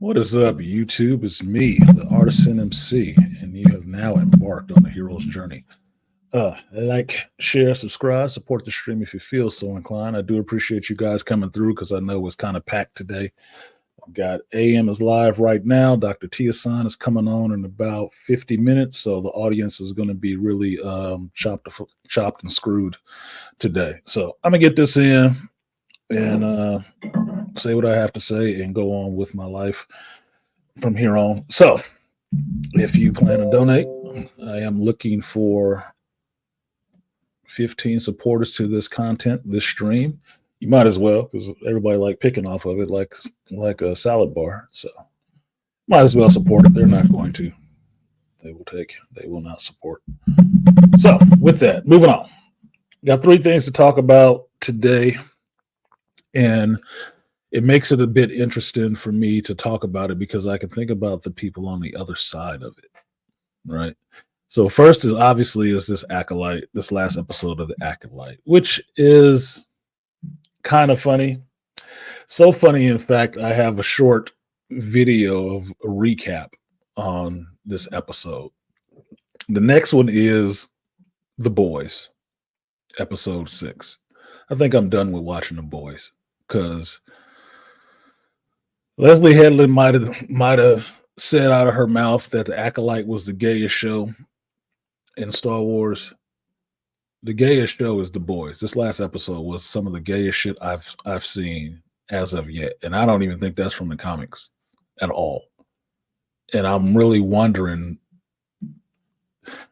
What is up, YouTube? It's me, the Artisan MC, and you have now embarked on the hero's journey. Like, share, subscribe, support the stream if you feel so inclined. I do appreciate you guys coming through because I know it's kind of packed today. I've got AM is live right now. Dr. Tiasan is coming on in about 50 minutes, so the audience is going to be really chopped and screwed today. So I'm gonna get this in and say what I have to say and go on with my life from here on. So, if you plan to donate, I am looking for 15 supporters to this content, this stream. You might as well, because everybody like picking off of it like a salad bar. So, might as well support it. They're not going to. They will not support. So, with that, moving on. Got three things to talk about today, and it makes it a bit interesting for me to talk about it because I can think about the people on the other side of it, right? So first is obviously this acolyte, this last episode of the acolyte, which is kind of funny. So funny, in fact, I have a short video of a recap on this episode. The next one is The Boys, episode 6. I think I'm done with watching The Boys because Leslie Headland might have said out of her mouth that the Acolyte was the gayest show in Star Wars. The gayest show is The Boys. This last episode was some of the gayest shit I've seen as of yet, and I don't even think that's from the comics at all. And I'm really wondering.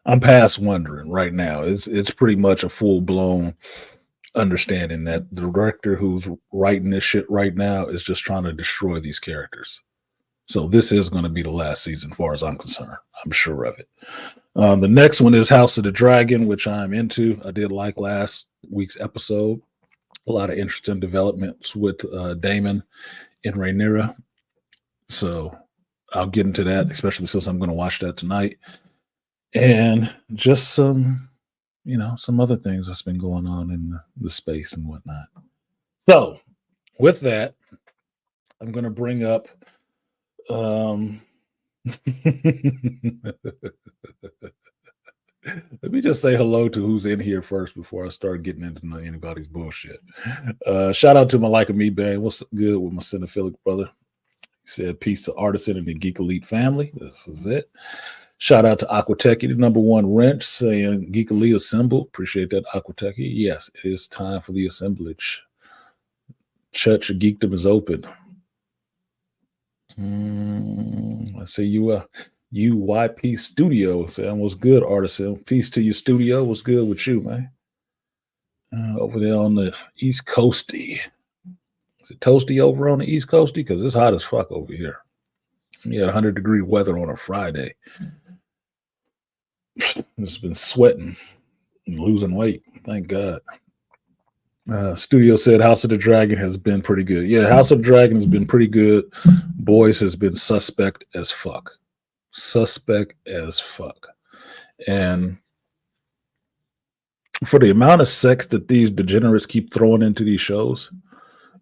I'm past wondering right now. It's pretty much a full blown understanding that the director who's writing this shit right now is just trying to destroy these characters. So this is going to be the last season, as far as I'm concerned. I'm sure of it. The next one is House of the Dragon, which I'm into. I did like last week's episode. A lot of interesting developments with Daemon and Rhaenyra. So I'll get into that, especially since I'm going to watch that tonight. And just some other things that's been going on in the space and whatnot. So, with that, I'm going to bring up. Let me just say hello to who's in here first before I start getting into anybody's bullshit. Shout out to my Like Me Bang. What's good with my cinephilic brother? He said, peace to Artisan and the Geek Elite family. This is it. Shout out to Aquateki, the number one wrench, saying Geek Elite assemble. Appreciate that, Aquateki. Yes, it is time for the assemblage. Church of Geekdom is open. Let's see, UYP Studio saying, what's good, Artisan? Peace to your studio. What's good with you, man? Over there on the East Coasty. Is it toasty over on the East Coasty? Because it's hot as fuck over here. You had 100-degree weather on a Friday. It's been sweating and losing weight. Thank God. Studio said House of the Dragon has been pretty good. Yeah, House of the Dragon has been pretty good. Boys has been suspect as fuck. Suspect as fuck. And for the amount of sex that these degenerates keep throwing into these shows,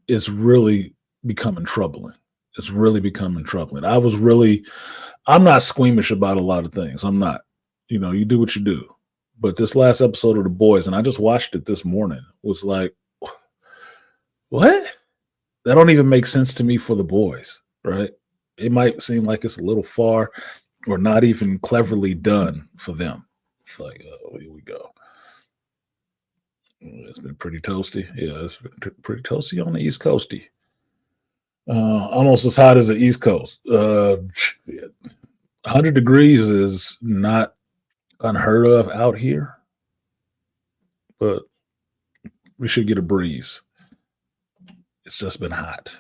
it's really becoming troubling. It's really becoming troubling. I'm not squeamish about a lot of things. I'm not. You do what you do. But this last episode of The Boys, and I just watched it this morning, was like, what? That don't even make sense to me for The Boys, right? It might seem like it's a little far or not even cleverly done for them. It's like, oh, here we go. It's been pretty toasty. Yeah, it's been pretty toasty on the East Coasty. Almost as hot as the East Coast. 100 degrees is not unheard of out here, but we should get a breeze. It's just been hot.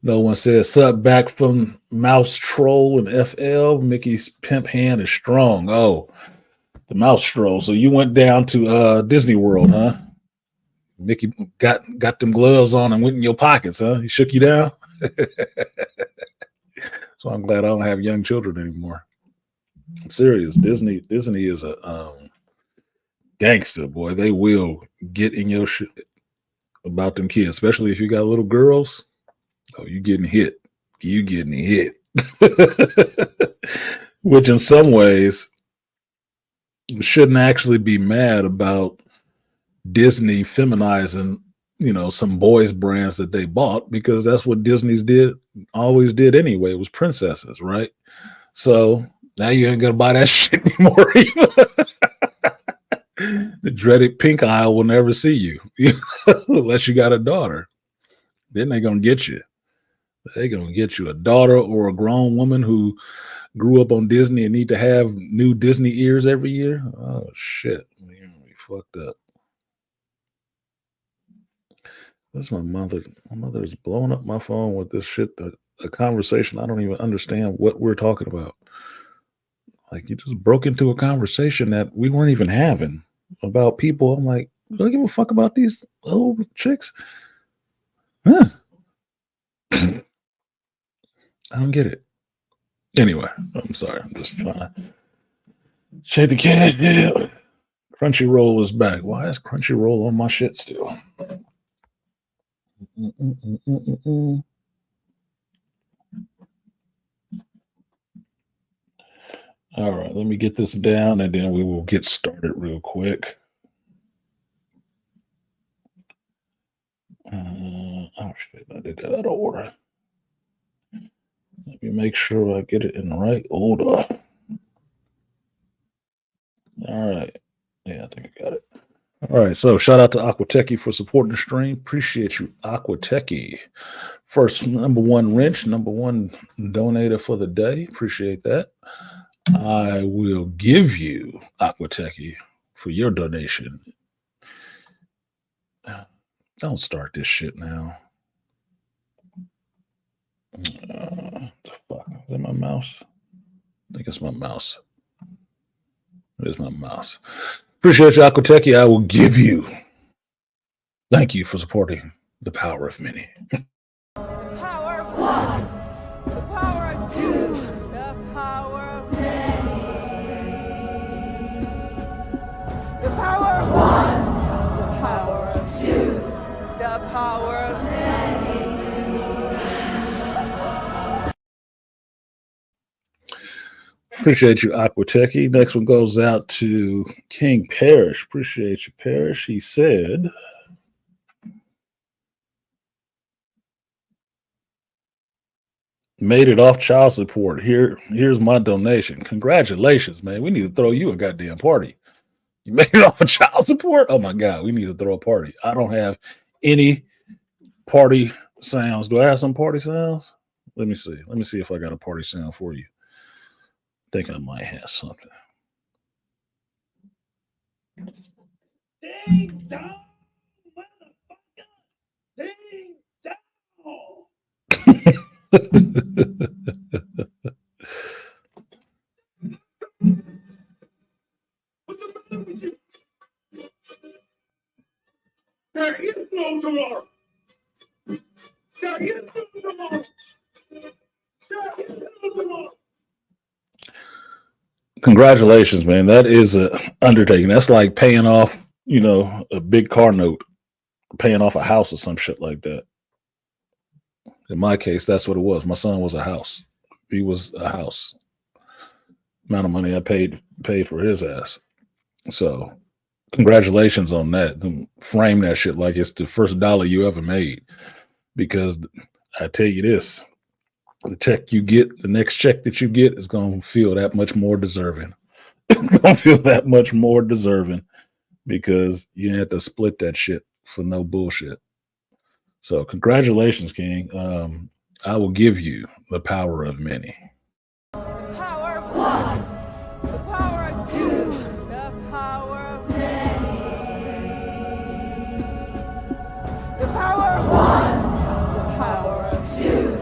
No one says sub back from Mouse Troll and FL. Mickey's pimp hand is strong. Oh, the Mouse Troll. So you went down to Disney World, huh? Mickey got them gloves on and went in your pockets, huh? He shook you down. So I'm glad I don't have young children anymore. I'm serious. Disney is a gangster, boy. They will get in your shit about them kids, especially if you got little girls. Oh, you getting hit. You getting hit. Which in some ways shouldn't actually be mad about Disney feminizing, some boys brands that they bought, because that's what Disney's always did anyway. It was princesses, right? So now you ain't gonna buy that shit anymore either. The dreaded pink aisle will never see you unless you got a daughter. Then they're gonna get you. They're gonna get you a daughter or a grown woman who grew up on Disney and need to have new Disney ears every year. Oh shit, we fucked up. That's my mother. My mother is blowing up my phone with this shit. A conversation I don't even understand what we're talking about. Like, you just broke into a conversation that we weren't even having about people. I'm like, do I give a fuck about these old chicks? Huh. I don't get it. Anyway, I'm sorry. I'm just trying to shake the cash. Yeah. Crunchyroll is back. Why is Crunchyroll on my shit still? All right, let me get this down and then we will get started real quick. Oh shit, I did that out of order. Let me make sure I get it in the right order. All right. Yeah, I think I got it. All right, so shout out to Aquatechy for supporting the stream. Appreciate you, Aquatechy. First, number one wrench, number one donator for the day. Appreciate that. I will give you, Aquatechy, for your donation. Don't start this shit now. The fuck? Is that my mouse? I think it's my mouse. It is my mouse. Appreciate you, Aquatechy. I will give you. Thank you for supporting the power of many. Power of one, the power of two, the power of many. The power of one, the power of two, the power of many. Appreciate you, Aquatechy. Next one goes out to King Parrish. Appreciate you, Parrish. He said, made it off child support. Here's my donation. Congratulations, man. We need to throw you a goddamn party. You made it off of child support? Oh my God, we need to throw a party. I don't have any party sounds. Do I have some party sounds? Let me see. Let me see if I got a party sound for you. I think I might have something. Ding dong, motherfucker. Ding dong. What's the matter with you? There is no tomorrow. There is no tomorrow. There is no tomorrow. Congratulations, man. That is an undertaking. That's like paying off, a big car note, paying off a house or some shit like that. In my case, that's what it was. My son was a house. He was a house. Amount of money I paid for his ass. So congratulations on that. Frame that shit like it's the first dollar you ever made. Because I tell you this, the check you get, the next check that you get is going to feel that much more deserving. Going to feel that much more deserving because you had to split that shit for no bullshit. So congratulations, King. I will give you the power of many. Power of one, the power of two, the power of many. The power of one, the power of two,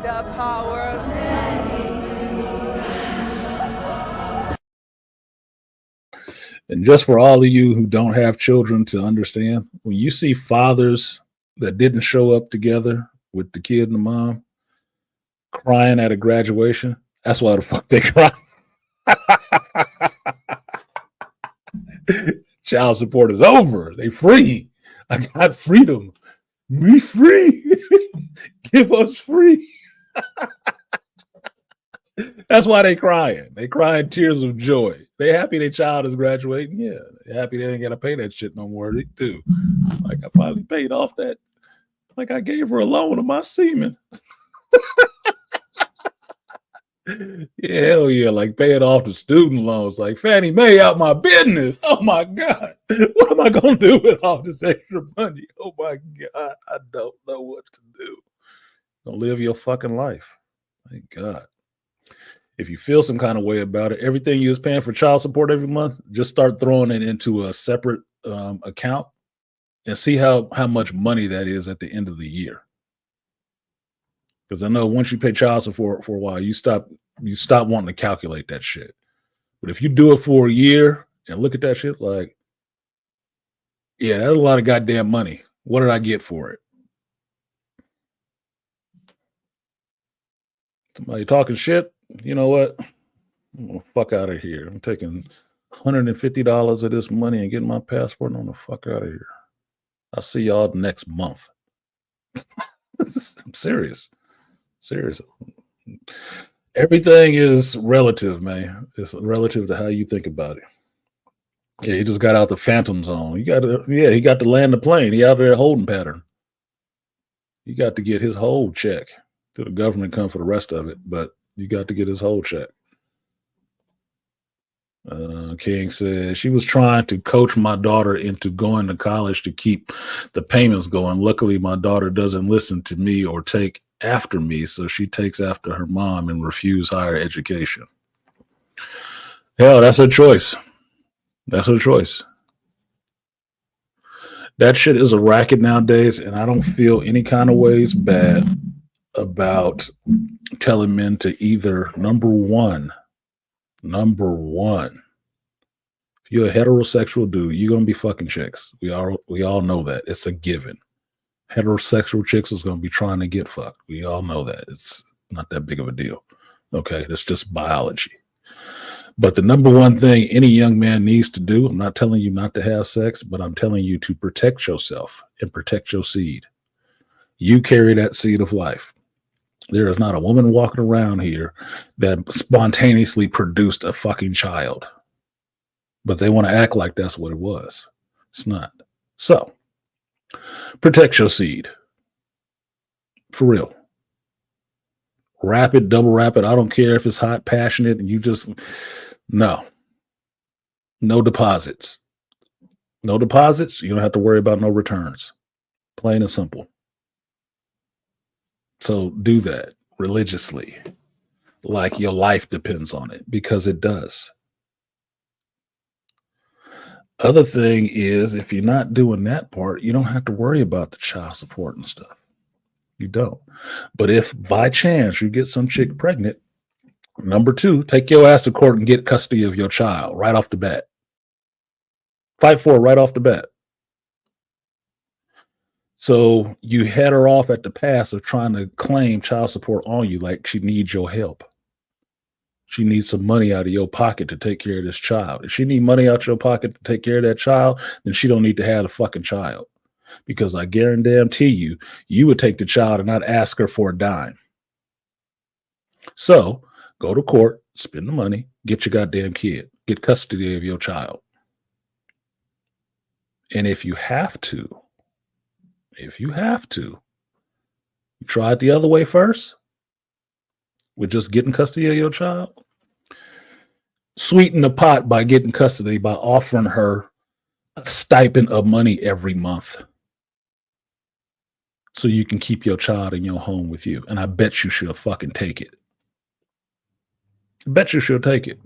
the power of many. And just for all of you who don't have children to understand, when you see fathers that didn't show up together with the kid and the mom crying at a graduation, that's why the fuck they cry. Child support is over. They free. I got freedom. We free. Give us free. That's why they crying. They crying tears of joy. They happy their child is graduating. Yeah, they happy they ain't gotta pay that shit no more. They too. Like I finally paid off that. Like I gave her a loan of my semen. Yeah, hell yeah, like paying off the student loans, like Fannie Mae out my business. Oh my God. What am I gonna do with all this extra money? Oh my God, I don't know what to do. Don't live your fucking life. Thank God. If you feel some kind of way about it, everything you was paying for child support every month, just start throwing it into a separate account and see how much money that is at the end of the year. Because I know once you pay child support for a while, you stop wanting to calculate that shit. But if you do it for a year and look at that shit, like, yeah, that's a lot of goddamn money. What did I get for it? Somebody talking shit? You know what? I'm gonna fuck out of here. I'm taking $150 of this money and getting my passport and I'm gonna fuck out of here. I'll see y'all next month. I'm serious. Serious. Everything is relative, man. It's relative to how you think about it. Yeah, he just got out the phantom zone. He got to land the plane. He out there holding pattern. He got to get his whole check. Till the government come for the rest of it, but you got to get his whole check. King says she was trying to coach my daughter into going to college to keep the payments going. Luckily, my daughter doesn't listen to me or take after me, so she takes after her mom and refuse higher education. Hell, that's her choice. That's her choice. That shit is a racket nowadays, and I don't feel any kind of ways bad about telling men to either number one, if you're a heterosexual dude, you're gonna be fucking chicks. We all know that. It's a given. Heterosexual chicks is gonna be trying to get fucked. We all know that. It's not that big of a deal. Okay, that's just biology. But the number one thing any young man needs to do, I'm not telling you not to have sex, but I'm telling you to protect yourself and protect your seed. You carry that seed of life. There is not a woman walking around here that spontaneously produced a fucking child. But they want to act like that's what it was. It's not. So, protect your seed. For real. Wrap it, double wrap it. I don't care if it's hot, passionate, and you just, no. No deposits. No deposits, you don't have to worry about no returns. Plain and simple. So do that religiously, like your life depends on it, because it does. Other thing is, if you're not doing that part, you don't have to worry about the child support and stuff. You don't. But if by chance you get some chick pregnant, number two, take your ass to court and get custody of your child right off the bat. Fight for it right off the bat. So you head her off at the pass of trying to claim child support on you, like she needs your help. She needs some money out of your pocket to take care of this child. If she need money out your pocket to take care of that child, then she don't need to have the fucking child. Because I guarantee you, you would take the child and not ask her for a dime. So go to court, spend the money, get your goddamn kid, get custody of your child. And if you have to, you try it the other way first, with just getting custody of your child, sweeten the pot by getting custody by offering her a stipend of money every month so you can keep your child in your home with you. And I bet you she'll fucking take it. I bet you she'll take it.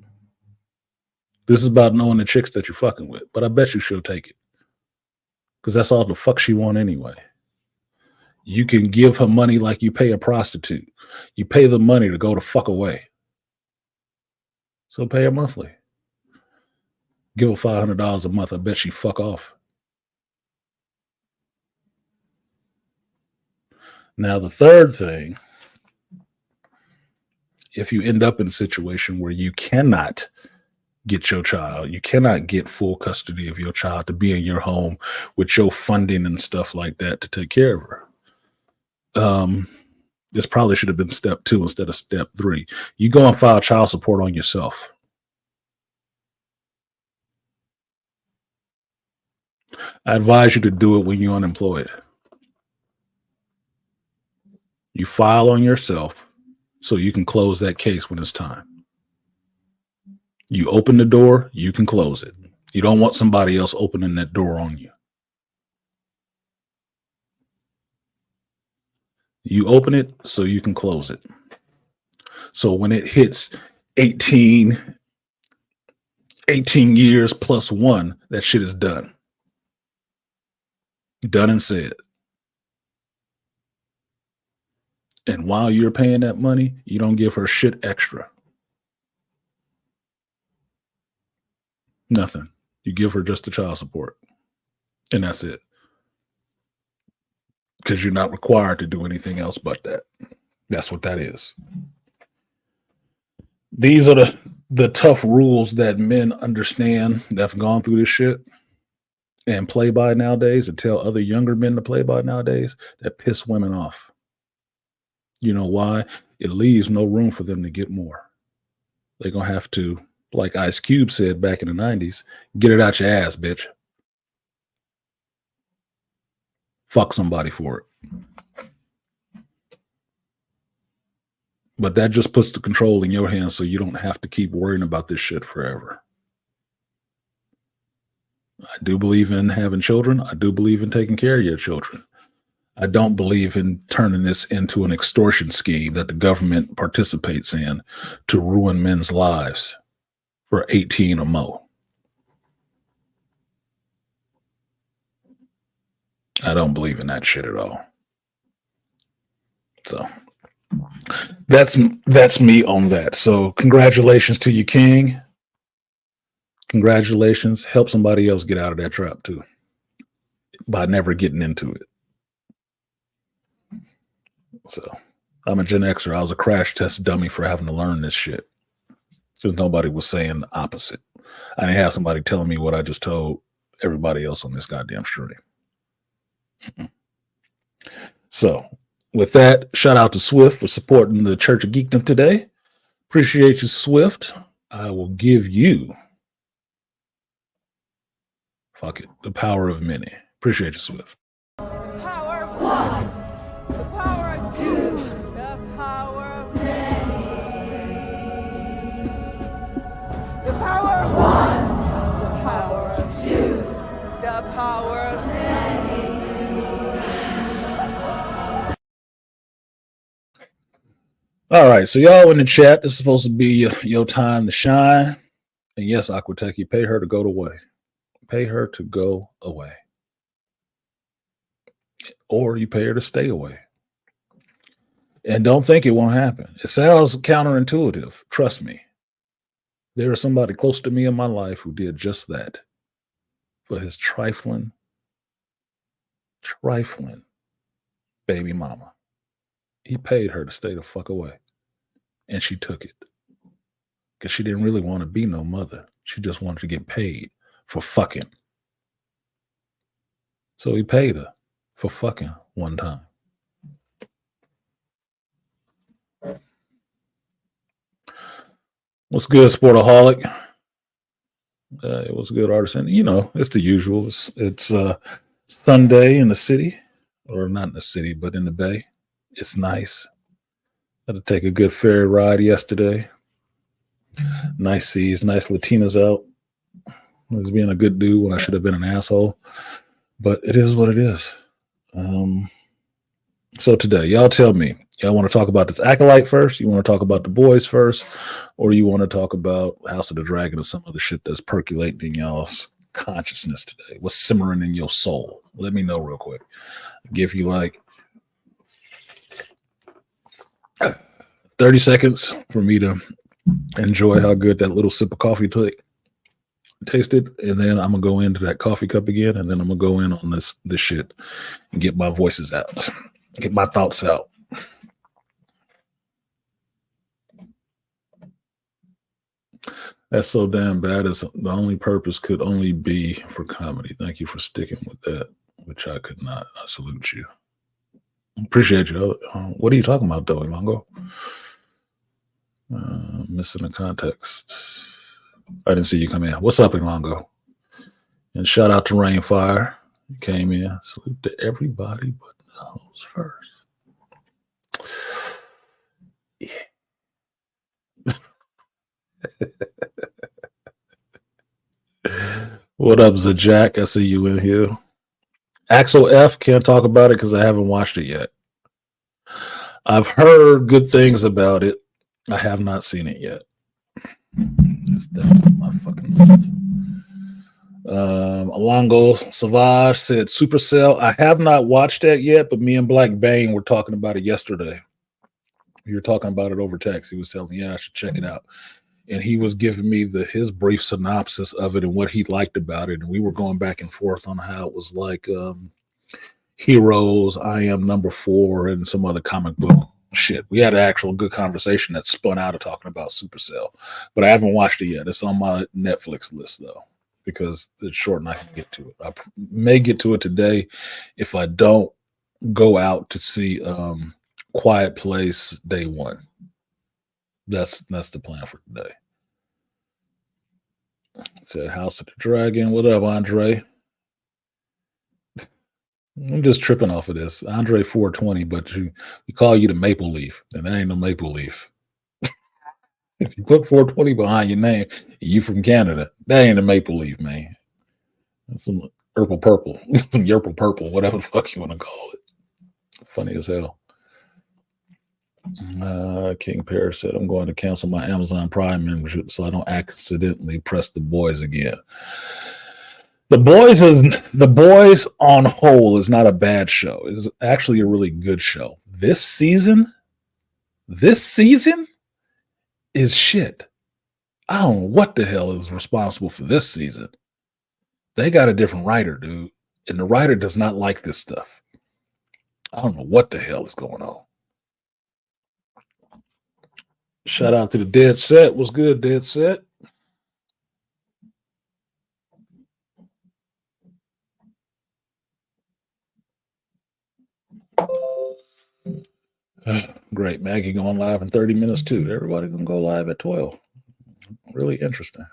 This is about knowing the chicks that you're fucking with, but I bet you she'll take it. Because that's all the fuck she want anyway. You can give her money like you pay a prostitute. You pay the money to go the fuck away. So pay her monthly. Give her $500 a month. I bet she fuck off. Now, the third thing, if you end up in a situation where you cannot get your child, you cannot get full custody of your child to be in your home with your funding and stuff like that to take care of her. This probably should have been step 2 instead of step 3. You go and file child support on yourself. I advise you to do it when you're unemployed. You file on yourself so you can close that case when it's time. You open the door, you can close it. You don't want somebody else opening that door on you. You open it so you can close it. So when it hits 18 years plus 1, that shit is done. Done and said. And while you're paying that money, you don't give her shit extra. Nothing. You give her just the child support. And that's it. Because you're not required to do anything else but that. That's what that is. These are the tough rules that men understand that have gone through this shit and play by nowadays, and tell other younger men to play by nowadays, that piss women off. You know why? It leaves no room for them to get more. They're going to have to, like Ice Cube said back in the 90s, get it out your ass, bitch. Fuck somebody for it. But that just puts the control in your hands so you don't have to keep worrying about this shit forever. I do believe in having children. I do believe in taking care of your children. I don't believe in turning this into an extortion scheme that the government participates in to ruin men's lives for 18 or more. I don't believe in that shit at all. So that's me on that. So congratulations to you, King. Congratulations. Help somebody else get out of that trap too, by never getting into it. So I'm a Gen Xer. I was a crash test dummy for having to learn this shit, because nobody was saying the opposite. I didn't have somebody telling me what I just told everybody else on this goddamn stream. So with that, shout out to Swift for supporting the Church of Geekdom today. Appreciate you, Swift. I will give you, fuck it, the power of many. Appreciate you, Swift. Power of 1. The power of 2. The power of many. The power of 1. The power of 2. The power of many. All right, so y'all in the chat, this is supposed to be your time to shine. And yes, Aquatech, you pay her to go away. Pay her to go away. Or you pay her to stay away. And don't think it won't happen. It sounds counterintuitive. Trust me. There is somebody close to me in my life who did just that for his trifling baby mama. He paid her to stay the fuck away. And she took it. Because she didn't really want to be no mother. She just wanted to get paid for fucking. So he paid her for fucking one time. What's good, Sportaholic? It was good, artisan. You know, it's the usual. It's Sunday in the city. Or not in the city, but in the Bay. It's nice. Had to take a good ferry ride yesterday. Nice seas, nice Latinas out. I was being a good dude when I should have been an asshole. But it is what it is. So today, y'all tell me, y'all want to talk about this Acolyte first? You want to talk about the boys first? Or you want to talk about House of the Dragon or some other shit that's percolating in y'all's consciousness today? What's simmering in your soul? Let me know real quick. I'll give you like 30 seconds for me to enjoy how good that little sip of coffee tasted, and then I'm gonna go into that coffee cup again, and then I'm gonna go in on this shit and get my voices out, get my thoughts out. That's so damn bad. As the only purpose could only be for comedy. Thank you for sticking with that, which I could not. I salute you. Appreciate you. What are you talking about, though, Longo? Missing the context. I didn't see you come in. What's up, Longo? And shout out to Rainfire. You came in. Salute to everybody but those first. Yeah. What up, Zajack? I see you in here. Axel F. Can't talk about it because I haven't watched it yet. I've heard good things about it. I have not seen it yet. My fucking Alongo Savage said Supercell. I have not watched that yet, but me and Black Bane were talking about it yesterday. We were talking about it over text. He was telling me, yeah, I should check it out. And he was giving me his brief synopsis of it and what he liked about it. And we were going back and forth on how it was like Heroes, I Am Number 4, and some other comic book shit. We had an actual good conversation that spun out of talking about Supercell. But I haven't watched it yet. It's on my Netflix list, though, because it's short and I can get to it. I may get to it today if I don't go out to see Quiet Place Day 1. That's the plan for today. Said House of the Dragon. What up, Andre? I'm just tripping off of this. Andre 420, but we call you the Maple Leaf, and that ain't no Maple Leaf. If you put 420 behind your name, you from Canada, that ain't a Maple Leaf, man. That's some purple, some Yerple purple, whatever the fuck you want to call it. Funny as hell. King Paris said, I'm going to cancel my Amazon Prime membership so I don't accidentally press The Boys again. The Boys on whole is not a bad show. It's actually a really good show. This season is shit. I don't know what the hell is responsible for this season. They got a different writer, dude. And the writer does not like this stuff. I don't know what the hell is going on. Shout out to the Dead Set. What's good, Dead Set? Great. Maggie going live in 30 minutes too. Everybody gonna go live at 12. Really interesting.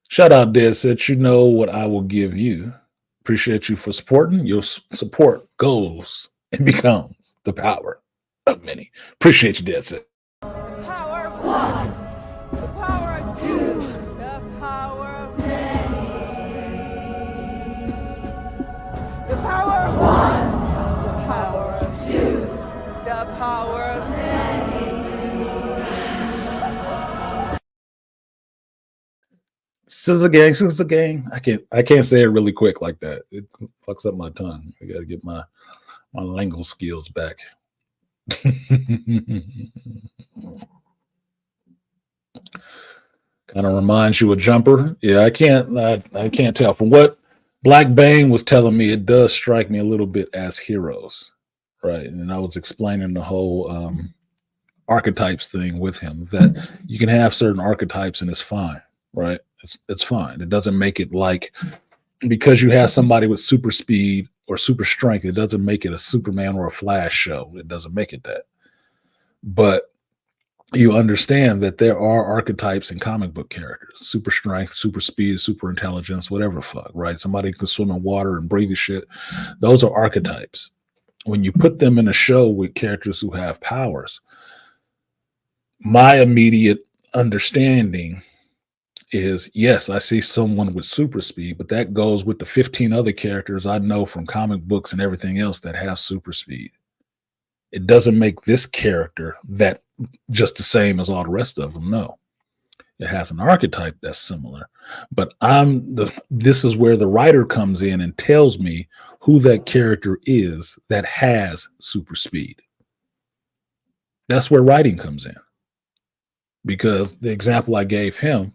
Shout out, Dead Set. You know what I will give you. Appreciate you for supporting. Your support goes and becomes the power of many. Appreciate you, Dead Set. Power of one. The power of two. The power of many. The power of one. The power of two. The power of many. Scissor gang. I can't say it really quick like that. It fucks up my tongue. I gotta get my lingual skills back. Kind of reminds you of Jumper. Yeah, I can't tell. From what Black Bane was telling me, it does strike me a little bit as Heroes, right? And I was explaining the whole archetypes thing with him, that you can have certain archetypes and it's fine, right? It's fine. It doesn't make it like, because you have somebody with super speed or super strength, it doesn't make it a Superman or a Flash show. It doesn't make it that. But you understand that there are archetypes in comic book characters: super strength, super speed, super intelligence, whatever the fuck, right? Somebody can swim in water and breathe shit. Those are archetypes. When you put them in a show with characters who have powers, my immediate understanding is, yes, I see someone with super speed, but that goes with the 15 other characters I know from comic books and everything else that have super speed. It doesn't make this character that just the same as all the rest of them. No, it has an archetype that's similar, but this is where the writer comes in and tells me who that character is that has super speed. That's where writing comes in, because the example I gave him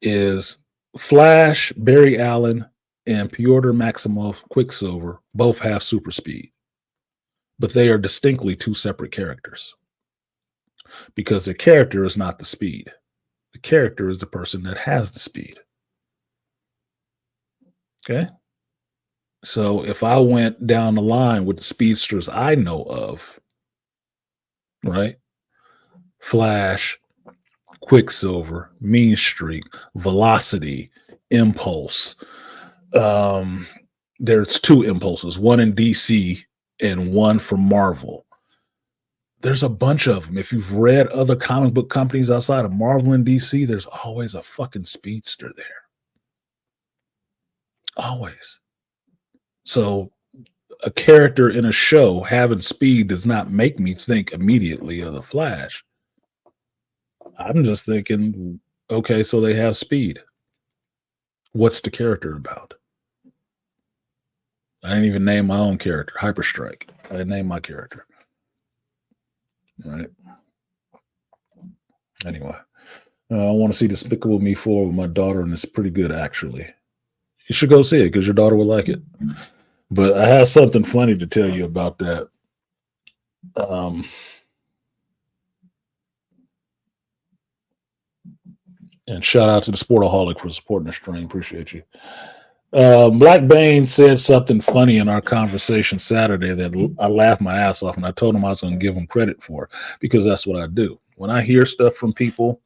is Flash, Barry Allen, and Pyotr Maximov Quicksilver both have super speed, but they are distinctly two separate characters, because the character is not the speed. The character is the person that has the speed. Okay. So if I went down the line with the speedsters I know of, right? Flash, Quicksilver, Mean Streak, Velocity, Impulse. Um, there's two Impulses, one in DC and one from Marvel. There's a bunch of them. If you've read other comic book companies outside of Marvel and DC, there's always a fucking speedster there. Always. So a character in a show having speed does not make me think immediately of the Flash. I'm just thinking, okay, so they have speed. What's the character about? I didn't even name my own character, Hyperstrike. I didn't name my character. All right. Anyway, I want to see Despicable Me 4 with my daughter, and it's pretty good, actually. You should go see it because your daughter will like it. But I have something funny to tell you about that. And shout out to the Sportaholic for supporting the stream. Appreciate you. Black Bane said something funny in our conversation Saturday that I laughed my ass off, and I told him I was going to give him credit for because that's what I do. When I hear stuff from people,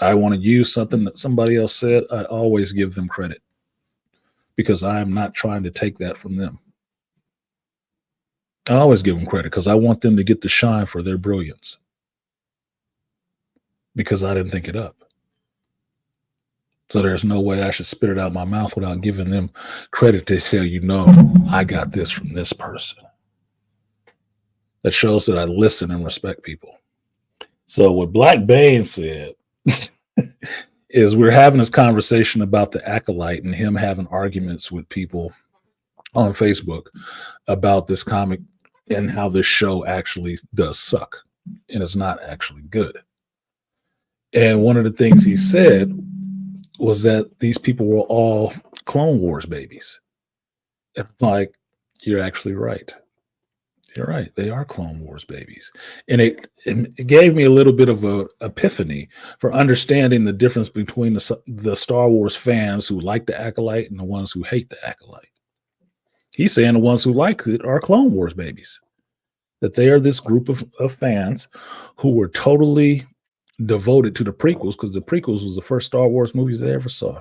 I want to use something that somebody else said, I always give them credit because I am not trying to take that from them. I always give them credit because I want them to get the shine for their brilliance because I didn't think it up. So there's no way I should spit it out my mouth without giving them credit to tell you, no, I got this from this person. That shows that I listen and respect people. So what Black Bane said is we're having this conversation about the Acolyte and him having arguments with people on Facebook about this comic and how this show actually does suck and it's not actually good. And one of the things he said was that these people were all Clone Wars babies. And I'm like, you're actually right. You're right. They are Clone Wars babies. And it gave me a little bit of an epiphany for understanding the difference between the Star Wars fans who like the Acolyte and the ones who hate the Acolyte. He's saying the ones who like it are Clone Wars babies. That they are this group of fans who were totally devoted to the prequels because the prequels was the first Star Wars movies they ever saw.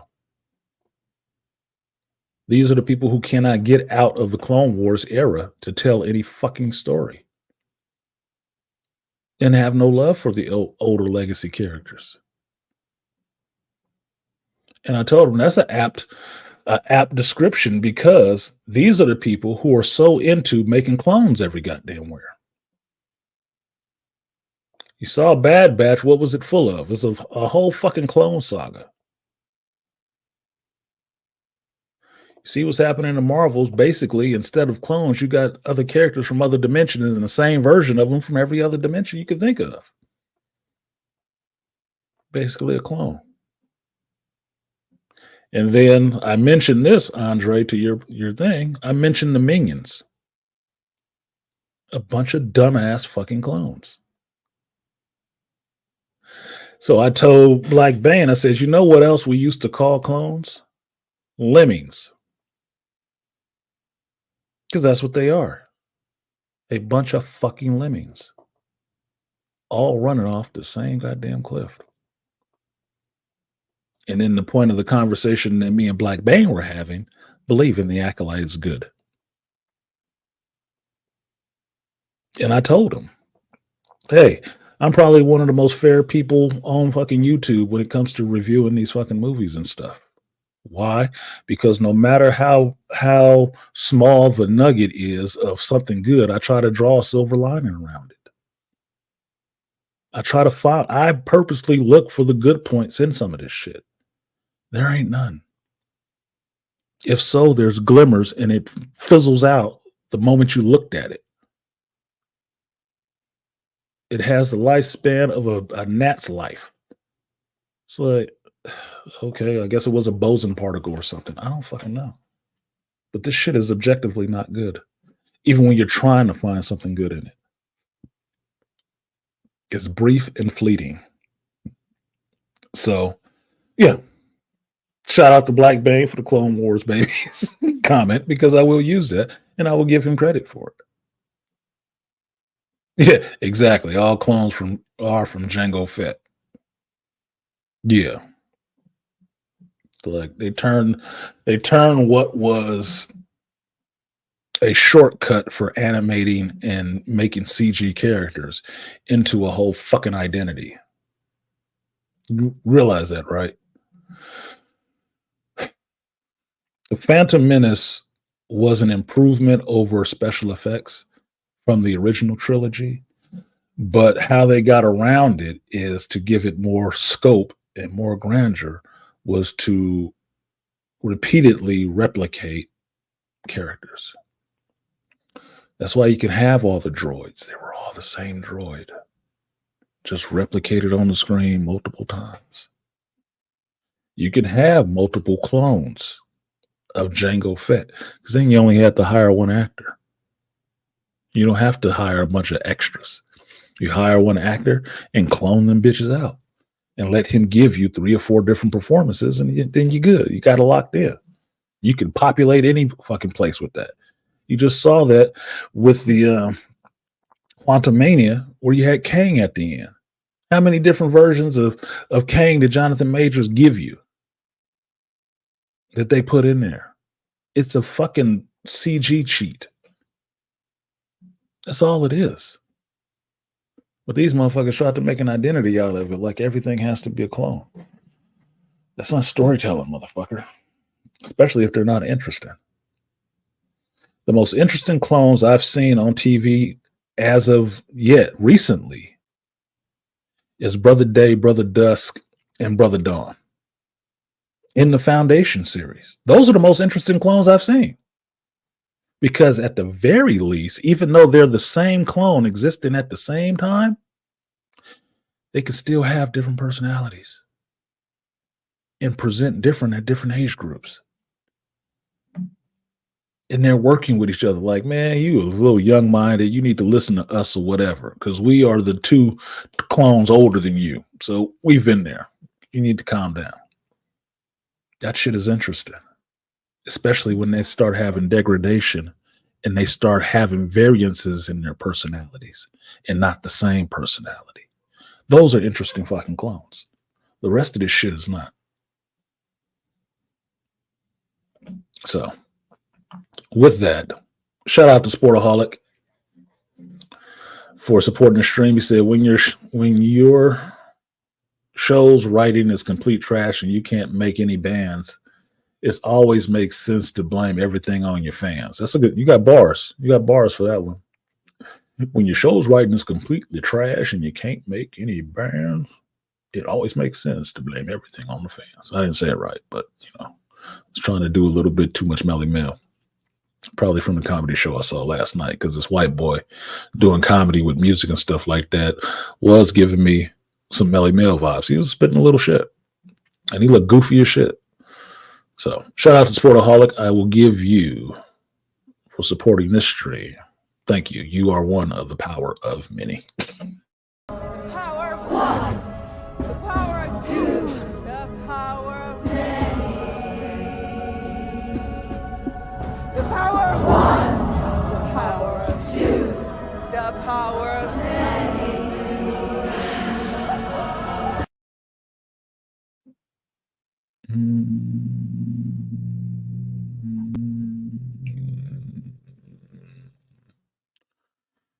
These are the people who cannot get out of the Clone Wars era to tell any fucking story and have no love for the older legacy characters. And I told them that's an apt description because these are the people who are so into making clones every goddamn where. You saw Bad Batch, what was it full of? It's a whole fucking clone saga. You see what's happening in Marvels? Basically, instead of clones, you got other characters from other dimensions and the same version of them from every other dimension you could think of. Basically a clone. And then I mentioned this, Andre, to your thing. I mentioned the Minions. A bunch of dumbass fucking clones. So I told Black Bane, I said, you know what else we used to call clones? Lemmings. Because that's what they are. A bunch of fucking lemmings. All running off the same goddamn cliff. And then the point of the conversation that me and Black Bane were having, believing the Acolyte is good. And I told him, hey, I'm probably one of the most fair people on fucking YouTube when it comes to reviewing these fucking movies and stuff. Why? Because no matter how small the nugget is of something good, I try to draw a silver lining around it. I purposely look for the good points in some of this shit. There ain't none. If so, there's glimmers and it fizzles out the moment you looked at it. It has the lifespan of a gnat's life. It's like, okay, I guess it was a boson particle or something. I don't fucking know. But this shit is objectively not good, even when you're trying to find something good in it. It's brief and fleeting. So, yeah. Shout out to Black Bane for the Clone Wars babies comment, because I will use that and I will give him credit for it. Yeah, exactly. All clones are from Jango Fett. Yeah. Like they turn what was a shortcut for animating and making CG characters into a whole fucking identity. You realize that, right? The Phantom Menace was an improvement over special effects from the original trilogy, but how they got around it is to give it more scope and more grandeur was to repeatedly replicate characters. That's why you can have all the droids. They were all the same droid, just replicated on the screen multiple times. You can have multiple clones of Jango Fett, because then you only have to hire one actor. You don't have to hire a bunch of extras. You hire one actor and clone them bitches out and let him give you 3 or 4 different performances, and then you're good. You got it locked in. You can populate any fucking place with that. You just saw that with the Quantum Mania, where you had Kang at the end. How many different versions of Kang did Jonathan Majors give you that they put in there? It's a fucking CG cheat. That's all it is. But these motherfuckers tried to make an identity out of it, like everything has to be a clone. That's not storytelling, motherfucker. Especially if they're not interesting. The most interesting clones I've seen on TV as of yet recently is Brother Day, Brother Dusk, and Brother Dawn in the Foundation series. Those are the most interesting clones I've seen. Because at the very least, even though they're the same clone existing at the same time, they can still have different personalities and present different at different age groups. And they're working with each other like, man, you a little young-minded. You need to listen to us or whatever, because we are the 2 clones older than you. So we've been there. You need to calm down. That shit is interesting, especially when they start having degradation and they start having variances in their personalities and not the same personality. Those are interesting fucking clones. The rest of this shit is not. So, with that, shout out to Sportaholic for supporting the stream. He said, when your show's writing is complete trash and you can't make any bands, it always makes sense to blame everything on your fans. That's a good. You got bars. You got bars for that one. When your show's writing is completely trash and you can't make any bands, it always makes sense to blame everything on the fans. I didn't say it right, but I was trying to do a little bit too much Melly Mel. Probably from the comedy show I saw last night, because this white boy doing comedy with music and stuff like that was giving me some Melly Mel vibes. He was spitting a little shit, and he looked goofy as shit. So shout out to Sportaholic. I will give you for supporting this stream. Thank you. You are one of the power of many. Power of 1. The power of 2. The power of many. The power of 1. The power of 2. The power of many.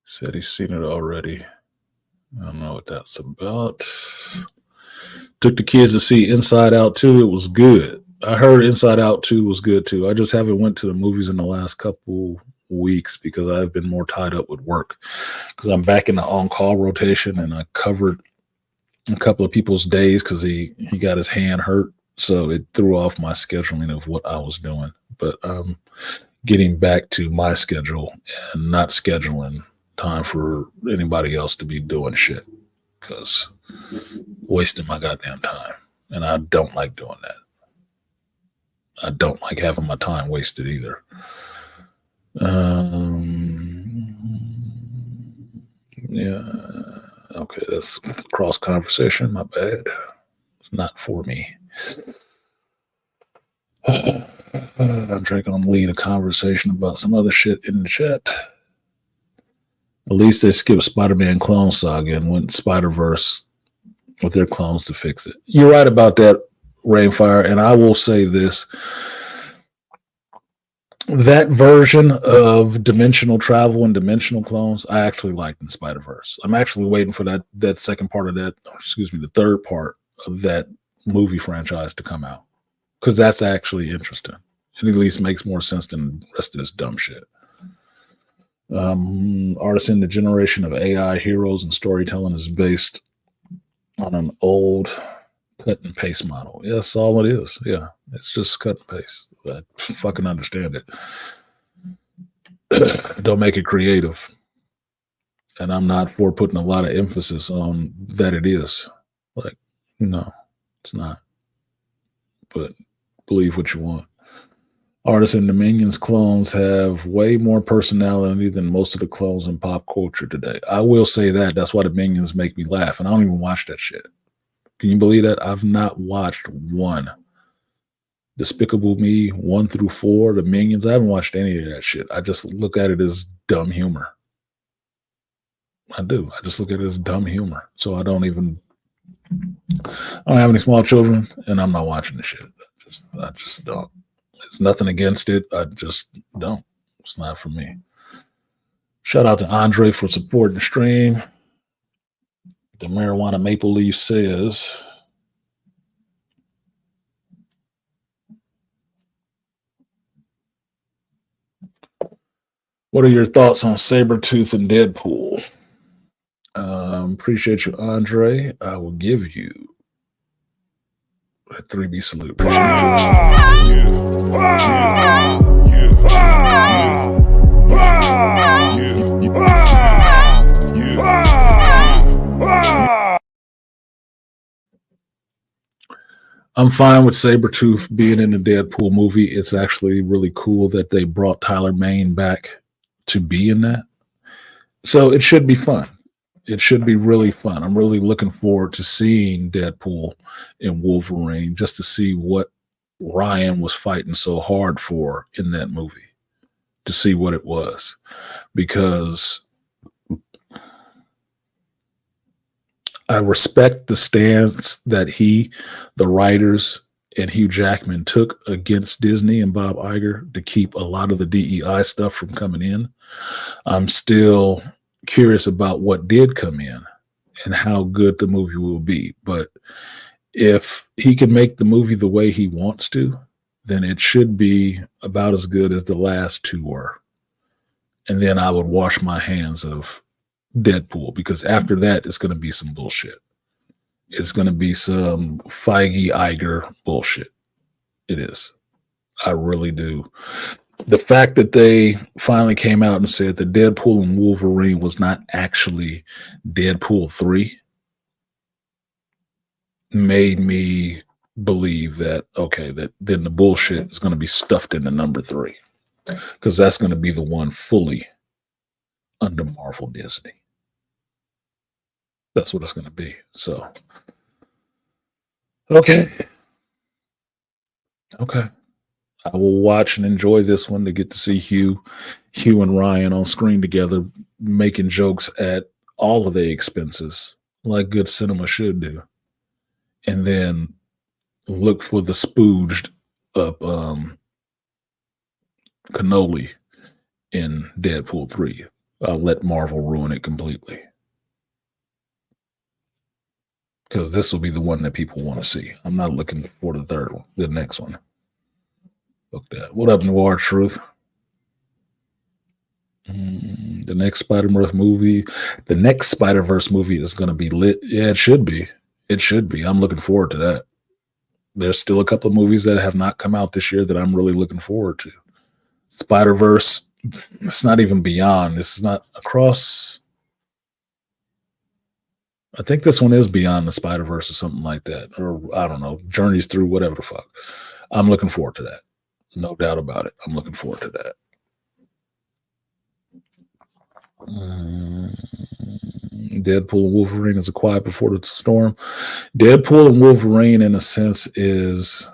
Said he's seen it already. I don't know what that's about. Took the kids to see Inside Out 2. It was good. I heard Inside Out 2 was good too. I just haven't went to the movies in the last couple weeks because I've been more tied up with work. Because I'm back in the on-call rotation, and I covered a couple of people's days because he got his hand hurt. So it threw off my scheduling of what I was doing. But getting back to my schedule and not scheduling time for anybody else to be doing shit, because wasting my goddamn time. And I don't like doing that. I don't like having my time wasted either. Yeah. Okay, that's cross conversation. My bad. It's not for me. I'm trying to lead a conversation about some other shit in the chat. At least they skipped Spider-Man Clone Saga and went Spider-Verse with their clones to fix it. You're right about that, Rainfire, and I will say this. That version of dimensional travel and dimensional clones, I actually liked in Spider-Verse. I'm actually waiting for that second part of that, excuse me, the third part of that movie franchise to come out. Because that's actually interesting. It at least makes more sense than the rest of this dumb shit. Artisan, the generation of AI heroes and storytelling is based on an old cut and paste model. Yeah, that's all it is. Yeah, it's just cut and paste. I fucking understand it. Don't make it creative. And I'm not for putting a lot of emphasis on that it is. Like, no, it's not. But believe what you want. Artists and the Minions clones have way more personality than most of the clones in pop culture today. I will say that. That's why the Minions make me laugh. And I don't even watch that shit. Can you believe that? I've not watched one. Despicable Me 1 through 4, the Minions. I haven't watched any of that shit. I just look at it as dumb humor. I do. I just look at it as dumb humor. So I don't have any small children, and I'm not watching the shit. I just don't. It's nothing against it. I just don't. It's not for me. Shout out to Andre for supporting the stream. The Marijuana Maple Leaf says, what are your thoughts on Sabretooth and Deadpool? Appreciate you, Andre. I will give you a 3B salute. I'm fine with Sabretooth being in the Deadpool movie. It's actually really cool that they brought Tyler Mane back to be in that. So it should be fun. It should be really fun. I'm really looking forward to seeing Deadpool and Wolverine just to see what Ryan was fighting so hard for in that movie, to see what it was. Because I respect the stance that the writers, and Hugh Jackman took against Disney and Bob Iger to keep a lot of the DEI stuff from coming in. I'm still curious about what did come in and how good the movie will be. But if he can make the movie the way he wants to, then it should be about as good as the last two were. And then I would wash my hands of Deadpool, because after that, it's going to be some bullshit. It's going to be some Feige Iger bullshit. It is. I really do. The fact that they finally came out and said that Deadpool and Wolverine was not actually Deadpool 3 made me believe that, okay, that then the bullshit is going to be stuffed into number 3, because that's going to be the one fully under Marvel Disney. That's what it's going to be. So, okay. I will watch and enjoy this one to get to see Hugh and Ryan on screen together, making jokes at all of the expenses, like good cinema should do. And then look for the spooged up cannoli in Deadpool 3. I'll let Marvel ruin it completely, because this will be the one that people want to see. I'm not looking for the third one, the next one. Look that. What up, Noir Truth? The next Spider-Verse movie is going to be lit. Yeah, it should be. I'm looking forward to that. There's still a couple of movies that have not come out this year that I'm really looking forward to. Spider-Verse, it's not even Beyond. This is not Across. I think this one is Beyond the Spider-Verse or something like that. Or I don't know, Journeys Through, whatever the fuck. I'm looking forward to that. No doubt about it. I'm looking forward to that. Deadpool and Wolverine is A Quiet Before the Storm. Deadpool and Wolverine, in a sense, is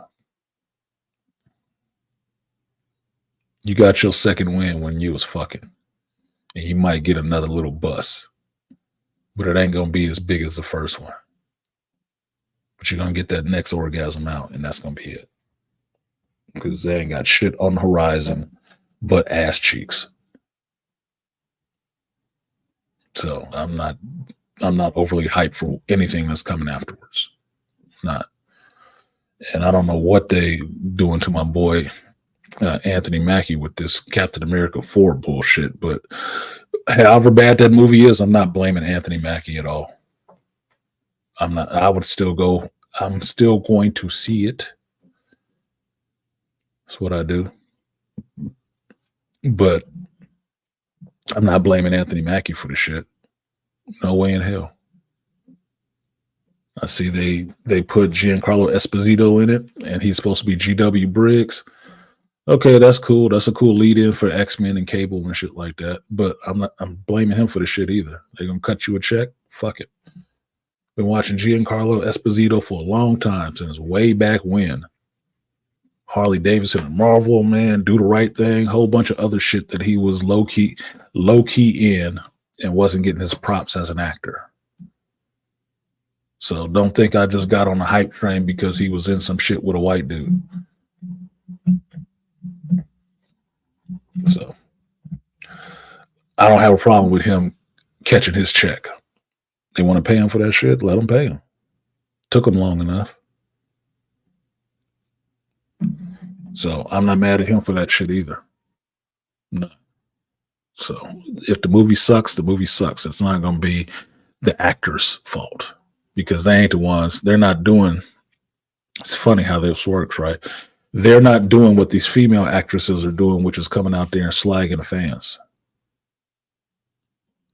You got your second win when you was fucking, and you might get another little bus, but it ain't gonna be as big as the first one. But you're gonna get that next orgasm out, and that's gonna be it. Because they ain't got shit on the horizon but ass cheeks. So I'm not overly hyped for anything that's coming afterwards. Not. And I don't know what they doing to my boy Anthony Mackie with this Captain America 4 bullshit, but however bad that movie is, I'm not blaming Anthony Mackie at all. I'm not. I would still go. I'm still going to see it. That's what I do. But I'm not blaming Anthony Mackie for the shit. No way in hell. I see they put Giancarlo Esposito in it, and he's supposed to be G.W. Briggs. Okay, that's cool. That's a cool lead-in for X-Men and Cable and shit like that. But I'm blaming him for the shit either. They're gonna cut you a check. Fuck it. Been watching Giancarlo Esposito for a long time, since way back when. Harley Davidson and Marvel, man, Do the Right Thing, whole bunch of other shit that he was low key in and wasn't getting his props as an actor. So don't think I just got on the hype train because he was in some shit with a white dude. So I don't have a problem with him catching his check. They want to pay him for that shit, let him pay him. Took him long enough. So I'm not mad at him for that shit either. No. So if the movie sucks, the movie sucks. It's not going to be the actor's fault because they ain't the ones. They're not doing. It's funny how this works, right? They're not doing what these female actresses are doing, which is coming out there and slagging the fans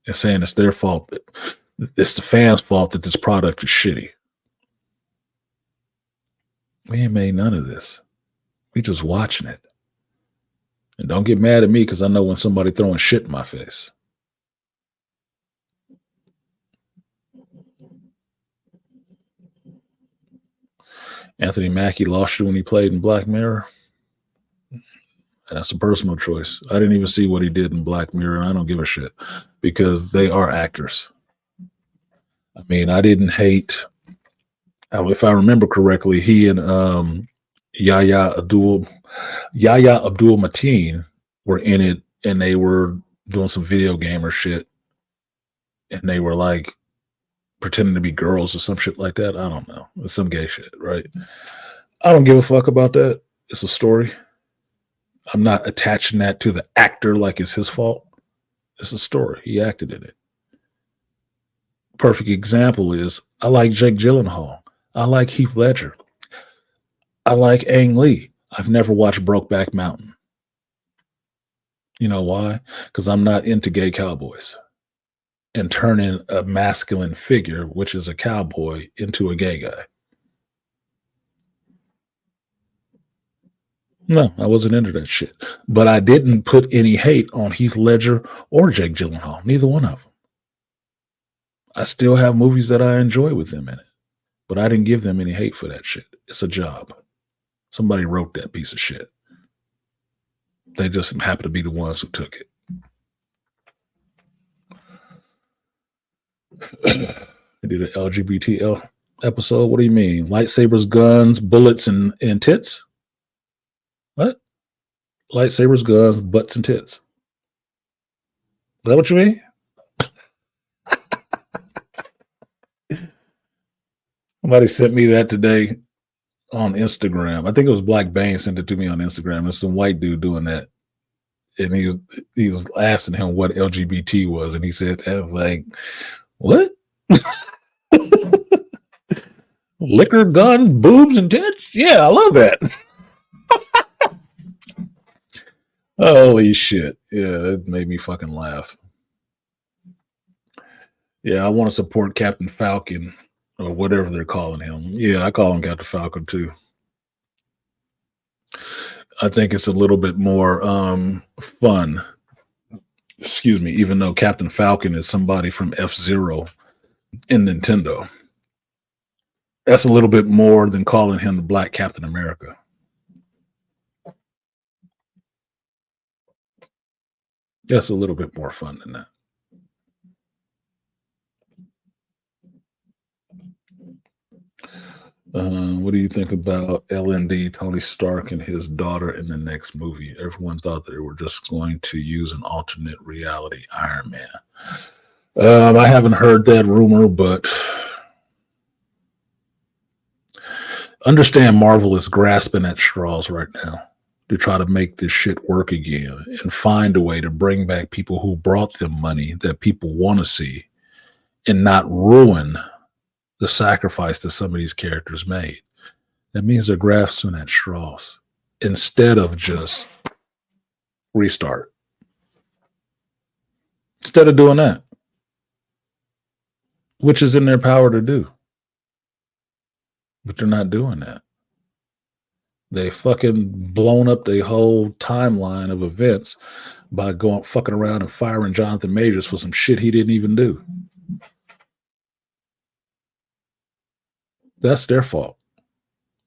and saying it's their fault. It's the fans' fault that this product is shitty. We ain't made none of this. We just watching it. And don't get mad at me because I know when somebody throwing shit in my face. Anthony Mackie lost you when he played in Black Mirror. That's a personal choice. I didn't even see what he did in Black Mirror, and I don't give a shit because they are actors. I mean, I didn't hate. If I remember correctly, he and Yahya Abdul Mateen were in it, and they were doing some video gamer shit, and they were like pretending to be girls or some shit like that. I don't know. It's some gay shit, right? I don't give a fuck about that. It's a story. I'm not attaching that to the actor like it's his fault. It's a story. He acted in it. Perfect example is I like Jake Gyllenhaal. I like Heath Ledger. I like Ang Lee. I've never watched Brokeback Mountain. You know why? Because I'm not into gay cowboys and turning a masculine figure, which is a cowboy, into a gay guy. No, I wasn't into that shit. But I didn't put any hate on Heath Ledger or Jake Gyllenhaal. Neither one of them. I still have movies that I enjoy with them in it. But I didn't give them any hate for that shit. It's a job. Somebody wrote that piece of shit. They just happen to be the ones who took it. We did an LGBT episode. What do you mean? Lightsabers, guns, bullets, and tits? What? Lightsabers, guns, butts, and tits. Is that what you mean? Somebody sent me that today on Instagram. I think it was Black Bane sent it to me on Instagram. It's some white dude doing that. And he was asking him what LGBT was. And he said, I was like, what? Liquor, gun, boobs, and tits? Yeah, I love that. Holy shit. Yeah, it made me fucking laugh. Yeah, I want to support Captain Falcon or whatever they're calling him. Yeah, I call him Captain Falcon too. I think it's a little bit more fun. Excuse me, even though Captain Falcon is somebody from F-Zero in Nintendo. That's a little bit more than calling him the Black Captain America. That's a little bit more fun than that. What do you think about LND, Tony Stark, and his daughter in the next movie? Everyone thought they were just going to use an alternate reality Iron Man. I haven't heard that rumor, but understand Marvel is grasping at straws right now to try to make this shit work again and find a way to bring back people who brought them money that people want to see and not ruin the sacrifice that some of these characters made. That means they're grasping at straws instead of just restart. Instead of doing that, which is in their power to do, but they're not doing that. They fucking blown up the whole timeline of events by going fucking around and firing Jonathan Majors for some shit he didn't even do. That's their fault.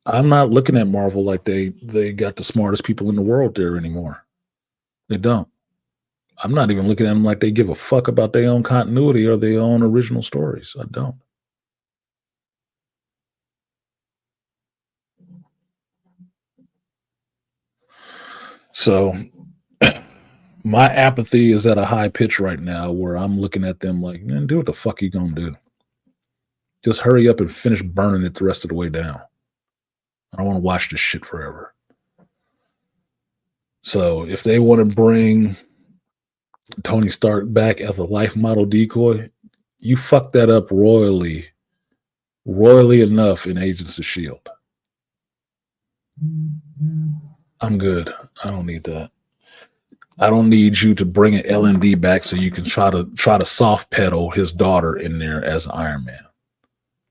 I'm not looking at Marvel like they got the smartest people in the world there anymore. They don't. I'm not even looking at them like they give a fuck about their own continuity or their own original stories. I don't. So my apathy is at a high pitch right now where I'm looking at them like, man, do what the fuck you gonna do. Just hurry up and finish burning it the rest of the way down. I don't want to watch this shit forever. So if they want to bring Tony Stark back as a life model decoy, you fucked that up royally enough in Agents of S.H.I.E.L.D. I'm good. I don't need that. I don't need you to bring an LMD back so you can try to soft pedal his daughter in there as Iron Man.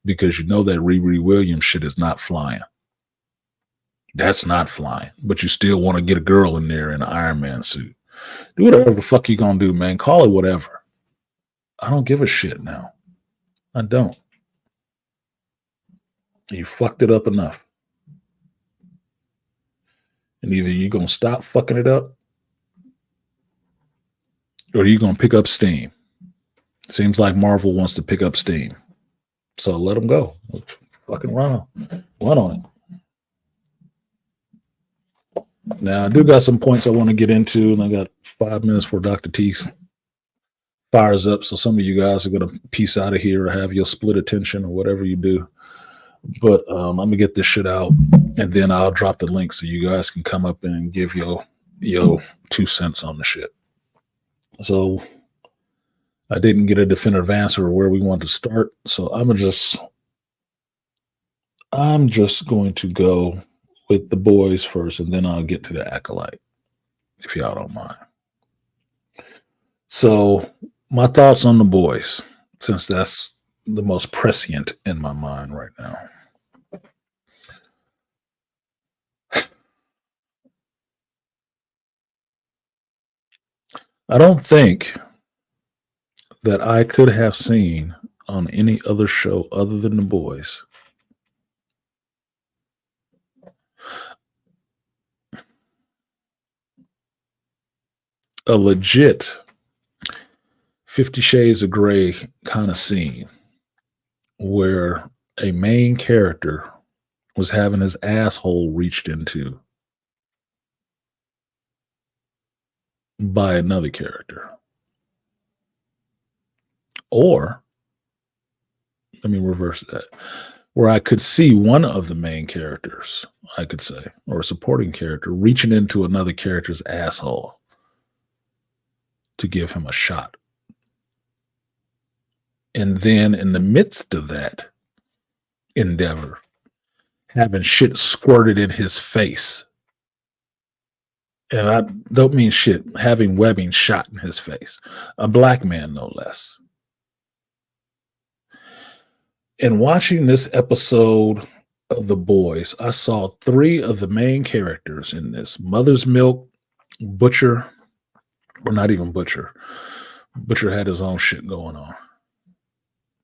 Because you know that Riri Williams shit is not flying. That's not flying. But you still want to get a girl in there in an Iron Man suit. Do whatever the fuck you gonna do, man. Call it whatever. I don't give a shit now. I don't. You fucked it up enough. And either you're gonna stop fucking it up or you're gonna pick up steam. Seems like Marvel wants to pick up steam. So let them go. Let's fucking run on it. Now I do got some points I want to get into, and I got 5 minutes for Dr. T fires up. So some of you guys are gonna peace out of here or have your split attention or whatever you do. But I'm gonna get this shit out, and then I'll drop the link so you guys can come up and give your 2 cents on the shit. So I didn't get a definitive answer of where we want to start, so I'm just going to go with the boys first, and then I'll get to the acolyte, if y'all don't mind. So my thoughts on the boys, since that's the most prescient in my mind right now. I don't think that I could have seen on any other show other than The Boys a legit 50 Shades of Grey kind of scene where a main character was having his asshole reached into by another character. Or, let me reverse that, where I could see one of the main characters, I could say, or a supporting character, reaching into another character's asshole to give him a shot. And then in the midst of that endeavor, having shit squirted in his face. And I don't mean shit, having webbing shot in his face. A black man, no less. In watching this episode of The Boys, I saw 3 of the main characters in this. Mother's Milk, Butcher, or not even Butcher. Butcher had his own shit going on.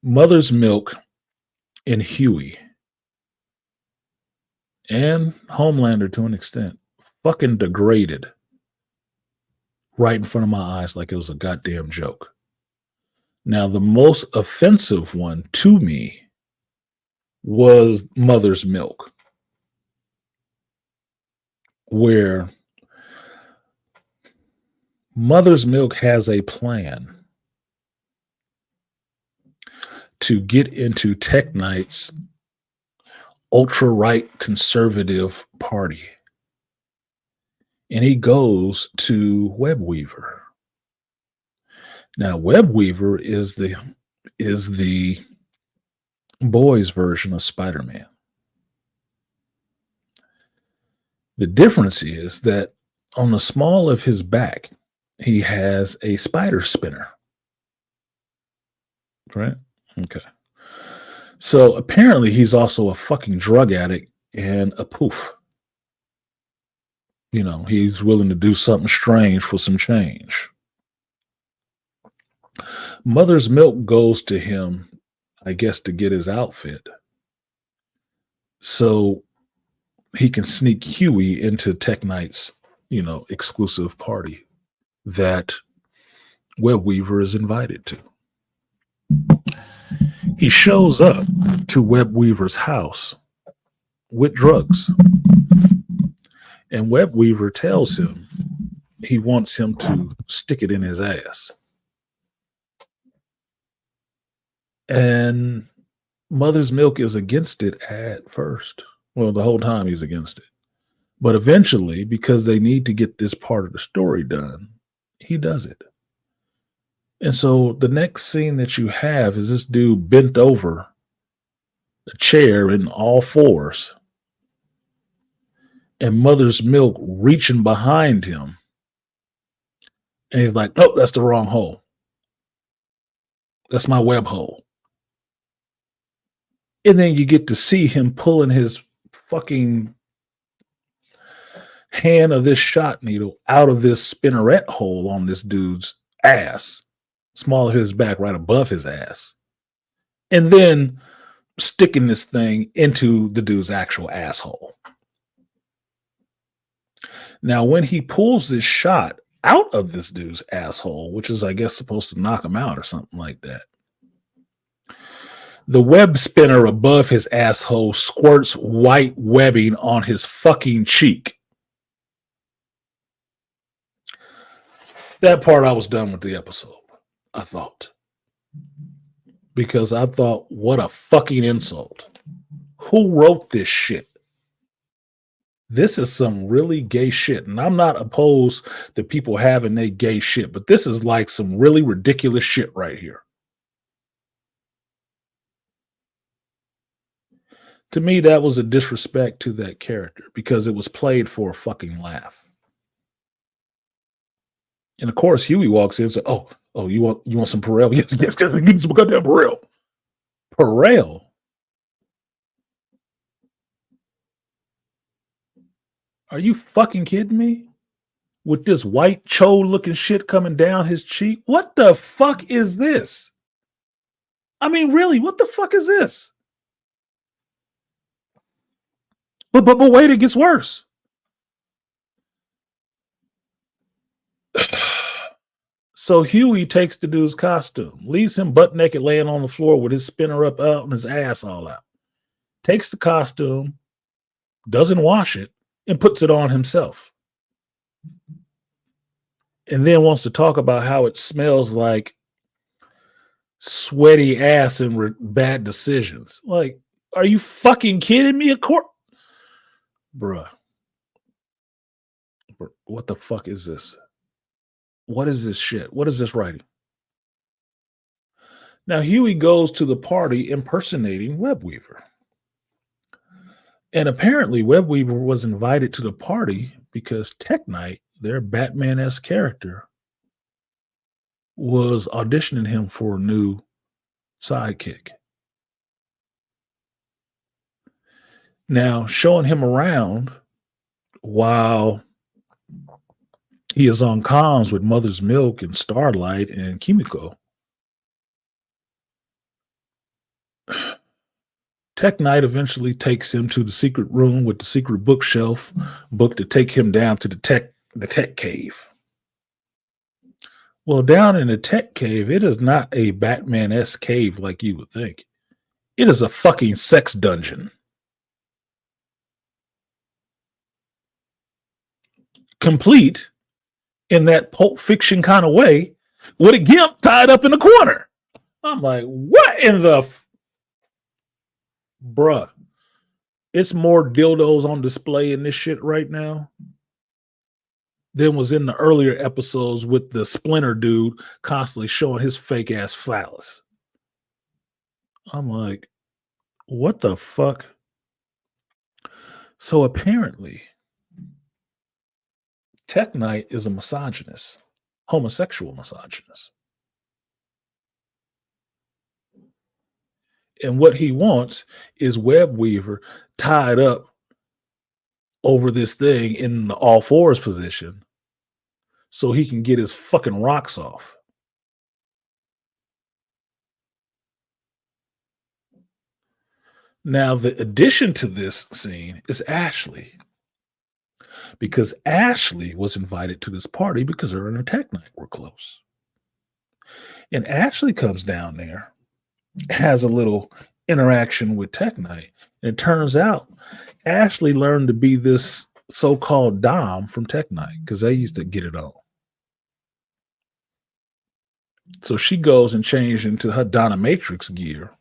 Mother's Milk and Huey and Homelander to an extent fucking degraded right in front of my eyes like it was a goddamn joke. Now, the most offensive one to me was Mother's Milk, where Mother's Milk has a plan to get into Tech Knight's ultra-right conservative party. And he goes to Webweaver. Now, Webweaver is the boys' version of Spider-Man. The difference is that on the small of his back, he has a spider spinner. Right? Okay. So apparently he's also a fucking drug addict and a poof. You know, he's willing to do something strange for some change. Mother's Milk goes to him, I guess, to get his outfit, so he can sneak Huey into Tech Knight's, exclusive party that Webweaver is invited to. He shows up to Webweaver's house with drugs, and Webweaver tells him he wants him to stick it in his ass. And Mother's Milk is against it at first. Well, the whole time he's against it. But eventually, because they need to get this part of the story done, he does it. And so the next scene that you have is this dude bent over a chair in all fours, and Mother's Milk reaching behind him. And he's like, "Oh, that's the wrong hole. That's my web hole." And then you get to see him pulling his fucking hand of this shot needle out of this spinneret hole on this dude's ass, small of his back, right above his ass, and then sticking this thing into the dude's actual asshole. Now, when he pulls this shot out of this dude's asshole, which is, I guess, supposed to knock him out or something like that, the web spinner above his asshole squirts white webbing on his fucking cheek. That part I was done with the episode, I thought. Because I thought, what a fucking insult. Who wrote this shit? This is some really gay shit. And I'm not opposed to people having their gay shit, but this is like some really ridiculous shit right here. To me, that was a disrespect to that character because it was played for a fucking laugh. And of course, Huey walks in and says, "Oh, you want some Perel? Yes, give me some goddamn Perel." Perel? Are you fucking kidding me? With this white cho-looking shit coming down his cheek? What the fuck is this? I mean, really, what the fuck is this? But wait, it gets worse. So Huey takes the dude's costume, leaves him butt naked laying on the floor with his spinner up out and his ass all out. Takes the costume, doesn't wash it, and puts it on himself. And then wants to talk about how it smells like sweaty ass and bad decisions. Like, are you fucking kidding me? Bruh. What the fuck is this? What is this shit? What is this writing? Now, Huey goes to the party impersonating Webweaver. And apparently, Webweaver was invited to the party because Tech Knight, their Batman-esque character, was auditioning him for a new sidekick. Now, showing him around while he is on comms with Mother's Milk and Starlight and Kimiko. Tech Knight eventually takes him to the secret room with the secret bookshelf book to take him down to the tech cave. Well, down in the tech cave, it is not a Batman-esque cave like you would think. It is a fucking sex dungeon. Complete in that Pulp Fiction kind of way with a gimp tied up in the corner. I'm like, what in the bruh? It's more dildos on display in this shit right now than was in the earlier episodes with the Splinter dude constantly showing his fake ass phallus. I'm like, what the fuck? So apparently, Tech Knight is a misogynist, homosexual misogynist. And what he wants is Web Weaver tied up over this thing in the all fours position so he can get his fucking rocks off. Now, the addition to this scene is Ashley, because Ashley was invited to this party because her and her Tech Knight were close. And Ashley comes down there, has a little interaction with Tech Knight, and it turns out Ashley learned to be this so-called Dom from Tech Knight because they used to get it on. So she goes and changes into her Dominatrix gear,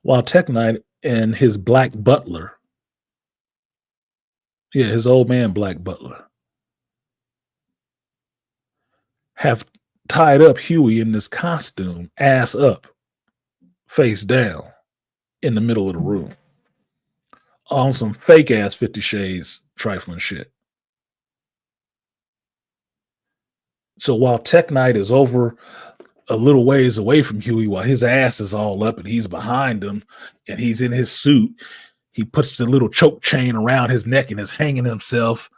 while Tech Knight and his black butler, his old man black butler, have tied up Huey in this costume, ass up, face down, in the middle of the room, on some fake ass 50 Shades trifling shit. So while Tech Knight is over a little ways away from Huey, while his ass is all up and he's behind him and he's in his suit, he puts the little choke chain around his neck and is hanging himself,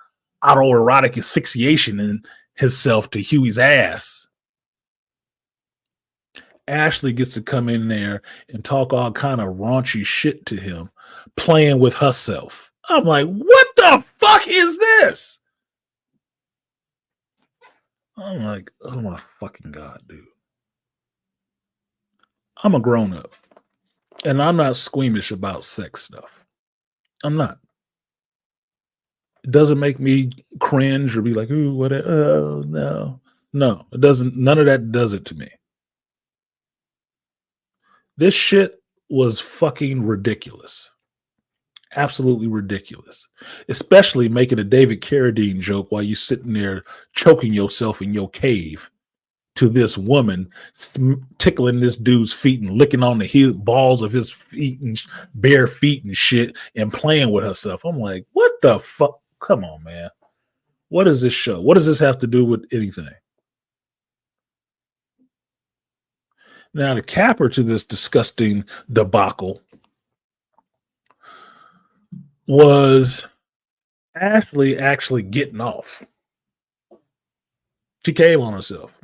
autoerotic asphyxiation in himself to Huey's ass. Ashley gets to come in there and talk all kind of raunchy shit to him, playing with herself. I'm like, what the fuck is this? I'm like, oh my fucking God, dude. I'm a grown up and I'm not squeamish about sex stuff. I'm not. It doesn't make me cringe or be like, ooh, what? Oh, no. No, it doesn't. None of that does it to me. This shit was fucking ridiculous. Absolutely ridiculous. Especially making a David Carradine joke while you sitting there choking yourself in your cave to this woman tickling this dude's feet and licking on the balls of his feet and bare feet and shit and playing with herself. I'm like, what the fuck? Come on, man. What is this show? What does this have to do with anything? Now, the capper to this disgusting debacle was Ashley actually getting off. She came on herself.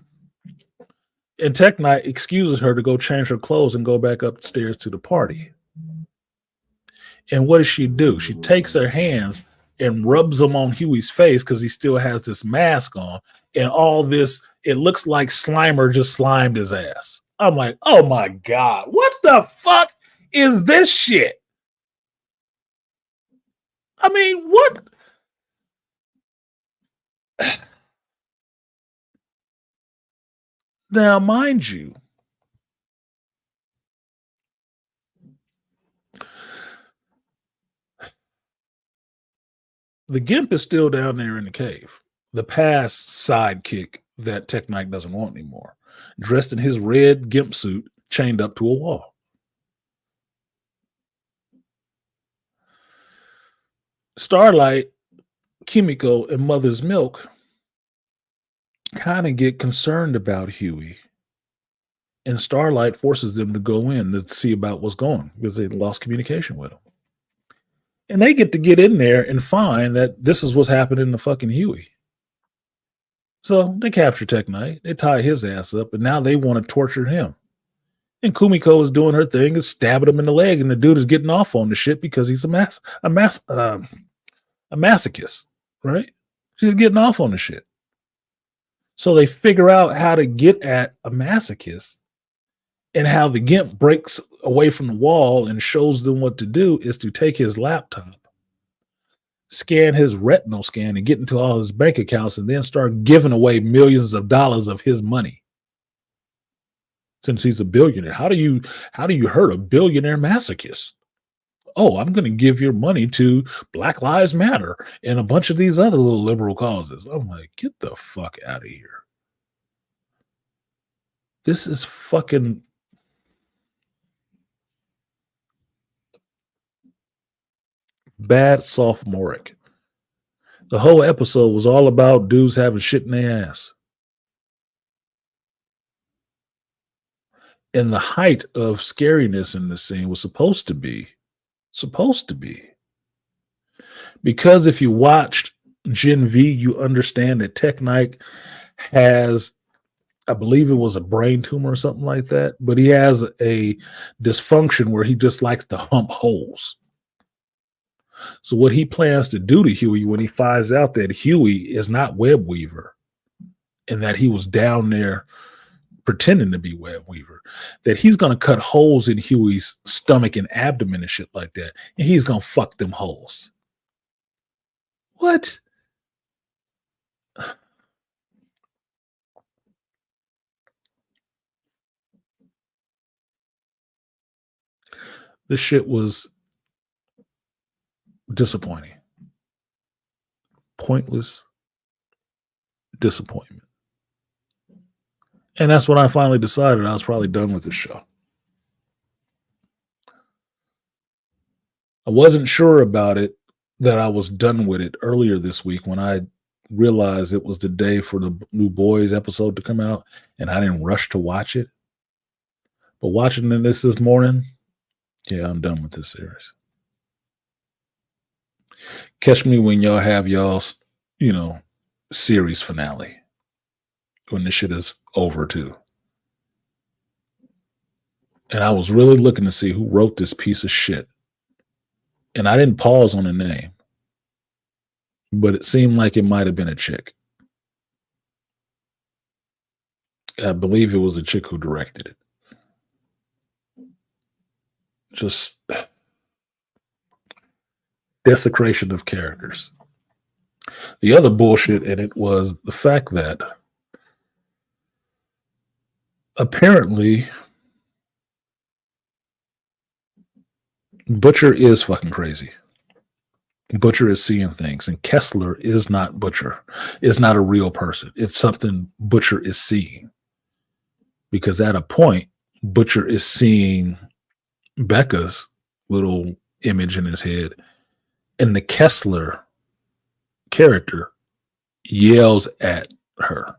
And Tech Knight excuses her to go change her clothes and go back upstairs to the party. And what does she do? She takes her hands and rubs them on Huey's face because he still has this mask on. And all this, it looks like Slimer just slimed his ass. I'm like, oh my God, what the fuck is this shit? I mean, what? Now, mind you, the Gimp is still down there in the cave. The past sidekick that Tech Knight doesn't want anymore, dressed in his red Gimp suit, chained up to a wall. Starlight, Kimiko, and Mother's Milk kind of get concerned about Huey. And Starlight forces them to go in to see about what's going on because they lost communication with him. And they get in there and find that this is what's happening to fucking Huey. So they capture Tech Knight, they tie his ass up, and now they want to torture him. And Kumiko is doing her thing, is stabbing him in the leg, and the dude is getting off on the shit because he's a masochist, right? She's getting off on the shit. So they figure out how to get at a masochist, and how the GIMP breaks away from the wall and shows them what to do is to take his laptop, scan his retinal scan, and get into all his bank accounts, and then start giving away millions of dollars of his money. Since he's a billionaire, how do you hurt a billionaire masochist? Oh, I'm going to give your money to Black Lives Matter and a bunch of these other little liberal causes. I'm like, get the fuck out of here. This is fucking bad sophomoric. The whole episode was all about dudes having shit in their ass. And the height of scariness in the scene was supposed to be. Because if you watched Gen V, you understand that Tech Knight has, I believe it was a brain tumor or something like that, but he has a dysfunction where he just likes to hump holes. So what he plans to do to Huey when he finds out that Huey is not Web Weaver and that he was down there pretending to be Web Weaver, that he's going to cut holes in Huey's stomach and abdomen and shit like that, and he's going to fuck them holes. What? This shit was disappointing. Pointless disappointment. And that's when I finally decided I was probably done with this show. I wasn't sure about it, that I was done with it earlier this week when I realized it was the day for the new Boys episode to come out, and I didn't rush to watch it. But watching this morning, yeah, I'm done with this series. Catch me when y'all have y'all's, series finale. When this shit is over too. And I was really looking to see who wrote this piece of shit. And I didn't pause on the name. But it seemed like it might have been a chick. I believe it was a chick who directed it. Just desecration of characters. The other bullshit in it was the fact that apparently Butcher is fucking crazy. Butcher is seeing things, and Kessler is not Butcher. It's not a real person. It's something Butcher is seeing. Because at a point, Butcher is seeing Becca's little image in his head, and the Kessler character yells at her.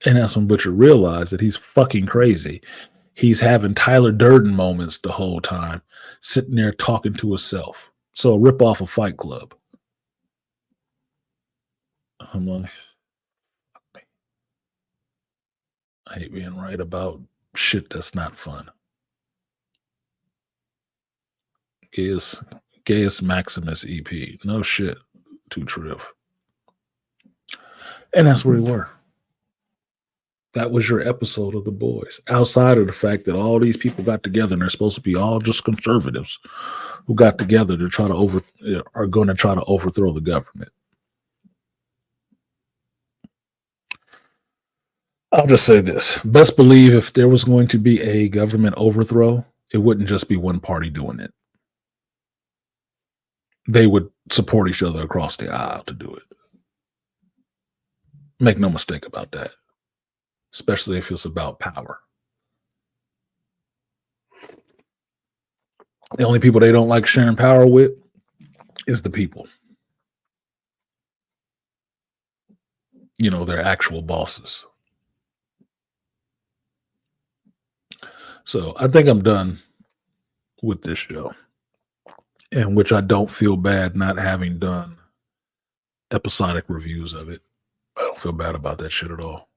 And that's when Butcher realized that he's fucking crazy. He's having Tyler Durden moments the whole time, sitting there talking to himself. So a rip off of Fight Club. I'm like, I hate being right about shit that's not fun. Gaius Maximus EP. No shit. Too triv. And that's where we were. That was your episode of The Boys. Outside of the fact that all these people got together and they're supposed to be all just conservatives who got together to try to are going to try to overthrow the government. I'll just say this. Best believe if there was going to be a government overthrow, it wouldn't just be one party doing it. They would support each other across the aisle to do it. Make no mistake about that. Especially if it's about power. The only people they don't like sharing power with is the people. Their actual bosses. So I think I'm done with this show. In which I don't feel bad not having done episodic reviews of it. I don't feel bad about that shit at all.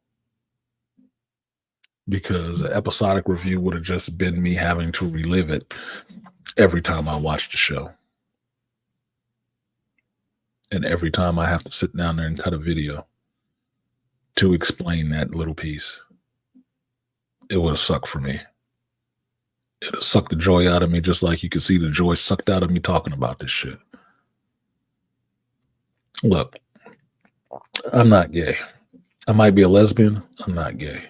Because an episodic review would have just been me having to relive it every time I watch the show. And every time I have to sit down there and cut a video. to explain that little piece. It would have sucked for me. It would have sucked the joy out of me, just like you could see the joy sucked out of me talking about this shit. Look, I'm not gay. I might be a lesbian. I'm not gay.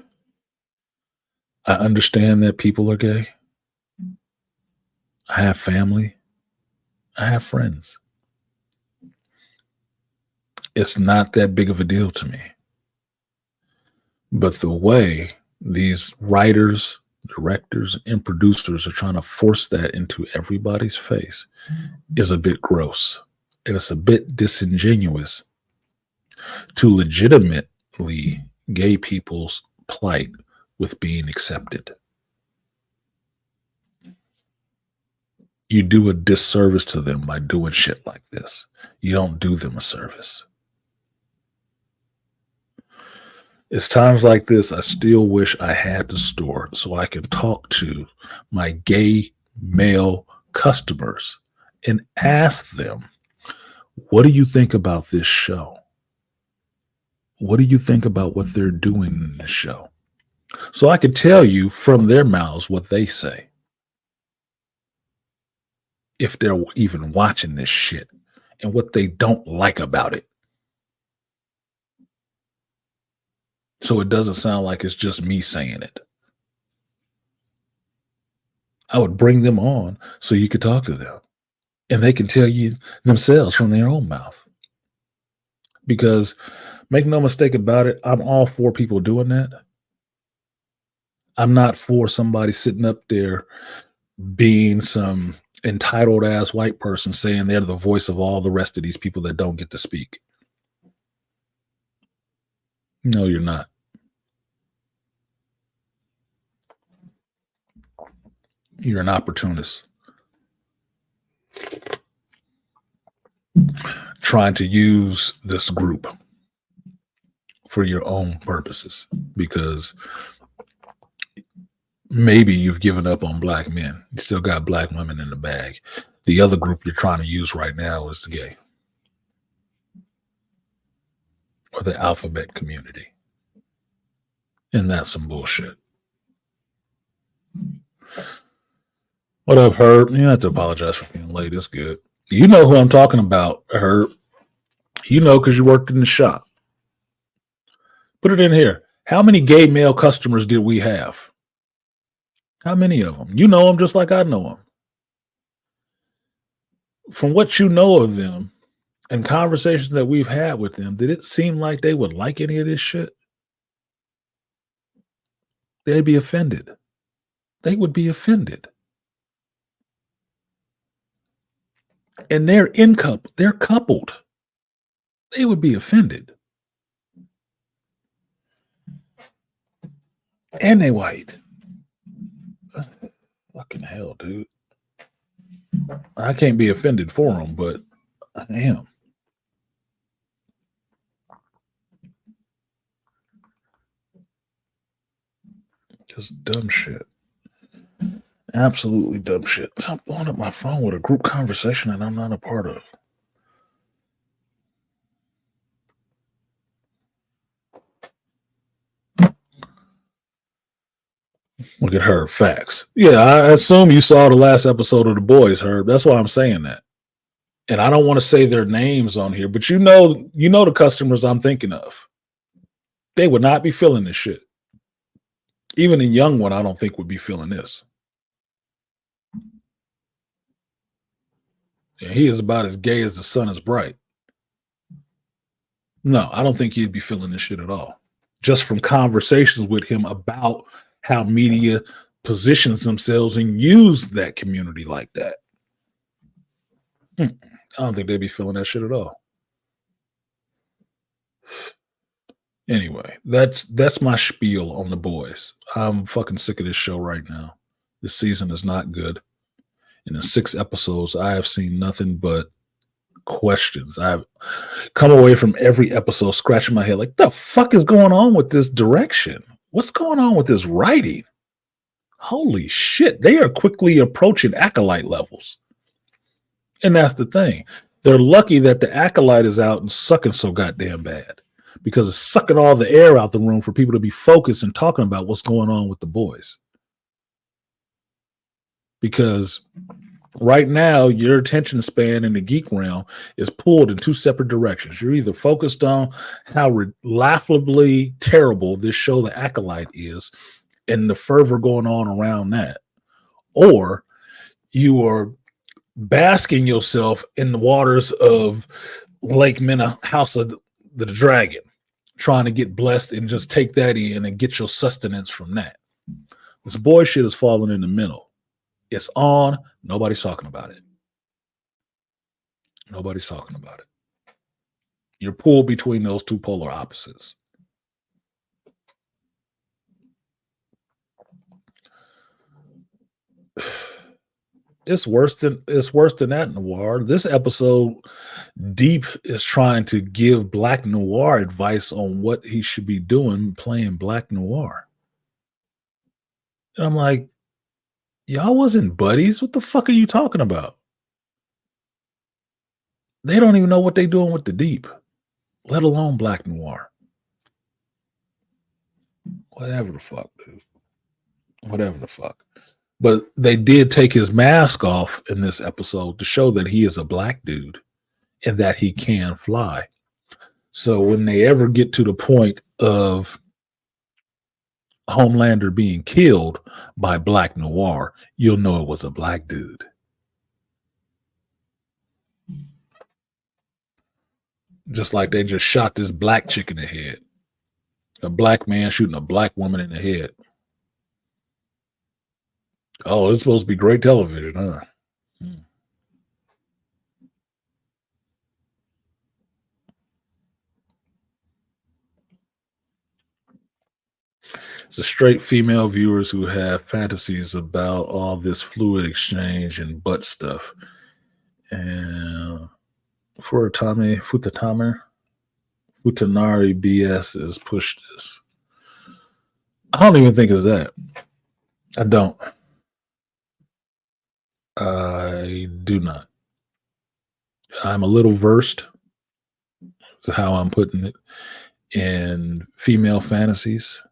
I understand that people are gay. I have family. I have friends. It's not that big of a deal to me. But the way these writers, directors, and producers are trying to force that into everybody's face is a bit gross. And it's a bit disingenuous to legitimately gay people's plight with being accepted. You do a disservice to them by doing shit like this. You don't do them a service. It's times like this I still wish I had the store so I could talk to my gay male customers and ask them, what do you think about this show? What do you think about what they're doing in this show? So I could tell you from their mouths what they say. If they're even watching this shit and what they don't like about it. So it doesn't sound like it's just me saying it. I would bring them on so you could talk to them. And they can tell you themselves from their own mouth. Because make no mistake about it, I'm all for people doing that. I'm not for somebody sitting up there being some entitled ass white person saying they're the voice of all the rest of these people that don't get to speak. No, you're not. You're an opportunist. Trying to use this group for your own purposes because maybe you've given up on black men. You still got black women in the bag. The other group you're trying to use right now is the gay or the alphabet community. And that's some bullshit. What up, Herb? You don't have to apologize for being late. It's good. You know who I'm talking about, Herb. You know because you worked in the shop. Put it in here. How many gay male customers did we have? How many of them? You know them just like I know them. From what you know of them and conversations that we've had with them, did it seem like they would like any of this shit? They'd be offended. They would be offended. And they're coupled. They would be offended. And they white. Fucking hell, dude. I can't be offended for them, but I am. Just dumb shit. Absolutely dumb shit. Stop blowing up my phone with a group conversation that I'm not a part of. Look at her. Facts. Yeah, I assume you saw the last episode of The Boys, Herb. That's why I'm saying that. And I don't want to say their names on here, but you know the customers I'm thinking of. They would not be feeling this shit. Even a young one, I don't think would be feeling this. Yeah, he is about as gay as the sun is bright. No, I don't think he'd be feeling this shit at all. Just from conversations with him about how media positions themselves and use that community like that. I don't think they'd be feeling that shit at all. Anyway, that's my spiel on The Boys. I'm fucking sick of this show right now. This season is not good. In the 6 episodes, I have seen nothing but questions. I've come away from every episode scratching my head like, the fuck is going on with this direction? What's going on with this writing? Holy shit. They are quickly approaching acolyte levels. And that's the thing. They're lucky that the acolyte is out and sucking so goddamn bad. because it's sucking all the air out the room for people to be focused and talking about what's going on with the boys. Because right now, your attention span in the geek realm is pulled in two separate directions. You're either focused on how laughably terrible this show, The Acolyte, is, and the fervor going on around that, or you are basking yourself in the waters of Lake Minna, House of the Dragon, trying to get blessed and just take that in and get your sustenance from that. This boy shit is falling in the middle. It's on. Nobody's talking about it. Nobody's talking about it. You're pulled between those two polar opposites. It's worse than that, Noir. This episode, Deep is trying to give Black Noir advice on what he should be doing playing Black Noir. And I'm like, y'all wasn't buddies. What the fuck are you talking about? They don't even know what they're doing with the Deep, let alone Black Noir. Whatever the fuck, dude. Whatever the fuck. But they did take his mask off in this episode to show that he is a black dude and that he can fly. So when they ever get to the point of Homelander being killed by Black Noir, you'll know it was a black dude. Just like they just shot this black chick in the head. A black man shooting a black woman in the head. Oh, it's supposed to be great television, huh? It's a straight female viewers who have fantasies about all this fluid exchange and butt stuff. And Futanari BS has pushed this. I don't even think it's that. I don't. I do not. I'm a little versed to how I'm putting it in female fantasies.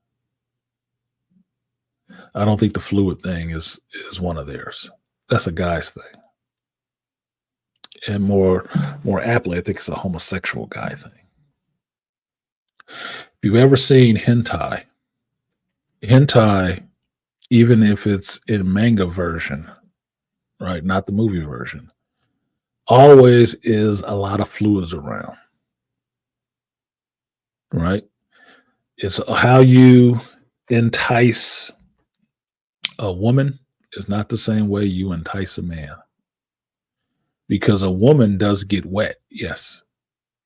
I don't think the fluid thing is one of theirs. That's a guy's thing. And more aptly, I think it's a homosexual guy thing. If you've ever seen hentai, even if it's in manga version, right, not the movie version, always is a lot of fluids around, right? It's how you entice a woman is not the same way you entice a man. Because a woman does get wet. Yes,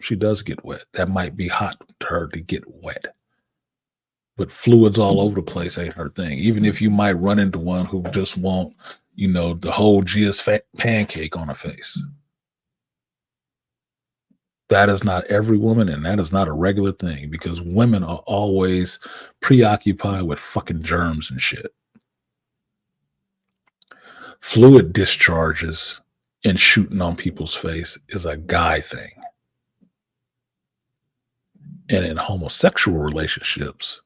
she does get wet. That might be hot to her to get wet. But fluids all over the place ain't her thing. Even if you might run into one who just want, the whole Gia's pancake on her face. That is not every woman, and that is not a regular thing, because women are always preoccupied with fucking germs and shit. Fluid discharges and shooting on people's face is a guy thing. And in homosexual relationships,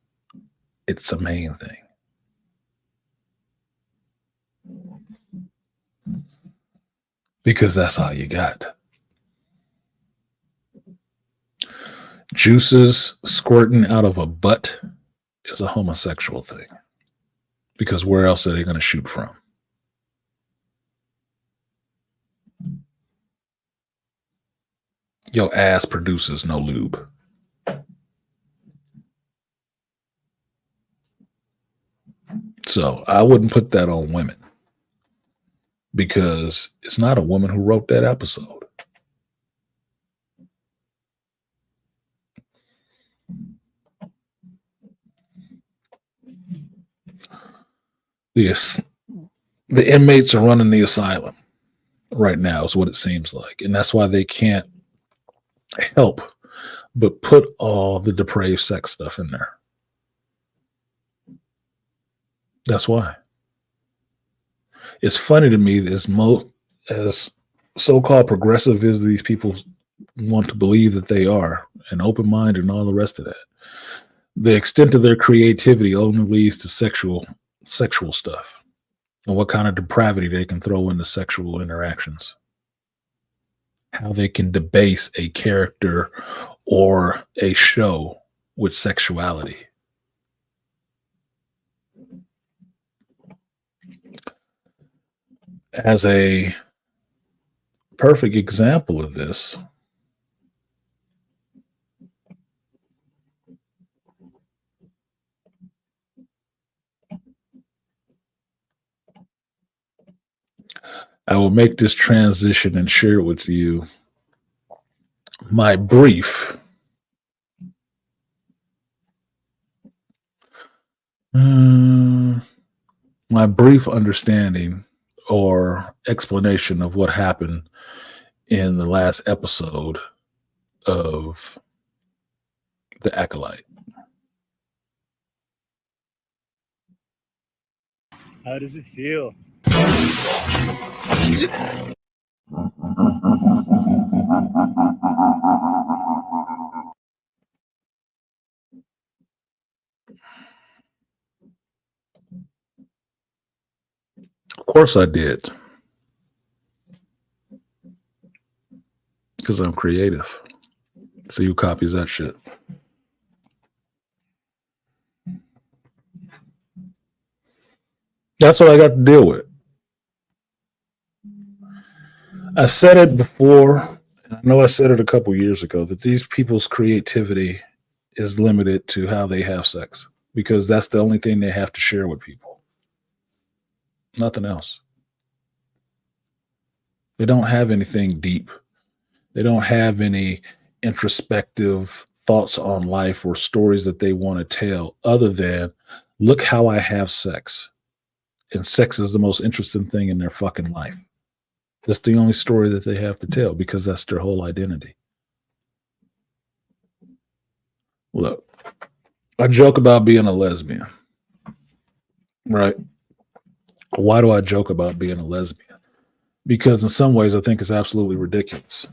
it's a main thing. Because that's all you got. Juices squirting out of a butt is a homosexual thing. Because where else are they going to shoot from? Your ass produces no lube. So I wouldn't put that on women, because it's not a woman who wrote that episode. Yes, the inmates are running the asylum right now is what it seems like. And that's why they can't help but put all the depraved sex stuff in there. That's why. It's funny to me, as so-called progressive as these people want to believe that they are, and open mind and all the rest of that. The extent of their creativity only leads to sexual stuff and what kind of depravity they can throw into sexual interactions. How they can debase a character or a show with sexuality. As a perfect example of this, I will make this transition and share with you my brief my brief understanding or explanation of what happened in the last episode of The Acolyte. How does it feel? Of course I did. Because I'm creative. See who copies that shit. That's what I got to deal with. I said it before, and I know I said it a couple years ago, that these people's creativity is limited to how they have sex because that's the only thing they have to share with people. Nothing else. They don't have anything deep. They don't have any introspective thoughts on life or stories that they want to tell other than, look how I have sex. And sex is the most interesting thing in their fucking life. That's the only story that they have to tell because that's their whole identity. Look, I joke about being a lesbian, right? Why do I joke about being a lesbian? Because in some ways I think it's absolutely ridiculous.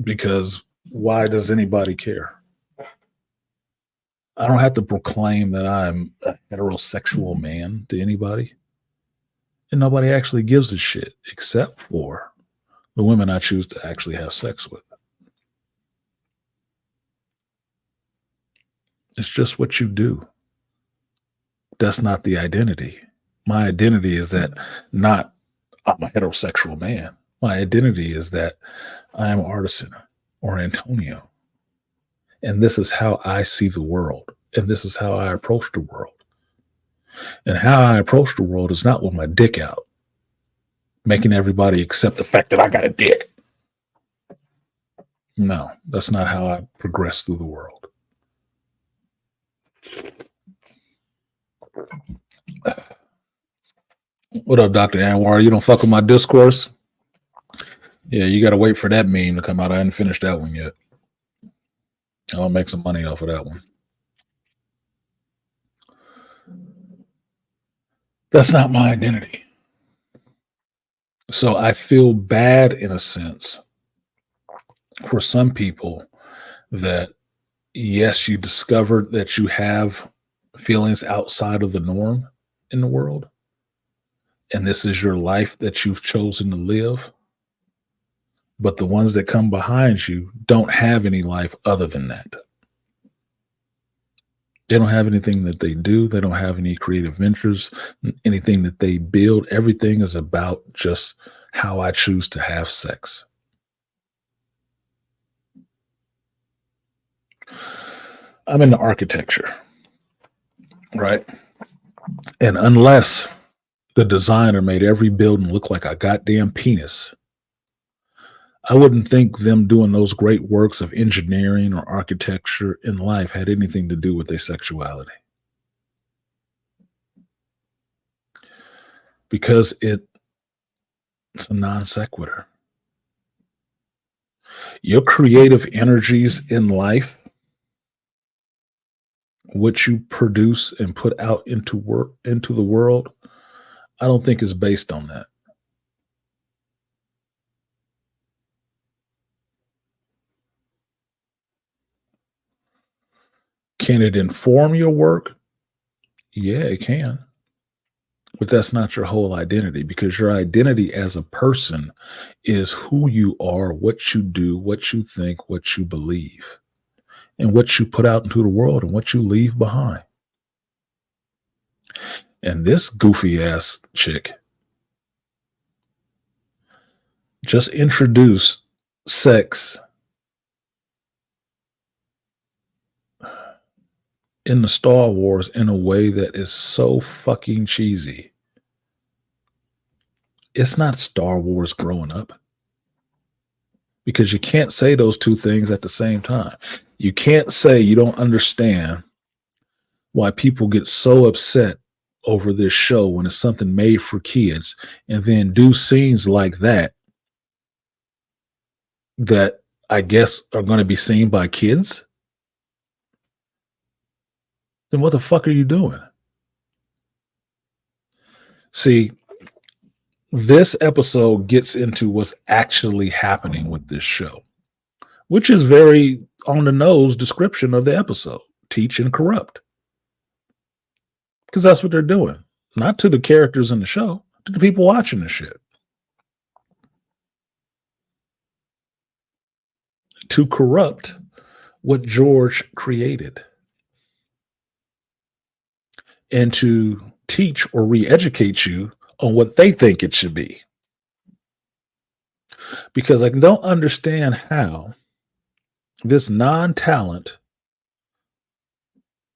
Because why does anybody care? I don't have to proclaim that I'm a heterosexual man to anybody. And nobody actually gives a shit except for the women I choose to actually have sex with. It's just what you do. That's not the identity. My identity is that not I'm a heterosexual man. My identity is that I am Artisan or Antonio. And this is how I see the world. And this is how I approach the world. And how I approach the world is not with my dick out, making everybody accept the fact that I got a dick. No, that's not how I progress through the world. What up, Dr. Anwar? You don't fuck with my discourse? Yeah, you got to wait for that meme to come out. I haven't finished that one yet. I'll make some money off of that one. That's not my identity. So I feel bad in a sense for some people that, yes, you discovered that you have feelings outside of the norm in the world. And this is your life that you've chosen to live. But the ones that come behind you don't have any life other than that. They don't have anything that they do. They don't have any creative ventures, anything that they build. Everything is about just how I choose to have sex. I'm into architecture, right? And unless the designer made every building look like a goddamn penis, I wouldn't think them doing those great works of engineering or architecture in life had anything to do with their sexuality. Because it's a non sequitur. Your creative energies in life, what you produce and put out into the world, I don't think is based on that. Can it inform your work? Yeah, it can. But that's not your whole identity, because your identity as a person is who you are, what you do, what you think, what you believe, and what you put out into the world and what you leave behind. And this goofy ass chick just introduced sex in the Star Wars in a way that is so fucking cheesy. It's not Star Wars growing up, because you can't say those two things at the same time. You can't say you don't understand why people get so upset over this show when it's something made for kids, and then do scenes like that I guess are going to be seen by kids. Then what the fuck are you doing? See, this episode gets into what's actually happening with this show, which is very on the nose description of the episode: teach and corrupt. Because that's what they're doing. Not to the characters in the show, to the people watching the shit. To corrupt what George created. And to teach or re-educate you on what they think it should be. Because I don't understand how this non-talent,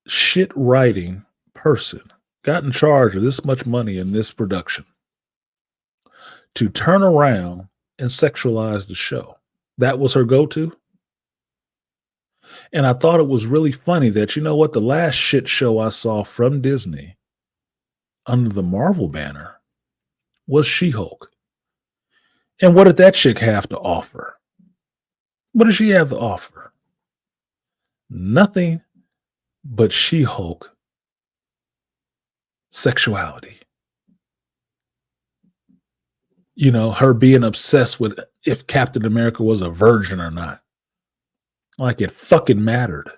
shit writing person got in charge of this much money in this production to turn around and sexualize the show. That was her go-to. And I thought it was really funny that, you know what, the last shit show I saw from Disney under the Marvel banner was She-Hulk. And what did that chick have to offer? What does she have to offer? Nothing but She-Hulk sexuality. You know, her being obsessed with if Captain America was a virgin or not. Like it fucking mattered.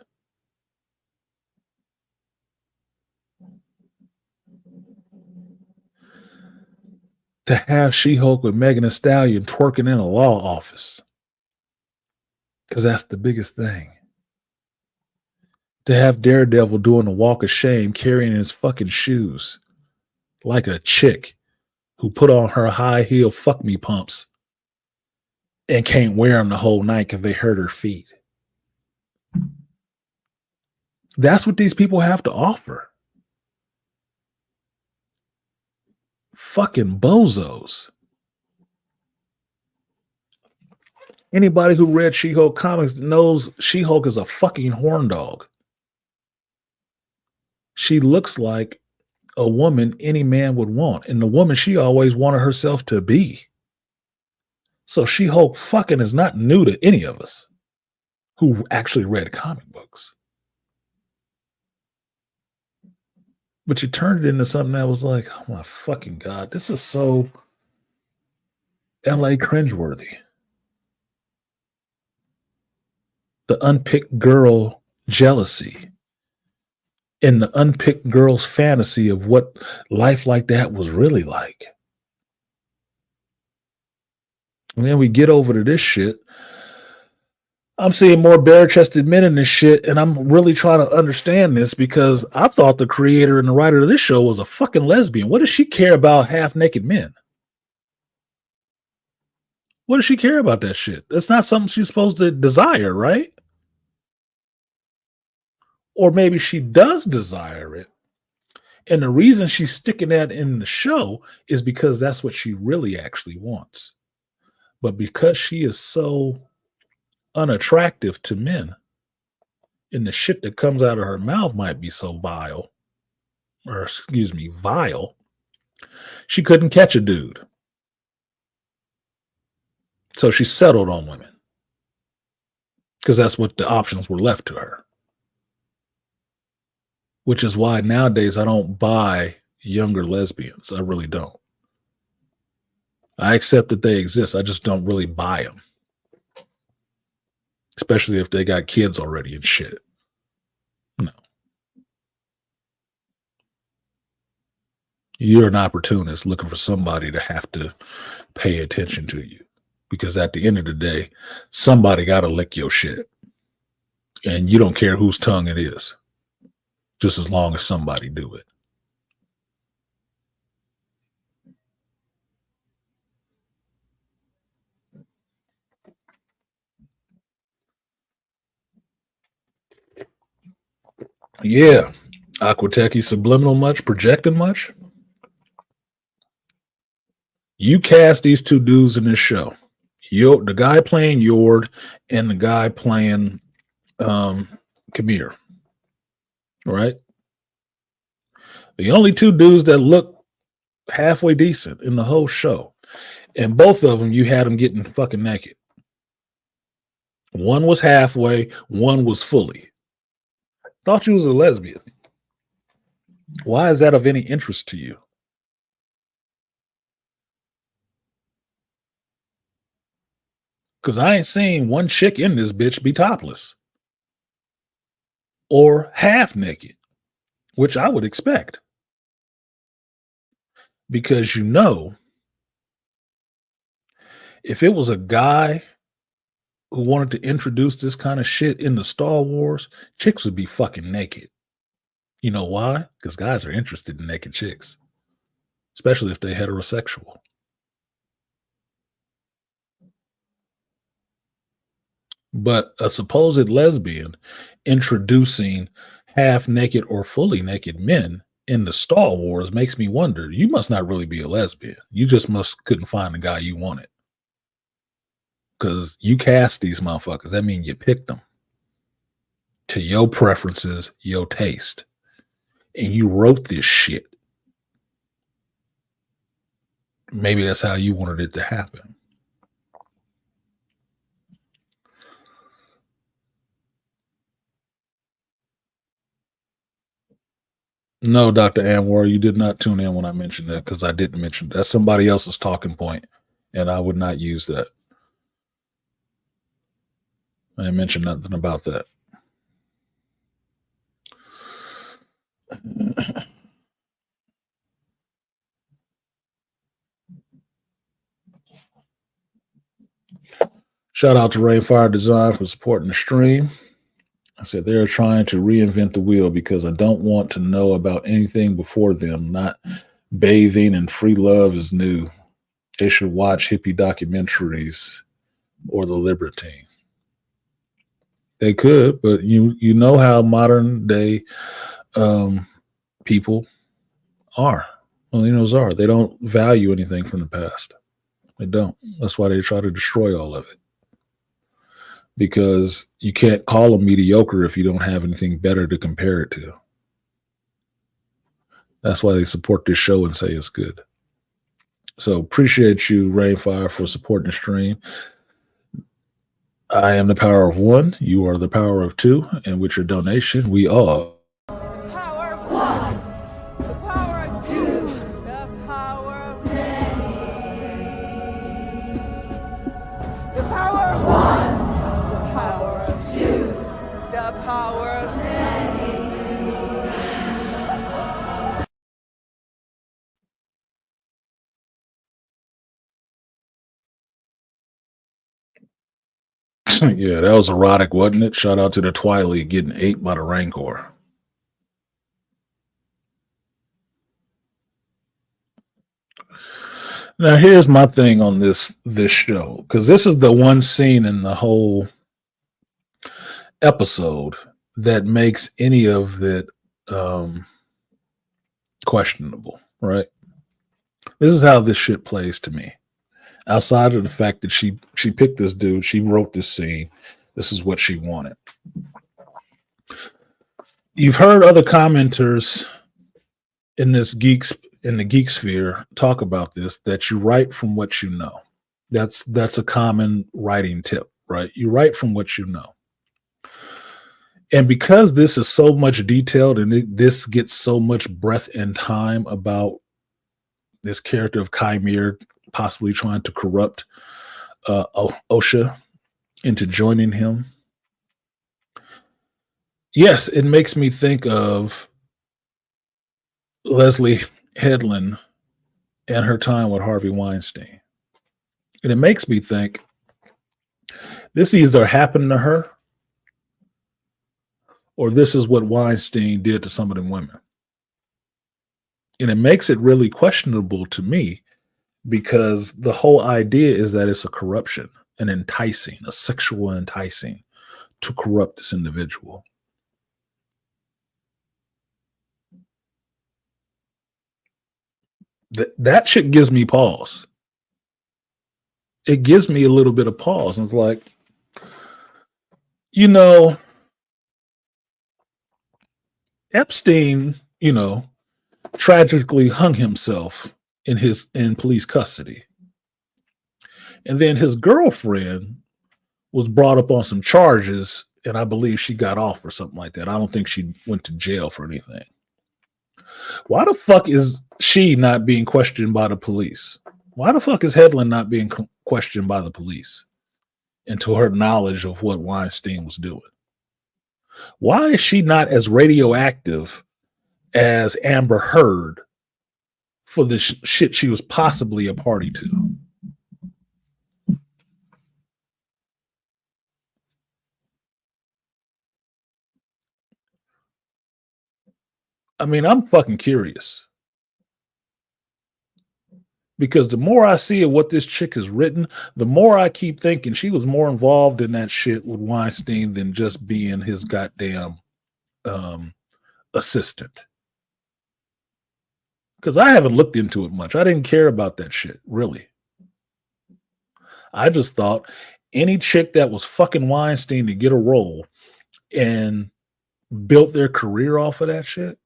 To have She-Hulk with Megan Thee Stallion twerking in a law office. Because that's the biggest thing. To have Daredevil doing the walk of shame, carrying his fucking shoes like a chick who put on her high heel fuck me pumps and can't wear them the whole night because they hurt her feet. That's what these people have to offer. Fucking bozos. Anybody who read She-Hulk comics knows She-Hulk is a fucking horn dog. She looks like a woman any man would want, and the woman she always wanted herself to be. So She-Hulk fucking is not new to any of us who actually read comic books. But you turned it into something that was like, oh my fucking God, this is so LA cringeworthy. The unpicked girl jealousy and the unpicked girl's fantasy of what life like that was really like. And then we get over to this shit. I'm seeing more bare-chested men in this shit, and I'm really trying to understand this because I thought the creator and the writer of this show was a fucking lesbian. What does she care about half-naked men? What does she care about that shit? That's not something she's supposed to desire, right? Or maybe she does desire it. And the reason she's sticking that in the show is because that's what she really actually wants. But because she is so unattractive to men, and the shit that comes out of her mouth might be so vile, she couldn't catch a dude. So she settled on women because that's what the options were left to her. Which is why nowadays I don't buy younger lesbians. I really don't. I accept that they exist. I just don't really buy them. Especially if they got kids already and shit. No. You're an opportunist looking for somebody to have to pay attention to you. Because at the end of the day, somebody got to lick your shit. And you don't care whose tongue it is, just as long as somebody do it. Yeah. Aquateki subliminal much, projecting much. You cast these two dudes in this show. The guy playing Yord and the guy playing Kamir. Right? The only two dudes that look halfway decent in the whole show. And both of them, you had them getting fucking naked. One was halfway, one was fully. Thought you was a lesbian. Why is that of any interest to you? Because I ain't seen one chick in this bitch be topless or half naked, which I would expect. Because if it was a guy who wanted to introduce this kind of shit into Star Wars, chicks would be fucking naked. You know why? Because guys are interested in naked chicks, especially if they're heterosexual. But a supposed lesbian introducing half naked or fully naked men in the Star Wars makes me wonder, you must not really be a lesbian. You just couldn't find the guy you wanted. Because you cast these motherfuckers. That means you picked them to your preferences, your taste. And you wrote this shit. Maybe that's how you wanted it to happen. No, Dr. Anwar, you did not tune in when I mentioned that because I didn't mention that's somebody else's talking point, and I would not use that. I didn't mention nothing about that. Shout out to Rainfire Design for supporting the stream. I said they're trying to reinvent the wheel because I don't want to know about anything before them. Not bathing and free love is new. They should watch hippie documentaries or The Libertine. They could, but you know how modern day people are. Millennials are. They don't value anything from the past. They don't. That's why they try to destroy all of it. Because you can't call them mediocre if you don't have anything better to compare it to. That's why they support this show and say it's good. So appreciate you, Rainfire, for supporting the stream. I am the power of one. You are the power of two. And with your donation, we are The power of one. The power of two. The power of many. The power of one. The power of two. The power of many. Yeah, that was erotic, wasn't it? Shout out to the Twilight getting ate by the Rancor. Now, here's my thing on this show, because this is the one scene in the whole episode that makes any of it questionable, right? This is how this shit plays to me. Outside of the fact that she picked this dude, she wrote this scene. This is what she wanted. You've heard other commenters in the geek sphere talk about this, that you write from what you know. That's a common writing tip, right? You write from what you know. And because this is so much detailed and this gets so much breadth and time about this character of Chimere possibly trying to corrupt Osha into joining him. Yes, it makes me think of Leslie Hedlund and her time with Harvey Weinstein. And it makes me think this either happened to her or this is what Weinstein did to some of them women. And it makes it really questionable to me because the whole idea is that it's a corruption, an enticing, a sexual enticing to corrupt this individual. That shit gives me pause. It gives me a little bit of pause. And it's like, Epstein, tragically hung himself in police custody. And then his girlfriend was brought up on some charges, and I believe she got off or something like that. I don't think she went to jail for anything. Why the fuck is she not being questioned by the police? Why the fuck is Hedlund not being questioned by the police into her knowledge of what Weinstein was doing? Why is she not as radioactive as Amber Heard for the shit she was possibly a party to? I mean, I'm fucking curious. Because the more I see of what this chick has written, the more I keep thinking she was more involved in that shit with Weinstein than just being his goddamn assistant. Because I haven't looked into it much. I didn't care about that shit, really. I just thought any chick that was fucking Weinstein to get a role and built their career off of that shit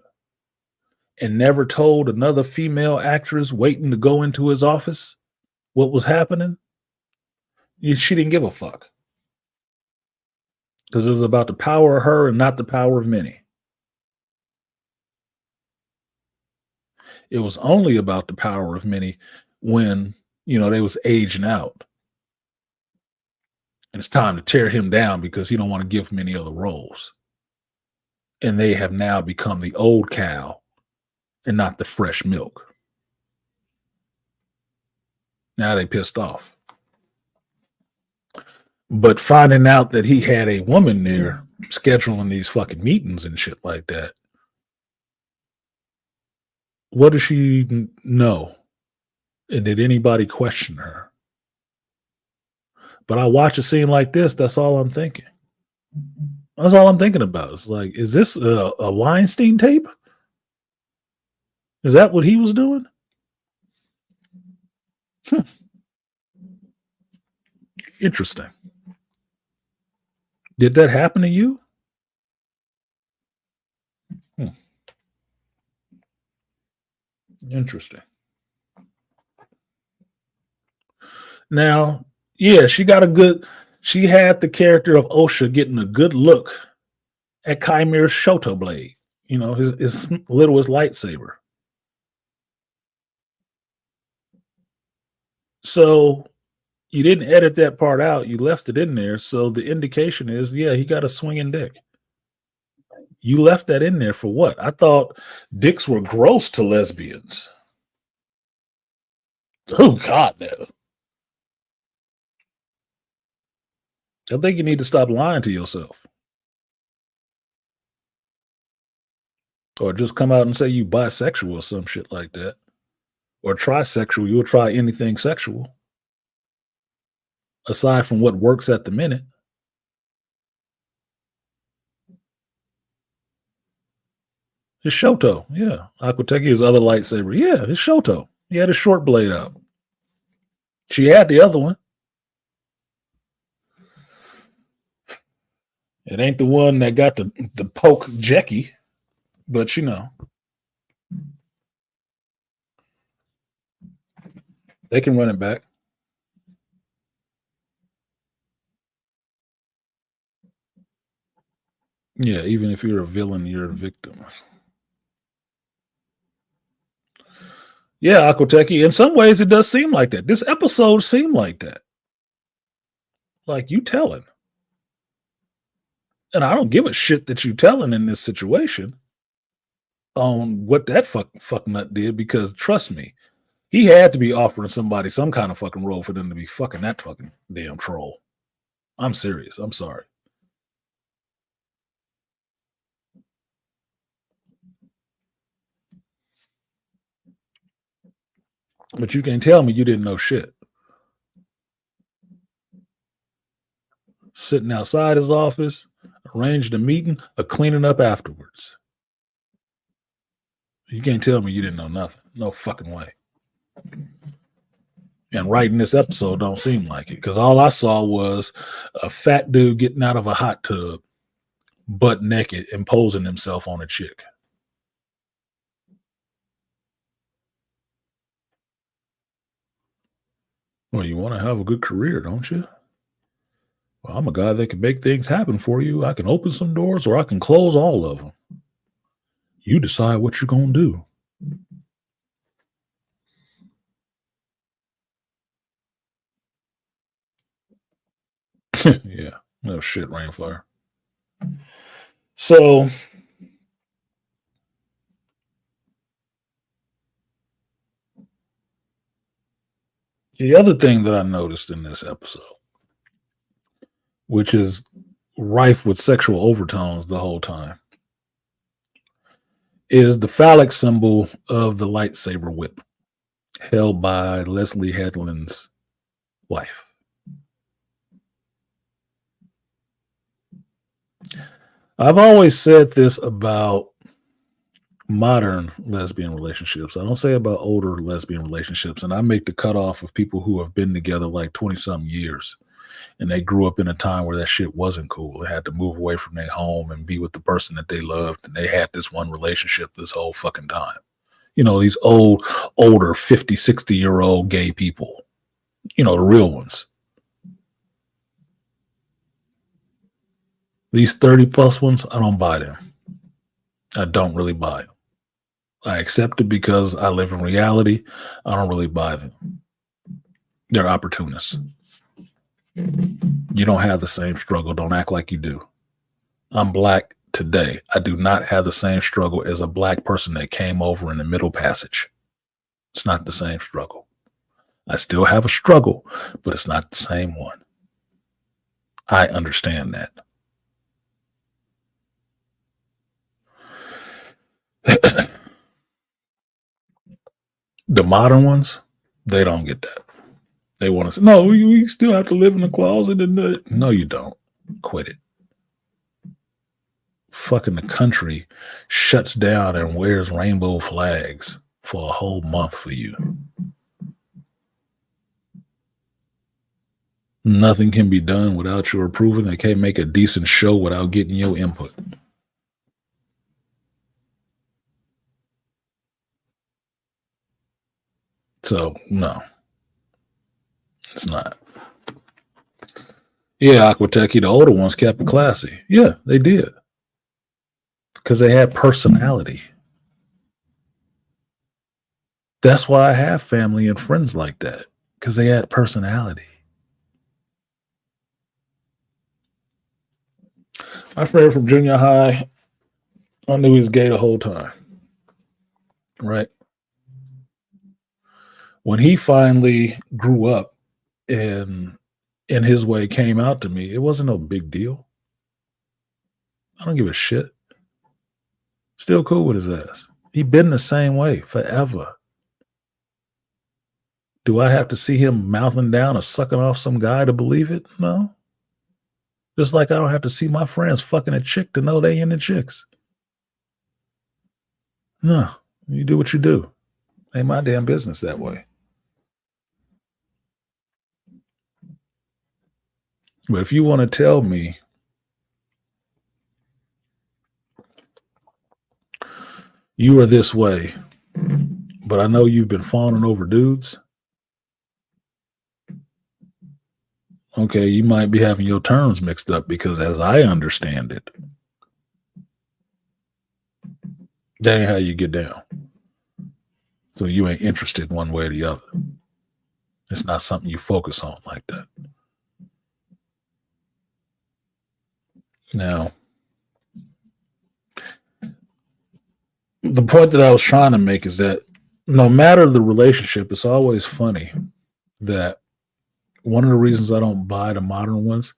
and never told another female actress waiting to go into his office what was happening, she didn't give a fuck. Because it was about the power of her and not the power of many. It was only about the power of many when, they was aging out. And it's time to tear him down because he don't want to give many other roles. And they have now become the old cow and not the fresh milk. Now they pissed off. But finding out that he had a woman there scheduling these fucking meetings and shit like that, what does she know? And did anybody question her? But I watch a scene like this, that's all I'm thinking. That's all I'm thinking about. It's like, is this a Weinstein tape? Is that what he was doing? Interesting. Did that happen to you? Interesting. Now, yeah, she had the character of Osha getting a good look at Chimere's Shoto blade, his littlest lightsaber. So you didn't edit that part out. You left it in there. So the indication is, yeah, he got a swinging dick. You left that in there for what? I thought dicks were gross to lesbians. Oh, God, no. I think you need to stop lying to yourself. Or just come out and say you bisexual or some shit like that. Or trisexual. You'll try anything sexual. Aside from what works at the minute. His Shoto, yeah. Aquateki, his other lightsaber. Yeah, his Shoto. He had a short blade out. She had the other one. It ain't the one that got the poke Jackie, but they can run it back. Yeah, even if you're a villain, you're a victim. Yeah, Aquateki. In some ways, it does seem like that. This episode seemed like that. Like you telling. And I don't give a shit that you telling in this situation. on what that fuck nut did, because trust me, he had to be offering somebody some kind of fucking role for them to be fucking that fucking damn troll. I'm serious. I'm sorry. But you can't tell me you didn't know shit. Sitting outside his office, arranged a meeting, or cleaning up afterwards. You can't tell me you didn't know nothing. No fucking way. And writing this episode don't seem like it, because all I saw was a fat dude getting out of a hot tub, butt naked, imposing himself on a chick. Well, you want to have a good career, don't you? Well, I'm a guy that can make things happen for you. I can open some doors or I can close all of them. You decide what you're going to do. Yeah, no shit, Rainfire. So, the other thing that I noticed in this episode, which is rife with sexual overtones the whole time, is the phallic symbol of the lightsaber whip held by Leslie Headland's wife. I've always said this about modern lesbian relationships. I don't say about older lesbian relationships, and I make the cutoff of people who have been together like 20-something years, and they grew up in a time where that shit wasn't cool. They had to move away from their home and be with the person that they loved, and they had this one relationship this whole fucking time. You know, these older 50, 60-year-old gay people, you know, the real ones. These 30-plus ones, I don't buy them. I don't really buy them. I accept it because I live in reality. I don't really buy them. They're opportunists. You don't have the same struggle. Don't act like you do. I'm black today. I do not have the same struggle as a black person that came over in the Middle Passage. It's not the same struggle. I still have a struggle, but it's not the same one. I understand that. The modern ones, they don't get that. They want to say, no, we still have to live in the closet. No, you don't. Quit it. Fucking the country shuts down and wears rainbow flags for a whole month for you. Nothing can be done without your approval. They can't make a decent show without getting your input. So, no. It's not. Yeah, Aquatechie, the older ones kept it classy. Yeah, they did. Because they had personality. That's why I have family and friends like that. Because they had personality. My friend from junior high, I knew he was gay the whole time. Right? When he finally grew up and in his way came out to me, it wasn't no big deal. I don't give a shit. Still cool with his ass. He been the same way forever. Do I have to see him mouthing down or sucking off some guy to believe it? No. Just like I don't have to see my friends fucking a chick to know they into chicks. No. You do what you do. Ain't my damn business that way. But if you want to tell me you are this way, but I know you've been fawning over dudes, okay, you might be having your terms mixed up, because as I understand it, that ain't how you get down. So you ain't interested one way or the other. It's not something you focus on like that. Now, the point that I was trying to make is that no matter the relationship, it's always funny that one of the reasons I don't buy the modern ones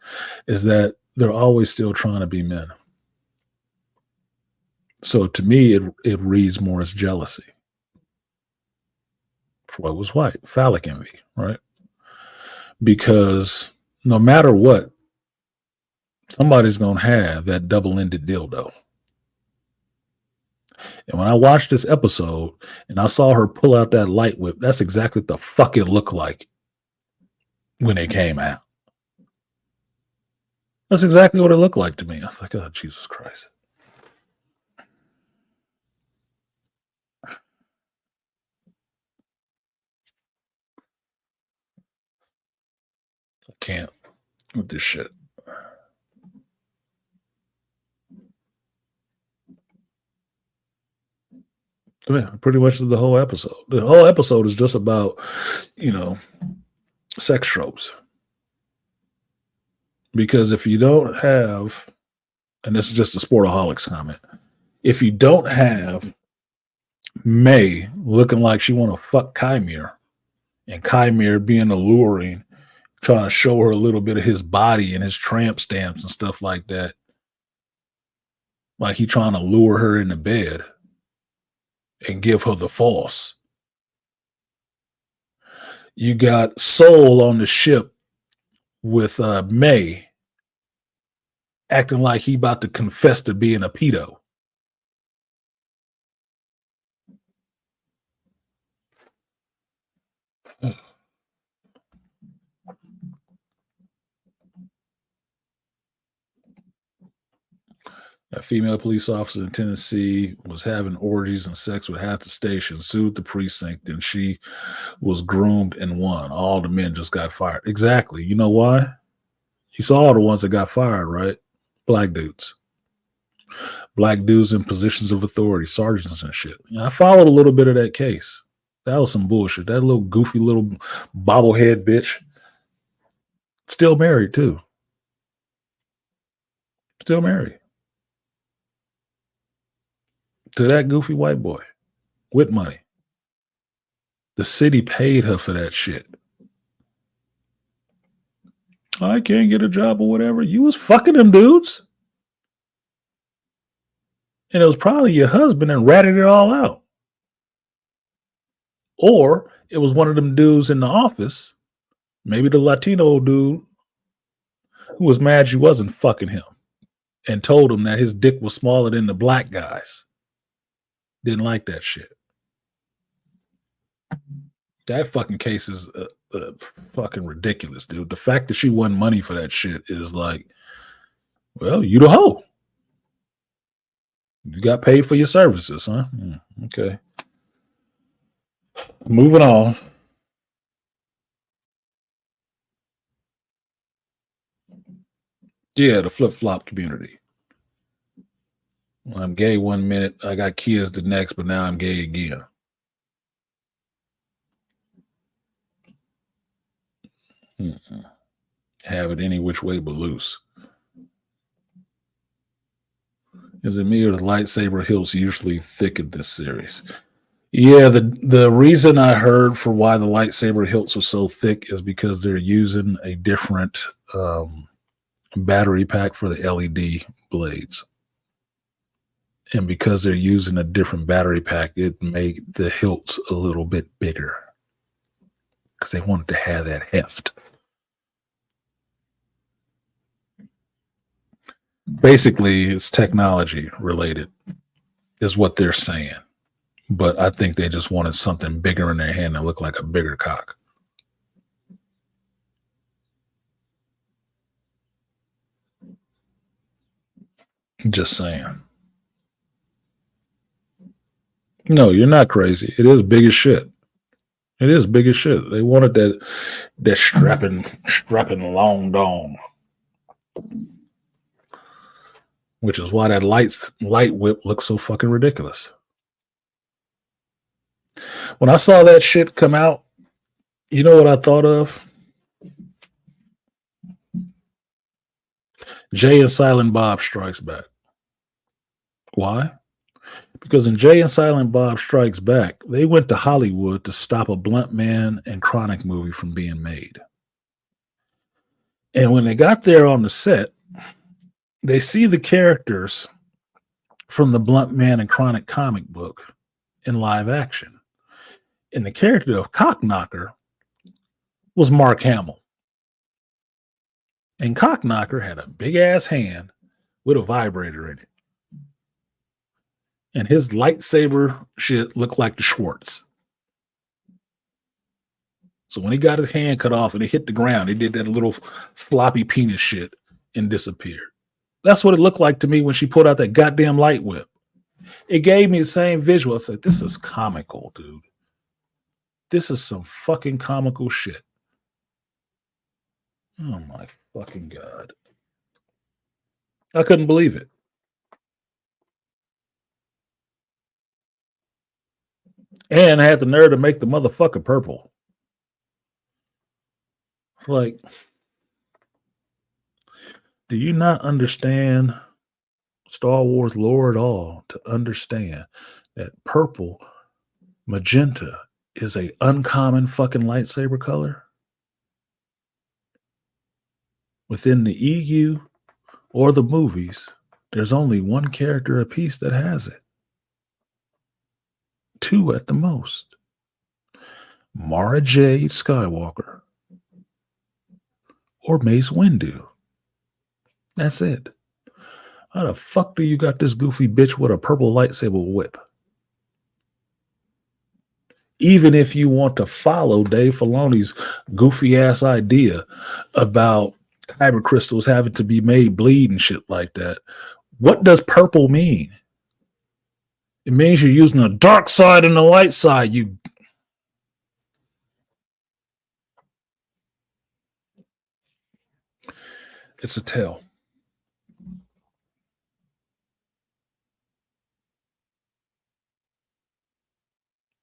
is that they're always still trying to be men. So to me, it reads more as jealousy. Floyd was white, phallic envy, right? Because no matter what, somebody's going to have that double-ended dildo. And when I watched this episode and I saw her pull out that light whip, that's exactly what the fuck it looked like when it came out. That's exactly what it looked like to me. I was like, oh, Jesus Christ. I can't with this shit. Yeah, pretty much the whole episode. The whole episode is just about, sex tropes. Because if you don't have, and this is just a Sportaholics comment, if you don't have May looking like she want to fuck Chimere, and Chimere being alluring, trying to show her a little bit of his body and his tramp stamps and stuff like that, like he trying to lure her into bed and give her the false. You got Soul on the ship with May acting like he about to confess to being a pedo. A female police officer in Tennessee was having orgies and sex with half the station, sued the precinct, and she was groomed and won. All the men just got fired. Exactly. You know why? You saw all the ones that got fired, right? Black dudes. Black dudes in positions of authority, sergeants and shit. I followed a little bit of that case. That was some bullshit. That little goofy little bobblehead bitch. Still married, too. Still married. To that goofy white boy. With money. The city paid her for that shit. I can't get a job or whatever. You was fucking them dudes. And it was probably your husband and ratted it all out. Or it was one of them dudes in the office, maybe the Latino dude, who was mad you wasn't fucking him and told him that his dick was smaller than the black guys. Didn't like that shit. That fucking case is fucking ridiculous, dude. The fact that she won money for that shit is like, well, you the hoe. You got paid for your services, huh? Okay. Moving on. Yeah, the flip-flop community. Well, I'm gay 1 minute, I got kids the next, but now I'm gay again. Have it any which way but loose. Is it me or the lightsaber hilts usually thick in this series? Yeah, the reason I heard for why the lightsaber hilts are so thick is because they're using a different battery pack for the LED blades. And because they're using a different battery pack, it made the hilts a little bit bigger. Because they wanted to have that heft. Basically, it's technology related, is what they're saying. But I think they just wanted something bigger in their hand that looked like a bigger cock. Just saying. No, you're not crazy. It is big as shit. It is big as shit. They wanted that strapping long dong. Which is why that light whip looks so fucking ridiculous. When I saw that shit come out, you know what I thought of? Jay and Silent Bob Strikes Back. Why? Because in Jay and Silent Bob Strikes Back, they went to Hollywood to stop a Blunt Man and Chronic movie from being made. And when they got there on the set, they see the characters from the Blunt Man and Chronic comic book in live action. And the character of Cockknocker was Mark Hamill. And Cockknocker had a big ass hand with a vibrator in it. And his lightsaber shit looked like the Schwartz. So when he got his hand cut off and it hit the ground, he did that little floppy penis shit and disappeared. That's what it looked like to me when she pulled out that goddamn light whip. It gave me the same visual. I said, this is comical, dude. This is some fucking comical shit. Oh my fucking God. I couldn't believe it. And I had the nerve to make the motherfucker purple. Like, do you not understand Star Wars lore at all to understand that purple, magenta is a uncommon fucking lightsaber color? Within the EU or the movies, there's only one character apiece that has it. 2 at the most. Mara Jade Skywalker or Mace Windu. That's it. How the fuck do you got this goofy bitch with a purple lightsaber whip? Even if you want to follow Dave Filoni's goofy ass idea about kyber crystals having to be made bleed and shit like that, what does purple mean? It means you're using the dark side and the light side. It's a tale.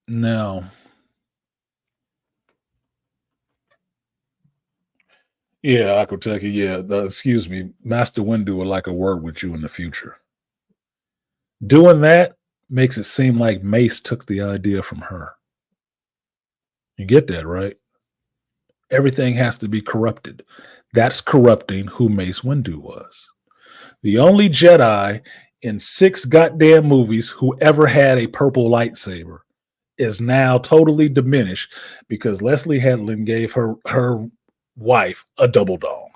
Now, yeah, Akoteki, yeah, excuse me. Master Windu would like a word with you in the future. Doing that makes it seem like Mace took the idea from her. You get that, right? Everything has to be corrupted. That's corrupting who Mace Windu was. The only Jedi in 6 goddamn movies who ever had a purple lightsaber is now totally diminished because Leslie Headland gave her wife a double dong.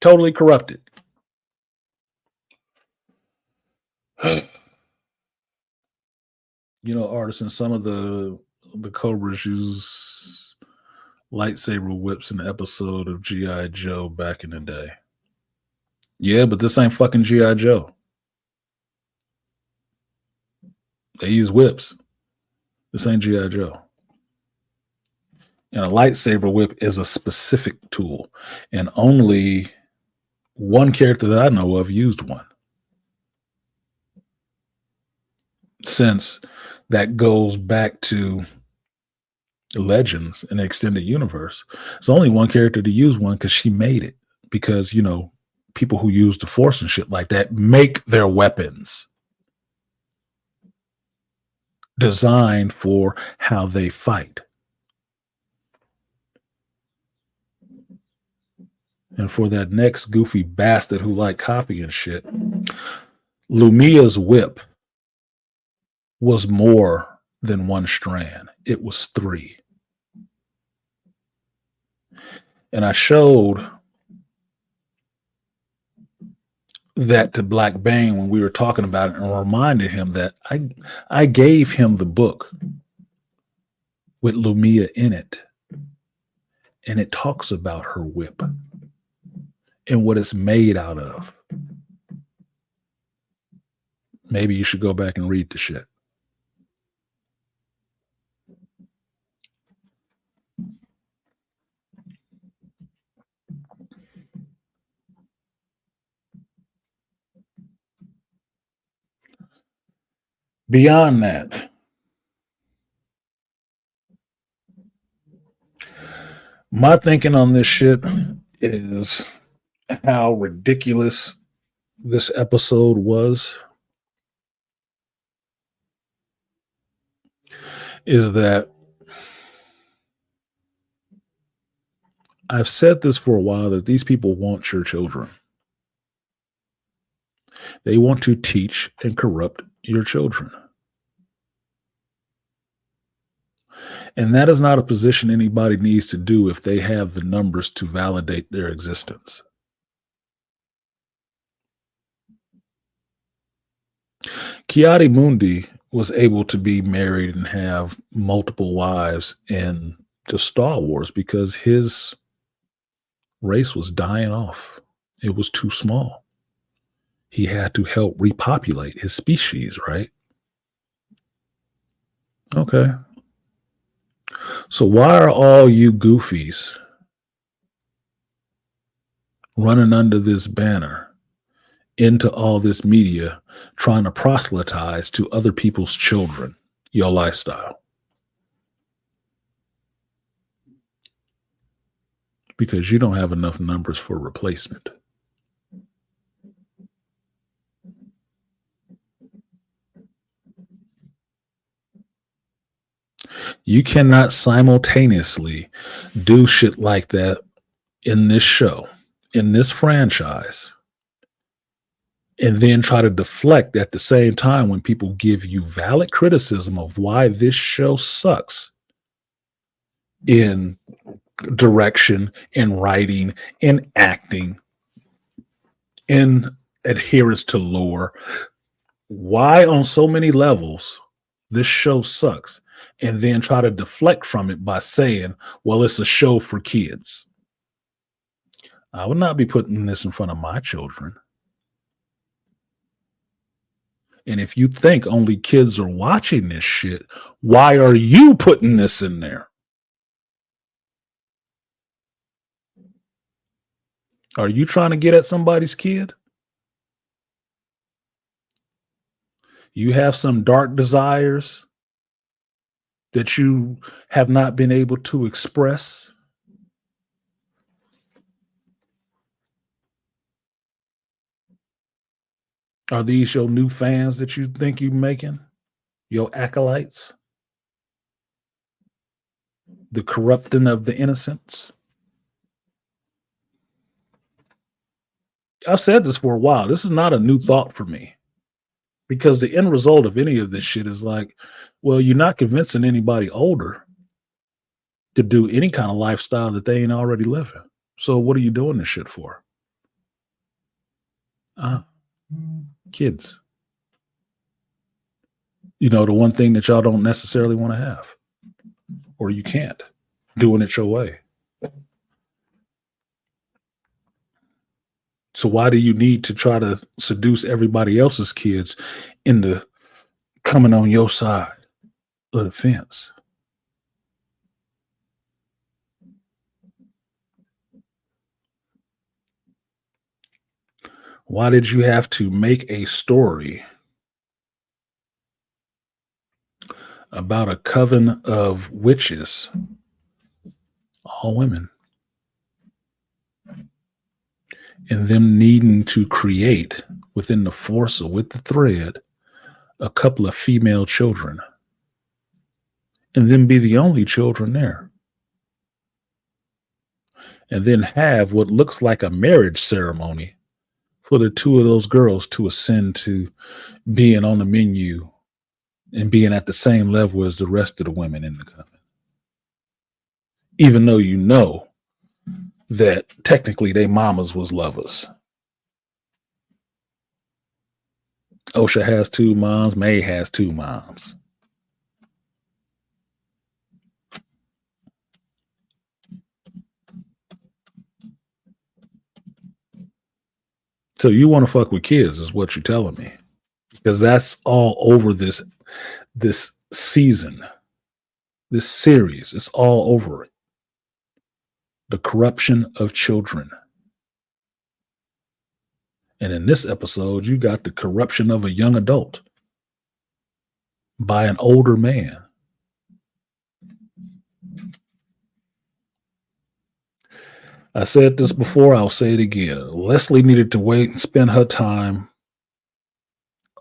Totally corrupted. You know, artists, and some of the Cobras use lightsaber whips in the episode of G.I. Joe back in the day. Yeah, but this ain't fucking G.I. Joe. They use whips. This ain't G.I. Joe. And a lightsaber whip is a specific tool. And only one character that I know of used one. Since that goes back to Legends in the extended universe, there's only one character to use one because she made it. Because, you know, people who use the Force and shit like that make their weapons designed for how they fight. And for that next goofy bastard who like copying shit, Lumia's whip was more than 1 strand. It was 3. And I showed that to Black Bane when we were talking about it and reminded him that I gave him the book with Lumia in it. And it talks about her whip and what it's made out of. Maybe you should go back and read the shit. Beyond that, my thinking on this shit is how ridiculous this episode was is that I've said this for a while that these people want your children. They want to teach and corrupt your children. And that is not a position anybody needs to do if they have the numbers to validate their existence. Ki-Adi-Mundi was able to be married and have multiple wives in the Star Wars because his race was dying off. It was too small. He had to help repopulate his species, right? Okay. So why are all you goofies running under this banner into all this media trying to proselytize to other people's children your lifestyle? Because you don't have enough numbers for replacement. You cannot simultaneously do shit like that in this show, in this franchise, and then try to deflect at the same time when people give you valid criticism of why this show sucks in direction, in writing, in acting, in adherence to lore. Why on so many levels this show sucks, and then try to deflect from it by saying, well, it's a show for kids. I would not be putting this in front of my children. And if you think only kids are watching this shit, why are you putting this in there? Are you trying to get at somebody's kid? You have some dark desires that you have not been able to express? Are these your new fans that you think you're making? Your acolytes? The corrupting of the innocents? I've said this for a while. This is not a new thought for me. Because the end result of any of this shit is like, well, you're not convincing anybody older to do any kind of lifestyle that they ain't already living. So what are you doing this shit for? Kids. You know, the one thing that y'all don't necessarily want to have. Or you can't. Doing it your way. So why do you need to try to seduce everybody else's kids into coming on your side of the fence? Why did you have to make a story about a coven of witches, all women, and them needing to create within the force or with the thread a couple of female children, and then be the only children there, and then have what looks like a marriage ceremony for the two of those girls to ascend to being on the menu and being at the same level as the rest of the women in the coven, even though you know that technically they mamas was lovers. Osha has two moms. May has two moms. So you want to fuck with kids is what you're telling me. Because that's all over this season, this series. It's all over it. The corruption of children. And in this episode, you got the corruption of a young adult by an older man. I said this before, I'll say it again. Leslie needed to wait and spend her time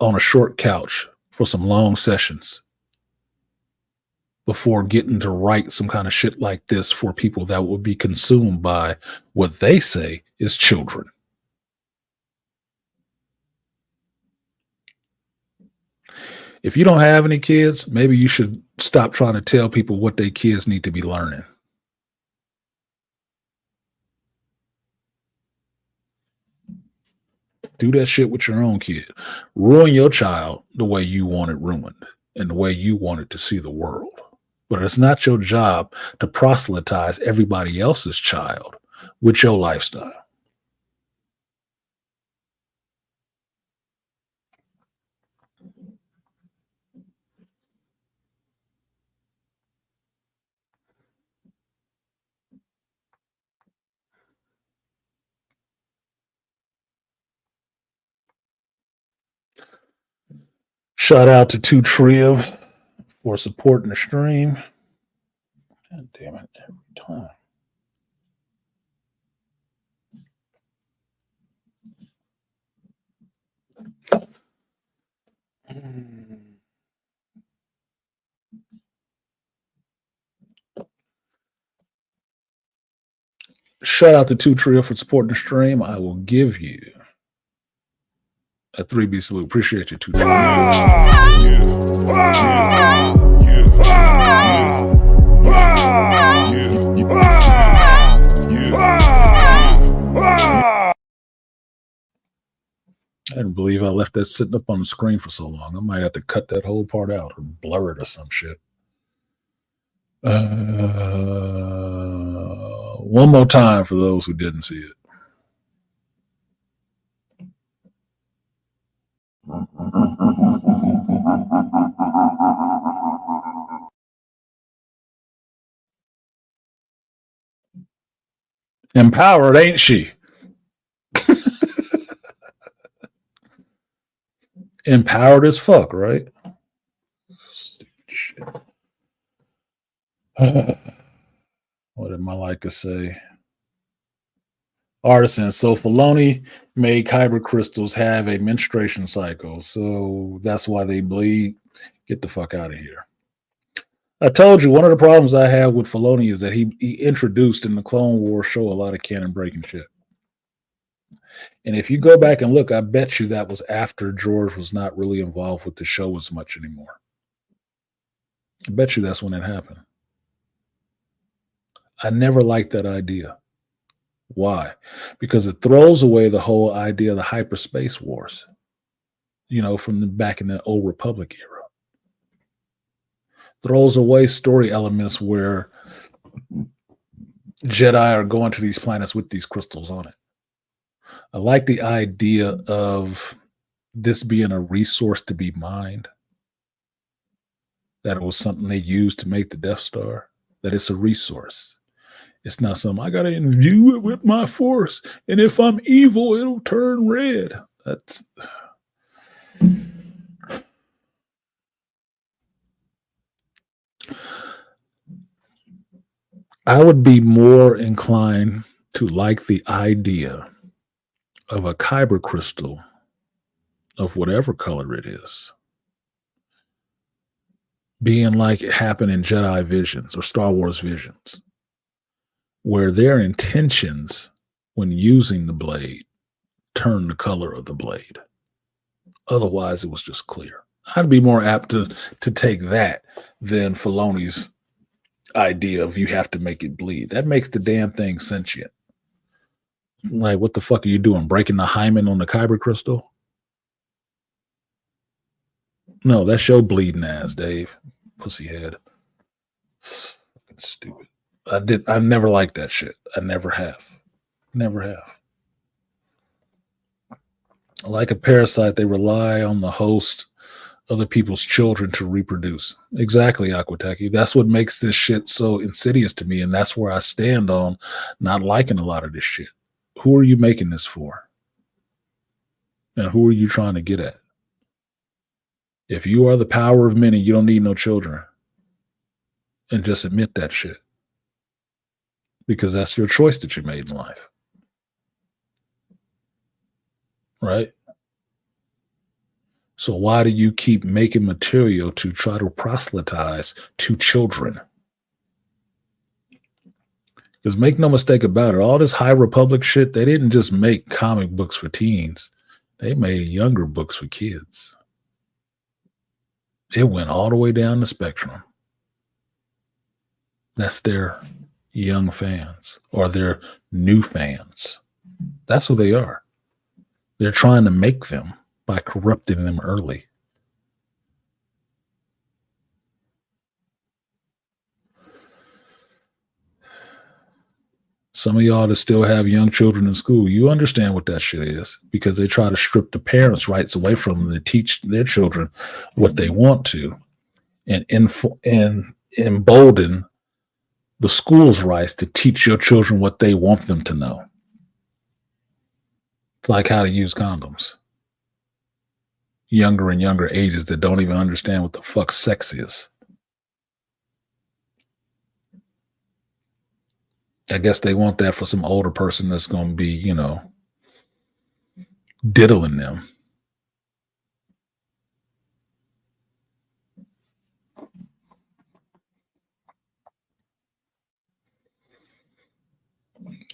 on a short couch for some long sessions before getting to write some kind of shit like this for people that will be consumed by what they say is children. If you don't have any kids, maybe you should stop trying to tell people what their kids need to be learning. Do that shit with your own kid. Ruin your child the way you want it ruined and the way you want it to see the world. But it's not your job to proselytize everybody else's child with your lifestyle. Shout out to Two Triv for supporting the stream. God damn it, every time. Shout out to Two Triv for supporting the stream. I will give you a 3B salute. Appreciate you, Two Triv. I didn't believe I left that sitting up on the screen for so long. I might have to cut that whole part out or blur it or some shit. One more time for those who didn't see it. Empowered, ain't she? Empowered as fuck, right? Stupid shit. What did my like to say? Artisan. So Filoni made kyber crystals have a menstruation cycle, so that's why they bleed. Get the fuck out of here. I told you one of the problems I have with Filoni is that he introduced in the Clone Wars show a lot of canon breaking shit. And if you go back and look, I bet you that was after George was not really involved with the show as much anymore. I bet you that's when it happened. I never liked that idea. Why? Because it throws away the whole idea of the hyperspace wars, from back in the old Republic era. Throws away story elements where Jedi are going to these planets with these crystals on it. I like the idea of this being a resource to be mined, that it was something they used to make the Death Star, that it's a resource. It's not something I got to imbue it with my force, and if I'm evil, it'll turn red. That's... I would be more inclined to like the idea of a kyber crystal of whatever color it is being like it happened in Jedi Visions or Star Wars Visions, where their intentions when using the blade turn the color of the blade. Otherwise, it was just clear. I'd be more apt to take that than Filoni's idea of you have to make it bleed. That makes the damn thing sentient. Like, what the fuck are you doing? Breaking the hymen on the kyber crystal? No, that's your bleeding ass, Dave. Pussyhead. Fucking stupid. I never liked that shit. I never have. Never have. Like a parasite, they rely on the host, other people's children to reproduce. Exactly, Aquateki. That's what makes this shit so insidious to me, and that's where I stand on not liking a lot of this shit. Who are you making this for? And who are you trying to get at? If you are the power of many, you don't need no children. And just admit that shit. because that's your choice that you made in life. Right? So why do you keep making material to try to proselytize to children? Because make no mistake about it, all this High Republic shit, they didn't just make comic books for teens. They made younger books for kids. It went all the way down the spectrum. That's their young fans or their new fans. That's who they are. They're trying to make them by corrupting them early. Some of y'all that still have young children in school, you understand what that shit is, because they try to strip the parents' rights away from them to teach their children what they want to, and embolden the school's rights to teach your children what they want them to know. Like how to use condoms. Younger and younger ages that don't even understand what the fuck sex is. I guess they want that for some older person that's going to be, diddling them.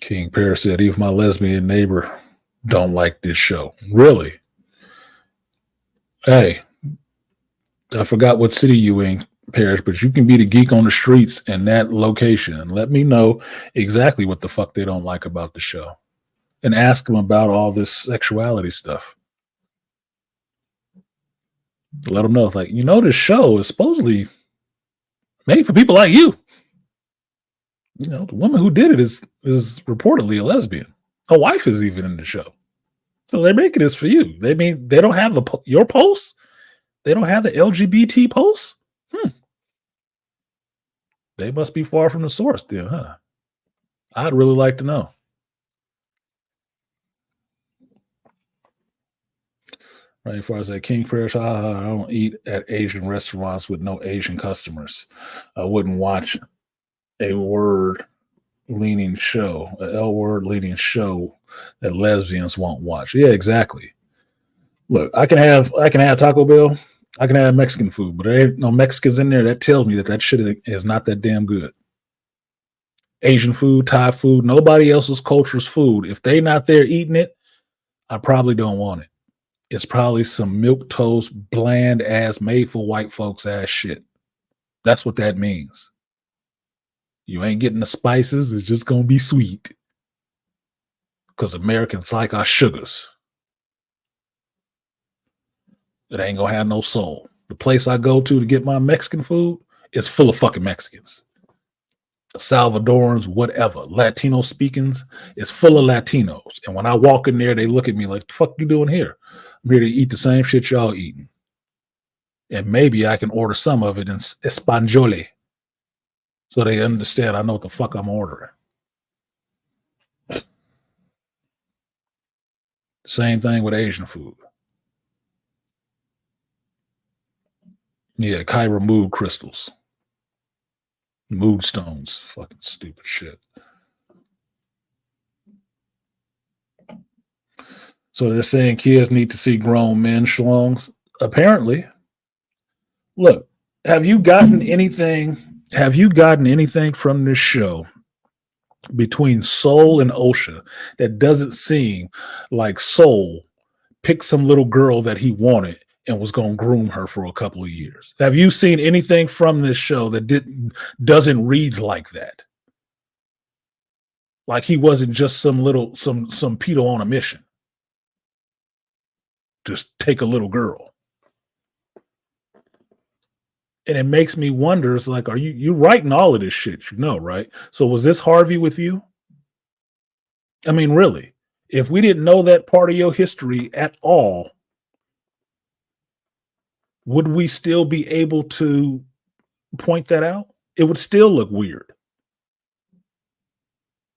King Pear said, even my lesbian neighbor don't like this show. Really? Hey, I forgot what city you in, Parrish, but you can be the geek on the streets in that location and let me know exactly what the fuck they don't like about the show and ask them about all this sexuality stuff. Let them know, like, this show is supposedly made for people like you. The woman who did it is reportedly a lesbian. Her wife is even in the show. So they're making this for you. They don't have your posts? They don't have the LGBT posts? They must be far from the source then, huh? I'd really like to know. Right, as far as that King Parish, I don't eat at Asian restaurants with no Asian customers. I wouldn't watch a word-leaning show, an L-word-leaning show that lesbians won't watch. Yeah, exactly. Look, I can have Taco Bell. I can have Mexican food, but there ain't no Mexicans in there. That tells me that shit is not that damn good. Asian food, Thai food, nobody else's culture's food. If they not there eating it, I probably don't want it. It's probably some milquetoast, bland ass, made for white folks ass shit. That's what that means. You ain't getting the spices. It's just going to be sweet. Because Americans like our sugars. It ain't going to have no soul. The place I go to get my Mexican food is full of fucking Mexicans. Salvadorans, whatever. Latino speakings is full of Latinos. And when I walk in there, they look at me like, the fuck you doing here? I'm here to eat the same shit y'all eating. And maybe I can order some of it in Espanol. So they understand I know what the fuck I'm ordering. Same thing with Asian food. Yeah, Kyra mood crystals. Mood stones. Fucking stupid shit. So they're saying kids need to see grown men schlongs. Apparently. Look, have you gotten anything from this show between Soul and Osha that doesn't seem like Soul picked some little girl that he wanted and was going to groom her for a couple of years? Have you seen anything from this show that doesn't read like that? Like he wasn't just some pedo on a mission. Just take a little girl. And it makes me wonder, it's like, are you writing all of this shit, right? So was this Harvey with you? I mean, really, if we didn't know that part of your history at all, would we still be able to point that out? It would still look weird.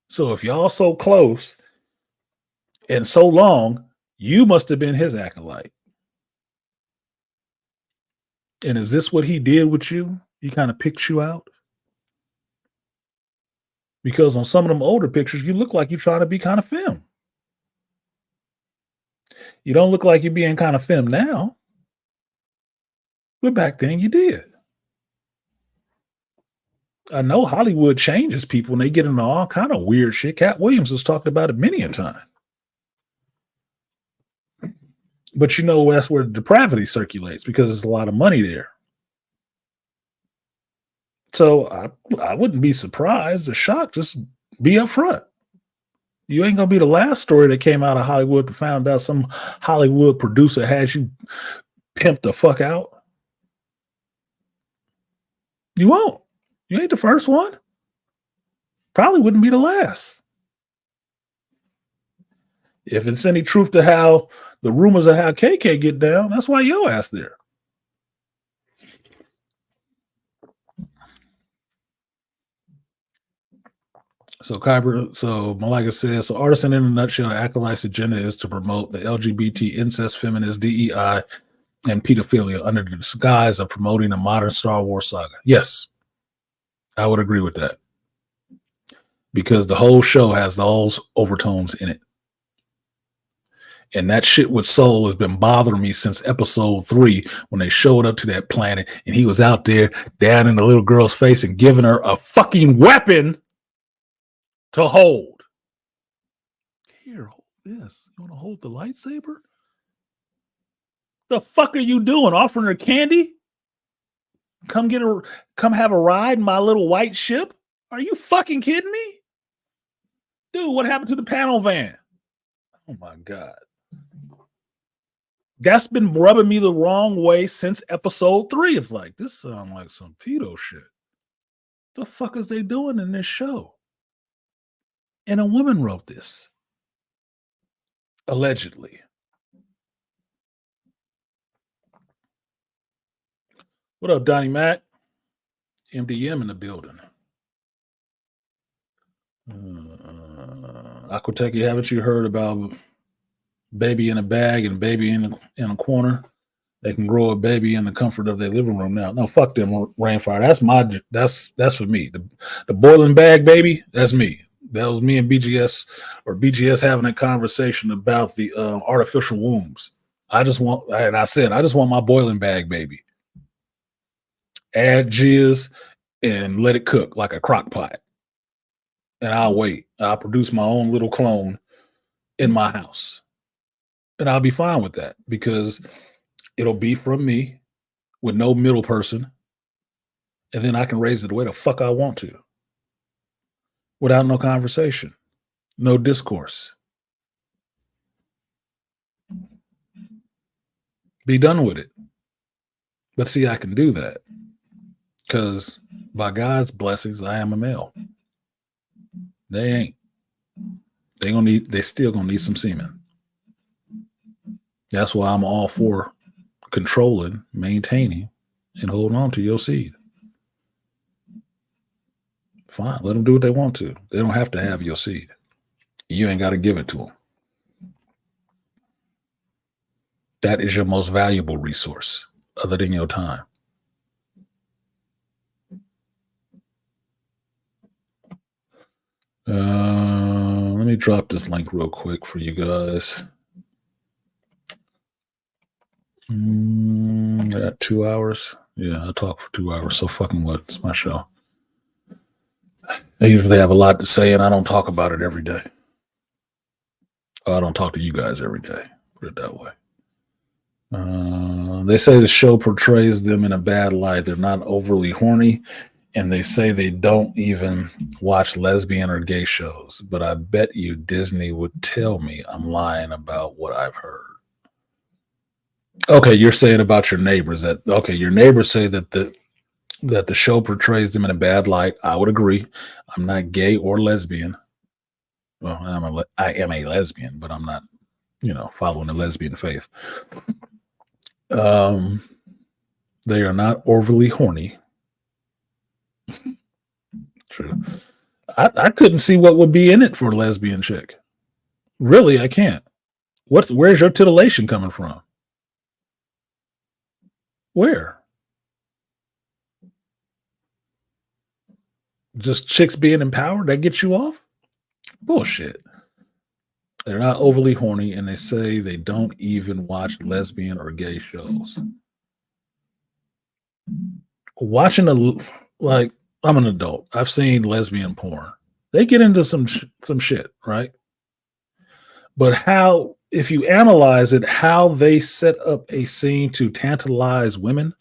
So if y'all so close and so long, you must have been his acolyte. And is this what he did with you? He kind of picked you out? Because on some of them older pictures, you look like you're trying to be kind of femme. You don't look like you're being kind of femme now. But back then you did. I know Hollywood changes people and they get into all kind of weird shit. Cat Williams has talked about it many a time. But you know that's where depravity circulates because there's a lot of money there. So I wouldn't be surprised or shocked. Just be upfront. You ain't gonna be the last story that came out of Hollywood to found out some Hollywood producer had you pimped the fuck out. You won't. You ain't the first one. Probably wouldn't be the last. If it's any truth to how the rumors of how KK get down, that's why your ass there. So Kyber, so Malika says, so Artisan in a nutshell, the Acolyte's agenda is to promote the LGBT, incest, feminist, DEI, and pedophilia under the disguise of promoting a modern Star Wars saga. Yes, I would agree with that. Because the whole show has those overtones in it. And that shit with Soul has been bothering me since episode 3 when they showed up to that planet and he was out there down in the little girl's face and giving her a fucking weapon to hold. Here, hold this. You want to hold the lightsaber? The fuck are you doing? Offering her candy? Come have a ride in my little white ship? Are you fucking kidding me? Dude, what happened to the panel van? Oh my God. That's been rubbing me the wrong way since episode 3. It's like, this sounds like some pedo shit. The fuck is they doing in this show? And a woman wrote this. Allegedly. What up, Donnie Mac? MDM in the building. Aquateki, haven't you heard about baby in a bag and baby in a corner? They can grow a baby in the comfort of their living room now. No, fuck them, Rainfire. That's for me. The boiling bag baby, that's me. That was me and BGS having a conversation about the artificial wombs. I just want my boiling bag baby. Add jizz and let it cook like a crock pot. And I'll wait. I'll produce my own little clone in my house. And I'll be fine with that because it'll be from me with no middle person. And then I can raise it the way the fuck I want to. Without no conversation. No discourse. Be done with it. But see, I can do that. Because by God's blessings, I am a male. They ain't. They still gonna need some semen. That's why I'm all for controlling, maintaining, and holding on to your seed. Fine, let them do what they want to. They don't have to have your seed. You ain't got to give it to them. That is your most valuable resource, other than your time. Let me drop this link real quick for you guys. I got 2 hours. Yeah, I talk for 2 hours. So fucking what? It's my show. I usually have a lot to say, and I don't talk about it every day. I don't talk to you guys every day. Put it that way. They say the show portrays them in a bad light. They're not overly horny, and they say they don't even watch lesbian or gay shows. But I bet you Disney would tell me I'm lying about what I've heard. Okay, you're saying about your neighbors your neighbors say that the show portrays them in a bad light. I would agree. I'm not gay or lesbian. Well, I am a lesbian, but I'm not, following the lesbian faith. They are not overly horny. True. I couldn't see what would be in it for a lesbian chick. Really, I can't. Where's your titillation coming from? Where? Just chicks being empowered, that gets you off? Bullshit. They're not overly horny, and they say they don't even watch lesbian or gay shows. Watching like, I'm an adult. I've seen lesbian porn. They get into some shit, right? But how, if you analyze it, how they set up a scene to tantalize women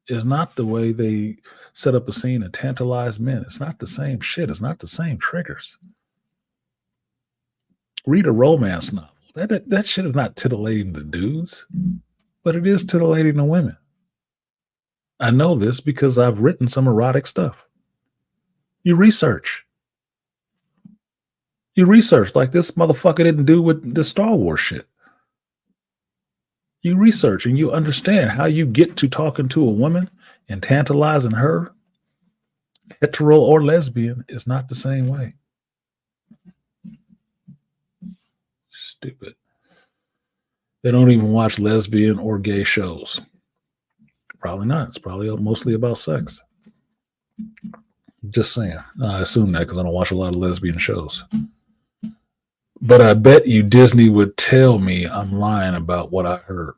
is not the way they set up a scene to tantalize men. It's not the same shit. It's not the same triggers. Read a romance novel. That shit is not titillating the dudes, but it is titillating the women. I know this because I've written some erotic stuff. You research. You research like this motherfucker didn't do with the Star Wars shit. You research and you understand how you get to talking to a woman and tantalizing her, hetero or lesbian, is not the same way. Stupid. They don't even watch lesbian or gay shows. Probably not. It's probably mostly about sex. Just saying. I assume that because I don't watch a lot of lesbian shows. But I bet you Disney would tell me I'm lying about what I heard.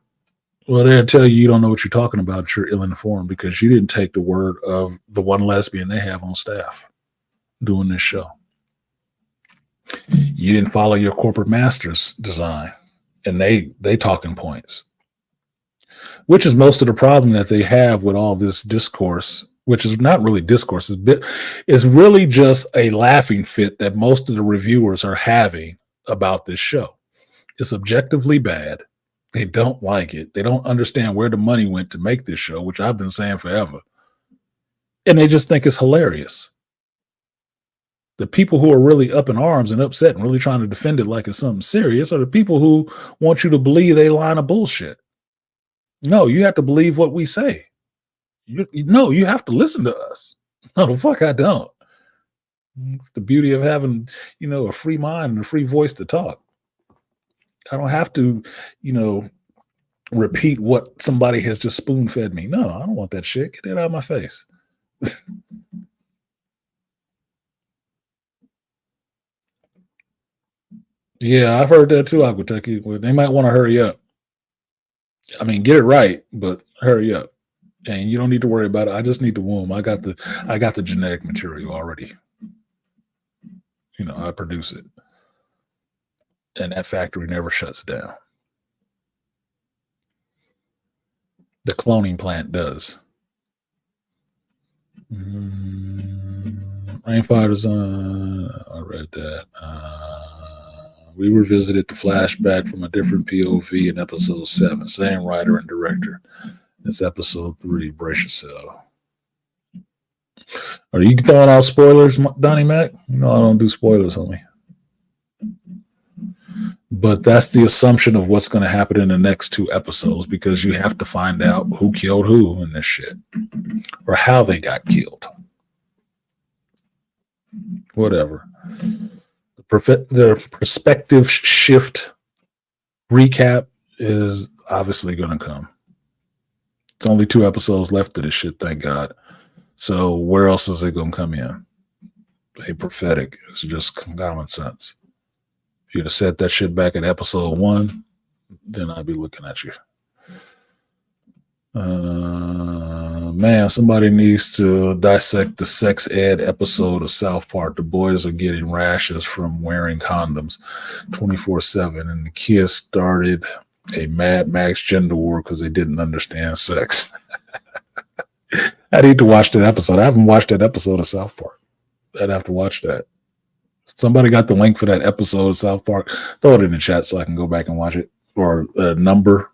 Well, they'll tell you don't know what you're talking about. You're ill-informed because you didn't take the word of the one lesbian they have on staff doing this show. You didn't follow your corporate master's design, and they talking points, which is most of the problem that they have with all this discourse, which is not really discourse. It's really just a laughing fit that most of the reviewers are having about this show. It's objectively bad. They don't like it. They don't understand where the money went to make this show, which I've been saying forever. And they just think it's hilarious. The people who are really up in arms and upset and really trying to defend it like it's something serious are the people who want you to believe a line of bullshit. No, you have to believe what we say. You have to listen to us. No, the fuck I don't. It's the beauty of having, a free mind and a free voice to talk. I don't have to, repeat what somebody has just spoon fed me. No, I don't want that shit. Get it out of my face. Yeah, I've heard that too, Aquateki. They might want to hurry up. I mean, get it right, but hurry up. And you don't need to worry about it. I just need the womb. I got the genetic material already. I produce it. And that factory never shuts down. The cloning plant does. Rainfighters I read that. We revisited the flashback from a different POV in episode 7. Same writer and director. It's episode 3. Brace yourself. Are you throwing out spoilers, Donnie Mac? No, I don't do spoilers, homie. But that's the assumption of what's going to happen in the next 2 episodes, because you have to find out who killed who in this shit, or how they got killed. Whatever. The perspective shift recap is obviously going to come. It's only 2 episodes left of this shit, thank God. So where else is it going to come in? Hey, prophetic. It's just common sense. If you'd have said that shit back at episode 1, then I'd be looking at you. Man, somebody needs to dissect the sex ed episode of South Park. The boys are getting rashes from wearing condoms 24/7, and the kids started a Mad Max gender war because they didn't understand sex. I need to watch that episode. I haven't watched that episode of South Park. I'd have to watch that. Somebody got the link for that episode of South Park. Throw it in the chat so I can go back and watch it, or a number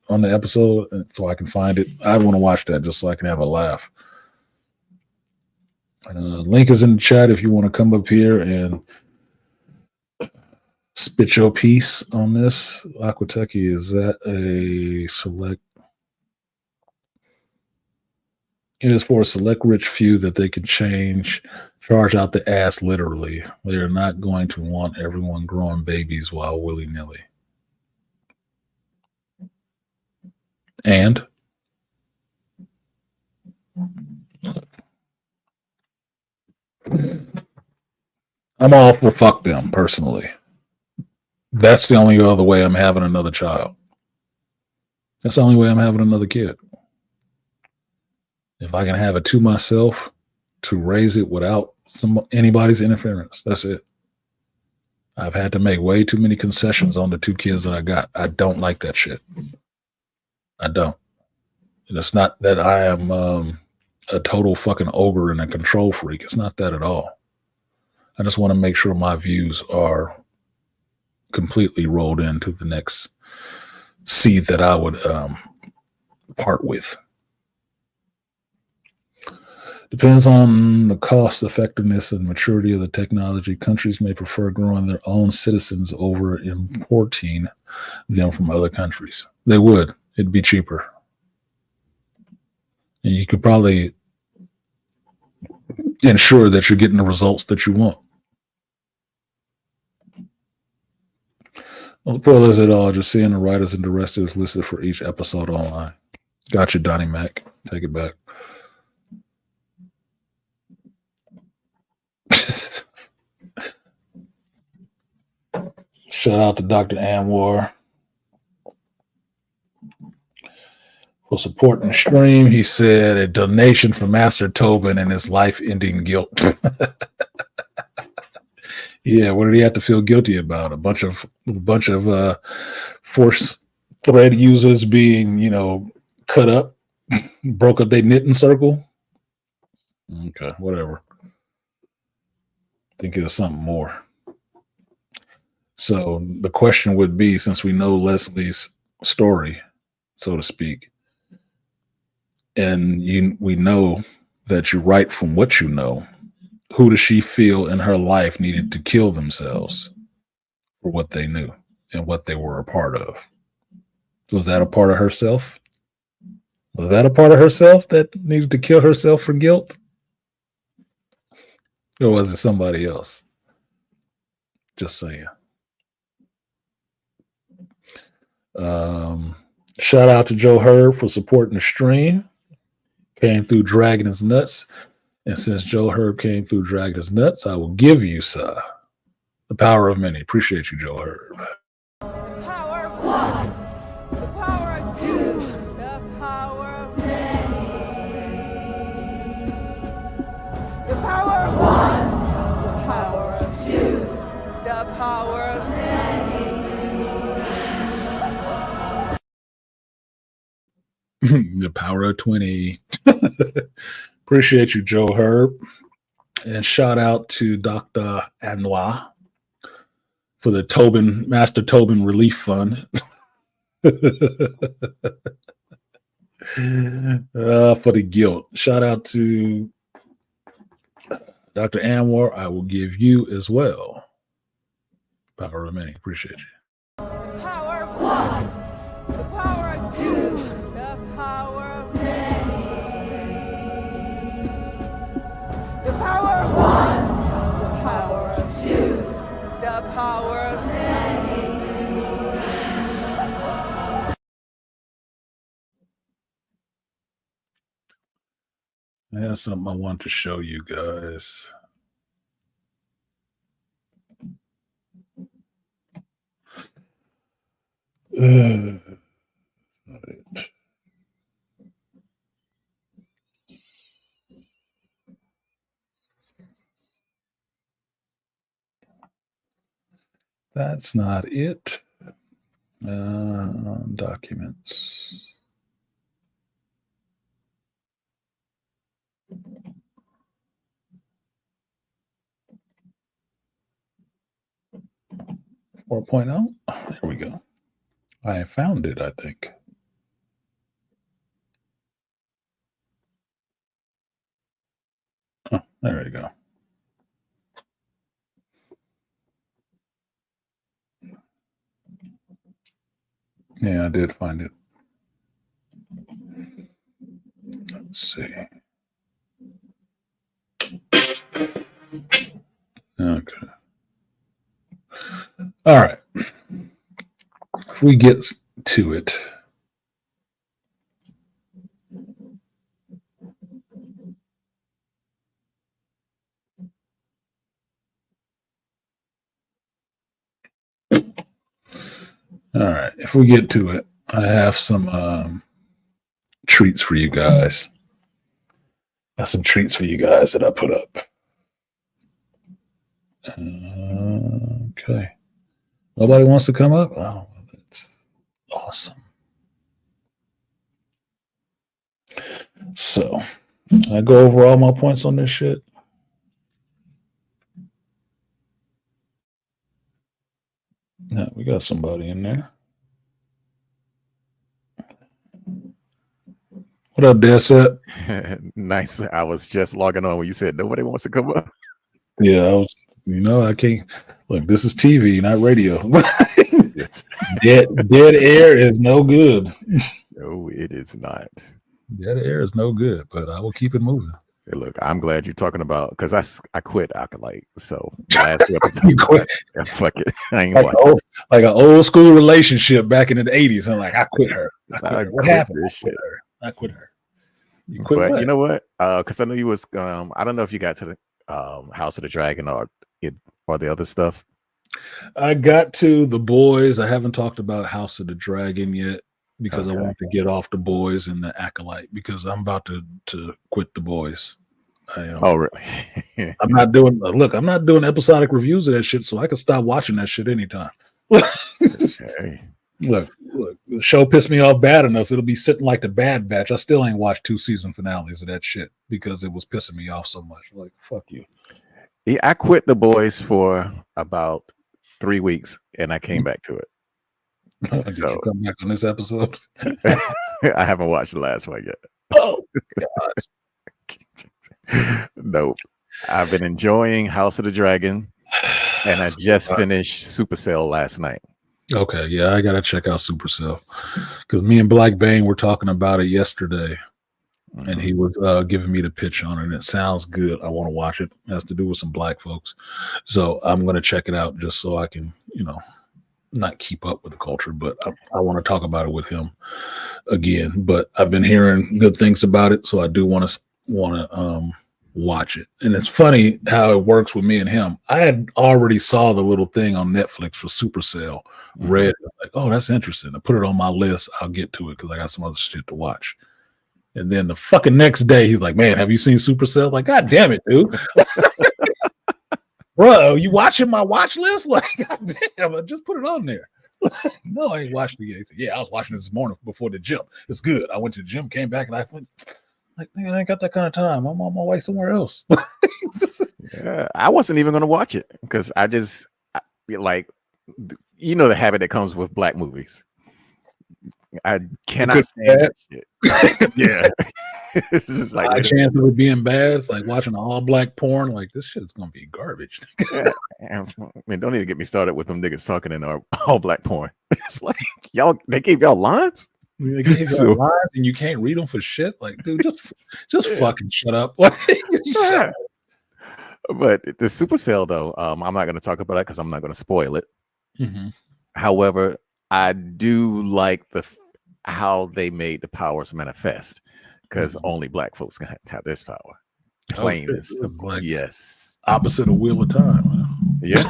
on the episode so I can find it. I want to watch that just so I can have a laugh. Link is in the chat if you want to come up here and spit your piece on this. Aquateki, is that a select? It is for a select rich few that they can charge out the ass literally. They are not going to want everyone growing babies while willy-nilly. And I'm all for fuck them personally. That's the only other way I'm having another child. That's the only way I'm having another kid. If I can have it to myself to raise it without anybody's interference, that's it. I've had to make way too many concessions on the two kids that I got. I don't like that shit. I don't. And it's not that I am a total fucking ogre and a control freak. It's not that at all. I just want to make sure my views are completely rolled into the next seed that I would part with. Depends on the cost effectiveness and maturity of the technology. Countries may prefer growing their own citizens over importing them from other countries. They would. It'd be cheaper. And you could probably ensure that you're getting the results that you want. No spoilers at all. Just seeing the writers and directors listed for each episode online. Gotcha, Donnie Mac. Take it back. Shout out to Dr. Anwar for supporting the stream. He said a donation for Master Tobin and his life-ending guilt. Yeah, what did he have to feel guilty about? A bunch of force thread users being, cut up, broke up their knitting circle. Okay, whatever. Think it was something more. So the question would be, since we know Leslie's story, so to speak, and we know that you write from what you know, who does she feel in her life needed to kill themselves for what they knew and what they were a part of? Was that a part of herself? Was that a part of herself that needed to kill herself for guilt? Or was it somebody else? Just saying. Shout out to Joe Herb for supporting the stream. Came through dragging his nuts. And since Joe Herb came through dragging his nuts, I will give you, sir, the power of many. Appreciate you, Joe Herb. The power of one. The power of two. The power of many. The power of one. The power of two. The power of many. The power of 20. Appreciate you, Joe Herb. And shout out to Dr. Anwar for the Master Tobin Relief Fund. For the guilt. Shout out to Dr. Anwar. I will give you as well. Power of many. Appreciate you. The power of one. The power of two. The power of many. The power of one. The power of two. The power of many. I have something I want to show you guys. Not it. That's not it. Documents. Four point oh. There we go. I found it, I think. Oh, there you go. Yeah, I did find it. Let's see. Okay. All right. If we get to it. if we get to it, I have some treats for you guys. Got some treats for you guys that I put up. Okay. Nobody wants to come up? Oh, that's awesome. So, I go over all my points on this shit. No, we got somebody in there. What up, Deset? Nice. I was just logging on when you said nobody wants to come up. Yeah, I was. I can't. Look, this is TV, not radio. Yes. Dead air is no good. No, it is not. Dead air is no good, but I will keep it moving. Hey, look, I'm glad you're talking about because I quit Acolyte. So last You episode, quit. fuck it. I ain't Like, watching. like an old school relationship back in the 80s. I'm like, I quit her. I What quit happened? this shit. I quit her. You quit But what? you know what? Because I know you was. I don't know if you got to the House of the Dragon or the other stuff. I got to The Boys. I haven't talked about House of the Dragon yet because I Okay. want to get off The Boys and the Acolyte because I'm about to quit The Boys. I am. Oh, really? I'm not doing. Look, I'm not doing episodic reviews of that shit, so I can stop watching that shit anytime. Okay. Look, the show pissed me off bad enough. It'll be sitting like the Bad Batch. I still ain't watched 2 season finales of that shit because it was pissing me off so much. Like, fuck you. Yeah, I quit The Boys for about 3 weeks, and I came back to it. Did So- you come back on this episode? I haven't watched the last one yet. Oh, Nope. I've been enjoying House of the Dragon, and I just finished Supercell last night. okay. Yeah, I gotta check out Supercell because me and Black Bane were talking about it yesterday, and he was giving me the pitch on it. And it sounds good. I want to watch it. It has to do with some black folks, so I'm gonna check it out just so I can, not keep up with the culture, but I want to talk about it with him again. But I've been hearing good things about it, so I do want to watch it. And it's funny how it works with me and him. I had already saw the little thing on Netflix for Supercell. Read it, like, oh, that's interesting. I put it on my list. I'll get to it because I got some other shit to watch. And then the fucking next day, he's like, man, have you seen Supercell? Like, God damn it, dude. Bro, you watching my watch list? Like, God damn, I just put it on there. No, I ain't watching it yet. He said, yeah, I was watching it this morning before the gym. It's good. I went to the gym, came back, and I went, like, man, I ain't got that kind of time. I'm on my way somewhere else. Yeah, I wasn't even going to watch it because the habit that comes with black movies. I cannot stand that shit. Yeah. It's just like High chance of it being bad. It's like watching all black porn. Like, this shit is gonna be garbage. yeah. I mean, don't even get me started with them niggas talking in all black porn. It's like they gave y'all lines. They give you So- lines and you can't read them for shit. Like, dude, just Yeah. fucking shut up. Like, Yeah. But the Supercell though, I'm not going to talk about it because I'm not going to spoil it. Mhm. However, I do like how they made the powers manifest because only black folks can have this power. Plain shit, as it was simple. like- Yes. Opposite of Wheel of Time. Man. Yeah.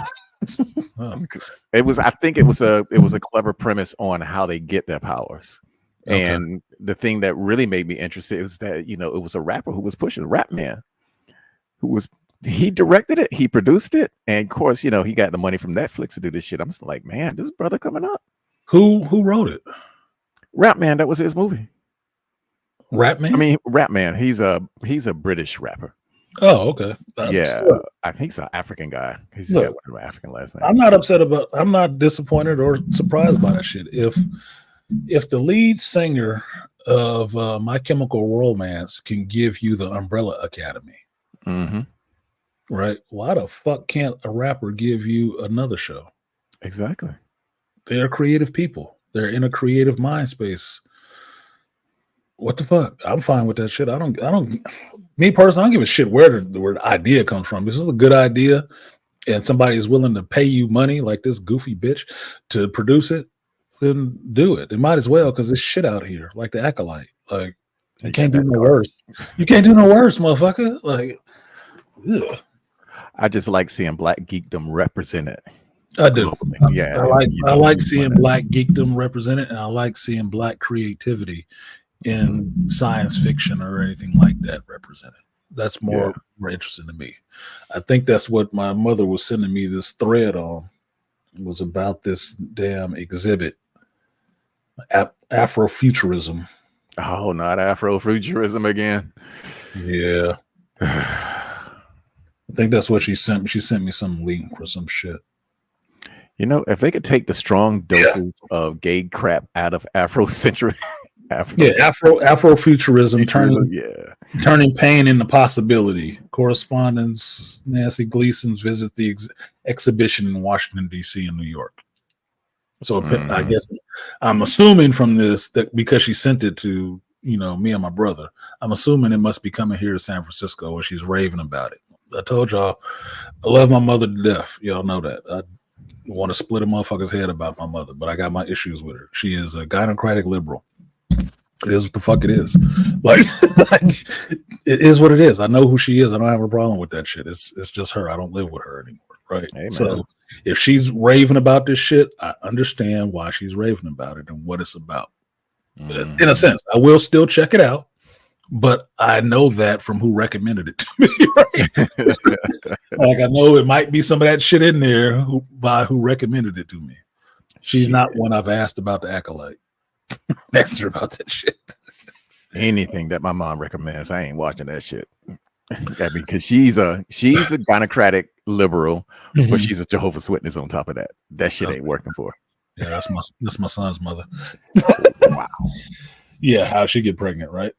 Huh. I think it was a clever premise on how they get their powers. Okay. And the thing that really made me interested is that, it was a rapper who was pushing Rap Man, he directed it, he produced it, and of course, he got the money from Netflix to do this shit. I'm just like, man, this brother coming up. Who wrote it? Rap Man, that was his movie. Rap Man? I mean, Rap Man, he's a British rapper. Oh, okay. Yeah, Still, I think he's an African guy. He's Look, got one of African last name. I'm not disappointed or surprised by that shit. If the lead singer of My Chemical Romance can give you the Umbrella Academy, Mm-hmm. right? Why the fuck can't a rapper give you another show? Exactly. They're creative people. They're in a creative mind space. What the fuck? I'm fine with that shit. Me personally, I don't give a shit where the idea comes from. If this is a good idea and somebody is willing to pay you money like this goofy bitch to produce it, then do it. They might as well because there's shit out here like the Acolyte. Like, you can't do no worse. You can't do no worse, motherfucker. Like, ugh. I just like seeing black geekdom represented. I do. globally. Yeah, I like seeing Black geekdom represented, and I like seeing Black creativity in science fiction or anything like that represented. That's more interesting to me. I think that's what my mother was sending me this thread on. It was about this damn exhibit, Afrofuturism. Oh, not Afrofuturism again. Yeah. I think that's what she sent me. She sent me some link for some shit. You know, if they could take the strong doses of gay crap out of Afrofuturism, turning pain into possibility. Correspondence Nancy Gleason's visit the exhibition in Washington, D.C. and New York. So I guess I'm assuming from this that because she sent it to, me and my brother, I'm assuming it must be coming here to San Francisco where she's raving about it. I told y'all I love my mother to death. Y'all know that. I want to split a motherfucker's head about my mother, but I got my issues with her. She is a gynocratic liberal. It is what the fuck it is. Like it is what it is. I know who she is. I don't have a problem with that shit. It's just her. I don't live with her anymore. Right. Amen. So if she's raving about this shit, I understand why she's raving about it and what it's about. In a sense, I will still check it out, but I know that from who recommended it to me. Right? Like I know it might be some of that shit in there who recommended it to me. She's not one I've asked about the acolyte. Asked her about that shit. Anything that my mom recommends, I ain't watching that shit. Because she's a gynocratic liberal, but she's a Jehovah's Witness on top of that. That shit ain't working for her. Yeah, that's my son's mother. Wow. Yeah, how'd she get pregnant, right?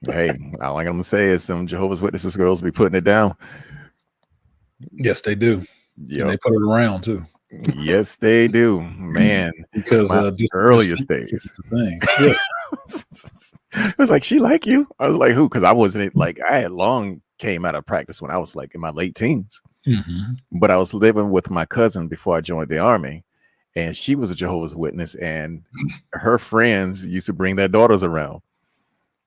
Hey, all I'm gonna say is some Jehovah's Witnesses girls be putting it down. Yes, they do. Yeah, they put it around too. Yes, they do, man. Because earliest days. Thing. Yeah. It was like, she like you? I was like, who? Because I wasn't like, I had long came out of practice when I was like in my late teens. But I was living with my cousin before I joined the army, and she was a Jehovah's Witness, and her friends used to bring their daughters around.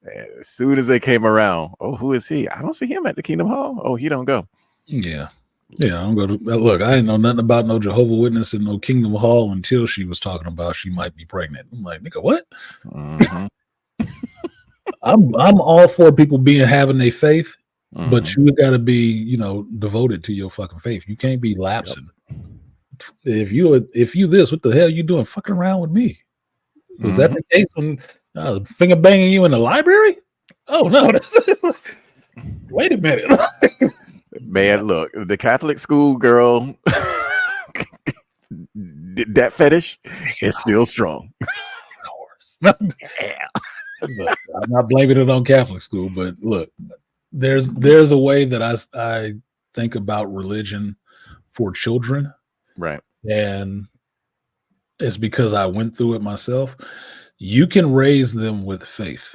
And as soon as they came around, oh, who is he? I don't see him at the Kingdom Hall. Oh, he don't go. Yeah. Yeah, I don't go to look. I didn't know nothing about no Jehovah Witness and no Kingdom Hall until she was talking about she might be pregnant. I'm like, nigga, what? I'm all for people having their faith, but you got to be, devoted to your fucking faith. You can't be lapsing. If you this, what the hell you doing? Fucking around with me? Was that the case when finger banging you in the library? Oh no! Wait a minute. Man, look, the Catholic school girl, that fetish is still strong. Of course. I'm not blaming it on Catholic school, but look, there's a way that I think about religion for children. Right. And it's because I went through it myself. You can raise them with faith.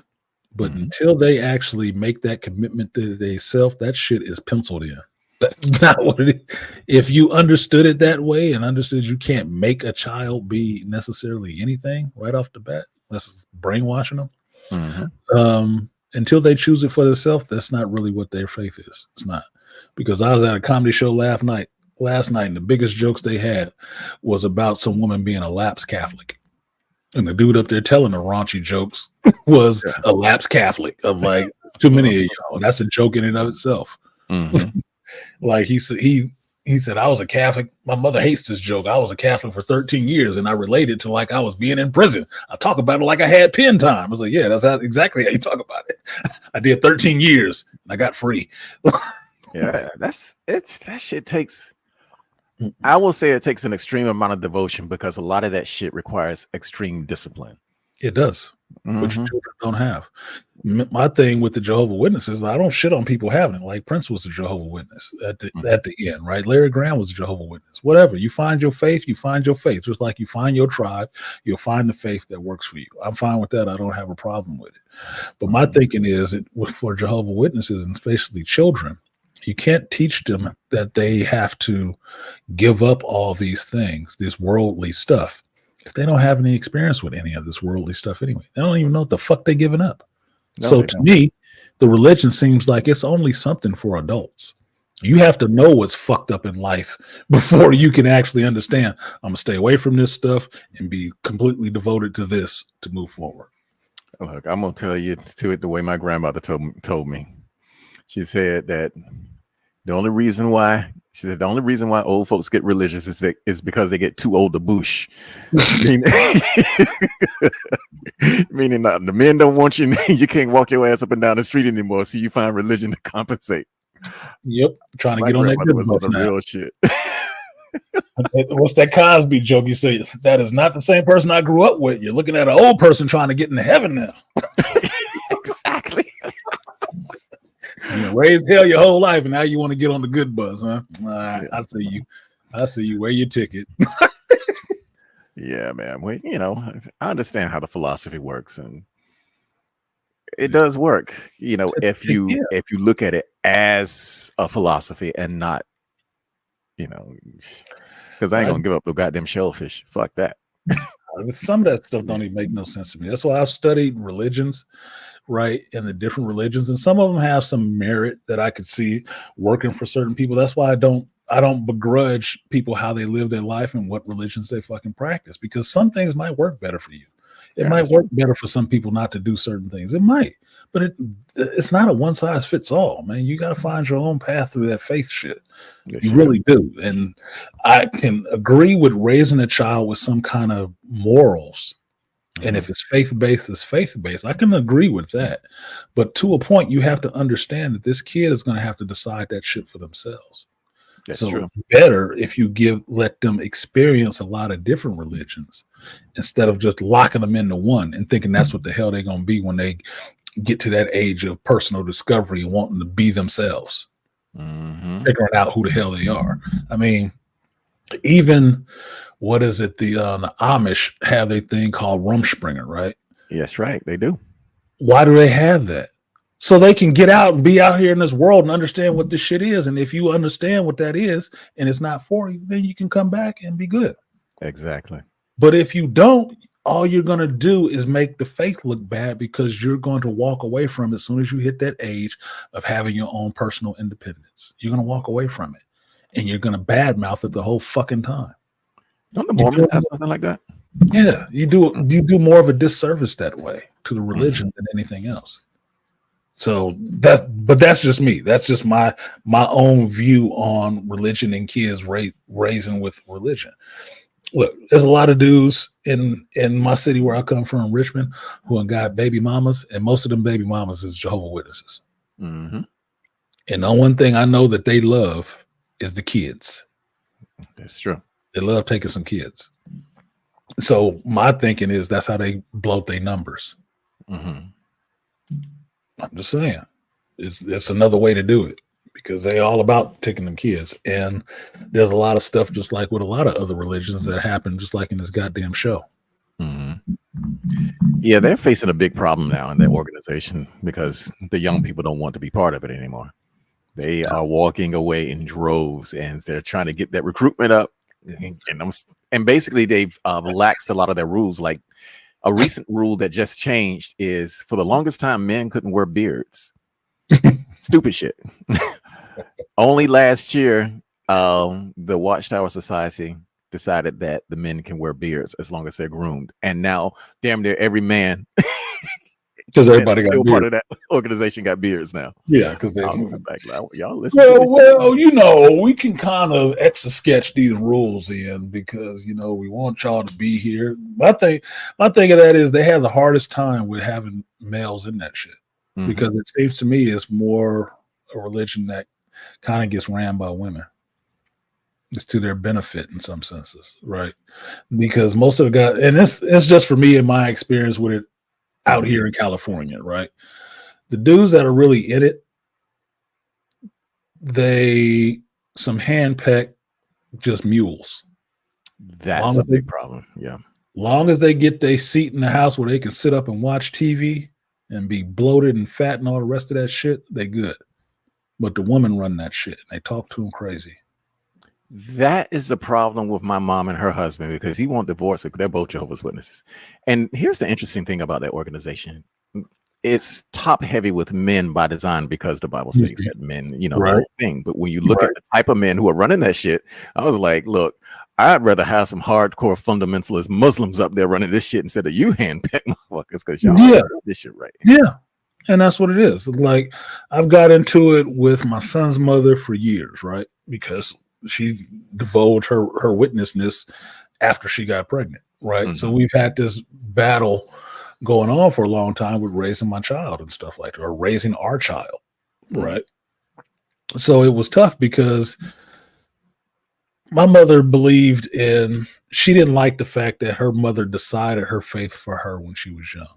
But until they actually make that commitment to themselves, that shit is penciled in. That's not what it is. If you understood it that way and understood you can't make a child be necessarily anything right off the bat, that's brainwashing them. Until they choose it for themselves, that's not really what their faith is. It's not. Because I was at a comedy show last night, and the biggest jokes they had was about some woman being a lapsed Catholic. And the dude up there telling the raunchy jokes was a lapsed Catholic of like, too many of y'all. That's a joke in and of itself. Like he said, I was a Catholic. My mother hates this joke. I was a Catholic for 13 years and I related to like I was being in prison. I talk about it like I had pen time. I was like, yeah, that's exactly how you talk about it. I did 13 years and I got free. Yeah, that shit takes. I will say it takes an extreme amount of devotion because a lot of that shit requires extreme discipline. It does, which children don't have. My thing with the Jehovah Witnesses, I don't shit on people having it. Like Prince was a Jehovah Witness at the end, right? Larry Graham was a Jehovah Witness. Whatever, you find your faith, you find your faith. Just like you find your tribe, you'll find the faith that works for you. I'm fine with that. I don't have a problem with it. But my thinking is for Jehovah Witnesses, and especially children, you can't teach them that they have to give up all these things, this worldly stuff, if they don't have any experience with any of this worldly stuff anyway. They don't even know what the fuck they're giving up. No, so to me, the religion seems like it's only something for adults. You have to know what's fucked up in life before you can actually understand. I'm gonna stay away from this stuff and be completely devoted to this to move forward. Look, I'm gonna tell you to it the way my grandmother told me. She said that the only reason why old folks get religious is because they get too old to bush. Meaning, meaning that the men don't want you, you can't walk your ass up and down the street anymore, so you find religion to compensate. Yep, trying to My get on that grandmother good was on bus the now. real shit. What's that Cosby joke? You say that is not the same person I grew up with. You're looking at an old person trying to get into heaven now. Exactly. You raised hell your whole life, and now you want to get on the good bus, huh? All right, I see you. I see you. Wear your ticket. Yeah, man. Well, I understand how the philosophy works, and it does work. If you look at it as a philosophy and not, because I ain't gonna give up the goddamn shellfish. Fuck that. Some of that stuff don't even make no sense to me. That's why I've studied religions, right, and the different religions, and some of them have some merit that I could see working for certain people. That's why I don't begrudge people how they live their life and what religions they fucking practice, because some things might work better for you. It might work better for some people not to do certain things. It might, but it's not a one size fits all, man. You got to find your own path through that faith shit. You really do. And I can agree with raising a child with some kind of morals. And if it's faith-based, it's faith-based. I can agree with that. But to a point, you have to understand that this kid is going to have to decide that shit for themselves. That's so true. Better if you let them experience a lot of different religions instead of just locking them into one and thinking that's what the hell they're going to be when they get to that age of personal discovery and wanting to be themselves, figuring out who the hell they are. I mean, even what is it? The Amish have a thing called Rumspringa, right? Yes, right. They do. Why do they have that? So they can get out and be out here in this world and understand what this shit is. And if you understand what that is and it's not for you, then you can come back and be good. Exactly. But if you don't, all you're going to do is make the faith look bad, because you're going to walk away from it as soon as you hit that age of having your own personal independence. You're going to walk away from it and you're going to badmouth it the whole fucking time. Don't the Mormons have something like that? Yeah, you do more of a disservice that way to the religion than anything else. So that's just me. That's just my own view on religion and kids raising with religion. Look, there's a lot of dudes in my city where I come from, Richmond, who have got baby mamas, and most of them baby mamas is Jehovah's Witnesses. And the one thing I know that they love is the kids. That's true. They love taking some kids. So my thinking is that's how they bloat their numbers. I'm just saying, it's another way to do it, because they're all about taking them kids. And there's a lot of stuff, just like with a lot of other religions, that happen just like in this goddamn show. Yeah, they're facing a big problem now in their organization because the young people don't want to be part of it anymore. They are walking away in droves, and they're trying to get that recruitment up. And basically, they've relaxed a lot of their rules. Like, a recent rule that just changed is, for the longest time, men couldn't wear beards. Stupid shit. Only last year, the Watchtower Society decided that the men can wear beards as long as they're groomed. And now, damn near every man, because everybody got part of that organization got beards now. Yeah, because they y'all listen. Well, we can kind of sketch these rules in, because we want y'all to be here. My thing of that is they have the hardest time with having males in that shit, because it seems to me it's more a religion that kind of gets ran by women. It's to their benefit in some senses, right? Because most of the guys, and it's just for me in my experience with it out here in California, right? The dudes that are really in it, they some handpeck just mules. That's a big problem. Yeah. Long as they get their seat in the house where they can sit up and watch TV and be bloated and fat and all the rest of that shit, they good. But the women run that shit. And they talk to them crazy. That is the problem with my mom and her husband, because he won't divorce her. They're both Jehovah's Witnesses. And here's the interesting thing about that organization. it's top heavy with men by design because the Bible states that men, the Right. whole thing. But when you look at the type of men who are running that shit, I was like, look, I'd rather have some hardcore fundamentalist Muslims up there running this shit instead of you handpicked motherfuckers because y'all Yeah. got this shit right. Yeah. And that's what it is. Like, I've got into it with my son's mother for years, right? Because she divulged her witnessness after she got pregnant, right? So we've had this battle going on for a long time with raising my child and stuff like that, or raising our child, right? So it was tough because my mother believed in, she didn't like the fact that her mother decided her faith for her when she was young.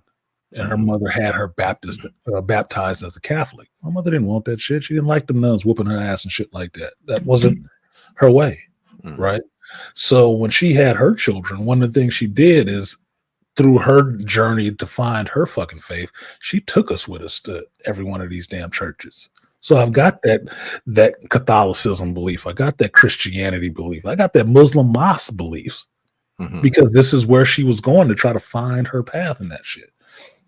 And her mother had her baptized as a Catholic. My mother didn't want that shit. She didn't like the nuns whooping her ass and shit like that. That wasn't her way, right? So when she had her children, one of the things she did is, through her journey to find her fucking faith, she took us with us to every one of these damn churches. So I've got that Catholicism belief. I got that Christianity belief. I got that Muslim mosque beliefs because this is where she was going to try to find her path in that shit.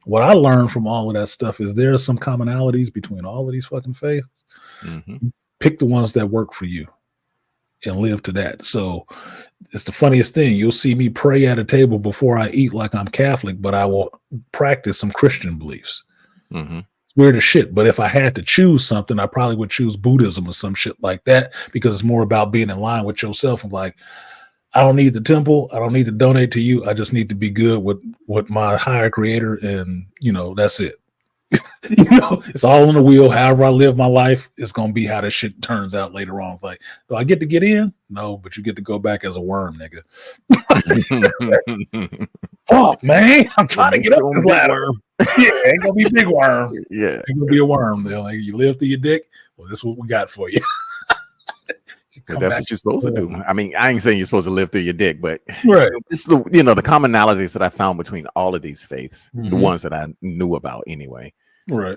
What I learned from all of that stuff is there are some commonalities between all of these fucking faiths. Pick the ones that work for you and live to that. So it's the funniest thing. You'll see me pray at a table before I eat like I'm Catholic, but I will practice some Christian beliefs. It's weird as shit. But if I had to choose something, I probably would choose Buddhism or some shit like that, because it's more about being in line with yourself and like, I don't need the temple. I don't need to donate to you. I just need to be good with my higher creator. And, that's it. It's all on the wheel. However I live my life, it's going to be how this shit turns out later on. It's like, do I get to get in? No, but you get to go back as a worm, nigga. Fuck, man. I'm trying to get up this ladder. Yeah, ain't going to be a big worm. Yeah. It's going to be a worm. Like, you live through your dick. Well, this is what we got for you. That's what you're supposed to do. I mean, I ain't saying you're supposed to live through your dick, but right. It's the commonalities that I found between all of these faiths, the ones that I knew about anyway, right,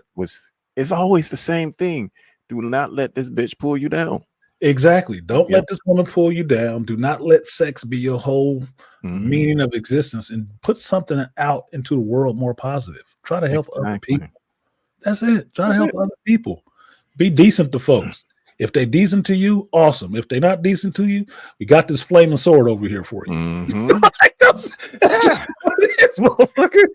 it's always the same thing. Do not let this bitch pull you down. Exactly. Don't let this woman pull you down. Do not let sex be your whole meaning of existence, and put something out into the world more positive. Try to help other people. That's it. Try to help other people. Be decent to folks. If they decent to you, awesome. If they're not decent to you, we got this flaming sword over here for you. That's just what it is, motherfucker.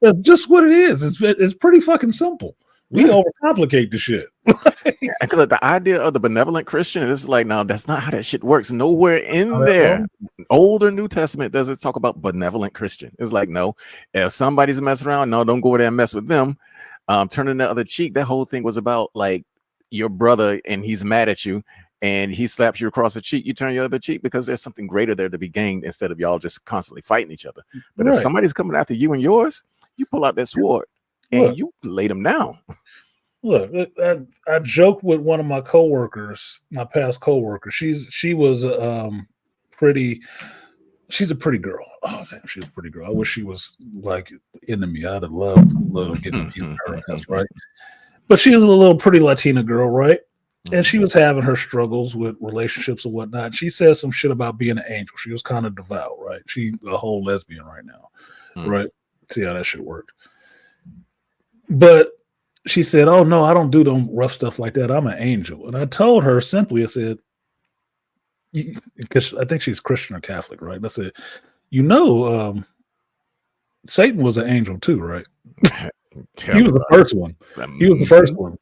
That's just what it is. It's pretty fucking simple. We overcomplicate the shit. The idea of the benevolent Christian is like, no, that's not how that shit works. Nowhere in there, Old or New Testament, does it talk about benevolent Christian. It's like, no, if somebody's messing around, no, don't go over there and mess with them. Turning the other cheek. That whole thing was about like, your brother and he's mad at you and he slaps you across the cheek, you turn your other cheek because there's something greater there to be gained instead of y'all just constantly fighting each other. But if somebody's coming after you and yours, you pull out that sword and you lay them down. Look, I joked with one of my coworkers, my past coworker. She's a pretty girl. Oh damn, she's a pretty girl. I wish she was like into me. I'd have loved getting her ass, right? But she was a little pretty Latina girl, right? And she was having her struggles with relationships and whatnot. She said some shit about being an angel. She was kind of devout, right? She's a whole lesbian right now, right? See how that shit worked. But she said, oh, no, I don't do them rough stuff like that. I'm an angel. And I told her simply, I said, because I think she's Christian or Catholic, right? And I said, Satan was an angel too, right? He was the first one. He was the first one.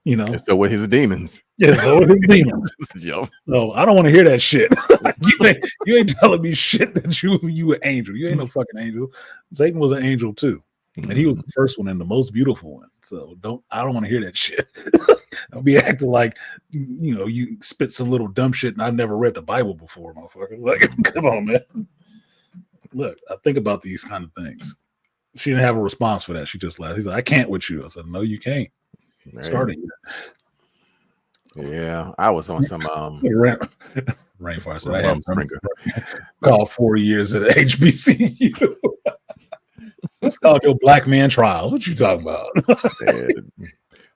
And so were his demons. Yeah, so were his demons. So I don't want to hear that shit. you ain't telling me shit that you an angel. You ain't no fucking angel. Satan was an angel too. And he was the first one and the most beautiful one. So I don't want to hear that shit. Don't be acting like you spit some little dumb shit and I've never read the Bible before, motherfucker. Like, come on, man. Look, I think about these kind of things. She didn't have a response for that. She just laughed. He's like, I can't with you. I said, no, you can't. Starting. Yeah, I was on some rainforest. I have called 40 years at HBCU. It's called your black man trials. What you talking about?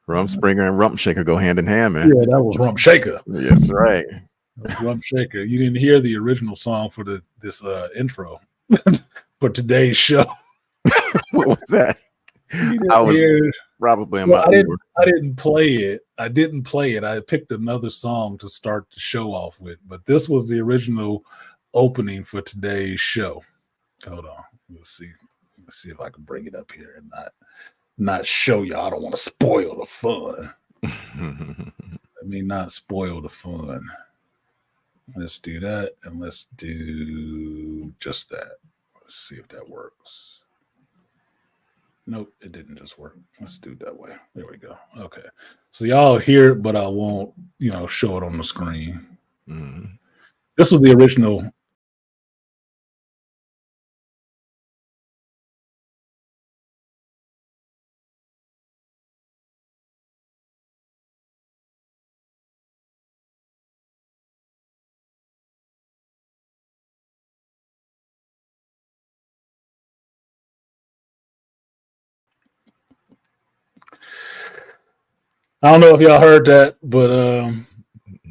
Rump Springer and Rump Shaker go hand in hand, man. Yeah, that was Rump Shaker. Yes, right. That was Rump Shaker. You didn't hear the original song for this intro for today's show. What was that? I was probably in my Uber. I didn't play it. I didn't play it. I picked another song to start the show off with, but this was the original opening for today's show. Hold on. Let's see if I can bring it up here and not show you. I don't want to spoil the fun. Let me not spoil the fun. Let's do that, and let's do just that. Let's see if that works. Nope, it didn't just work. Let's do it that way. There we go. Okay. So y'all hear it, but I won't, show it on the screen. Mm-hmm. This was the original. I don't know if y'all heard that, but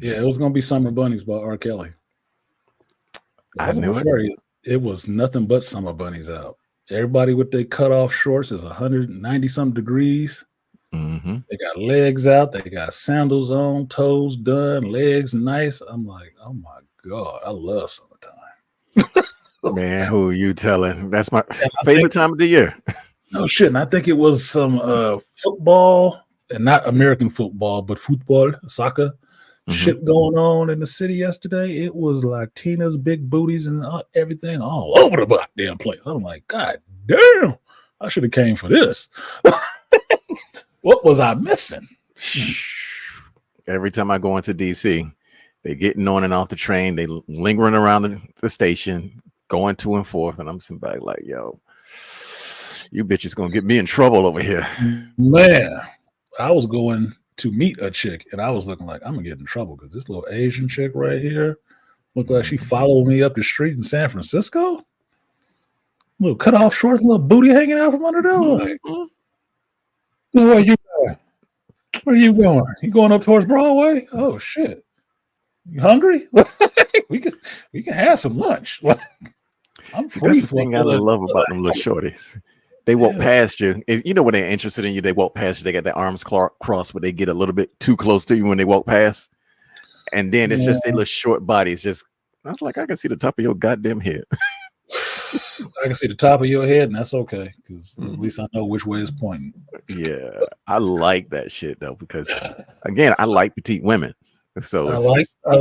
yeah, it was gonna be Summer Bunnies by R. Kelly. I knew it. It was nothing but summer bunnies out. Everybody with their cutoff shorts is 190 some degrees. Mm-hmm. They got legs out, they got sandals on, toes done, legs nice. I'm like, oh my God, I love summertime. Man, who are you telling? That's my favorite time of the year. No shit. And I think it was some football. And not American football, but football, soccer shit going on in the city yesterday. It was Latinas, big booties, and everything all over the goddamn place. I'm like, God damn, I should have came for this. What was I missing? Every time I go into DC, they getting on and off the train. They lingering around the station, going to and forth, and I'm sitting back like, yo, you bitches gonna get me in trouble over here, man. I was going to meet a chick, and I was looking like I'm gonna get in trouble because this little Asian chick right here looked like she followed me up the street in San Francisco. Little cut off shorts, little booty hanging out from under there. Like, where you going? Where are you going? You going up towards Broadway? Oh shit! You hungry? we can have some lunch. I'm free. That's the thing I love about them little shorties. They walk past you. You know when they're interested in you, they walk past you. They got their arms crossed, but they get a little bit too close to you when they walk past. And then it's just a little short body. It's just, I was like, I can see the top of your goddamn head. I can see the top of your head, and that's okay because at least I know which way it's pointing. Yeah, I like that shit though because, again, I like petite women. So I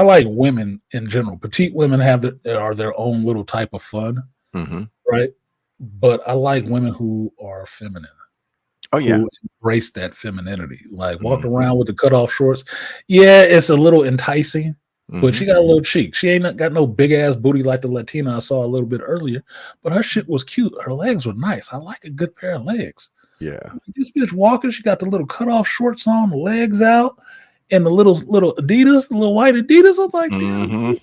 like women in general. Petite women are their own little type of fun, right? But I like women who are feminine. Oh yeah, who embrace that femininity. Like walking around with the cutoff shorts. Yeah, it's a little enticing, but she got a little cheek. She ain't got no big ass booty like the Latina I saw a little bit earlier. But her shit was cute. Her legs were nice. I like a good pair of legs. Yeah, this bitch walking. She got the little cutoff shorts on, the legs out, and the little Adidas, the little white Adidas. I'm like, damn,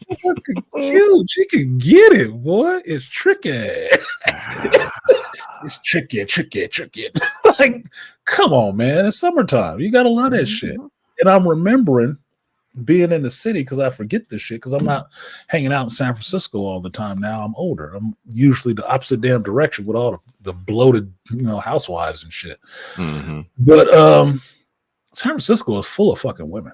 cute. She can get it, boy. It's tricky. It's tricky. Like, come on, man. It's summertime. You gotta love that shit. And I'm remembering being in the city because I forget this shit because I'm not hanging out in San Francisco all the time now. I'm older. I'm usually the opposite damn direction with all the bloated, housewives and shit. But San Francisco is full of fucking women.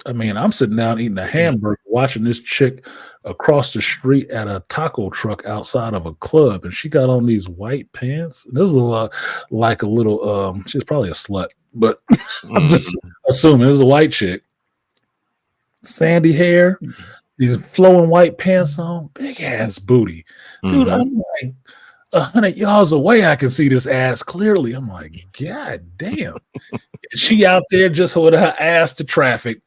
I mean, I'm sitting down eating a hamburger, watching this chick across the street at a taco truck outside of a club, and she got on these white pants. This is like a little, she's probably a slut, but I'm just assuming this is a white chick. Sandy hair, these flowing white pants on, big ass booty. Dude, I'm like 100 yards away, I can see this ass clearly. I'm like, God damn. She out there just with her ass to traffic,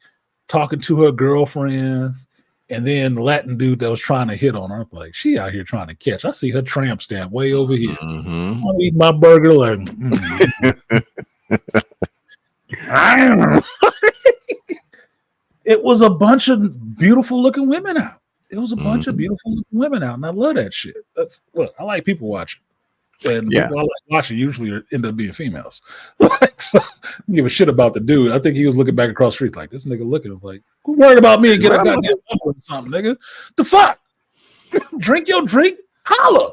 talking to her girlfriends, and then the Latin dude that was trying to hit on her. I'm like, she out here trying to catch. I see her tramp stamp way over here. I'm eating my burger like, It was a bunch of beautiful looking women out. It was a bunch of beautiful looking women out, and I love that shit. Look, I like people watching. And people I like watching usually end up being females. So, I don't give a shit about the dude. I think he was looking back across the street like, this nigga looking. I'm like, who worried about me and get a goddamn number or something, nigga? The fuck? Drink your drink? Holla.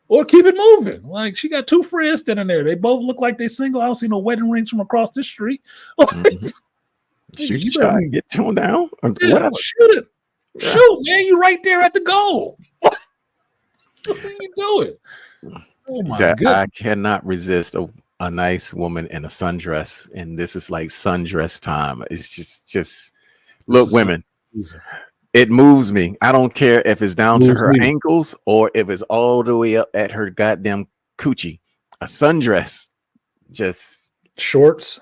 or keep it moving. Like she got two friends standing there. They both look like they single. I don't see no wedding rings from across the street. Mhm. Shoot You your better- shot and get toned down or Yeah, whatever. shoot it. Yeah. Shoot, man. You right there at the goal. What you doing? Oh my That goodness. I cannot resist a nice woman in a sundress, and this is like sundress time. It's just look, is women. so It moves me. I don't care if it's down to Moves her me. ankles or if it's all the way up at her goddamn coochie. A sundress, just Shorts,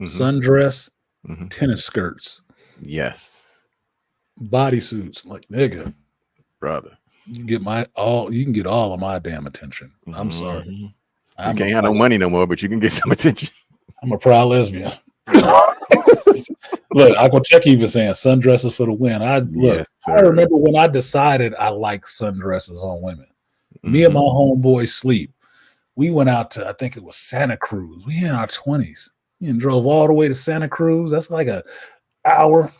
Mhm. sundress, Mhm. tennis skirts, Yes, bodysuits. Like nigga, brother. you can get all of my damn attention. I'm sorry. Mhm. You I'm can't a, have no money no more, but you can get some attention. I'm a proud lesbian. Look, Aquatech even saying sundresses for the win. Yes, I sir. remember when I decided I like sundresses on women. Me and my homeboy Sleep, we went out to, I think it was Santa Cruz. We in our 20s. And drove all the way to Santa Cruz. That's like an hour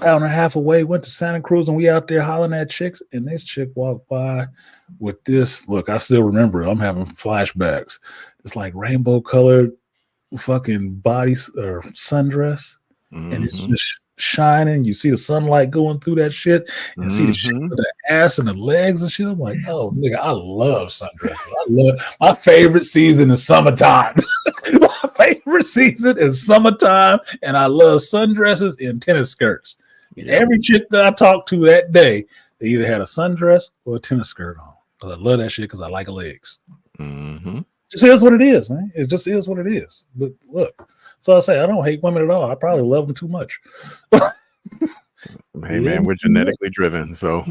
and a half away. Went to Santa Cruz and we out there hollering at chicks. And this chick walked by with this. Look, I still remember it. I'm having flashbacks. It's like rainbow colored fucking body or sundress. And it's just shining. You see the sunlight going through that shit and see the shit with the ass and the legs and shit. I'm like, oh, nigga, I love sundresses. I love my favorite season is summertime. My favorite season is summertime, and I love sundresses and tennis skirts. And every chick that I talked to that day, they either had a sundress or a tennis skirt on. But I love that shit because I like legs. Just is what it is, man. It just is what it is. But look. So I say I don't hate women at all. I probably love them too much. Hey man, we're genetically driven, so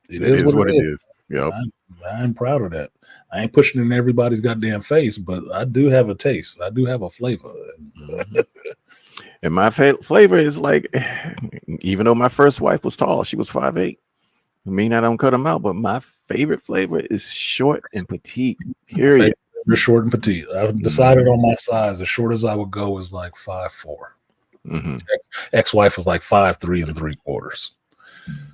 it is what it is. Yep. I'm proud of that. I ain't pushing it in everybody's goddamn face, but I do have a taste. I do have a flavor. And my flavor is like, even though my first wife was tall, she was 5'8". I mean, I don't cut them out, but my favorite flavor is short and petite. Period. You're short and petite. I've decided on my size. As short as I would go is like 5'4". Ex-wife was like 5'3" and 3/4.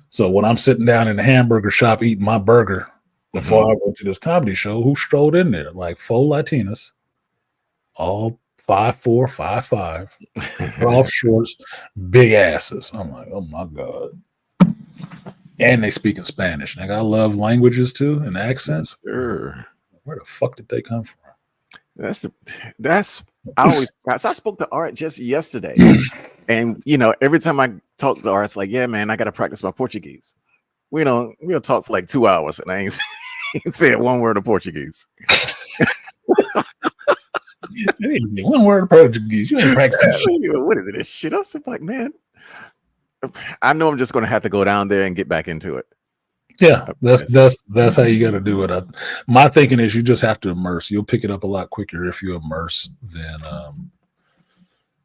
So when I'm sitting down in the hamburger shop eating my burger before I went to this comedy show, who strolled in there? Like 4 Latinas, all 5'4", 5'5", off shorts, big asses. I'm like, oh my God. And they speak in Spanish. Like, I love languages too and accents. Sure. Where the fuck did they come from? I spoke to Art just yesterday, and every time I talk to Art, it's like, yeah, man, I gotta practice my Portuguese. We'll talk for like 2 hours, and I ain't said one word of Portuguese. One word of Portuguese. You ain't practicing shit. What is it? This shit. I was like, man, I know I'm just gonna have to go down there and get back into it. Yeah, that's how you got to do it. My thinking is you just have to immerse. You'll pick it up a lot quicker if you immerse than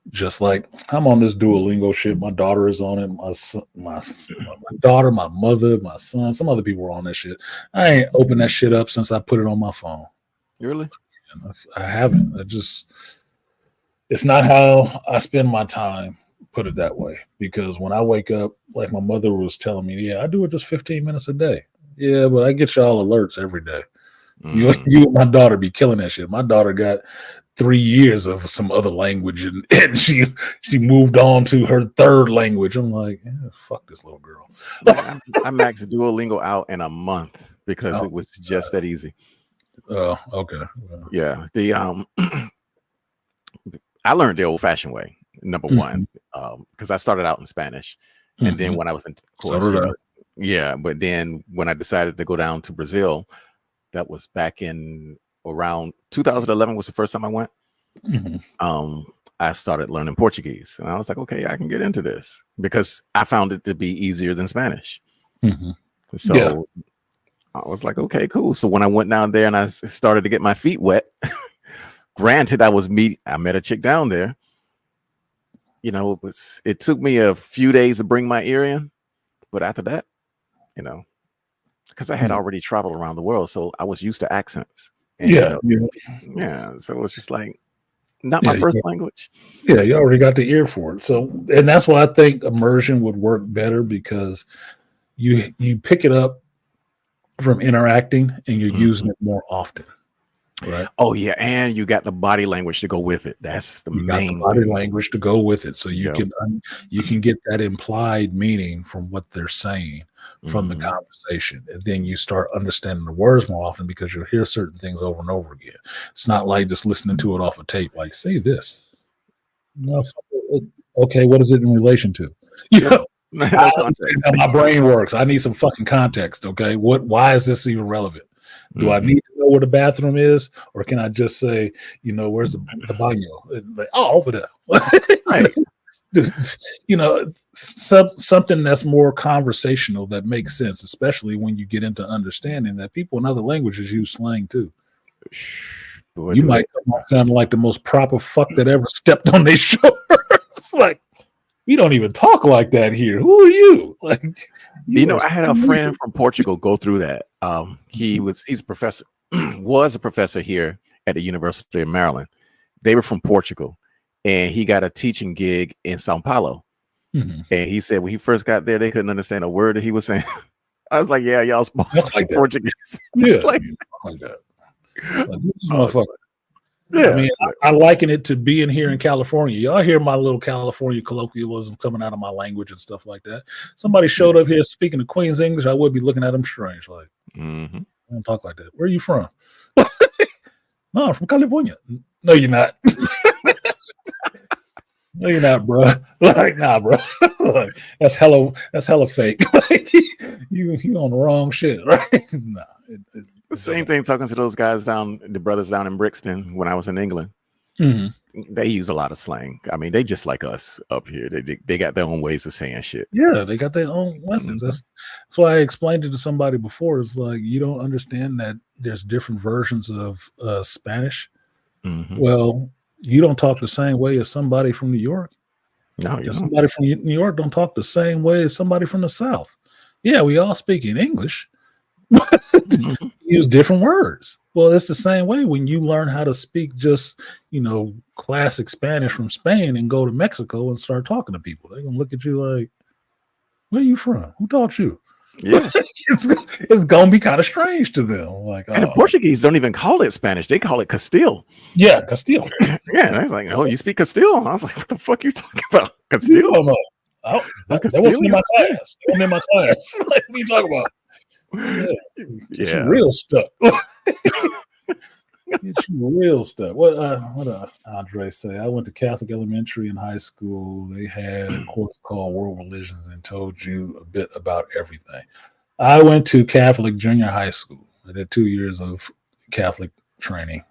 just like I'm on this Duolingo shit. My daughter is on it. My daughter, my mother, my son, some other people are on that shit. I ain't opened that shit up since I put it on my phone. Really? I haven't. It's not how I spend my time. Put it that way, because when I wake up, like my mother was telling me, yeah, I do it just 15 minutes a day. Yeah, but I get y'all alerts every day. You and my daughter be killing that shit. My daughter got 3 years of some other language, and she moved on to her third language. I'm like, yeah, fuck this little girl. I maxed Duolingo out in a month because it was just that easy. Oh, okay. Yeah, I learned the old-fashioned way. Number one, because I started out in Spanish, and then when I was in course, but then when I decided to go down to Brazil, that was back in around 2011 was the first time I went. I started learning Portuguese, and I was like, okay, I can get into this because I found it to be easier than Spanish. So I was like, okay, cool. So when I went down there and I started to get my feet wet, granted, I met a chick down there. It took me a few days to bring my ear in, but after that, because I had already traveled around the world, so I was used to accents. And, so it was just like not my first language. Yeah, you already got the ear for it. So, and that's why I think immersion would work better, because you pick it up from interacting, and you're Mhm. using it more often. Right. Oh yeah, and you got the body language to go with it. That's the You got the main body thing. language to go with it, so Yeah. you can get that implied meaning from what they're saying from the Mhm. conversation, and then you start understanding the words more often because you'll hear certain things over and over again. It's not like just listening to it off a tape. Like, say this. No, okay, what is it in relation to? You Yep. know, No I understand context. how my brain works. I need some fucking context. Okay, why is this even relevant? Do I Mhm. need to know where the bathroom is, or can I just say, where's the baño? And like, oh, over there. Right. Something that's more conversational that makes sense, especially when you get into understanding that people in other languages use slang too. Boy, You do might they. come off sounding like the most proper fuck that ever stepped on their shoulders. It's like, we don't even talk like that here. Who are you? Like, I had a friend from Portugal go through that. He's a professor, was a professor here at the University of Maryland. They were from Portugal, and he got a teaching gig in Sao Paulo. Mhm. And he said when he first got there, they couldn't understand a word that he was saying. I was like, "Yeah, y'all supposed to Like speak that. Portuguese." Yeah, It's like, like that. Like, this Oh, motherfucker. yeah. I mean, I liken it to being here in California. Y'all hear my little California colloquialism coming out of my language and stuff like that. Somebody showed up here speaking the Queen's English, I would be looking at them strange. Like, Mhm. I don't talk like that. Where are you from? No, I'm from California. No, you're not. No, you're not, bro. Like, nah, bro. Like, that's hella fake. Like, you on the wrong shit, right? Nah. The same thing talking to those guys the brothers down in Brixton when I was in England. Mhm. They use a lot of slang. I mean, they just like us up here. They got their own ways of saying shit. Yeah, they got their own methods. Mhm. That's why I explained it to somebody before. It's like, you don't understand that there's different versions of Spanish. Mhm. Well, you don't talk the same way as somebody from New York. No, you And don't. somebody from New York don't talk the same way as somebody from the South. Yeah, we all speak in English, but Mhm. use different words. Well, it's the same way when you learn how to speak just, classic Spanish from Spain and go to Mexico and start talking to people. They're gonna look at you like, where are you from? Who taught you? Yeah. It's gonna be kind of strange to them. Like, And the Portuguese don't even call it Spanish. They call it Castile. yeah, Castile. Yeah. And I was like, oh, you speak Castile? And I was like, what the fuck you talking about? You Castile? don't know. That wasn't in my Castilians? class. That wasn't in my class. Like, what are you talking about? Yeah, Yeah. real stuff. Get you real stuff. What Andre say? I went to Catholic elementary and high school. They had a course called World Religions and told you a bit about everything. I went to Catholic junior high school. I did 2 years of Catholic training.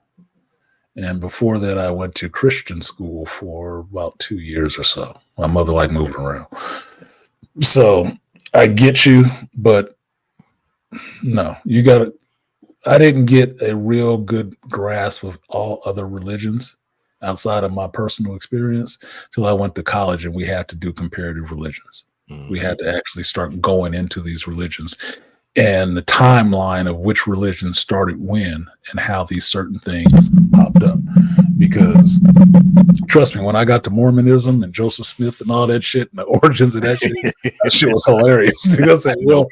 And before that, I went to Christian school for about 2 years or so. My mother liked moving around. So I get you, but no, you got to. I didn't get a real good grasp of all other religions outside of my personal experience till I went to college and we had to do comparative religions. We had to actually start going into these religions and the timeline of which religion started when and how these certain things popped up. Because trust me, when I got to Mormonism and Joseph Smith and all that shit and the origins of that shit was hilarious. Because well,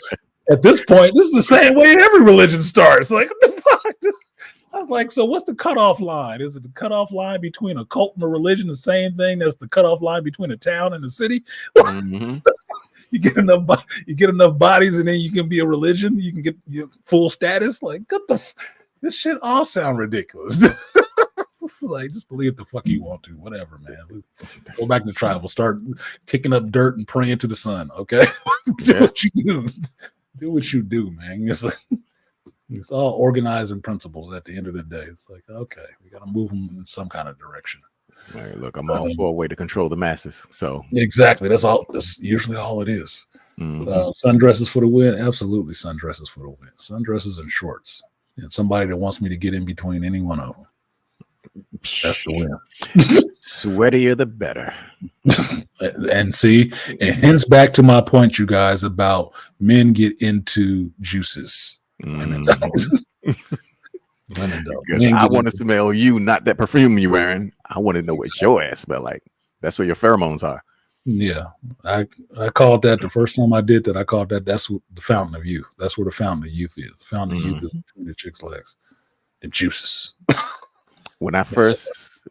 at this point, this is the same way every religion starts. Like, what the fuck? I was like, so what's the cutoff line? Is it the cutoff line between a cult and a religion the same thing as the cutoff line between a town and a city? Mhm. You get enough bodies, and then you can be a religion. You can get your full status. Like, this shit all sound ridiculous. Like, just believe the fuck you want to. Whatever, man. Go back to tribal. Start kicking up dirt and praying to the sun. Okay, do what you do. Do what you do, man. It's all organizing principles at the end of the day. It's like, okay, we got to move them in some kind of direction. Right, look, I'm all for a way to control the masses. So exactly, that's usually all it is. Sundresses for the win, absolutely. Sundresses for the win. Sundresses and shorts, and somebody that wants me to get in between any one of them. That's the win. Sweatier the better. And see, and hence back to my point, you guys, about men get into juices. Women don't. Women don't. Because I want to smell you, not that perfume you wearing. I want to know what your ass smell like. That's where your pheromones are. Yeah, I called that the first time I did that. I called that that's what the fountain of youth. That's where the fountain of youth is. The fountain of youth is between the chick's legs, the juices. When I first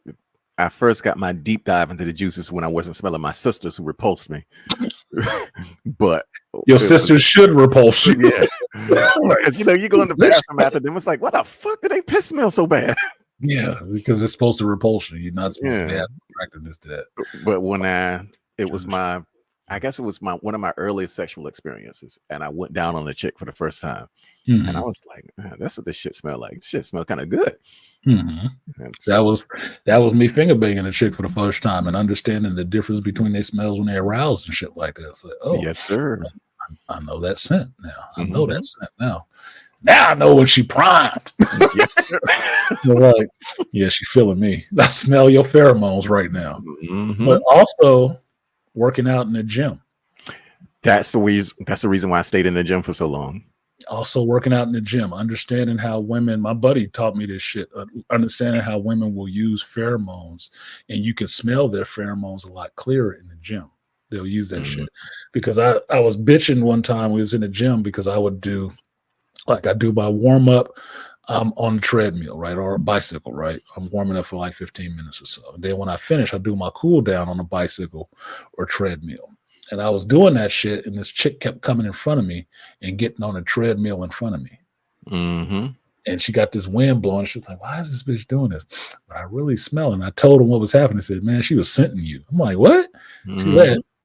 got my deep dive into the juices when I wasn't smelling my sisters who repulsed me. But your sisters should repulse you. Yeah. Because you go in the bathroom after them, it's like, what the fuck do they piss smell so bad? Yeah, because it's supposed to repulse you. You're not supposed to be attracted to that. But when it was my one of my earliest sexual experiences, and I went down on a chick for the first time, and I was like, man, that's what this shit smelled like. This shit smelled kind of good. That was me finger banging a chick for the first time and understanding the difference between their smells when they're aroused and shit like that. It's like, oh yes, sir. I know that scent now. I know that scent now. Now I know when she primed. Yes, sir. Like, yeah, she's feeling me. I smell your pheromones right now. But also working out in the gym. That's the reason why I stayed in the gym for so long. Also working out in the gym, understanding how women, my buddy taught me this shit, understanding how women will use pheromones, and you can smell their pheromones a lot clearer in the gym. They'll use that shit. Because I was bitching one time we was in the gym because I would do, like I do my warm up on the treadmill, right? Or a bicycle, right? I'm warming up for like 15 minutes or so. And then when I finish, I do my cool down on a bicycle or treadmill. And I was doing that shit, and this chick kept coming in front of me and getting on a treadmill in front of me. And she got this wind blowing. She was like, why is this bitch doing this? But I really smell it. And I told him what was happening. I said, man, she was scenting you. I'm like, what?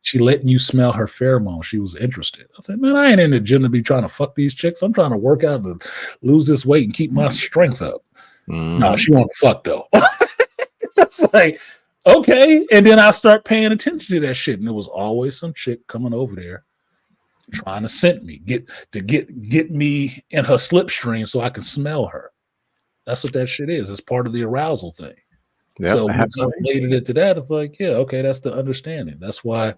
She letting you smell her pheromones. She was interested. I said, man, I ain't in the gym to be trying to fuck these chicks. I'm trying to work out to lose this weight and keep my strength up. No, she want to fuck though. It's like, okay. And then I start paying attention to that shit. And there was always some chick coming over there trying to scent me, get me in her slipstream so I can smell her. That's what that shit is. It's part of the arousal thing. Yep, so once I related it to that, it's like, yeah, okay, that's the understanding. That's why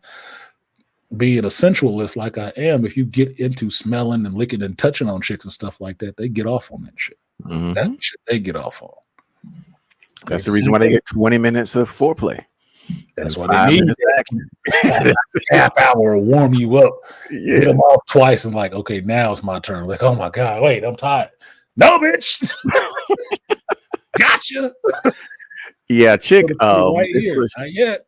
being a sensualist like I am, if you get into smelling and licking and touching on chicks and stuff like that, they get off on that shit. That's the shit they get off on. That's the reason why they get 20 minutes of foreplay. That's why they need that. Half hour will warm you up. Yeah. Get them off twice and like, okay, now it's my turn. Like, oh my God, wait, I'm tired. No, bitch. Gotcha. Yeah, chick. Right here. Not yet.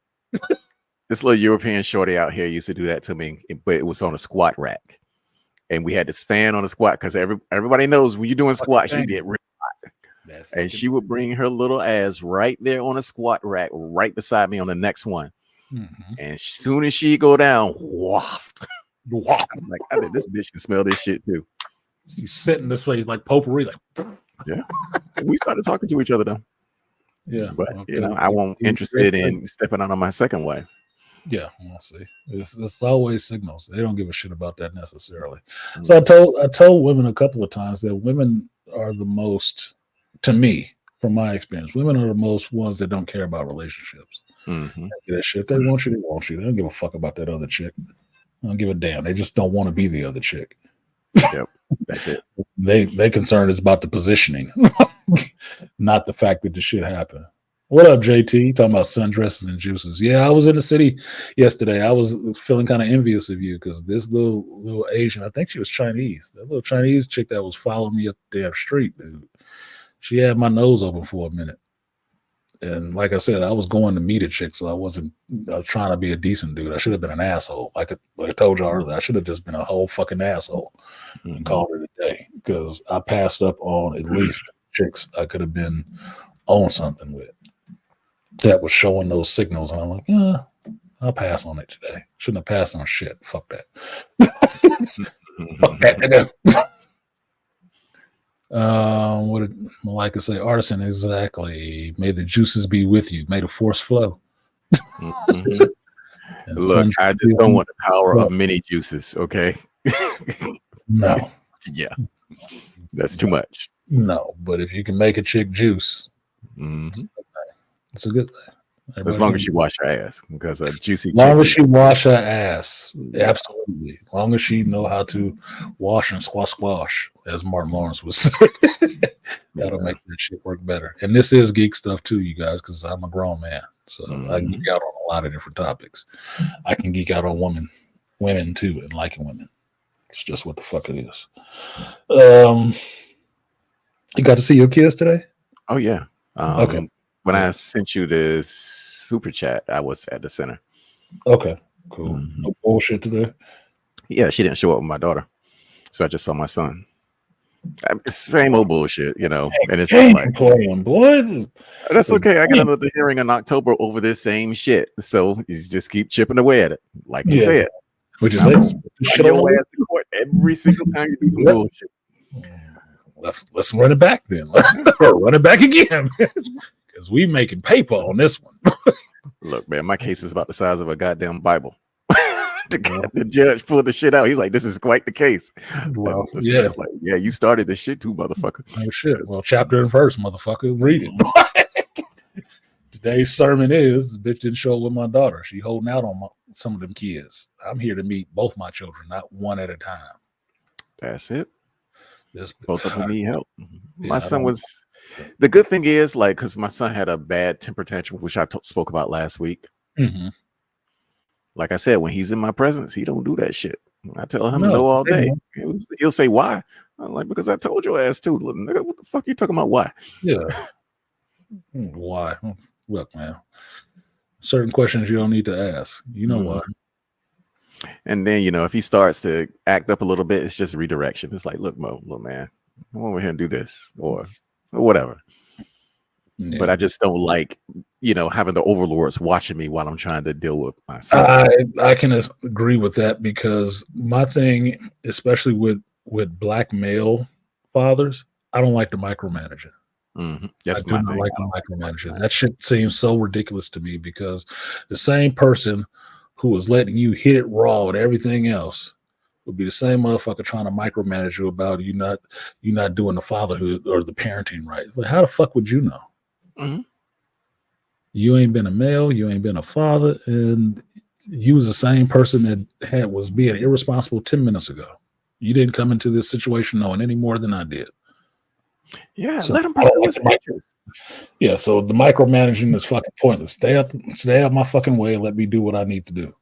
This little European shorty out here used to do that to me, but it was on a squat rack. And we had this fan on the squat because everybody knows when you're doing squats, you get real hot. And she would bring her little ass right there on a squat rack, right beside me on the next one. And as soon as she go down, waft. I'm like, I think this bitch can smell this shit too. He's sitting this way, he's like potpourri, like yeah. We started talking to each other though. Yeah, but I won't interested in stepping out on my second wife. Yeah, we'll see. It's always signals. They don't give a shit about that necessarily. So I told women a couple of times that women are the most, to me, from my experience, women are the most ones that don't care about relationships. That shit. They want you, they want you. They don't give a fuck about that other chick. They don't give a damn. They just don't want to be the other chick. Yep, that's it. They concerned is about the positioning, not the fact that the shit happened. What up, JT? You talking about sundresses and juices? Yeah, I was in the city yesterday. I was feeling kind of envious of you because this little Asian, I think she was Chinese. That little Chinese chick that was following me up the damn street, dude. She had my nose open for a minute. And like I said, I was going to meet a chick, so I was trying to be a decent dude. I should have been an asshole. Like I told y'all earlier, I should have just been a whole fucking asshole and called it a day because I passed up on at least chicks I could have been on something with that was showing those signals. And I'm like, yeah, I'll pass on it today. Shouldn't have passed on shit. Fuck that. Fuck that nigga. What did Malika say? Artisan, exactly. May the juices be with you. May the force flow. Look, I just don't want the power of many juices, okay? No. Yeah. That's too much. No, but if you can make a chick juice, it's a good thing. As long as she wash her ass, because a juicy. As long as she wash her ass, absolutely. As long as she know how to wash and squash, as Martin Lawrence was saying, that'll make that shit work better. And this is geek stuff too, you guys, because I'm a grown man, so I geek out on a a lot of different topics. I can geek out on women too, and liking women. It's just what the fuck it is. You got to see your kids today? Oh yeah. Okay. When I sent you this super chat, I was at the center. Okay, cool. No bullshit today. Yeah, she didn't show up with my daughter, so I just saw my son. Same old bullshit, you know. And it's like, playing, boy. That's okay. I got another hearing in October over this same shit, so you just keep chipping away at it, like you said. Which is your ass to court every single time you do some bullshit. Let's run it back then. Or run it back again, because we making paper on this one. Look, man, my case is about the size of a goddamn Bible. The judge pulled the shit out. He's like, "This is quite the case." Well, like, yeah, you started this shit too, motherfucker. Oh shit. Well, chapter and verse, motherfucker. Read it. Today's sermon is, "Bitch didn't show up with my daughter. She holding out on some of them kids. I'm here to meet both my children, not one at a time." That's it. Both of them need help. My son was. The good thing is, like, because my son had a bad temper tantrum, which I spoke about last week. Mm-hmm. Like I said, when he's in my presence, he don't do that shit. I tell him no all day. He'll say, "Why?" I'm like, "Because I told your ass to." Look, nigga, what the fuck are you talking about? Why? Yeah. Why? Look, man. Certain questions you don't need to ask. You know why. And then, you know, if he starts to act up a little bit, it's just redirection. It's like, look, man, come over here and do this or whatever. Yeah. But I just don't like, you know, having the overlords watching me while I'm trying to deal with myself. I can agree with that, because my thing, especially with black male fathers, I don't like the micromanaging. That's I do not like the micromanaging. That shit seems so ridiculous to me, because the same person who was letting you hit it raw and everything else would be the same motherfucker trying to micromanage you about you not doing the fatherhood or the parenting right. Like, how the fuck would you know? You ain't been a male, you ain't been a father, and you was the same person that was being irresponsible 10 minutes ago. You didn't come into this situation knowing any more than I did. Yeah, so let him pursue his interests. Yeah, so the micromanaging is fucking pointless. Stay out my fucking way and let me do what I need to do.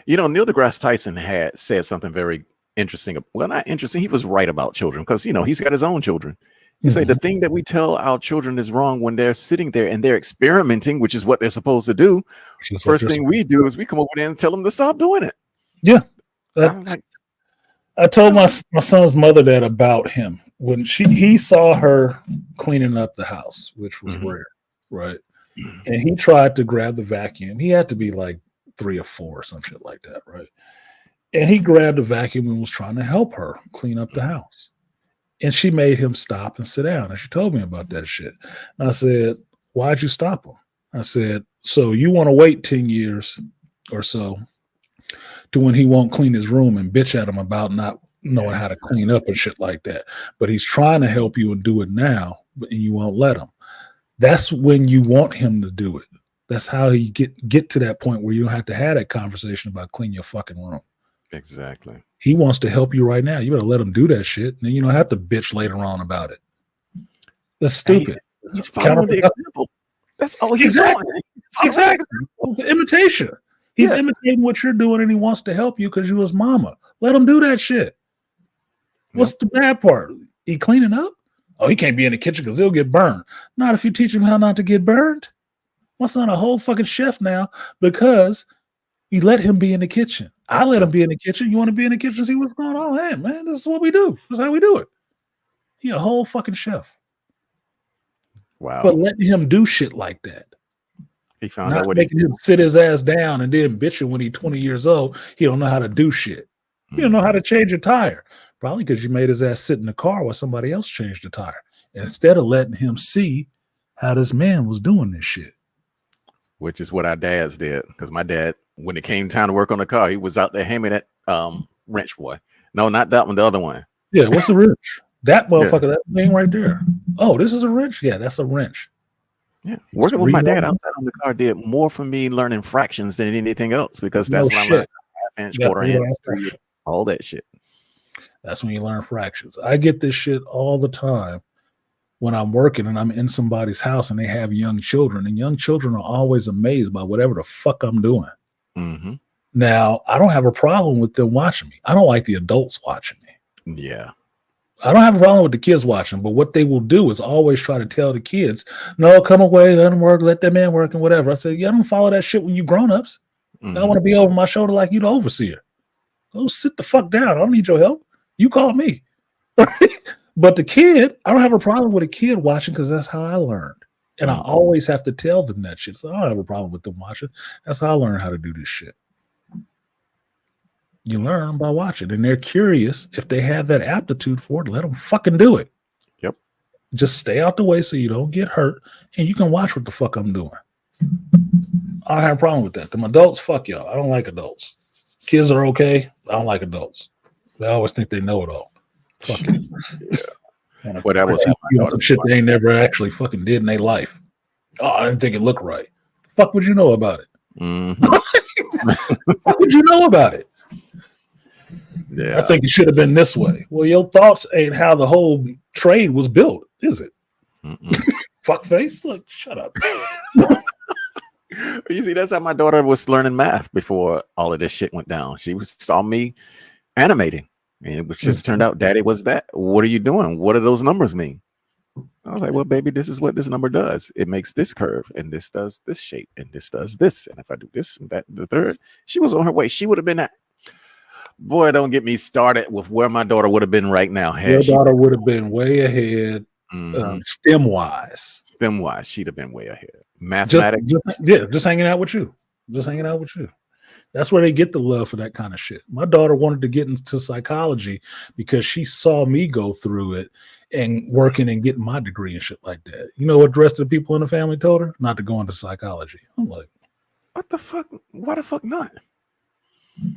You know, Neil deGrasse Tyson had said something very interesting. Well, not interesting. He was right about children, because, you know, he's got his own children. He said the thing that we tell our children is wrong when they're sitting there and they're experimenting, which is what they're supposed to do. The first thing we do is we come over there and tell them to stop doing it. Yeah. I told my son's mother that about him when he saw her cleaning up the house, which was rare, right? And he tried to grab the vacuum. He had to be like 3 or 4 or some shit like that, right? And he grabbed the vacuum and was trying to help her clean up the house. And she made him stop and sit down. And she told me about that shit. And I said, "Why'd you stop him?" I said, "So you want to wait 10 years or so to when he won't clean his room and bitch at him about not knowing how to clean up and shit like that. But he's trying to help you and do it now, but you won't let him. That's when you want him to do it. That's how you get to that point where you don't have to have that conversation about clean your fucking room." Exactly. He wants to help you right now. You better let him do that shit. And then you don't have to bitch later on about it. That's stupid. He's following the example. That's all he's doing. Exactly. It's imitation. He's imitating what you're doing, and he wants to help you because you his mama. Let him do that shit. What's the bad part? He cleaning up? Oh, he can't be in the kitchen because he'll get burned. Not if you teach him how not to get burned. My son a whole fucking chef now because you let him be in the kitchen. I let him be in the kitchen. You want to be in the kitchen, see what's going on? Hey, man, this is what we do. This is how we do it. He a whole fucking chef. Wow. But letting him do shit like that. He found Not out what making him sit his ass down and then bitching when he's 20 years old. He don't know how to do shit. He don't know how to change a tire. Probably because you made his ass sit in the car while somebody else changed the tire. Instead of letting him see how this man was doing this shit. Which is what our dads did. Because my dad, when it came time to work on the car, he was out there hammering that wrench, boy. No, not that one, the other one. Yeah, what's the wrench? That motherfucker, that thing right there. Oh, this is a wrench? Yeah, that's a wrench. Yeah, working with my dad outside on the car did more for me learning fractions than anything else, because that's what I learned. Half-inch, quarter-inch, all that shit. That's when you learn fractions. I get this shit all the time when I'm working and I'm in somebody's house and they have young children, and young children are always amazed by whatever the fuck I'm doing. Mm-hmm. Now, I don't have a problem with them watching me. I don't like the adults watching me. Yeah. I don't have a problem with the kids watching, but what they will do is always try to tell the kids, no, come away, let them work, let that man work and whatever. I said, yeah, I don't follow that shit when you grown-ups. Mm-hmm. I want to be over my shoulder like you the overseer. Go sit the fuck down. I don't need your help. You call me. But the kid, I don't have a problem with a kid watching because that's how I learned. And I always have to tell them that shit. So I don't have a problem with them watching. That's how I learned how to do this shit. You learn by watching, and they're curious. If they have that aptitude for it, let them fucking do it. Yep. Just stay out the way so you don't get hurt, and you can watch what the fuck I'm doing. I don't have a problem with that. Them adults, fuck y'all. I don't like adults. Kids are okay. I don't like adults. They always think they know it all. Fuck it. Yeah. Well, that was some shit they ain't never actually fucking did in their life. Oh, I didn't think it looked right. The fuck would you know about it? Mm-hmm. What would you know about it? Yeah. I think it should have been this way. Well, your thoughts ain't how the whole trade was built, is it? Fuck face? Like, shut up. You see, that's how my daughter was learning math before all of this shit went down. She saw me animating, and it was just turned out, Daddy, what's that? What are you doing? What do those numbers mean? I was like, well, baby, this is what this number does. It makes this curve, and this does this shape, and this does this. And if I do this and that, and the third, she was on her way. She would have been at. Boy, don't get me started with where my daughter would have been right now. Your daughter would have been way ahead, STEM wise. STEM wise, she'd have been way ahead. Mathematics, just hanging out with you. Just hanging out with you. That's where they get the love for that kind of shit. My daughter wanted to get into psychology because she saw me go through it and working and getting my degree and shit like that. You know what the rest of the people in the family told her? Not to go into psychology. I'm like, what the fuck? Why the fuck not?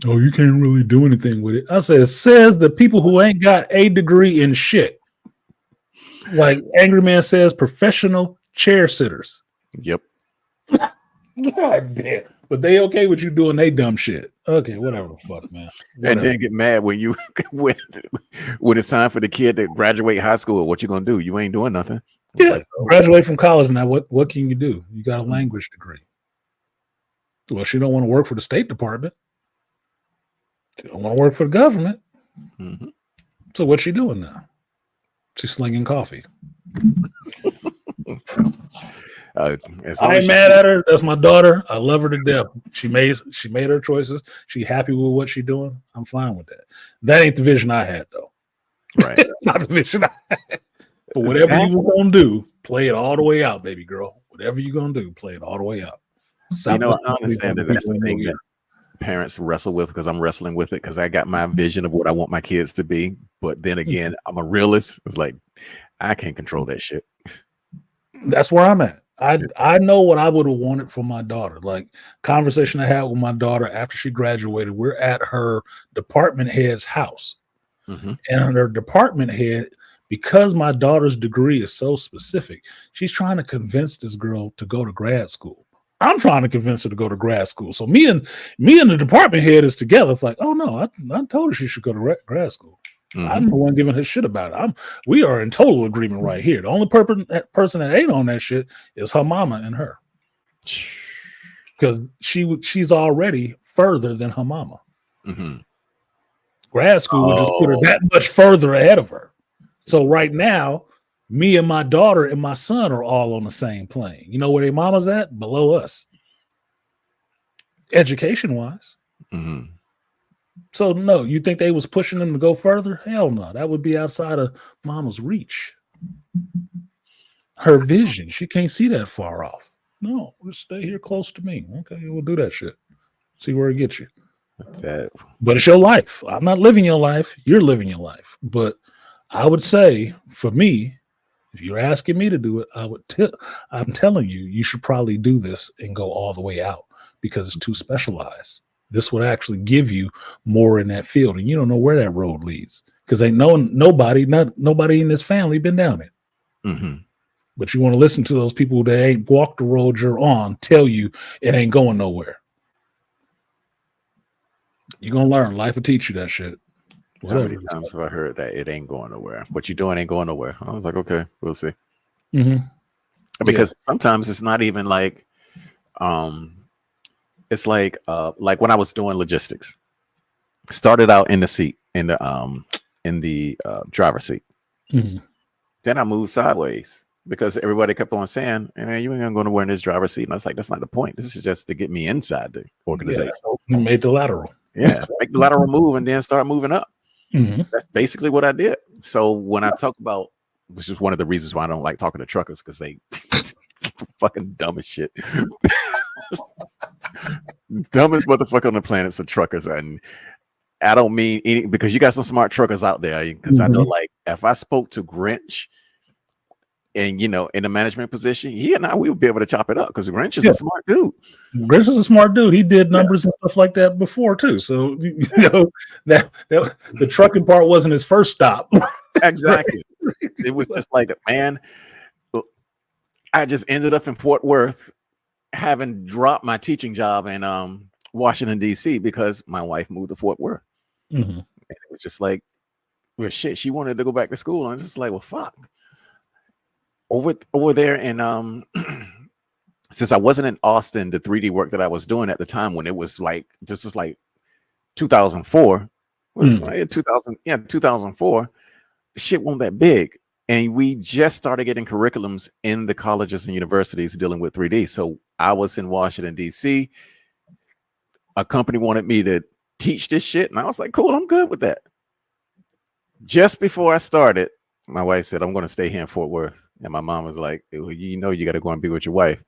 Oh, you can't really do anything with it. I said, it says the people who ain't got a degree in shit. Like Angry Man says, professional chair sitters. Yep. God damn. But they okay with you doing they dumb shit. Okay, whatever the fuck, man. Whatever. And then get mad when you when it's time for the kid to graduate high school. What you gonna do? You ain't doing nothing. Yeah, like, graduate from college now. What can you do? You got a language degree. Well, she don't want to work for the State Department. She don't want to work for the government. Mm-hmm. So what's she doing now? She's slinging coffee. I ain't mad at her. That's my daughter. I love her to death. She made her choices. She happy with what she's doing. I'm fine with that. That ain't the vision I had, though. Right. Not the vision I had. But whatever you're gonna do, play it all the way out, baby girl. Whatever you're gonna do, play it all the way out. I understand that that's the thing that parents wrestle with, because I'm wrestling with it because I got my vision of what I want my kids to be. But then again, I'm a realist. It's like I can't control that shit. That's where I'm at. I know what I would have wanted for my daughter. Like conversation I had with my daughter after she graduated. We're at her department head's house, and her department head, because my daughter's degree is so specific, she's trying to convince this girl to go to grad school. I'm trying to convince her to go to grad school. So me and the department head is together. It's like, oh no, I told her she should go to grad school. I'm the one giving her shit about it. We are in total agreement right here. The only person that ain't on that shit is her mama and her, because she's already further than her mama. Grad school would just put her that much further ahead of her. So right now, me and my daughter and my son are all on the same plane. You know where their mama's at? Below us, education wise. So no, you think they was pushing them to go further? Hell no, that would be outside of mama's reach. Her vision, she can't see that far off. No, just stay here close to me. Okay, we'll do that shit. See where it gets you. But it's your life. I'm not living your life. You're living your life. But I would say, for me, if you're asking me to do it, I'm telling you, you should probably do this and go all the way out, because it's too specialized. This would actually give you more in that field, and you don't know where that road leads, because ain't nobody in this family been down it. But you want to listen to those people that ain't walked the road you're on tell you it ain't going nowhere. You're gonna learn. Life will teach you that shit. How many times have I heard that it ain't going nowhere? What you doing ain't going nowhere? I was like, okay, we'll see. Mm-hmm. Because sometimes it's not even like, it's like when I was doing logistics, started out in the seat in the driver's seat. Mm-hmm. Then I moved sideways because everybody kept on saying, "Hey, man, you ain't gonna wear in this driver's seat." And I was like, "That's not the point. This is just to get me inside the organization." So you made the lateral. Yeah, make the lateral move and then start moving up. Mm-hmm. That's basically what I did. So when I talk about, which is one of the reasons why I don't like talking to truckers, because they fucking dumb as shit. Dumbest motherfucker on the planet are truckers. And I don't mean any, because you got some smart truckers out there. Because I know, like, if I spoke to Grinch and, in a management position, he and I, we would be able to chop it up because Grinch is a smart dude. Grinch is a smart dude. He did numbers and stuff like that before too. So that the trucking part wasn't his first stop. Exactly. It was just like, man, I just ended up in Fort Worth, having dropped my teaching job in Washington D.C. because my wife moved to Fort Worth. Mm-hmm. And it was just like, well, shit, she wanted to go back to school. And I'm just like, well, fuck. Over there, and since I wasn't in Austin, the 3D work that I was doing at the time, when it was like, this is like 2004, was 2004, shit wasn't that big. And we just started getting curriculums in the colleges and universities dealing with 3D. So I was in Washington, D.C. A company wanted me to teach this shit. And I was like, cool, I'm good with that. Just before I started, my wife said, I'm going to stay here in Fort Worth. And my mom was like, well, you got to go and be with your wife.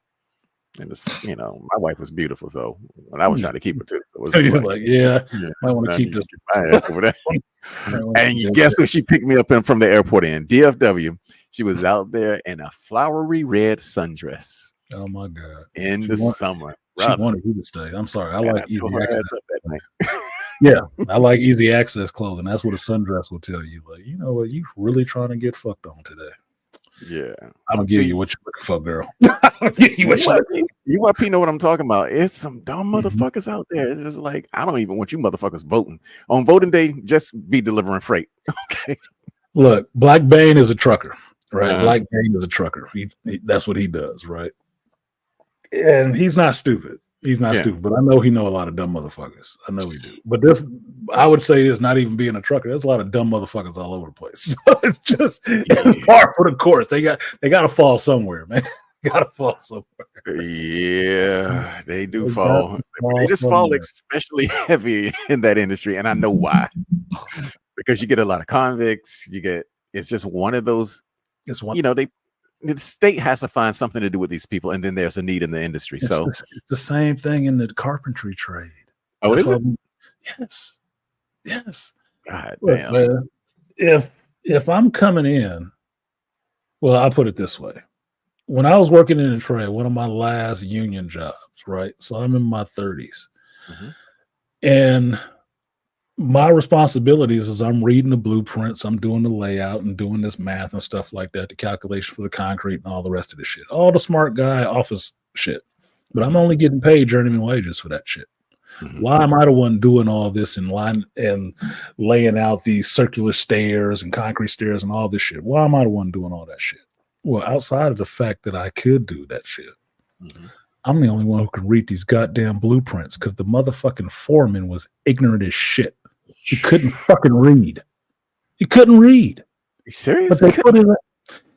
And this, my wife was beautiful. So when I was trying to keep her too. So you're like, I want to keep this my ass over there. And you guess what? She picked me up from the airport in DFW. She was out there in a flowery red sundress. Oh my God. In the summer. She wanted you to stay. I'm sorry. I like easy access. I like easy access clothing. That's what a sundress will tell you. Like, you know what? You really trying to get fucked on today. Yeah. I'm gonna give you what you're looking for, girl. You want to know what I'm talking about? It's some dumb motherfuckers out there. It's just like, I don't even want you motherfuckers voting. On voting day, just be delivering freight. Okay. Look, Black Bane is a trucker, right? Black Bane is a trucker. He that's what he does, right? And he's not stupid. He's not stupid, but I know he know a lot of dumb motherfuckers. I know he do. But this, I would say, is not even being a trucker. There's a lot of dumb motherfuckers all over the place. So it's just it's par for the course. They got to fall somewhere, man. Got to fall somewhere. Yeah, they do fall. They just fall especially heavy in that industry, and I know why. Because you get a lot of convicts. It's just one of those. It's one. The state has to find something to do with these people, and then there's a need in the industry. It's the same thing in the carpentry trade. Oh, is it? Yes. God Look, damn. man, if I'm coming in, well, I'll put it this way. When I was working in the trade, one of my last union jobs, right? So I'm in my 30s. Mm-hmm. And my responsibilities is I'm reading the blueprints, I'm doing the layout and doing this math and stuff like that, the calculation for the concrete and all the rest of the shit. All the smart guy office shit. But I'm only getting paid journeyman wages for that shit. Mm-hmm. Why am I the one doing all this and laying out these circular stairs and concrete stairs and all this shit? Why am I the one doing all that shit? Well, outside of the fact that I could do that shit, I'm the only one who can read these goddamn blueprints because the motherfucking foreman was ignorant as shit. He couldn't fucking read. He couldn't read. Are you serious?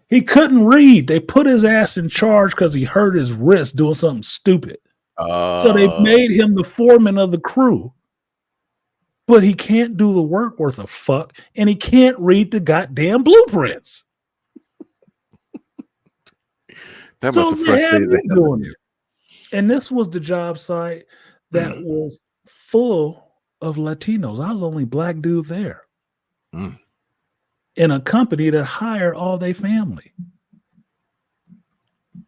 He couldn't read. They put his ass in charge because he hurt his wrist doing something stupid. So they made him the foreman of the crew. But he can't do the work worth a fuck, and he can't read the goddamn blueprints. That must have frustrated doing it. And this was the job site that was full of Latinos. I was the only black dude there. In a company that hired all their family.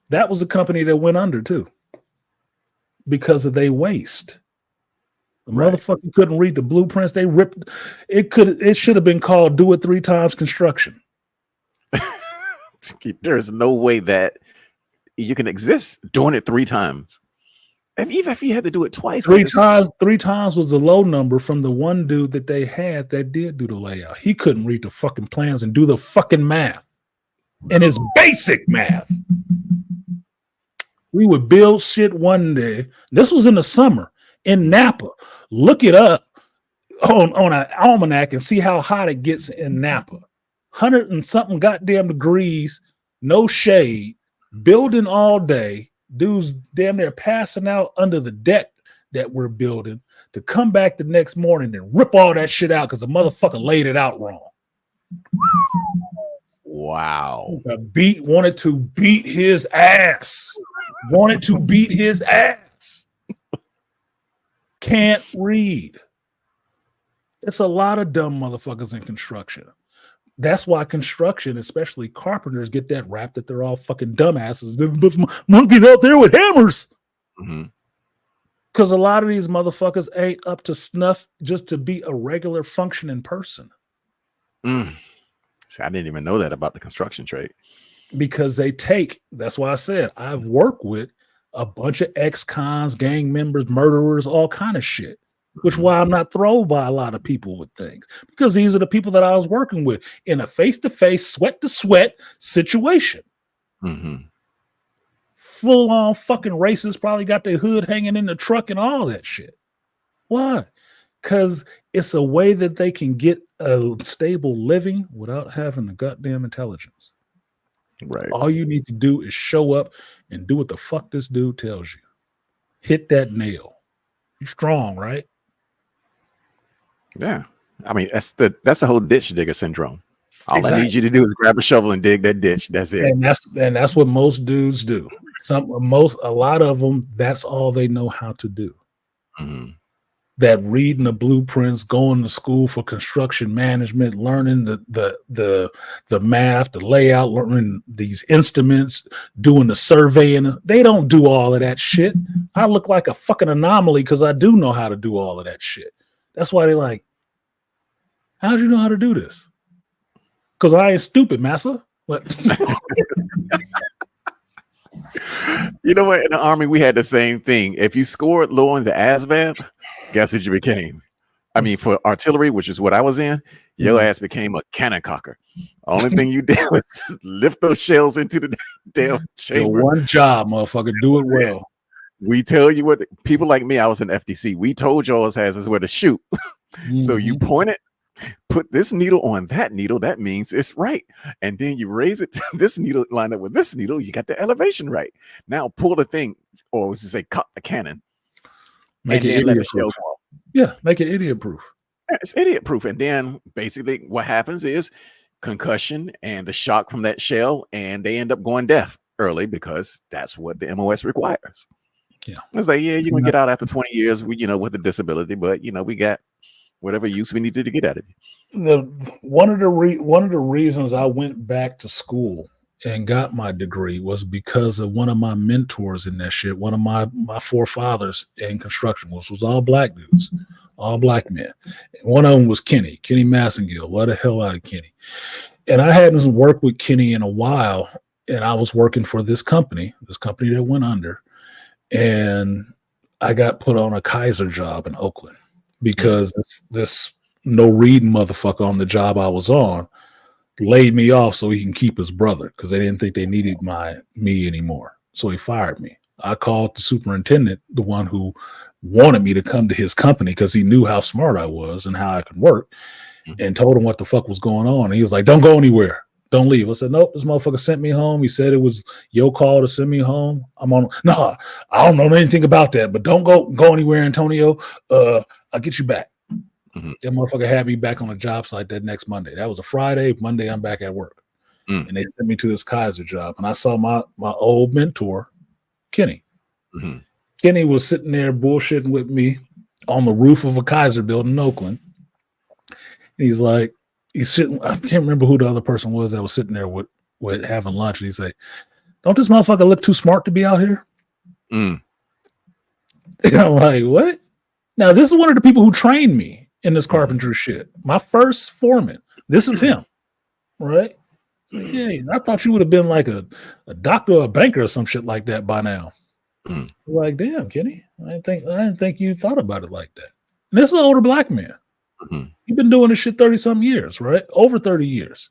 That was a company that went under too. Because of their waste. The motherfucker couldn't read the blueprints. They ripped it should have been called Do It 3 Times Construction. There's no way that you can exist doing it 3 times. And even if you had to do it twice. 3 times was the low number from the one dude that they had that did do the layout. He couldn't read the fucking plans and do the fucking math. And it's basic math. We would build shit one day. This was in the summer in Napa. Look it up on an almanac and see how hot it gets in Napa. 100 and something goddamn degrees, no shade, building all day. Dudes damn near passing out under the deck that we're building to come back the next morning and rip all that shit out because the motherfucker laid it out wrong. Wow. Wanted to beat his ass. Wanted to beat his ass. Can't read. It's a lot of dumb motherfuckers in construction. That's why construction, especially carpenters, get that rap that they're all fucking dumbasses. Monkeys out there with hammers. Because a lot of these motherfuckers ain't up to snuff just to be a regular functioning person. See, I didn't even know that about the construction trade. Because that's why I said I've worked with a bunch of ex-cons, gang members, murderers, all kind of shit. Which is why I'm not thrown by a lot of people with things. Because these are the people that I was working with in a face-to-face, sweat-to-sweat situation. Full-on fucking racists probably got their hood hanging in the truck and all that shit. Why? Because it's a way that they can get a stable living without having the goddamn intelligence. Right. All you need to do is show up and do what the fuck this dude tells you. Hit that nail. You're strong, right? Yeah. I mean, that's the whole ditch digger syndrome. All Exactly. I need you to do is grab a shovel and dig that ditch. That's it. And that's what most dudes do. A lot of them, that's all they know how to do. That reading the blueprints, going to school for construction management, learning the math, the layout, learning these instruments, doing the surveying. They don't do all of that shit. I look like a fucking anomaly because I do know how to do all of that shit. That's why they like, how'd you know how to do this? Because I ain't stupid, massa. You know what? In the Army, we had the same thing. If you scored low on the ASVAB, guess what you became? I mean, for artillery, which is what I was in, your ass became a cannon cocker. Only thing you did was just lift those shells into the damn chamber. One job, motherfucker. Do it well. We tell you what, people like me, I was in FDC. We told y'all's asses where to shoot. So you point it, put this needle on that needle. That means it's right. And then you raise it to this needle, line up with this needle. You got the elevation right. Now pull the thing, or was to say, cut the cannon. Make it idiot proof. Yeah, make it idiot proof. It's idiot proof. And then basically what happens is concussion and the shock from that shell, and they end up going deaf early because that's what the MOS requires. Yeah, it's like, yeah, you're gonna get out after 20 years, with a disability, but we got whatever use we needed to get out of it. One of the reasons I went back to school and got my degree was because of one of my mentors in that shit. One of my forefathers in construction was all black dudes, all black men. One of them was Kenny Massengill. Love the hell out of Kenny. And I hadn't worked with Kenny in a while, and I was working for this company that went under. And I got put on a Kaiser job in Oakland because this no reading motherfucker on the job I was on laid me off so he can keep his brother because they didn't think they needed me anymore. So he fired me. I called the superintendent, the one who wanted me to come to his company because he knew how smart I was and how I could work, and told him what the fuck was going on. And he was like, "Don't go anywhere. Don't leave." I said, "Nope, this motherfucker sent me home. He said it was your call to send me home. No, I don't know anything about that, but don't go anywhere, Antonio. I'll get you back." That motherfucker had me back on a job site that next Monday. That was a Friday. Monday, I'm back at work. And they sent me to this Kaiser job. And I saw my old mentor, Kenny. Kenny was sitting there bullshitting with me on the roof of a Kaiser building in Oakland. He's sitting, I can't remember who the other person was that was sitting there with having lunch. And he's like, "Don't this motherfucker look too smart to be out here?" And I'm like, "What?" Now, this is one of the people who trained me in this carpentry shit. My first foreman. This is him, right? So, yeah, I thought you would have been like a doctor or a banker or some shit like that by now. Like, damn, Kenny, I didn't think you thought about it like that. And this is an older black man. You've been doing this shit 30-something years, right? Over 30 years.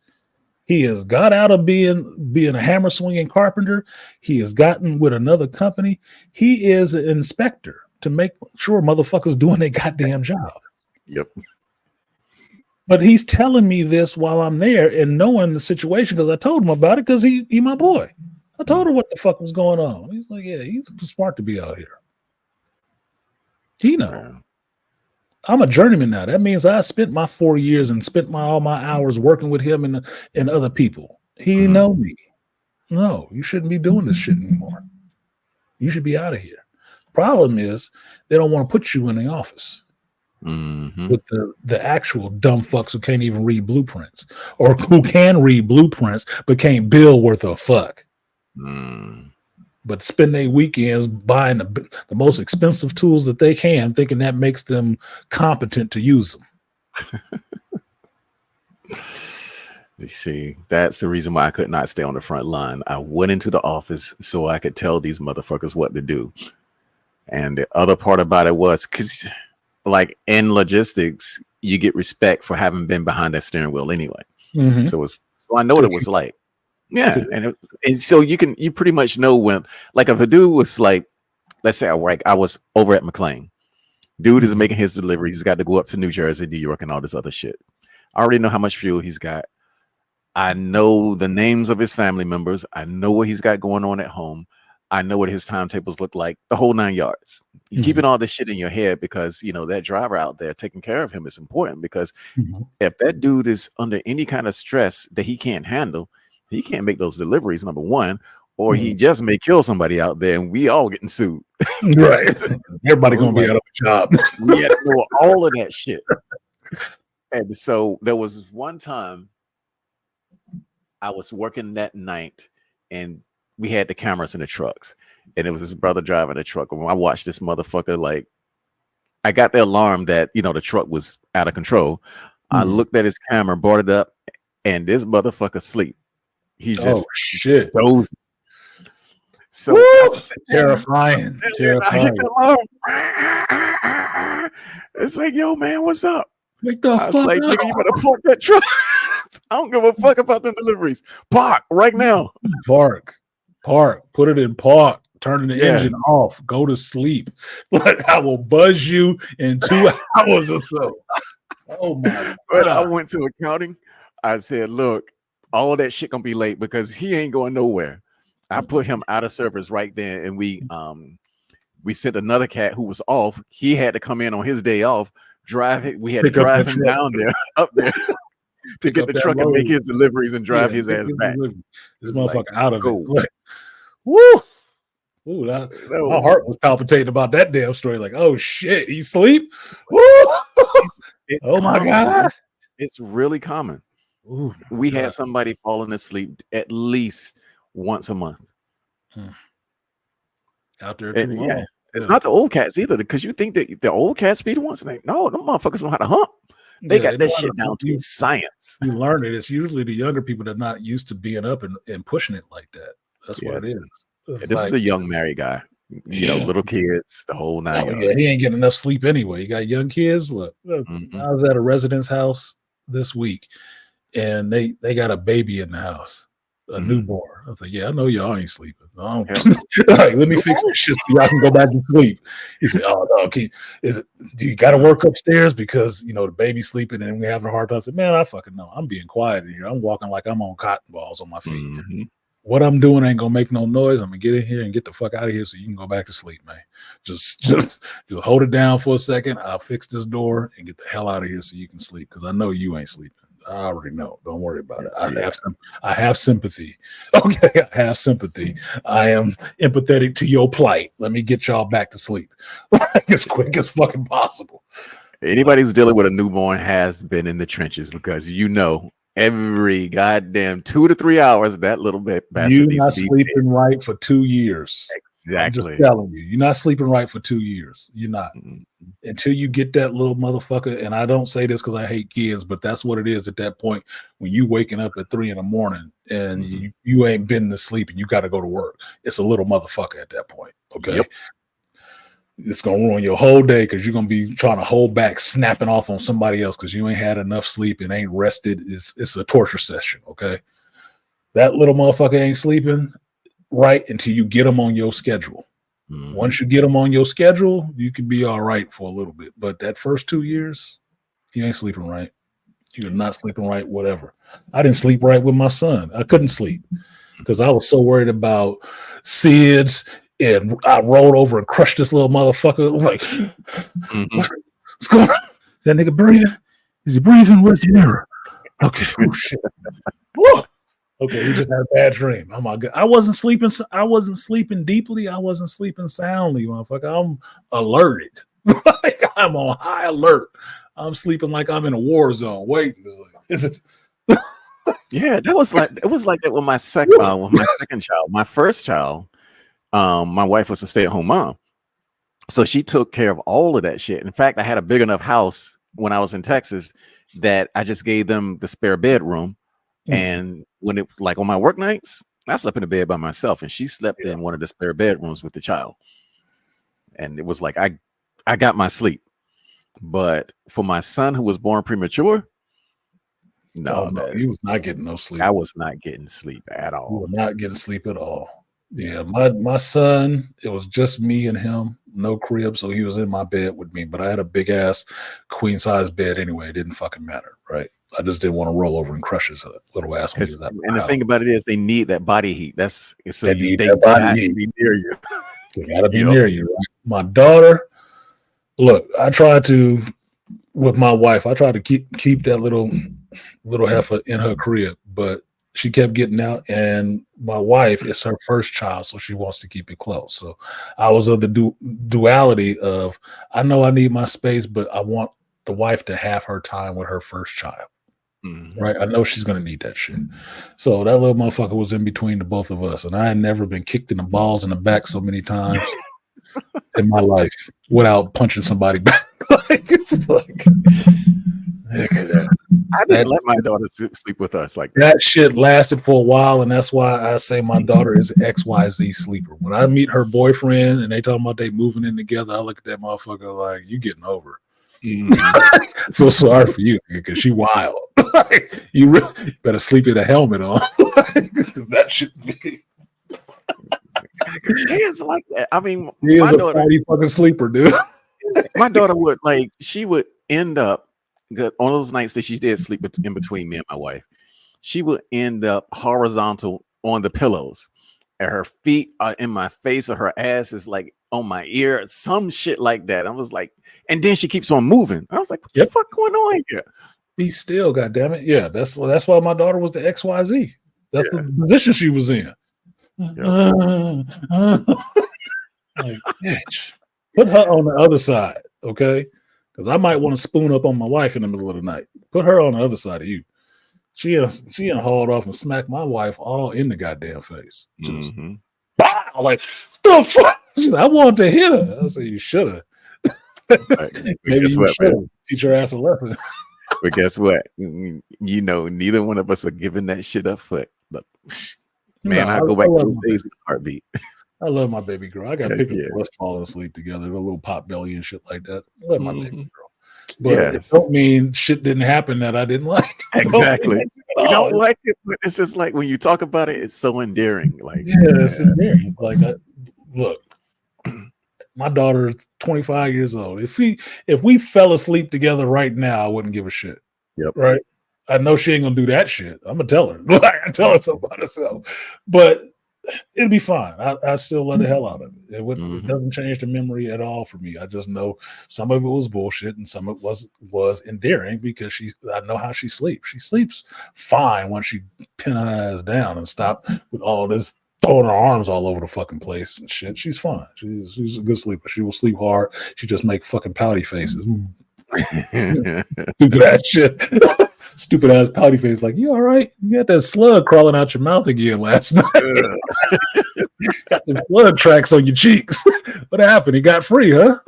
He has got out of being a hammer swinging carpenter. He has gotten with another company. He is an inspector to make sure motherfuckers doing their goddamn job. Yep. But he's telling me this while I'm there and knowing the situation because I told him about it because he my boy. I told him what the fuck was going on. He's like, yeah, he's smart to be out here. He know. Yeah. I'm a journeyman now. That means I spent my 4 years and spent all my hours working with him and other people. He know me. No, you shouldn't be doing this shit anymore. You should be out of here. Problem is, they don't want to put you in the office. With the actual dumb fucks who can't even read blueprints or who can read blueprints but can't bill worth a fuck. But spend their weekends buying the most expensive tools that they can, thinking that makes them competent to use them. You see, that's the reason why I could not stay on the front line. I went into the office so I could tell these motherfuckers what to do. And the other part about it was because, like in logistics, you get respect for having been behind that steering wheel anyway. So I know what it was like. Yeah, and so you pretty much know when, like, if a dude was like, let's say I was over at McLean, dude is making his deliveries. He's got to go up to New Jersey, New York, and all this other shit. I already know how much fuel he's got. I know the names of his family members. I know what he's got going on at home. I know what his timetables look like, the whole 9 yards. You're keeping all this shit in your head because, you know, that driver out there taking care of him is important because if that dude is under any kind of stress that he can't handle, he can't make those deliveries, number one, or he just may kill somebody out there and we all getting sued. Right. Everybody going to be out of a job. We had to know all of that shit. And so there was one time I was working that night and we had the cameras in the trucks and it was his brother driving the truck. And when I watched this motherfucker, like, I got the alarm that, you know, the truck was out of control. I looked at his camera, brought it up, and this motherfucker sleep. He's just shit. Those. So terrifying. It's like, yo, man, what's up? Make the I was fuck like, up. nigga, you better park that truck. I don't give a fuck about the deliveries. Park right now. Park. Put it in park. Turn the engine off. Go to sleep. Like, I will buzz you in 2 hours or so. Oh my God. But I went to accounting. I said, look, all that shit gonna be late because he ain't going nowhere. I put him out of service right there, and we sent another cat who was off. He had to come in on his day off, drive it. We had to drive him down there, up there, to get the truck and make his deliveries and drive his ass back. This motherfucker out of it. Like, woo! Ooh, my heart was palpitating about that damn story. Like, oh shit, he sleep? Woo! It's oh my God. It's really common. Ooh, we had somebody falling asleep at least once a month. Out there too long. It's not the old cats either, because you think that the old cats be the ones that no, them motherfuckers know how to hump. They got that shit down to science. You learn it. It's usually the younger people that are not used to being up and pushing it like that. That's what it is. This is a young married guy. You know, little kids, the whole 9 yards. Yeah, he ain't getting enough sleep anyway. You got young kids. Look, I was at a residence house this week, and they got a baby in the house, a newborn. I was like, yeah, I know y'all ain't sleeping. Like, let me fix this shit so y'all can go back to sleep. He said, oh no, do you got to work upstairs because, you know, the baby's sleeping and we having a hard time? I said, man, I fucking know. I'm being quiet in here. I'm walking like I'm on cotton balls on my feet. What I'm doing ain't gonna make no noise. I'm gonna get in here and get the fuck out of here so you can go back to sleep, man. Just hold it down for a second. I'll fix this door and get the hell out of here so you can sleep, because I know you ain't sleeping. I already know. Don't worry about it. I have sympathy. Okay, I have sympathy. I am empathetic to your plight. Let me get y'all back to sleep as quick as fucking possible. Anybody who's dealing with a newborn has been in the trenches, because you know every goddamn 2 to 3 hours that little bit you're not sleeping right for 2 years. Exactly. I'm just telling you, you're not sleeping right for 2 years. You're not until you get that little motherfucker. And I don't say this because I hate kids, but that's what it is at that point when you waking up at 3 a.m. and you ain't been to sleep and you got to go to work. It's a little motherfucker at that point. Okay. Yep. It's gonna ruin your whole day because you're gonna be trying to hold back, snapping off on somebody else because you ain't had enough sleep and ain't rested. It's a torture session. Okay. That little motherfucker ain't sleeping right until you get him on your schedule. Mhm. Once you get him on your schedule, you can be all right for a little bit. But that first 2 years, he ain't sleeping right. You're not sleeping right, whatever. I didn't sleep right with my son. I couldn't sleep because I was so worried about SIDS, and I rolled over and crushed this little motherfucker. I was like, what's going on? Is that nigga breathing? Is he breathing? Where's the mirror? Okay. Oh, shit. Woo! Okay, he just had a bad dream. Oh my God. I wasn't sleeping deeply. I wasn't sleeping soundly, motherfucker. I'm alerted. Like I'm on high alert. I'm sleeping like I'm in a war zone. Waiting. Is it? Yeah, it was like that with my second child. My first child, my wife was a stay-at-home mom. So she took care of all of that shit. In fact, I had a big enough house when I was in Texas that I just gave them the spare bedroom. And when it was like on my work nights, I slept in the bed by myself, and she slept in one of the spare bedrooms with the child. And it was like I got my sleep. But for my son who was born premature, no, he was not getting no sleep. I was not getting sleep at all. You were not getting sleep at all. Yeah, my son, it was just me and him, no crib, so he was in my bed with me. But I had a big ass queen size bed anyway. It didn't fucking matter, right? I just didn't want to roll over and crush his little ass. And the thing about it is, they need that body heat. That's so they that body heat. Be near you. They gotta be near you. Right? My daughter, look, I tried to with my wife. I tried to keep that little heifer in her crib, but she kept getting out, and my wife is her first child, so she wants to keep it close. So I was of the duality of, I know I need my space, but I want the wife to have her time with her first child. Right? I know she's going to need that shit. So that little motherfucker was in between the both of us, and I had never been kicked in the balls in the back so many times in my life without punching somebody back. I didn't let my daughter sleep with us like that. That shit lasted for a while, and that's why I say my daughter is an XYZ sleeper. When I meet her boyfriend and they talking about they moving in together, I look at that motherfucker like, you getting over. I feel sorry for you because she wild. You really better sleep with a helmet on. That should be. Kids like that. I mean, he is a fatty fucking sleeper, dude. My daughter she would end up on those nights that she did sleep in between me and my wife. She would end up horizontal on the pillows, and her feet are in my face, or her ass is like on my ear, some shit like that. I was like, and then she keeps on moving. I was like, what the fuck going on here? Be still, goddammit. Yeah, that's why my daughter was the XYZ. That's the position she was in. Like, bitch, put her on the other side, okay? Because I might want to spoon up on my wife in the middle of the night. Put her on the other side of you. She hauled off and smacked my wife all in the goddamn face. Just bow, like, the fuck? Said, I wanted to hit her. I said, you should have. Maybe you should teach her ass a lesson. But guess what? You know, neither one of us are giving that shit up for. But man, I go back to those days in a heartbeat. I love my baby girl. I got pictures of us falling asleep together, a little pop belly and shit like that. I love my baby girl. But it don't mean shit didn't happen that I didn't like. Exactly. You don't like it, but it's just like when you talk about it, it's so endearing. Like, it's endearing. Like, look, my daughter is 25 years old. If we fell asleep together right now, I wouldn't give a shit. Yep. Right. I know she ain't gonna do that shit. I'm gonna tell her. I tell her something about herself. But it'll be fine. I still let the hell out of it. It doesn't change the memory at all for me. I just know some of it was bullshit and some of it was endearing because I know how she sleeps. She sleeps fine once she pin her ass down and stop with all this throwing her arms all over the fucking place and shit. She's fine. She's a good sleeper. She will sleep hard. She just make fucking pouty faces. Stupid ass shit. Stupid ass pouty face. Like, you all right? You got that slug crawling out your mouth again last night. Got the blood tracks on your cheeks. What happened? He got free, huh?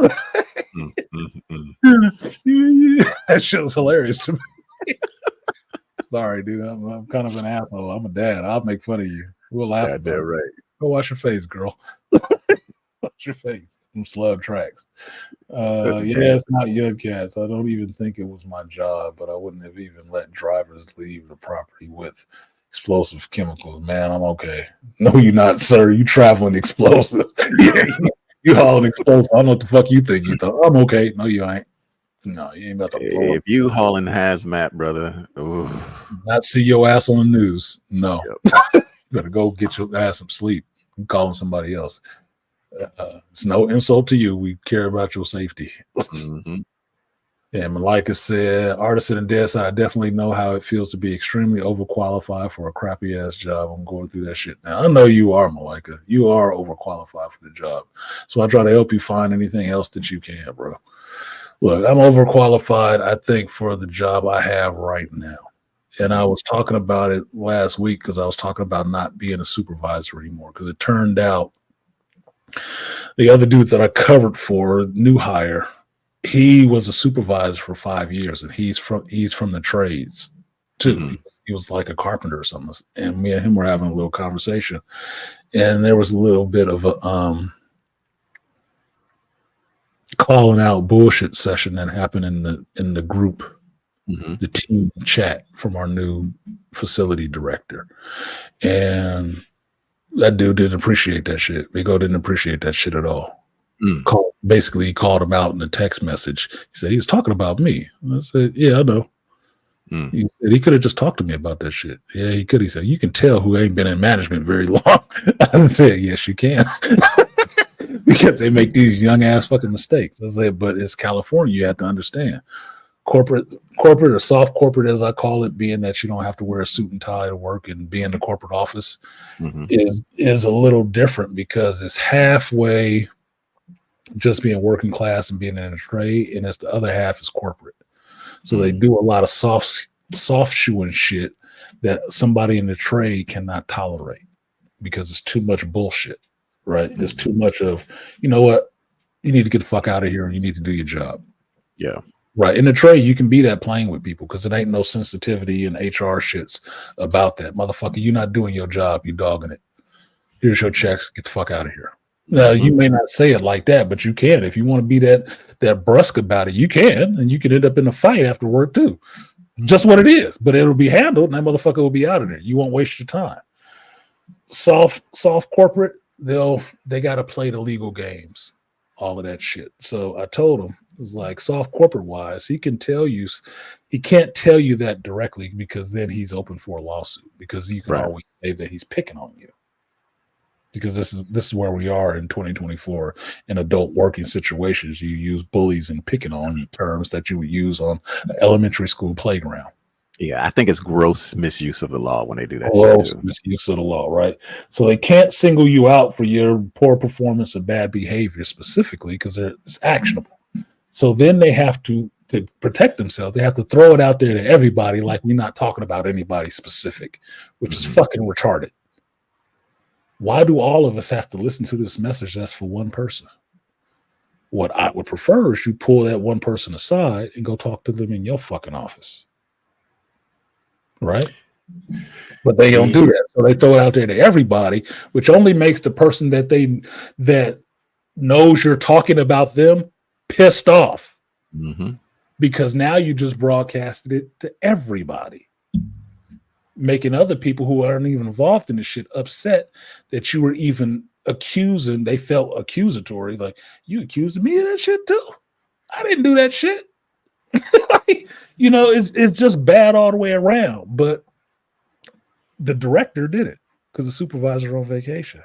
That shit was hilarious to me. Sorry, dude. I'm kind of an asshole. I'm a dad. I'll make fun of you. We'll laugh about it. Right. Go wash your face, girl. Wash your face. Some slug tracks. It's not young cats. I don't even think it was my job, but I wouldn't have even let drivers leave the property with Explosive chemicals, man. I'm okay. No, you're not, sir. You traveling explosive. Yeah, you hauling explosive. I don't know what the fuck you think. You thought I'm okay. No, you ain't. No, you ain't about to blow up. If you hauling hazmat, brother, Not see your ass on the news. No, you better go get your ass some sleep. I'm calling somebody else. It's no insult to you. We care about your safety. Mm-hmm. Yeah, Malika said, artisan and dead side, I definitely know how it feels to be extremely overqualified for a crappy ass job. I'm going through that shit now. I know you are, Malika. You are overqualified for the job. So I try to help you find anything else that you can, bro. Look, I'm overqualified, I think, for the job I have right now. And I was talking about it last week because I was talking about not being a supervisor anymore, because it turned out the other dude that I covered for, new hire, he was a supervisor for 5 years, and he's from the trades too. Mm-hmm. He was like a carpenter or something. And me and him were having a little conversation, and there was a little bit of a calling out bullshit session that happened in the group, the team chat from our new facility director, and that dude didn't appreciate that shit. Migo didn't appreciate that shit at all. Basically, he called him out in a text message. He said he was talking about me. I said, yeah, I know. He said he could have just talked to me about that shit. Yeah, he could. He said, you can tell who ain't been in management very long. I said, yes, you can. Because they make these young ass fucking mistakes. I said, but it's California. You have to understand. Corporate or soft corporate, as I call it, being that you don't have to wear a suit and tie to work and be in the corporate office, is a little different, because it's halfway just being working class and being in a trade, and it's the other half is corporate. So they do a lot of soft shoeing shit that somebody in the trade cannot tolerate, because it's too much bullshit, right? It's too much of, you know what, you need to get the fuck out of here and you need to do your job. Yeah. Right. In the trade, you can be that playing with people, because it ain't no sensitivity and HR shits about that. Motherfucker, you're not doing your job. You dogging it. Here's your checks. Get the fuck out of here. Now, you may not say it like that, but you can. If you want to be that brusque about it, you can. And you can end up in a fight after work too. Just what it is. But it'll be handled, and that motherfucker will be out of there. You won't waste your time. Soft corporate, they got to play the legal games, all of that shit. So I told him, it's like, soft corporate wise, he can't tell you that directly, because then he's open for a lawsuit, because you can always say that he's picking on you. Because this is where we are in 2024 in adult working situations. You use bullies and picking on terms that you would use on an elementary school playground. Yeah, I think it's gross misuse of the law when they do that. Gross misuse of the law, right? So they can't single you out for your poor performance or bad behavior specifically, because it's actionable. So then they have to protect themselves. They have to throw it out there to everybody, like we're not talking about anybody specific, which is fucking retarded. Why do all of us have to listen to this message that's for one person? What I would prefer is you pull that one person aside and go talk to them in your fucking office. Right? But they don't do that. So they throw it out there to everybody, which only makes the person that knows you're talking about them pissed off. Because now you just broadcasted it to everybody, making other people who aren't even involved in this shit upset that you were even accusing. They felt accusatory, like, you accusing me of that shit too? I didn't do that shit. You know, it's just bad all the way around. But the director did it because the supervisor on vacation.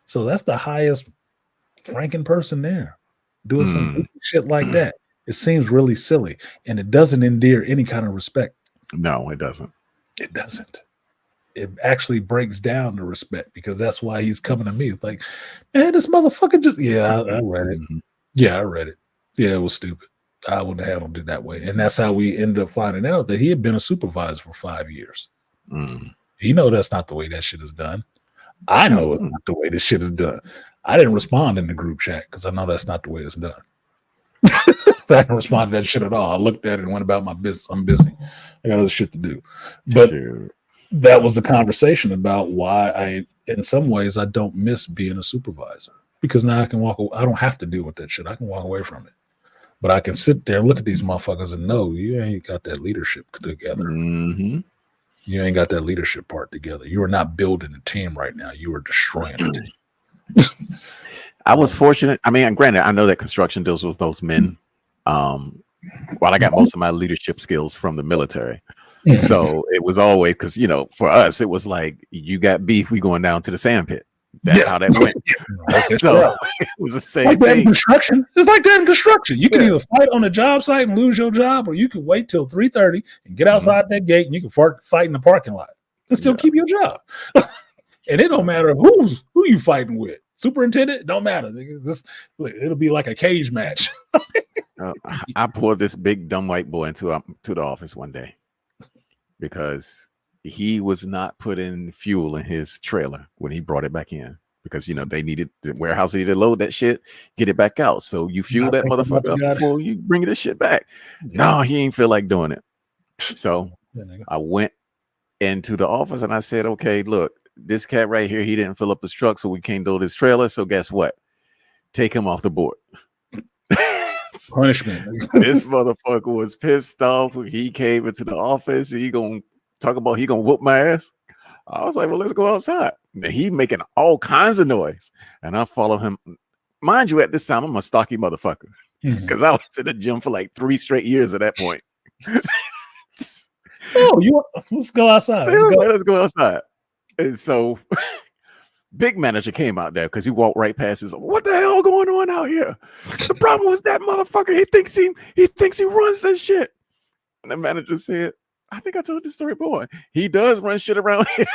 So that's the highest ranking person there doing some shit like that. It seems really silly, and it doesn't endear any kind of respect. No, it doesn't. It doesn't. It actually breaks down the respect, because that's why he's coming to me. Like, man, this motherfucker just, I read it. Yeah, I read it. Yeah, it was stupid. I wouldn't have handled it that way. And that's how we ended up finding out that he had been a supervisor for 5 years. He know that's not the way that shit is done. I know it's not the way this shit is done. I didn't respond in the group chat because I know that's not the way it's done. I didn't respond to that shit at all. I looked at it and went about my business. I'm busy. I got other shit to do. But that was the conversation about why in some ways, I don't miss being a supervisor, because now I can walk away. I don't have to deal with that shit. I can walk away from it. But I can sit there and look at these motherfuckers and know you ain't got that leadership together. You ain't got that leadership part together. You are not building a team right now. You are destroying a team. I was fortunate. I mean, granted, I know that construction deals with those men. While I got most of my leadership skills from the military. So it was always, because, you know, for us, it was like, you got beef, we going down to the sand pit. That's how that went. So it was the same like thing. Construction. It's like that in construction. You can either fight on the job site and lose your job, or you can wait till 3:30 and get outside that gate and you can fight in the parking lot and still keep your job. And it don't matter who you fighting with. Superintendent, don't matter. It'll be like a cage match. I pulled this big dumb white boy into the office one day because he was not putting fuel in his trailer when he brought it back in, because, you know, the warehouse needed to load that shit, get it back out. So you fuel that motherfucker up before you bring this shit back. No, he ain't feel like doing it. So I went into the office and I said, okay, look, this cat right here, he didn't fill up his truck, so we can't load his trailer. So guess what? Take him off the board. Punishment. This motherfucker was pissed off. He came into the office. He gonna talk about he gonna whoop my ass. I was like, well, let's go outside. And he making all kinds of noise, and I follow him. Mind you, at this time, I'm a stocky motherfucker because I was in the gym for like 3 straight years at that point. Let's go outside. Let's go outside. And so big manager came out there because he walked right past his. What the hell going on out here? The problem was that motherfucker. He thinks he runs this shit. And the manager said, I think I told this story, boy. He does run shit around here.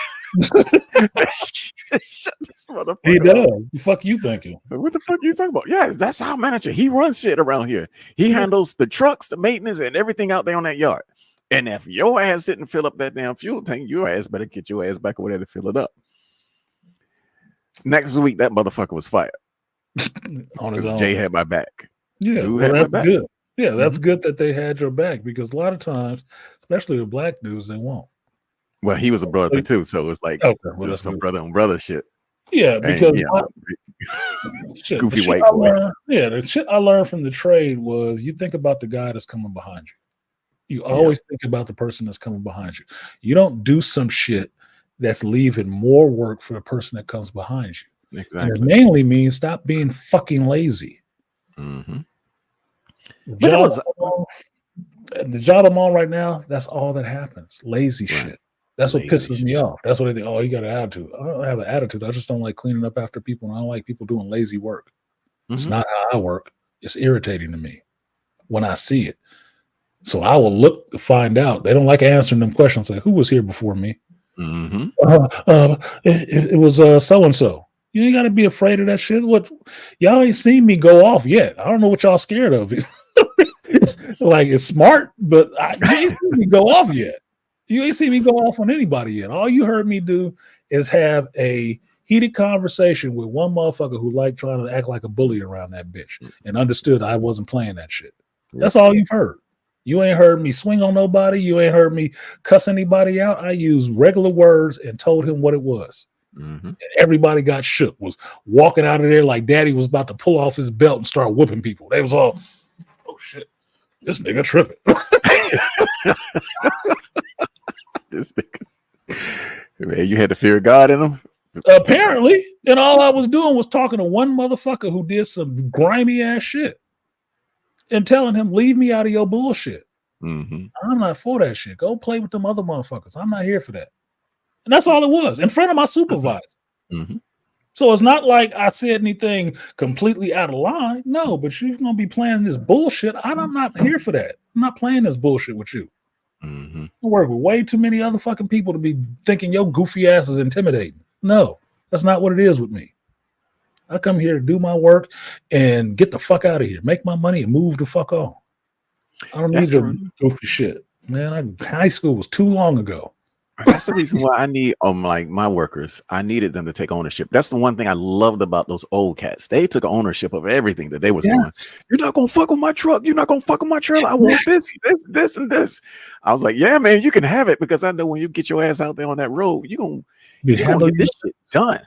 Shut this motherfucker. He does. The fuck you thinking? What the fuck are you talking about? Yeah, that's our manager. He runs shit around here. He handles the trucks, the maintenance, and everything out there on that yard. And if your ass didn't fill up that damn fuel tank, your ass better get your ass back over there to fill it up. Next week, that motherfucker was fired. On his own. Jay had my back. Yeah, that's good. Yeah, that's good that they had your back, because a lot of times, especially the black dudes, they won't. Well, he was a brother too, so it's like just some brother on brother shit. Yeah, because goofy white boy. The shit I learned from the trade was, you think about the guy that's coming behind you. You always think about the person that's coming behind you. You don't do some shit that's leaving more work for the person that comes behind you. Exactly. And it mainly means stop being fucking lazy. The job I'm on right now, that's all that happens. Lazy shit. That's what pisses me off. That's what they think. Oh, you got an attitude. I don't have an attitude. I just don't like cleaning up after people, and I don't like people doing lazy work. It's not how I work. It's irritating to me when I see it. So I will look to find out. They don't like answering them questions like, who was here before me? It was so-and-so. You ain't got to be afraid of that shit. What, y'all ain't seen me go off yet. I don't know what y'all scared of. Like, it's smart, but you ain't seen me go off yet. You ain't seen me go off on anybody yet. All you heard me do is have a heated conversation with one motherfucker who liked trying to act like a bully around that bitch and understood I wasn't playing that shit. That's all you've heard. You ain't heard me swing on nobody. You ain't heard me cuss anybody out. I used regular words and told him what it was. And everybody got shook, was walking out of there like daddy was about to pull off his belt and start whooping people. They was all, oh shit, this nigga tripping. This nigga. Man, you had the fear of God in him? Apparently. And all I was doing was talking to one motherfucker who did some grimy ass shit and telling him, leave me out of your bullshit. I'm not for that shit. Go play with them other motherfuckers. I'm not here for that. And that's all it was, in front of my supervisor. So it's not like I said anything completely out of line. No, but you're going to be playing this bullshit. I'm not here for that. I'm not playing this bullshit with you. I work with way too many other fucking people to be thinking your goofy ass is intimidating. No, that's not what it is with me. I come here to do my work and get the fuck out of here, make my money and move the fuck on. I don't need the goofy shit. Man, high school was too long ago. That's the reason why I need like my workers. I needed them to take ownership. That's the one thing I loved about those old cats. They took ownership of everything that they was doing. You're not gonna fuck with my truck. You're not gonna fuck with my trailer. I want this, and this. I was like, yeah, man, you can have it, because I know when you get your ass out there on that road, you're gonna get this shit done.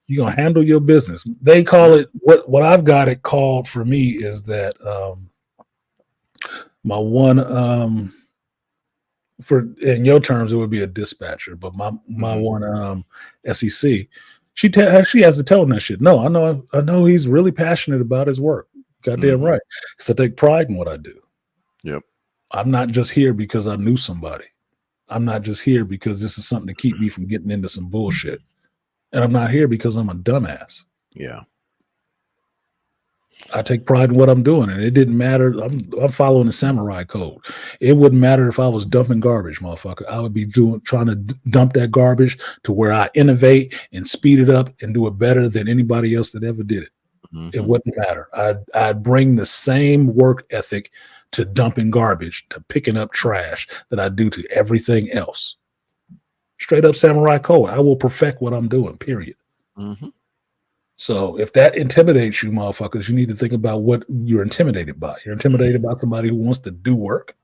You're gonna handle your business. They call it what I've got it called for me is that my one for in your terms, it would be a dispatcher, but my one SEC, she has to tell him that shit. No, I know he's really passionate about his work. Goddamn right, because I take pride in what I do. Yep. I'm not just here because I knew somebody. I'm not just here because this is something to keep me from getting into some bullshit. And I'm not here because I'm a dumbass. Yeah. I take pride in what I'm doing, and it didn't matter. I'm following the samurai code. It wouldn't matter if I was dumping garbage, motherfucker. I would be trying to dump that garbage to where I innovate and speed it up and do it better than anybody else that ever did it. It wouldn't matter. I'd bring the same work ethic to dumping garbage, to picking up trash that I do to everything else. Straight up samurai code. I will perfect what I'm doing, period. So if that intimidates you, motherfuckers, you need to think about what you're intimidated by. You're intimidated by somebody who wants to do work,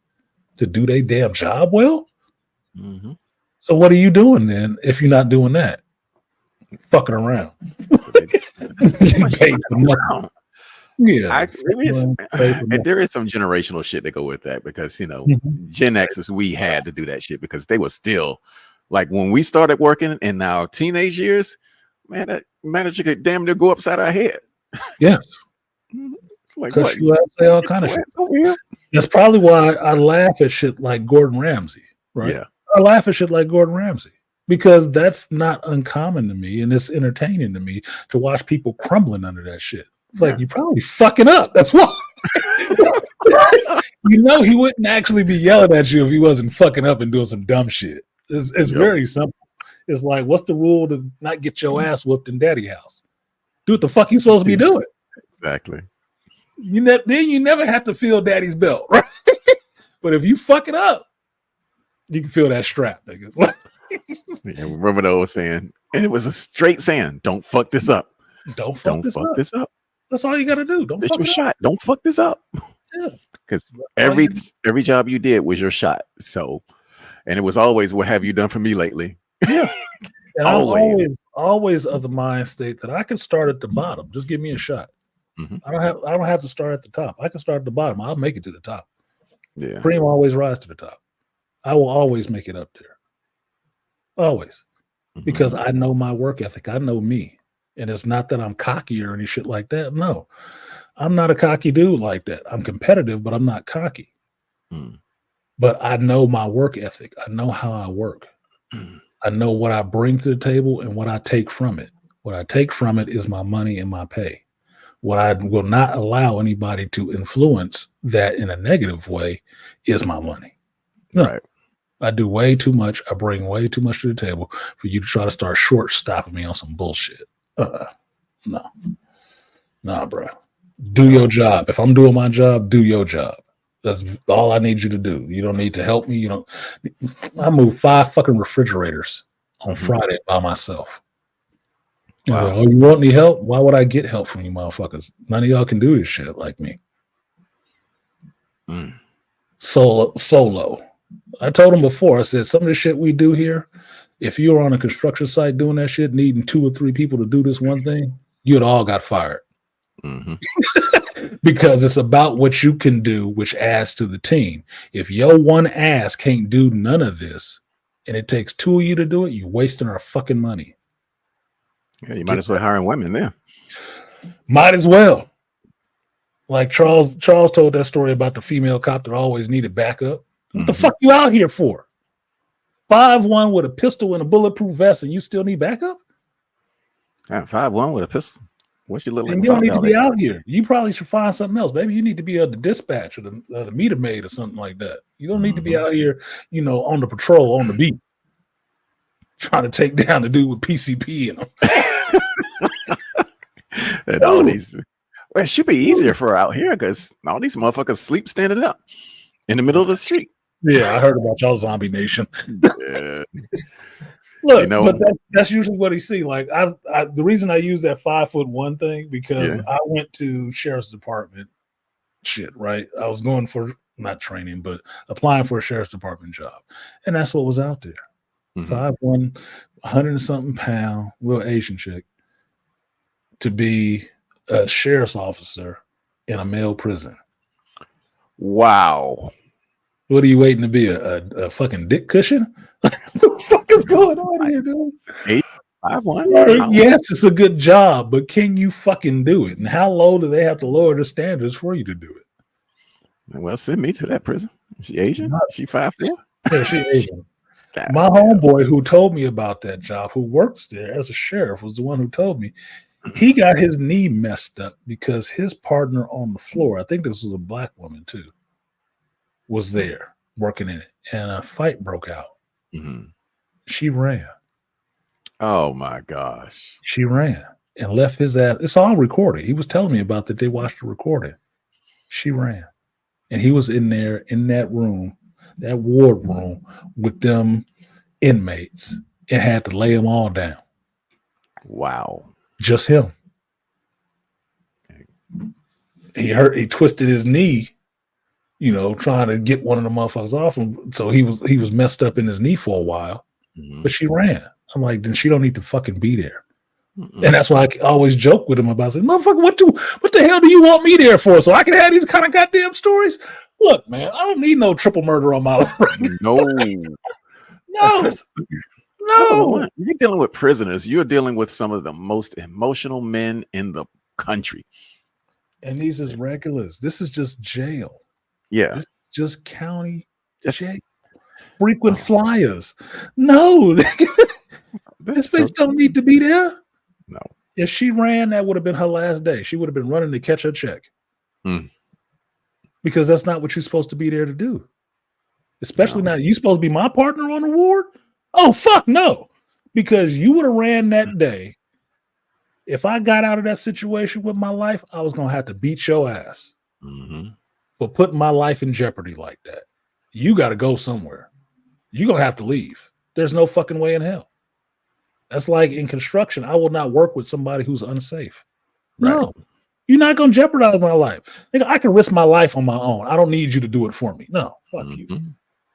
to do their damn job well. So what are you doing then if you're not doing that? Fucking around. Yeah, there is some generational shit that go with that because Gen Xers, we had to do that shit because they were still like when we started working in our teenage years, man, that manager could damn near go upside our head. Yes. It's like what? You say all kind of shit. That's probably why I laugh at shit like Gordon Ramsay, right? Yeah. I laugh at shit like Gordon Ramsay because that's not uncommon to me, and it's entertaining to me to watch people crumbling under that shit. It's like you're probably fucking up. That's why. He wouldn't actually be yelling at you if he wasn't fucking up and doing some dumb shit. It's very simple. It's like, what's the rule to not get your ass whooped in daddy house? Do what the fuck you supposed to be doing. Exactly. Then you never have to feel daddy's belt, right? But if you fuck it up, you can feel that strap, nigga. Remember the old saying, and it was a straight saying, don't fuck this up. Don't fuck this up. That's all you got to do. Don't fuck your shot. Don't fuck this up. Yeah. Because every job you did was your shot. So, and it was always, what have you done for me lately? Yeah. And always of the mind state that I can start at the bottom. Just give me a shot. I don't have to start at the top. I can start at the bottom. I'll make it to the top. Yeah. Cream always rise to the top. I will always make it up there. Always. Because I know my work ethic. I know me. And it's not that I'm cocky or any shit like that. No, I'm not a cocky dude like that. I'm competitive, but I'm not cocky. But I know my work ethic. I know how I work. I know what I bring to the table and what I take from it. What I take from it is my money and my pay. What I will not allow anybody to influence that in a negative way is my money. No. Right. I do way too much. I bring way too much to the table for you to try to start short stopping me on some bullshit. No, bro. Do your job. If I'm doing my job, do your job. That's all I need you to do. You don't need to help me. I moved 5 fucking refrigerators on Friday by myself. Wow. Like, you want any help? Why would I get help from you motherfuckers? None of y'all can do this shit like me. Solo. I told him before, I said, some of the shit we do here, if you were on a construction site doing that shit, needing 2 or 3 people to do this one thing, you'd all got fired. Because it's about what you can do, which adds to the team. If your one ass can't do none of this, and it takes 2 of you to do it, you're wasting our fucking money. Yeah, you might as well hire women there. Might as well. Like Charles told that story about the female cop that always needed backup. What the fuck you out here for? 5'1" with a pistol and a bulletproof vest, and you still need backup? 5'1" with a pistol. What's your little? And you don't need to be out here. You probably should find something else. Maybe you need to be the dispatch or the meter maid or something like that. You don't need to be out here, on the patrol, on the beat, trying to take down the dude with PCP and and all these. Well, it should be easier for out here because all these motherfuckers sleep standing up in the middle of the street. Yeah, I heard about y'all zombie nation. Yeah. Look, but that's usually what he see. Like the reason I use that 5'1" thing because I went to sheriff's department shit, right? I was going for not training, but applying for a sheriff's department job, and that's what was out there. 5'1", 100 and something pound, real Asian chick, to be a sheriff's officer in a male prison. Wow. What are you waiting to be a fucking dick cushion? What the fuck is going on here, dude? 5-1. Yes, it's a good job, but can you fucking do it? And how low do they have to lower the standards for you to do it? Well, send me to that prison. Is she Asian? She 5'4"? Yeah, she Asian. My homeboy who told me about that job, who works there as a sheriff, was the one who told me he got his knee messed up because his partner on the floor, I think this was a black woman too, was there working in it, and a fight broke out. Mm-hmm. She ran. Oh my gosh. She ran and left his ass. It's all recorded. He was telling me about that. They watched the recording. She ran. And he was in there in that room, that ward room with them inmates, and had to lay them all down. Wow. Just him. He twisted his knee, trying to get one of the motherfuckers off him. So he was messed up in his knee for a while. Mm-hmm. But she ran. I'm like, then she don't need to fucking be there. Mm-mm. And that's why I always joke with him about saying, motherfucker, what the hell do you want me there for? So I can have these kind of goddamn stories? Look, man, I don't need no triple murder on my life. No. No. You're dealing with prisoners. You're dealing with some of the most emotional men in the country. And these is regulars. This is just jail. Yeah. This is just county jail. Frequent flyers. No. This bitch don't need to be there. No. If she ran, that would have been her last day. She would have been running to catch her check. Because that's not what you're supposed to be there to do. Especially now, you supposed to be my partner on the ward? Oh, fuck no. Because you would have ran that day. If I got out of that situation with my life, I was going to have to beat your ass for putting my life in jeopardy like that. You got to go somewhere. You're going to have to leave. There's no fucking way in hell. That's like in construction. I will not work with somebody who's unsafe. No. Right. You're not going to jeopardize my life. Nigga, I can risk my life on my own. I don't need you to do it for me. No, fuck you.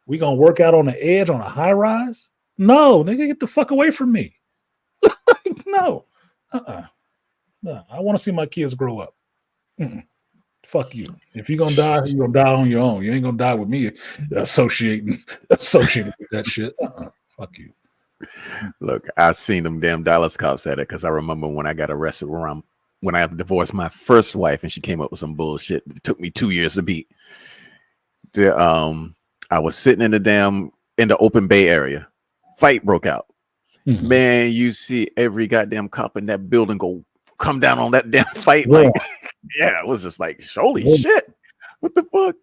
We going to work out on the edge on a high rise? No, nigga, get the fuck away from me. No. No, I want to see my kids grow up. Fuck you. If you're gonna die, you're gonna die on your own. You ain't gonna die with me associated with that shit. Fuck you. Look, I seen them damn Dallas cops at it because I remember when I got arrested when I divorced my first wife and she came up with some bullshit. It took me 2 years to beat. I was sitting in the open Bay area. Fight broke out. Man, you see every goddamn cop in that building come down on that damn fight. Like, yeah, it was just like, holy shit. What the fuck?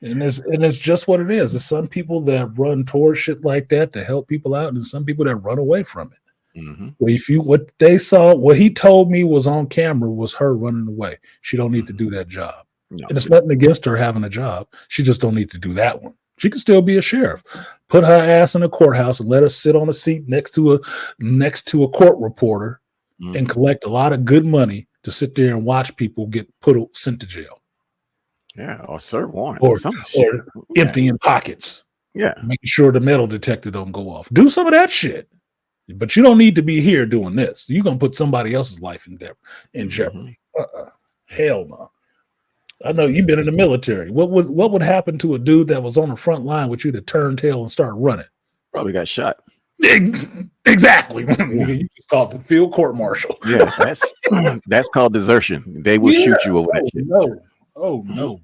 And it's just what it is. There's some people that run towards shit like that to help people out, and some people that run away from it. What he told me was on camera was her running away. She don't need to do that job. No, and it's nothing against her having a job. She just don't need to do that one. She can still be a sheriff. Put her ass in a courthouse and let her sit on a seat next to a court reporter and collect a lot of good money to sit there and watch people get sent to jail. Yeah, or serve warrants or emptying pockets. Yeah, making sure the metal detector don't go off. Do some of that shit. But you don't need to be here doing this. You're gonna put somebody else's life in jeopardy. Hell no. I know you've been in the military. What would happen to a dude that was on the front line with you to turn tail and start running? Probably got shot. Exactly. You just called the field court martial. Yeah, that's called desertion. They will shoot you over that shit. No. Oh no.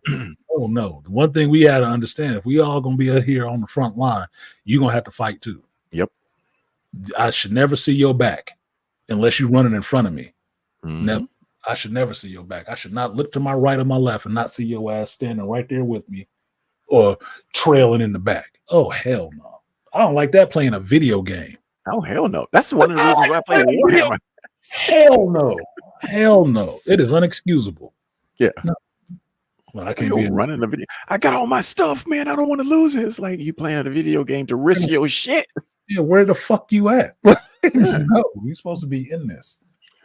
Oh no. The one thing we had to understand, if we all gonna be here on the front line, you're gonna have to fight too. Yep. I should never see your back unless you're running in front of me. Never. I should never see your back. I should not look to my right or my left and not see your ass standing right there with me or trailing in the back. Oh, hell no. I don't like that playing a video game. Oh, hell no. That's one of the reasons why I play Warhammer. Hell no. Hell no. It is unexcusable. Yeah. No. Well, I can't be running the video. I got all my stuff, man. I don't want to lose it. It's like you playing a video game to risk your shit. Yeah, where the fuck you at? No, you're supposed to be in this.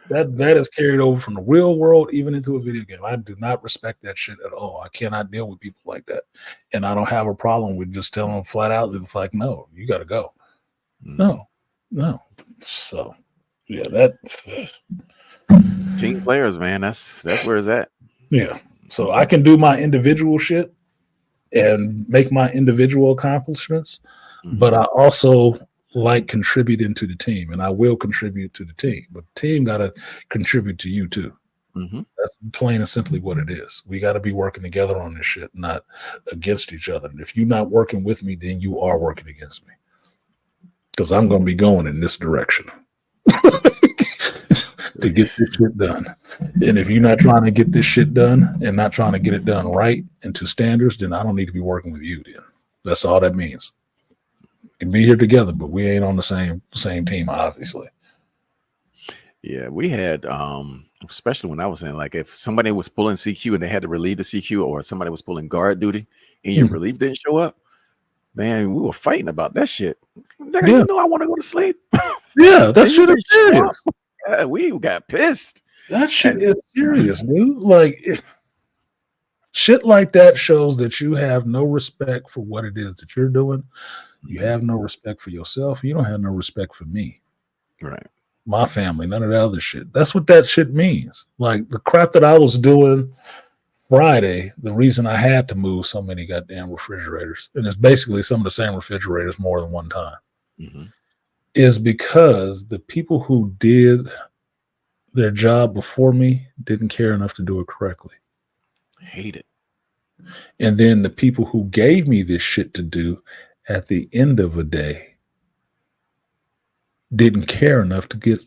That is carried over from the real world even into a video game. I do not respect that shit at all. I cannot deal with people like that. And I don't have a problem with just telling them flat out that it's like, no, you got to go. No. So, yeah, that team players, man, that's where it's at. Yeah. So I can do my individual shit and make my individual accomplishments, but I also like contributing to the team, and I will contribute to the team. But the team got to contribute to you too. That's plain and simply what it is. We got to be working together on this shit, not against each other. And if you're not working with me, then you are working against me, because I'm going to be going in this direction to get this shit done. And if you're not trying to get this shit done and not trying to get it done right and to standards, then I don't need to be working with you. Then that's all that means. We can be here together, but we ain't on the same team, obviously. Yeah, we had, especially when I was in, like, if somebody was pulling CQ and they had to relieve the CQ, or somebody was pulling guard duty and your relief didn't show up, man, we were fighting about that shit. Nigga, you know I want to go to sleep. Yeah, that shit is serious. Yeah, we got pissed. That shit is serious, dude. Like, shit like that shows that you have no respect for what it is that you're doing. You have no respect for yourself. You don't have no respect for me. Right. My family, none of that other shit. That's what that shit means. Like, the crap that I was doing Friday, the reason I had to move so many goddamn refrigerators, and it's basically some of the same refrigerators more than one time, is because the people who did their job before me didn't care enough to do it correctly. Hate it. And then the people who gave me this shit to do at the end of the day didn't care enough to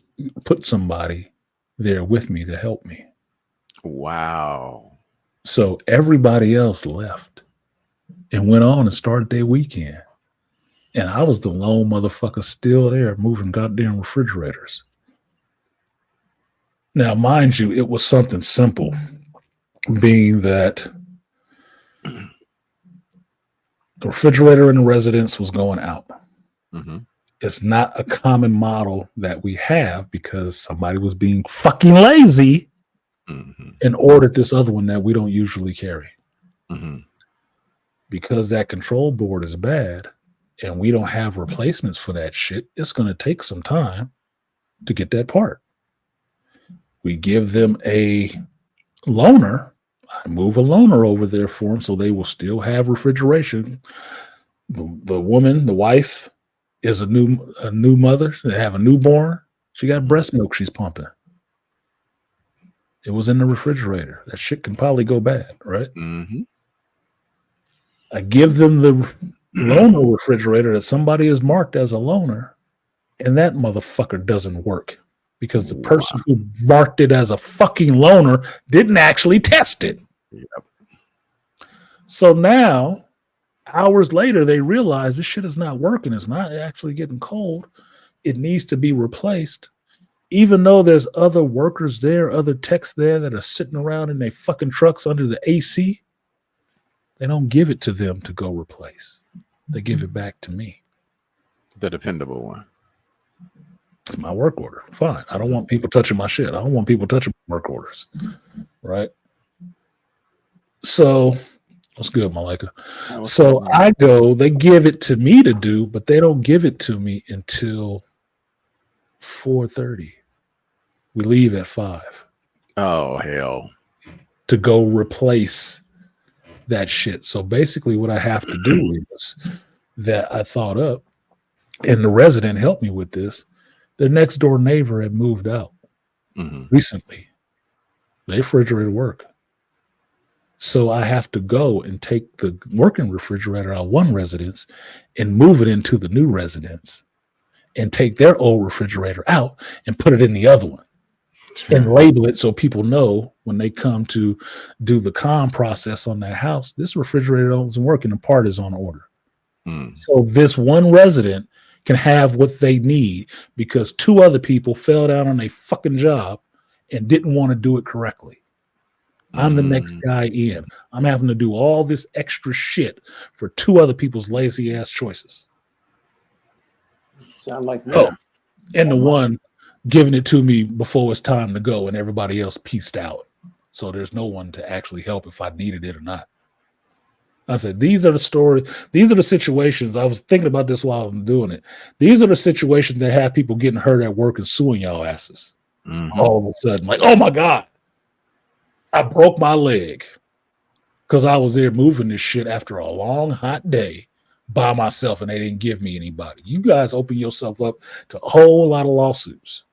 put somebody there with me to help me. Wow. So everybody else left and went on and started their weekend. And I was the lone motherfucker still there moving goddamn refrigerators. Now, mind you, it was something simple, being that the refrigerator in the residence was going out. It's not a common model that we have because somebody was being fucking lazy and ordered this other one that we don't usually carry. Because that control board is bad and we don't have replacements for that shit, it's going to take some time to get that part. We give them a loaner. I move a loaner over there for them so they will still have refrigeration. The woman, the wife, is a new mother. They have a newborn. She got breast milk she's pumping. It was in the refrigerator. That shit can probably go bad, right? I give them the loaner refrigerator that somebody has marked as a loaner, and that motherfucker doesn't work because the person who marked it as a fucking loaner didn't actually test it. So now, hours later, they realize this shit is not working. It's not actually getting cold. It needs to be replaced. Even though there's other workers there, other techs there that are sitting around in their fucking trucks under the AC, they don't give it to them to go replace. They give it back to me. The dependable one. It's my work order. Fine. I don't want people touching my shit. I don't want people touching my work orders. Right? So, what's good, Malika? So I go, they give it to me to do, but they don't give it to me until 4:30. We leave at 5. Oh, hell. To go replace that shit. So basically what I have to do is that I thought up, and the resident helped me with this. Their next door neighbor had moved out recently. Their refrigerator work. So I have to go and take the working refrigerator out of one residence and move it into the new residence and take their old refrigerator out and put it in the other one and label it so people know when they come to do the comm process on that house, this refrigerator doesn't work and the part is on order. So this one resident can have what they need because 2 other people fell down on a fucking job and didn't want to do it correctly. I'm the next guy in. I'm having to do all this extra shit for 2 other people's lazy ass choices. Sound like me. Oh, and the one giving it to me before it's time to go and everybody else pieced out. So there's no one to actually help if I needed it or not. I said, these are the stories. These are the situations. I was thinking about this while I'm doing it. These are the situations that have people getting hurt at work and suing y'all asses. All of a sudden, like, oh my God, I broke my leg. because I was there moving this shit after a long, hot day by myself and they didn't give me anybody. You guys open yourself up to a whole lot of lawsuits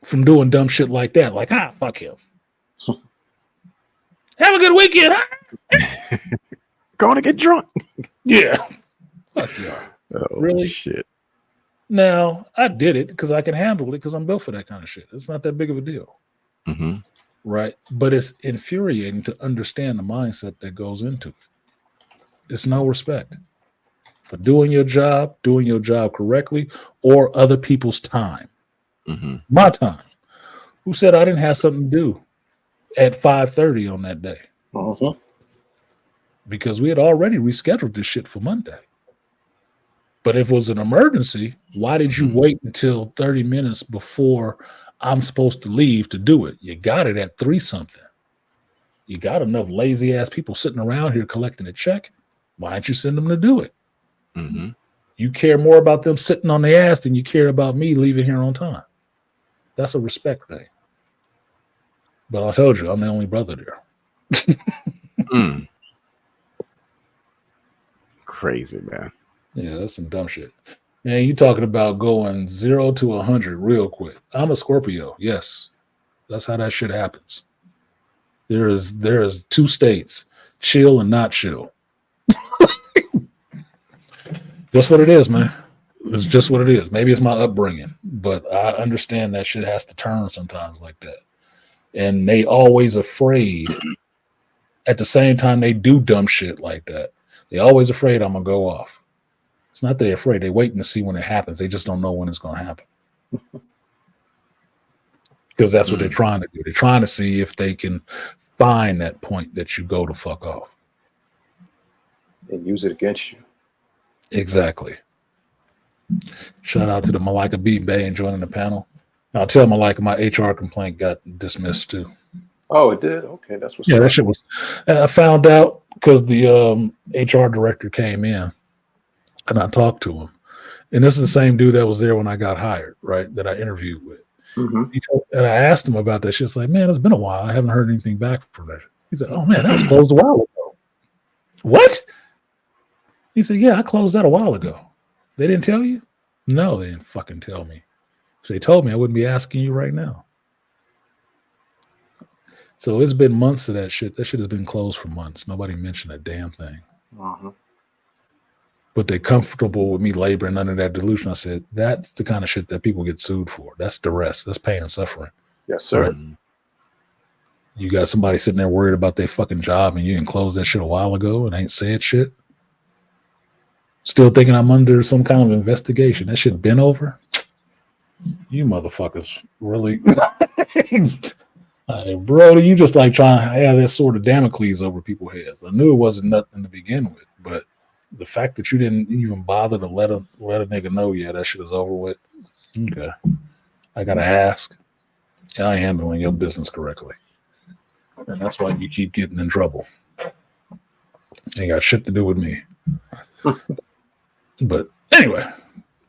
from doing dumb shit like that. Like, fuck him. Have a good weekend. Going to get drunk. Yeah. Fuck y'all. Oh, Really? shit. Now, I did it because I can handle it because I'm built for that kind of shit. It's not that big of a deal. Mm-hmm. Right? But it's infuriating to understand the mindset that goes into it. It's no respect for doing your job correctly, or other people's time. Mm-hmm. My time. Who said I didn't have something to do at 5:30 on that day? Mm-hmm. Because we had already rescheduled this shit for Monday. But if it was an emergency, why did you wait until 30 minutes before I'm supposed to leave to do it? You got it at 3 something. You got enough lazy ass people sitting around here collecting a check. Why don't you send them to do it? Mm-hmm. You care more about them sitting on their ass than you care about me leaving here on time. That's a respect thing. But I told you, I'm the only brother there. Crazy, man. Yeah, that's some dumb shit. Man, you talking about going 0 to 100 real quick. I'm a Scorpio. Yes, that's how that shit happens. There is 2 states, chill and not chill. That's what it is, man. It's just what it is. Maybe it's my upbringing, but I understand that shit has to turn sometimes like that. And they always afraid. At the same time, they do dumb shit like that. They always afraid I'm gonna go off. It's not they're afraid. They're waiting to see when it happens. They just don't know when it's gonna happen. Because that's what they're trying to do. They're trying to see if they can find that point that you go to fuck off. And use it against you. Exactly. Shout out to the Malika B. Bay joining the panel. I'll tell Malika my HR complaint got dismissed too. Oh, it did? Okay, that's what's Yeah, up. that shit was. And I found out because the HR director came in and I talked to him. And this is the same dude that was there when I got hired, right? That I interviewed with. And I asked him about that shit. It's like, man, it's been a while. I haven't heard anything back from that. He said, oh man, that was closed a while ago. What? He said, yeah, I closed that a while ago. They didn't tell you? No, they didn't fucking tell me. If they told me, I wouldn't be asking you right now. So it's been months of that shit. That shit has been closed for months. Nobody mentioned a damn thing. But they're comfortable with me laboring under that delusion. I said, that's the kind of shit that people get sued for. That's duress. That's pain and suffering. Yes, sir. Right? You got somebody sitting there worried about their fucking job and you didn't close that shit a while ago and ain't said shit. Still thinking I'm under some kind of investigation. That shit been over? You motherfuckers really... bro, you just like trying to have that sort of Damocles over people's heads. I knew it wasn't nothing to begin with, but the fact that you didn't even bother to let a nigga know, yeah, that shit is over with. Okay. I gotta ask. I ain't handling your business correctly. And that's why you keep getting in trouble. Ain't got shit to do with me. But anyway,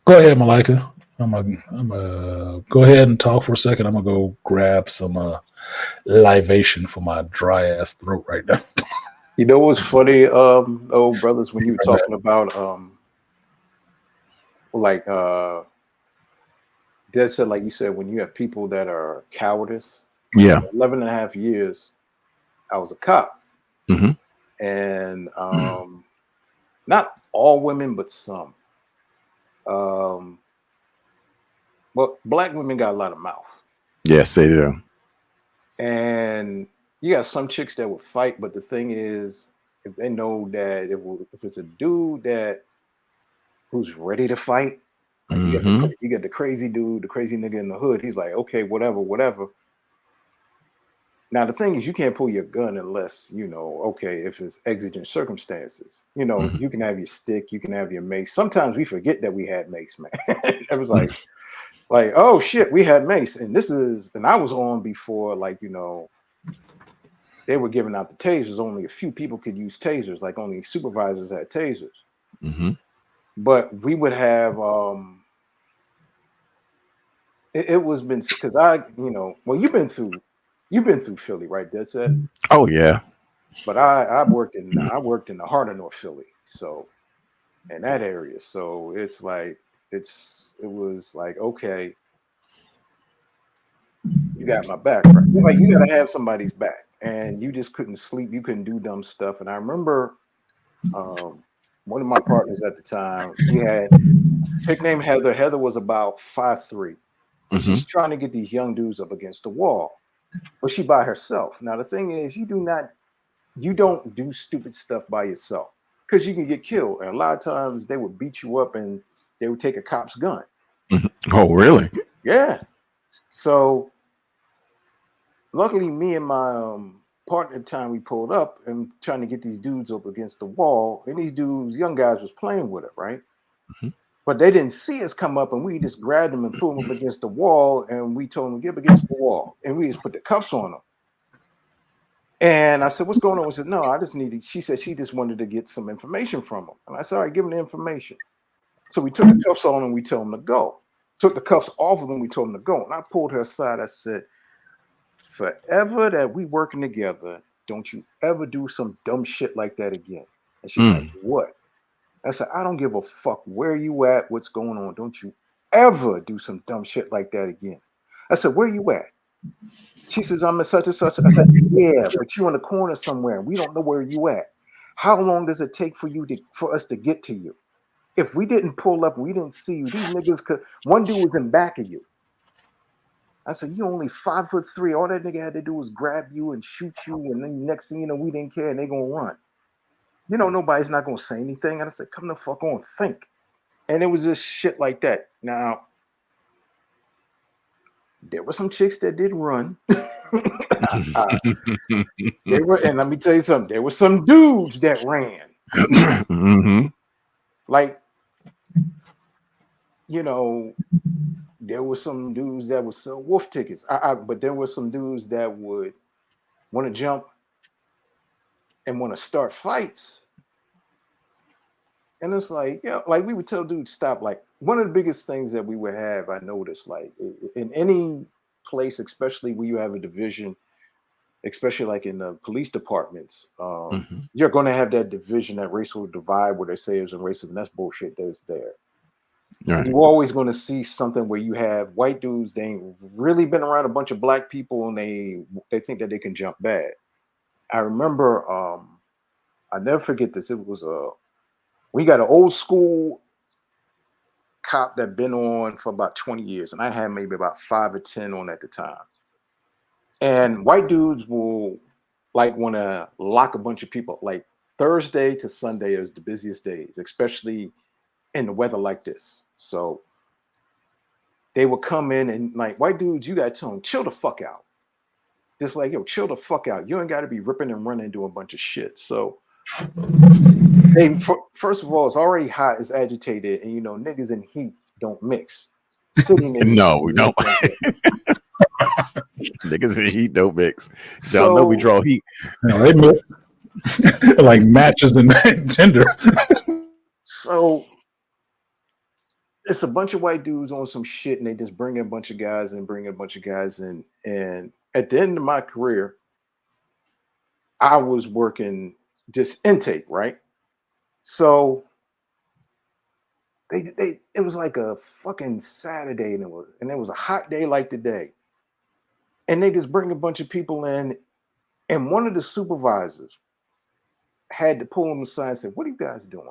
go ahead, Malika. I'm gonna go ahead and talk for a second. I'm gonna go grab some libation for my dry ass throat right now. You know what's funny, old brothers, when you were talking about Dad said, like you said, when you have people that are cowardice. Yeah. 11 and a half years, I was a cop. Mm-hmm. And not all women, but some. But black women got a lot of mouth. Yes, they do. And you got some chicks that would fight, but the thing is, if they know that if it's a dude who's ready to fight, like you get the crazy dude, the crazy nigga in the hood, he's like, okay, whatever. Now the thing is, you can't pull your gun unless, okay, if it's exigent circumstances. You can have your stick, you can have your mace. Sometimes we forget that we had mace, man. It was like, oh shit, we had mace. And I was on before, they were giving out the tasers. Only a few people could use tasers, like only supervisors had tasers. Mm-hmm. But we would have, it was been, because you've been through You've been through Philly, right? That's it. Oh yeah. But I worked in the heart of North Philly, so in that area. So it's like it was like, okay, you got my back, right? Like you gotta have somebody's back. And you just couldn't sleep, you couldn't do dumb stuff. And I remember um, one of my partners at the time, she had chick named Heather. Heather was about 5'3", and Hmm. she's trying to get these young dudes up against the wall. But she by herself. Now the thing is, you don't do stupid stuff by yourself because you can get killed. And a lot of times they would beat you up and they would take a cop's gun. Oh really? Yeah. So luckily, me and my partner at the time, we pulled up and trying to get these dudes up against the wall. And these dudes, young guys, was playing with it, right? Mhm. But they didn't see us come up, and we just grabbed them and threw them up against the wall. And we told them, get up against the wall. And we just put the cuffs on them. And I said, what's going on? We said, no, I just needed, she said she just wanted to get some information from them. And I said, all right, give them the information. So we took the cuffs on and we told them to go. Took the cuffs off of them, we told them to go. And I pulled her aside. I said, forever that we working together, don't you ever do some dumb shit like that again. And she's like, what? I said, I don't give a fuck where you at, what's going on. Don't you ever do some dumb shit like that again. I said, where you at? She says, I'm at such and such. I said, yeah, but you in the corner somewhere and we don't know where you at. How long does it take for us to get to you? If we didn't pull up, we didn't see you. These niggas could. One dude was in back of you. I said, you only 5'3". All that nigga had to do was grab you and shoot you, and then next thing you know, we didn't care, and they gonna run. You know, nobody's not gonna say anything. And I said, come the fuck on, think. And it was just shit like that. Now, there were some chicks that did run. They were, and let me tell you something. There were some dudes that ran. Hmm. Like, you know, there were some dudes that would sell wolf tickets. But there were some dudes that would want to jump and want to start fights. And it's like, you know, like we would tell dudes stop. Like one of the biggest things that we would have, I noticed, like in any place, especially where you have a division, especially like in the police departments, Hmm. you're going to have that division, that racial divide where they say there's a racism. That's bullshit. There's there. Right. You're always going to see something where you have white dudes. They ain't really been around a bunch of black people, and they think that they can jump bad. I remember, I never forget this. It was we got an old school cop that been on for about 20 years, and I had maybe about 5 or 10 on at the time. And white dudes will like want to lock a bunch of people. Like Thursday to Sunday is the busiest days, especially in the weather like this. So they would come in and like white dudes, you got to tell them, chill the fuck out. Just like, yo, chill the fuck out. You ain't got to be ripping and running and doing a bunch of shit. So first of all, it's already hot, it's agitated, and you know, niggas in heat don't mix. Sitting in No, we don't. like Niggas in heat don't mix. Y'all know we draw heat. No, they mix. Like matches and Tinder. So it's a bunch of white dudes on some shit, and they just bring in a bunch of guys and bring in a bunch of guys in. And at the end of my career, I was working just intake, right? So it was like a fucking Saturday, and it was a hot day like today. And they just bring a bunch of people in, and one of the supervisors had to pull him aside and say, what are you guys doing?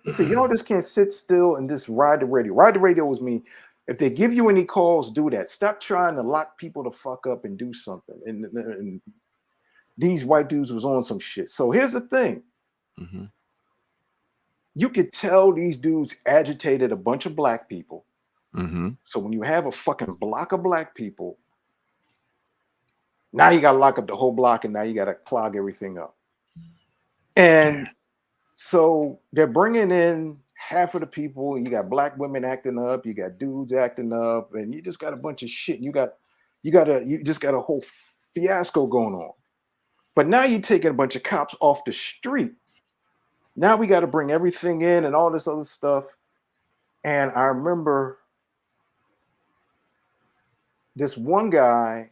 He said, y'all just can't sit still and just ride the radio. Ride the radio was me. If they give you any calls, do that. Stop trying to lock people the fuck up and do something. And these white dudes was on some shit. So here's the thing. Mm-hmm. You could tell these dudes agitated a bunch of black people. Mm-hmm. So when you have a fucking block of black people, now you got to lock up the whole block, and now you got to clog everything up. And so they're bringing in half of the people. You got black women acting up, you got dudes acting up, and you just got a bunch of shit. You just got a whole fiasco going on. But now you're taking a bunch of cops off the street. Now we got to bring everything in and all this other stuff. And I remember this one guy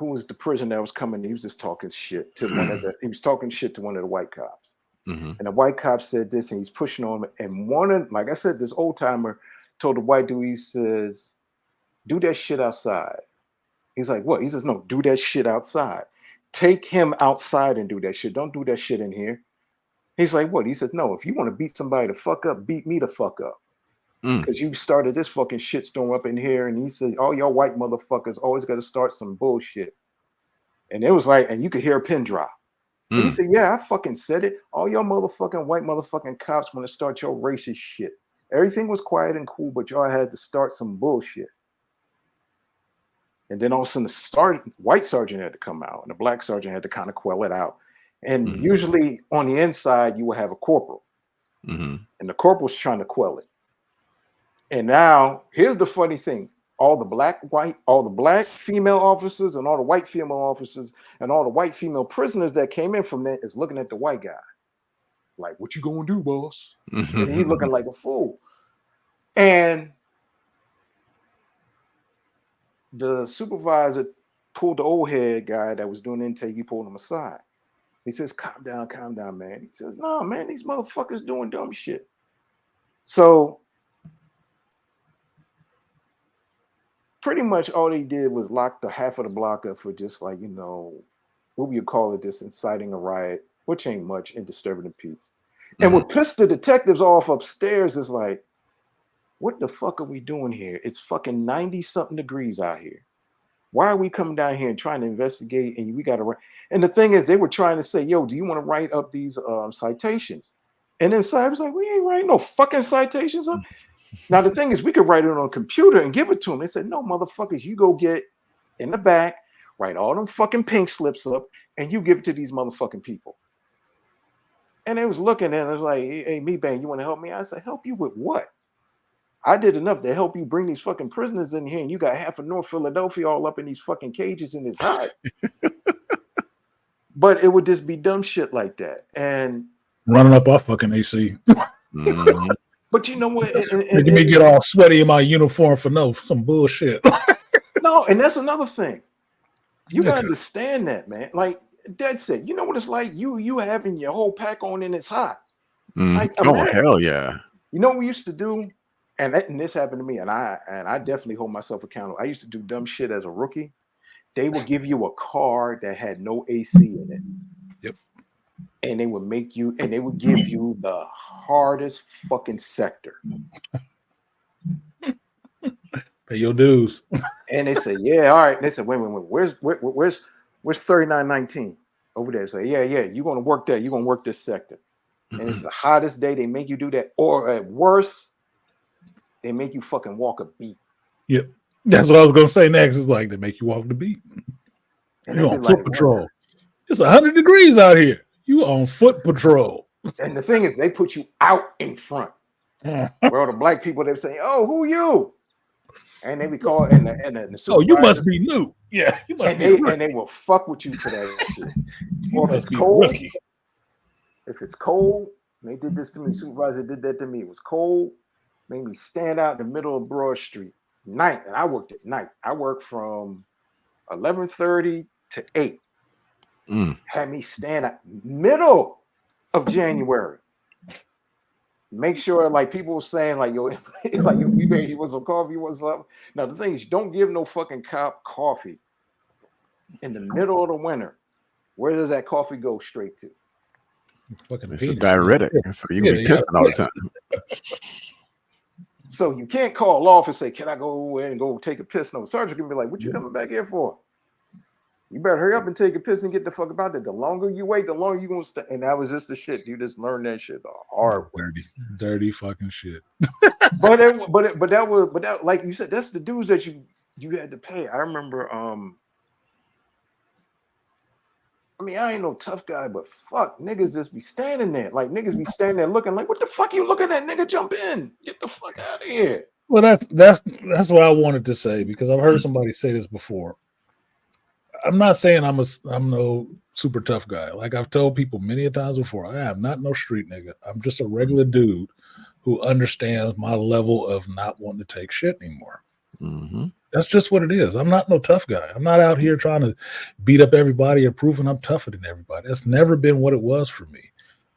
who was the prisoner that was coming. He was just talking shit to one of the. He was talking shit to one of the white cops, and the white cop said this, and he's pushing on him. And one of, like I said, this old timer told the white dude, he says, "Do that shit outside." He's like, "What?" He says, "No, do that shit outside. Take him outside and do that shit. Don't do that shit in here." He's like, "What?" He says, "No, if you want to beat somebody the fuck up, beat me the fuck up. Because you started this fucking shitstorm up in here." And he said, "All y'all white motherfuckers always got to start some bullshit." And it was like, and you could hear a pin drop. And he said, "Yeah, I fucking said it. All y'all motherfucking white motherfucking cops want to start your racist shit. Everything was quiet and cool, but y'all had to start some bullshit." And then all of a sudden, the white sergeant had to come out, and the black sergeant had to kind of quell it out. And usually on the inside, you will have a corporal, and the corporal's trying to quell it. And now, here's the funny thing: all the black female officers, and all the white female officers, and all the white female prisoners that came in from there is looking at the white guy, like, "What you gonna do, boss?" And he's looking like a fool. And the supervisor pulled the old head guy that was doing the intake. He pulled him aside. He says, calm down, man." He says, "No, man, these motherfuckers doing dumb shit." So pretty much all they did was lock the half of the block up for just like, what would you call it, just inciting a riot, which ain't much, and disturbing the peace. And what pissed the detectives off upstairs is like, what the fuck are we doing here? It's fucking 90-something degrees out here. Why are we coming down here and trying to investigate? And we got to write. And the thing is, they were trying to say, "Yo, do you want to write up these citations?" And then Cyber's like, "We ain't writing no fucking citations up." Now, the thing is, we could write it on a computer and give it to them. They said, "No, motherfuckers, you go get in the back, write all them fucking pink slips up, and you give it to these motherfucking people." And they was looking and it was like, "Hey, me bang, you want to help me?" I said, "Help you with what? I did enough to help you bring these fucking prisoners in here, and you got half of North Philadelphia all up in these fucking cages in this hut." But it would just be dumb shit like that. And running up our fucking AC. But you know what? Making me get all sweaty in my uniform for some bullshit. No, and that's another thing. You gotta understand that, man. Like Dad said, you know what it's like? You having your whole pack on and it's hot. Like, Hell yeah. You know what we used to do? And this happened to me, and I definitely hold myself accountable. I used to do dumb shit as a rookie. They would give you a car that had no AC in it. Yep. And they would give you the hardest fucking sector. Pay your dues. And they said, "Yeah, all right." They said, "Wait. Where's 3919 over there?" So yeah, you're gonna work there. You're gonna work this sector. And it's the hottest day. They make you do that, or at worst, they make you fucking walk a beat. Yep. That's what I was gonna say next. It's like they make you walk the beat. And you're on foot patrol. It's 100 degrees out here. You on foot patrol. And the thing is, they put you out in front. Where all the black people, they say, "Oh, who you?" And they be called and the "Oh, you must be new." Yeah, you must and they will fuck with you for that shit. Or if it's cold, they did this to me. Supervisor did that to me. It was cold, made me stand out in the middle of Broad Street night, and I worked at night. I worked from 11:30 to 8. Had me stand out middle of January. Make sure, like people were saying, like, "Yo, like you made was some coffee, what's up?" Now the thing is, don't give no fucking cop coffee in the middle of the winter. Where does that coffee go straight to? It's a diuretic, so you can be pissing all the time. So you can't call off and say, "Can I go in and go take a piss?" No, sergeant can be like, "What you coming back here for? You better hurry up and take a piss and get the fuck about it. The longer you wait, the longer you gonna stay." And that was just the shit. You just learned that shit the hard way. Dirty fucking shit. but that like you said, that's the dues that you had to pay. I remember. I mean, I ain't no tough guy, but fuck, niggas just be standing there. Like niggas be standing there looking like, "What the fuck you looking at, nigga? Jump in, get the fuck out of here." Well, that's what I wanted to say, because I've heard somebody say this before. I'm not saying I'm no super tough guy. Like I've told people many a times before, I am not no street nigga. I'm just a regular dude who understands my level of not wanting to take shit anymore. That's just what it is. I'm not no tough guy. I'm not out here trying to beat up everybody or proving I'm tougher than everybody. That's never been what it was for me.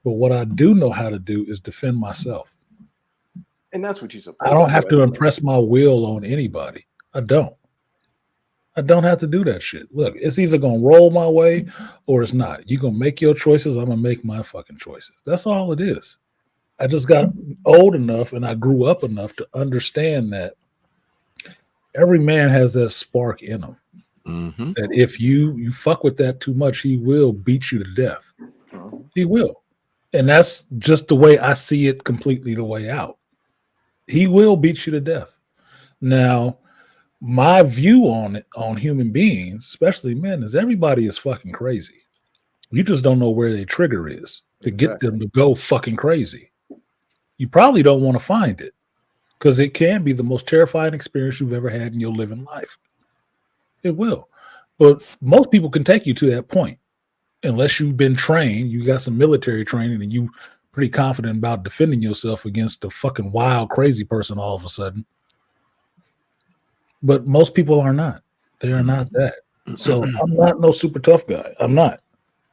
But what I do know how to do is defend myself. And that's what you're supposed I don't to have do. to impress my will on anybody. I don't have to do that shit. Look, it's either going to roll my way or it's not. You're going to make your choices. I'm going to make my fucking choices. That's all it is. I just got old enough and I grew up enough to understand that every man has that spark in him. Mm-hmm. That if you fuck with that too much, he will beat you to death. He will. And that's just the way I see it, completely the way out. He will beat you to death. Now, my view on it, on human beings, especially men, is everybody is fucking crazy. You just don't know where their trigger is to get them to go fucking crazy. You probably don't want to find it because it can be the most terrifying experience you've ever had in your living life. It will. But most people can take you to that point unless you've been trained, you got some military training and you pretty confident about defending yourself against a fucking wild, crazy person all of a sudden. But most people are not. They are not that. So I'm not no super tough guy. I'm not.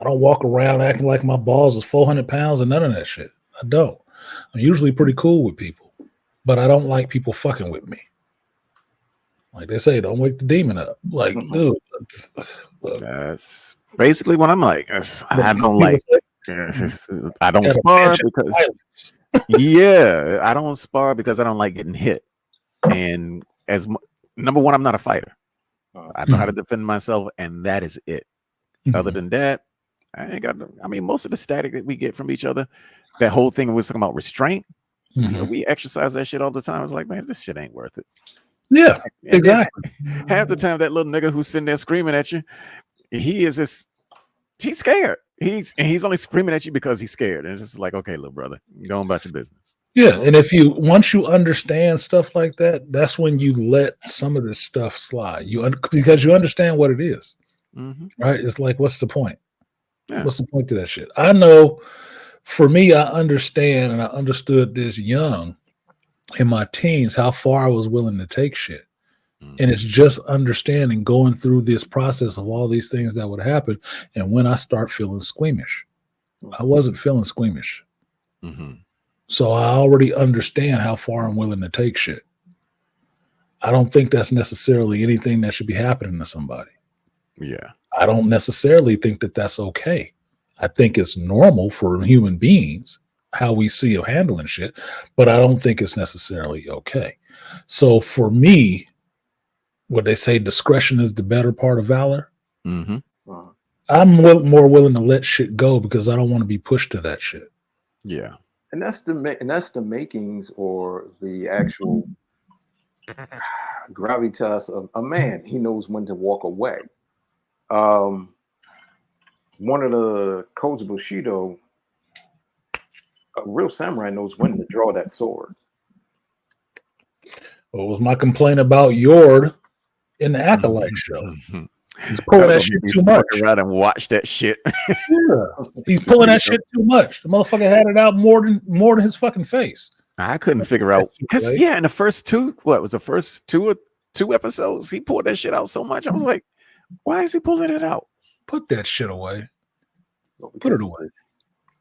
I don't walk around acting like my balls is 400 pounds and none of that shit. I don't. I'm usually pretty cool with people, but I don't like people fucking with me. Like they say, don't wake the demon up. Like, dude. That's basically what I'm like. I don't like. I don't spar because. Yeah, I don't spar because I don't like getting hit. And number one, I'm not a fighter. I know how to defend myself, and that is it. Other than that, I ain't got. I mean, most of the static that we get from each other, that whole thing was talking about restraint. You know, we exercise that shit all the time. It's like, man, this shit ain't worth it. Yeah, exactly. Half the time, that little nigga who's sitting there screaming at you, he's scared. He's only screaming at you because he's scared. And it's just like, okay, little brother, go on about your business. Yeah, and once you understand stuff like that, that's when you let some of this stuff slide. Because you understand what it is, right? It's like, what's the point? Yeah. What's the point to that shit? I know, for me, I understand, and I understood this young in my teens how far I was willing to take shit. And it's just understanding, going through this process of all these things that would happen. And when I start feeling squeamish, I wasn't feeling squeamish. So I already understand how far I'm willing to take shit. I don't think that's necessarily anything that should be happening to somebody. Yeah. I don't necessarily think that that's okay. I think it's normal for human beings, how we see of handling shit, but I don't think it's necessarily okay. So for me, what they say, discretion is the better part of valor. I'm more willing to let shit go because I don't want to be pushed to that shit. Yeah. And that's the makings or the actual gravitas of a man. He knows when to walk away. One of the codes of Bushido, a real samurai knows when to draw that sword. What was my complaint about Yord in the Acolyte show? He's pulling that shit too much. Around and watch that shit. Yeah. He's pulling that shit too much. The motherfucker had it out more than his fucking face. I couldn't figure out because in the first two episodes, he pulled that shit out so much. I was like, why is he pulling it out? Put that shit away. Put it away.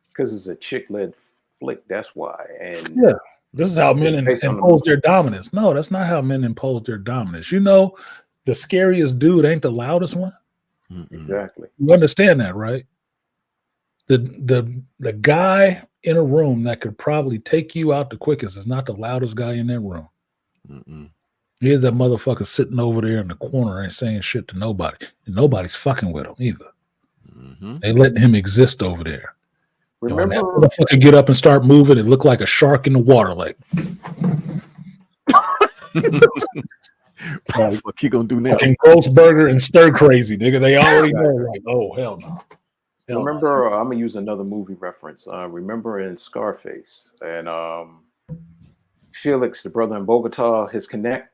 Because it's a chick-led flick. That's why. And yeah, this is how men impose their dominance. No, that's not how men impose their dominance. You know, the scariest dude ain't the loudest one. Exactly. You understand that, right? The guy in a room that could probably take you out the quickest is not the loudest guy in that room. Here's that motherfucker sitting over there in the corner and saying shit to nobody. And nobody's fucking with him either. They letting him exist over there. Remember, when that motherfucker get up and start moving, it looked like a shark in the water. Like, what you gonna do now? Fucking Grossberger and stir crazy, nigga. They already know. Like, oh hell no. Remember, I'm gonna use another movie reference. Remember in Scarface and Felix, the brother in Bogota, his connect.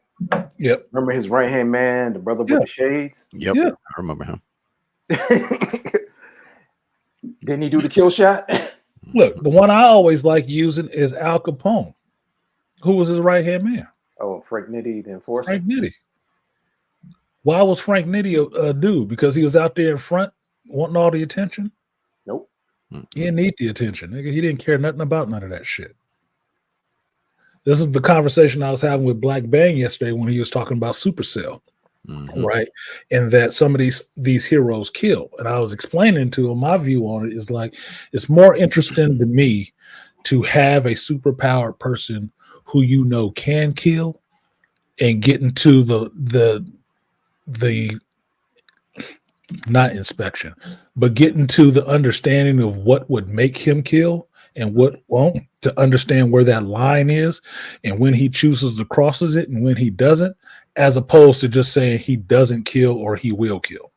Yep. Remember his right hand man, the brother with the shades. Yep. Yeah. I remember him. Didn't he do the kill shot? Look, the one I always like using is Al Capone. Who was his right hand man? Oh, Frank Nitti, the enforcer. Frank Nitti. Why was Frank Nitti a dude? Because he was out there in front wanting all the attention? Nope. He didn't need the attention. Nigga. He didn't care nothing about none of that shit. This is the conversation I was having with Black Bang yesterday when he was talking about Supercell, right? And that some of these heroes kill. And I was explaining to him my view on it is like, it's more interesting to me to have a superpowered person who you know can kill and get into the not inspection, but get into the understanding of what would make him kill and what won't, to understand where that line is and when he chooses to crosses it and when he doesn't, as opposed to just saying he doesn't kill or he will kill.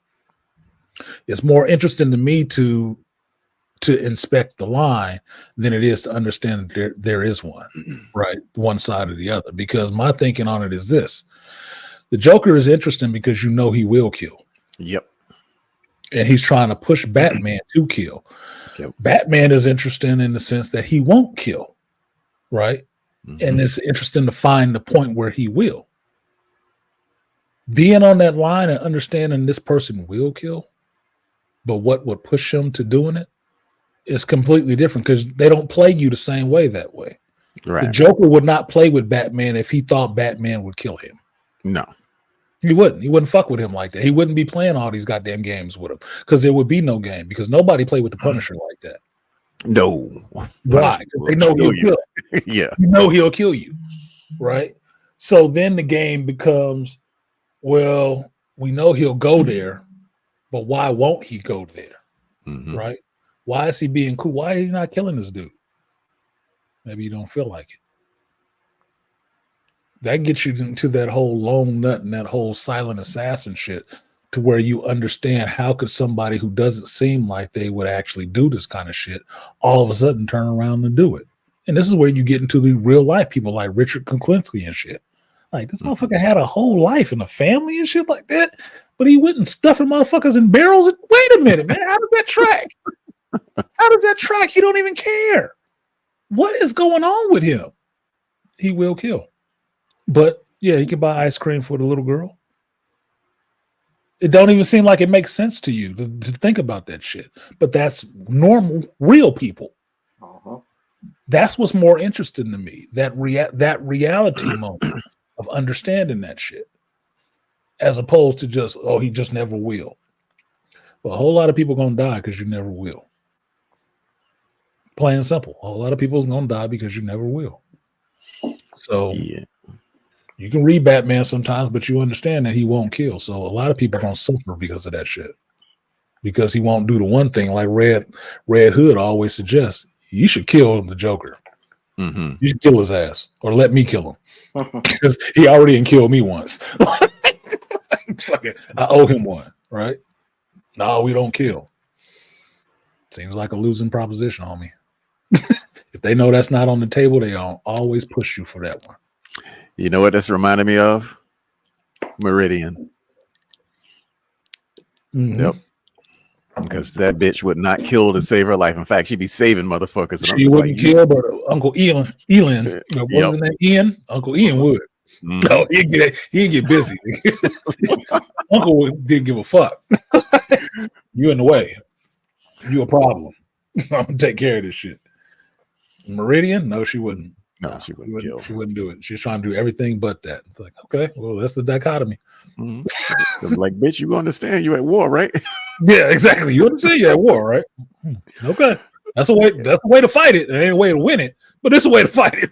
It's more interesting to me to inspect the line than it is to understand that there is one, right? One side or the other. Because my thinking on it is this: the Joker is interesting because you know he will kill. Yep. And he's trying to push Batman to kill. Yep. Batman is interesting in the sense that he won't kill, right? And it's interesting to find the point where he will. Being on that line and understanding this person will kill, but what would push him to doing it is completely different because they don't play you the same way that way. Right. The Joker would not play with Batman if he thought Batman would kill him. No. He wouldn't. He wouldn't fuck with him like that. He wouldn't be playing all these goddamn games with him because there would be no game because nobody played with the Punisher like that. No. Why? Because they know he'll kill you. Yeah. You know he'll kill you, right? So then the game becomes, well, we know he'll go there, but why won't he go there, right? Why is he being cool? Why are you not killing this dude? Maybe you don't feel like it. That gets you into that whole lone nut and that whole silent assassin shit to where you understand how could somebody who doesn't seem like they would actually do this kind of shit all of a sudden turn around and do it. And this is where you get into the real life people like Richard Kuklinski and shit. Like this motherfucker had a whole life and a family and shit like that, but he went and stuffing motherfuckers in barrels. And, wait a minute, man, how does that track? How does that track? He don't even care. What is going on with him? He will kill. But yeah, he can buy ice cream for the little girl. It don't even seem like it makes sense to you to think about that shit. But that's normal, real people. That's what's more interesting to me. That reality moment of understanding that shit, as opposed to just, oh, he just never will. Well, a whole lot of people gonna die because you never will. Plain and simple. A whole lot of people gonna die because you never will. So yeah. You can read Batman sometimes, but you understand that he won't kill. So a lot of people gonna suffer because of that shit. Because he won't do the one thing like Red Hood always suggests. You should kill the Joker. You should kill his ass or let me kill him. Because he already killed me once. I owe him one, right? No, we don't kill. Seems like a losing proposition, homie. If they know that's not on the table, they always push you for that one. You know what this reminded me of? Meridian. Yep. Because that bitch would not kill to save her life. In fact, she'd be saving motherfuckers. And she wouldn't kill, but Uncle Elin, what was his name? Ian? Uncle Ian would. No, he'd get busy. Uncle didn't give a fuck. You in the way. You a problem. I'm gonna take care of this shit. Meridian? No, she wouldn't. No, she wouldn't kill. She wouldn't do it. She's trying to do everything but that. It's like, okay, well, that's the dichotomy. Like, bitch, you understand you at war, right? Yeah, exactly. You understand you're at war, right? Okay. That's a way to fight it. It ain't a way to win it, but it's a way to fight it.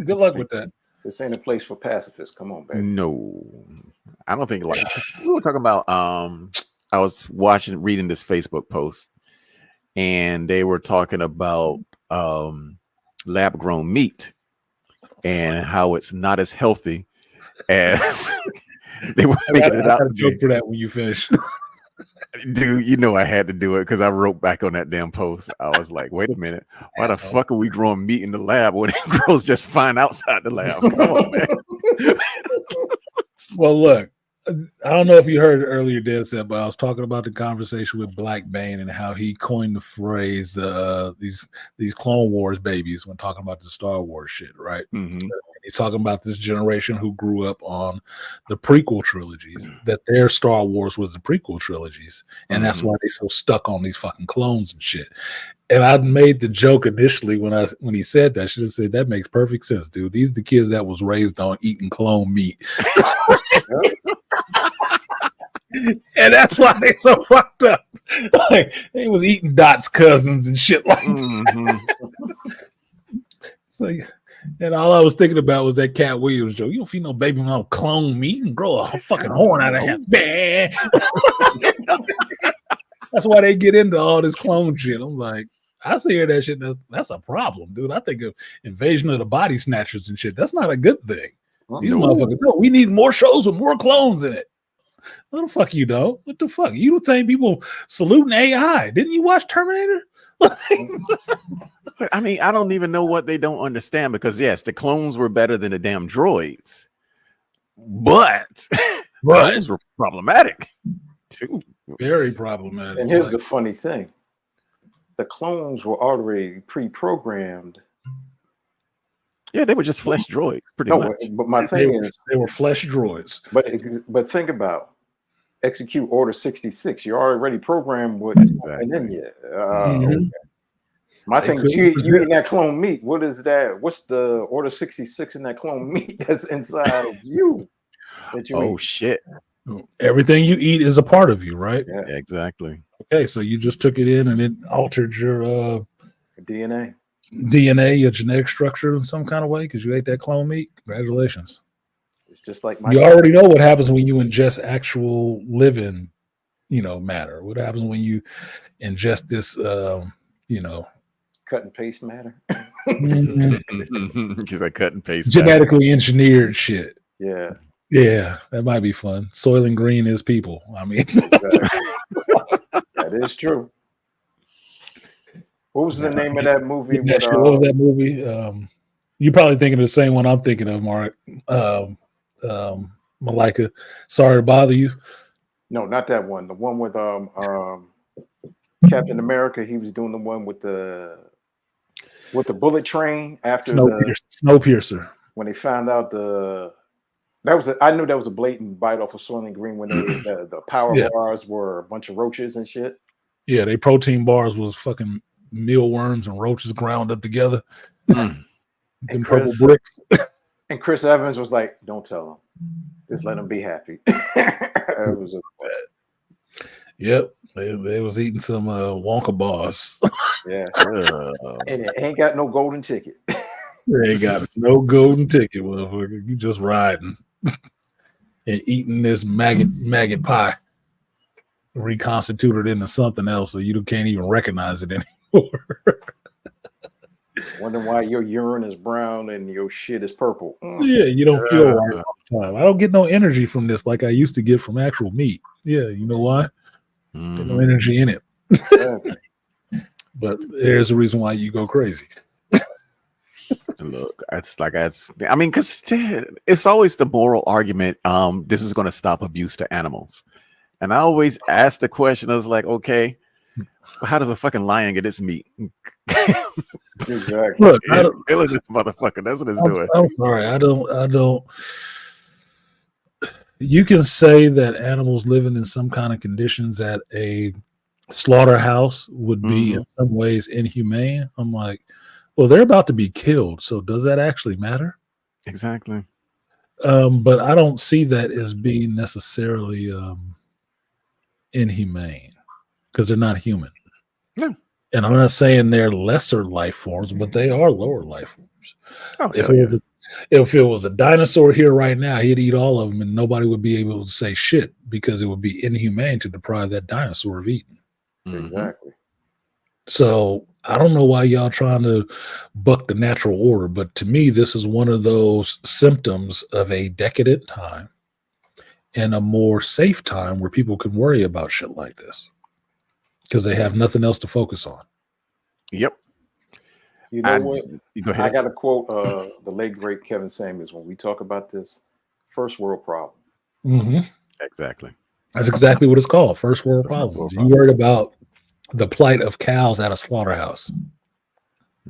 Good luck with that. This ain't a place for pacifists. Come on, baby. No. I don't think like we were talking about I was reading this Facebook post, and they were talking about lab grown meat and how it's not as healthy as they were making it out. I got a joke for that when you finish. Dude, you know I had to do it because I wrote back on that damn post. I was like, wait a minute. Why the fuck are we growing meat in the lab when it grows just fine outside the lab? Come on, man. Well, look, I don't know if you heard earlier, Dad said, but I was talking about the conversation with Black Bane and how he coined the phrase these Clone Wars babies when talking about the Star Wars shit, right? Mhm. He's talking about this generation who grew up on the prequel trilogies, that their Star Wars was the prequel trilogies, and that's why they so stuck on these fucking clones and shit. And I made the joke initially when he said that. I should have said that makes perfect sense, dude. These are the kids that was raised on eating clone meat. And that's why they so fucked up. Like they was eating Dot's cousins and shit like that. So, and all I was thinking about was that Cat Williams joke. You don't feed no baby no clone meat and grow a fucking horn out of him. That's why they get into all this clone shit. I'm like, I see hear that shit. That's a problem, dude. I think of Invasion of the Body Snatchers and shit. That's not a good thing. These motherfuckers, no, we need more shows with more clones in it. What the fuck you don't? What the fuck? You the same people saluting AI. Didn't you watch Terminator? I mean, I don't even know what they don't understand because yes, the clones were better than the damn droids, but clones were problematic too. Very problematic. And here's the funny thing: the clones were already pre-programmed. Yeah, they were just flesh droids, pretty much. But my thing is, they were flesh droids. But think about execute Order 66. You're already programmed with something in you. Okay. My thing is, you eating that clone meat. What is that? What's the Order 66 in that clone meat that's inside you? That you eat? Shit! Everything you eat is a part of you, right? Yeah, exactly. Okay, so you just took it in and it altered your DNA, your genetic structure in some kind of way because you ate that clone meat. Congratulations. It's just like you already know what happens when you ingest actual living, matter. What happens when you ingest this, cut and paste matter. Because I cut and paste genetically engineered shit. Yeah. Yeah, that might be fun. Soylent Green is people. I mean, that is true. What was the name of that movie? What was that movie? You're probably thinking of the same one I'm thinking of, Mark. Malika. Sorry to bother you. No, not that one. The one with Captain America. He was doing the one with the bullet train after Snowpiercer. When they found out I knew that was a blatant bite off of Soylent Green when the power bars were a bunch of roaches and shit. Yeah, they protein bars was fucking mealworms and roaches ground up together. And purple bricks. And Chris Evans was like, "Don't tell him. Just let him be happy." It was Yep, they was eating some Wonka bars. Yeah, and it ain't got no golden ticket. They ain't got no golden ticket, motherfucker. You just riding and eating this maggot pie, reconstituted into something else, so you can't even recognize it anymore. Wondering why your urine is brown and your shit is purple. Yeah, you don't feel right all the time. I don't get no energy from this like I used to get from actual meat. Yeah, you know why? Get no energy in it. But there's a reason why you go crazy. Look, I mean, because it's always the moral argument. This is going to stop abuse to animals, and I always ask the question. I was like, okay, how does a fucking lion get its meat? Exactly. Look, it's killing this motherfucker. That's what it's doing. I'm sorry. I don't. You can say that animals living in some kind of conditions at a slaughterhouse would be in some ways inhumane. I'm like, well, they're about to be killed. So does that actually matter? Exactly. But I don't see that as being necessarily inhumane because they're not human. No. And I'm not saying they're lesser life forms, but they are lower life forms. Oh, if it was a dinosaur here right now, he'd eat all of them and nobody would be able to say shit because it would be inhumane to deprive that dinosaur of eating. Exactly. So I don't know why y'all trying to buck the natural order, but to me, this is one of those symptoms of a decadent time and a more safe time where people can worry about shit like this because they have nothing else to focus on. Yep. You know what? Go ahead. I got to quote the late great Kevin Samuels when we talk about this first world problem. Exactly. That's exactly what it's called. First world It's a first world problems. You problem. worried about the plight of cows at a slaughterhouse.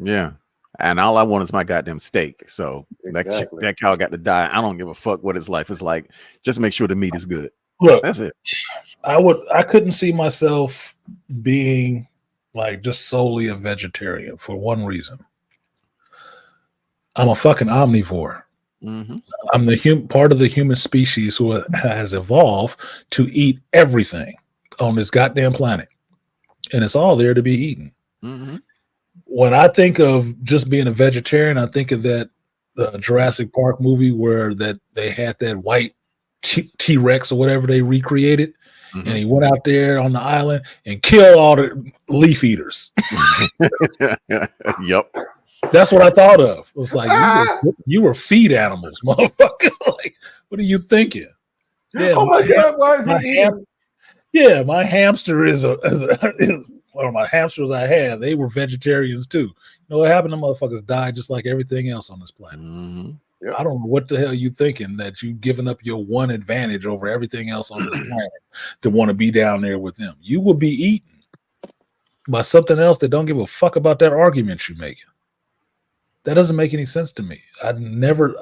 Yeah. And all I want is my goddamn steak. So Exactly. that cow got to die. I don't give a fuck what his life is like. Just make sure the meat is good. Look, That's it. I couldn't see myself being like just solely a vegetarian for one reason. I'm a fucking omnivore. Mm-hmm. I'm the part of the human species who has evolved to eat everything on this goddamn planet, and it's all there to be eaten. Mm-hmm. When I think of just being a vegetarian, I think of that Jurassic Park movie where that they had that white T-Rex or whatever they recreated, Mm-hmm. and he went out there on the island and killed all the leaf eaters. Yep. That's what I thought of. It's like you were feed animals, motherfucker. Like, what are you thinking? Yeah, Oh my God, why is he eating? Yeah, my hamster is one of my hamsters I had. They were vegetarians too. You know what happened? The motherfuckers died just like everything else on this planet. Mm-hmm. Yep. I don't know what the hell you thinking that you giving up your one advantage over everything else on this planet to want to be down there with them. You will be eaten by something else that don't give a fuck about that argument you're making. That doesn't make any sense to me. I've never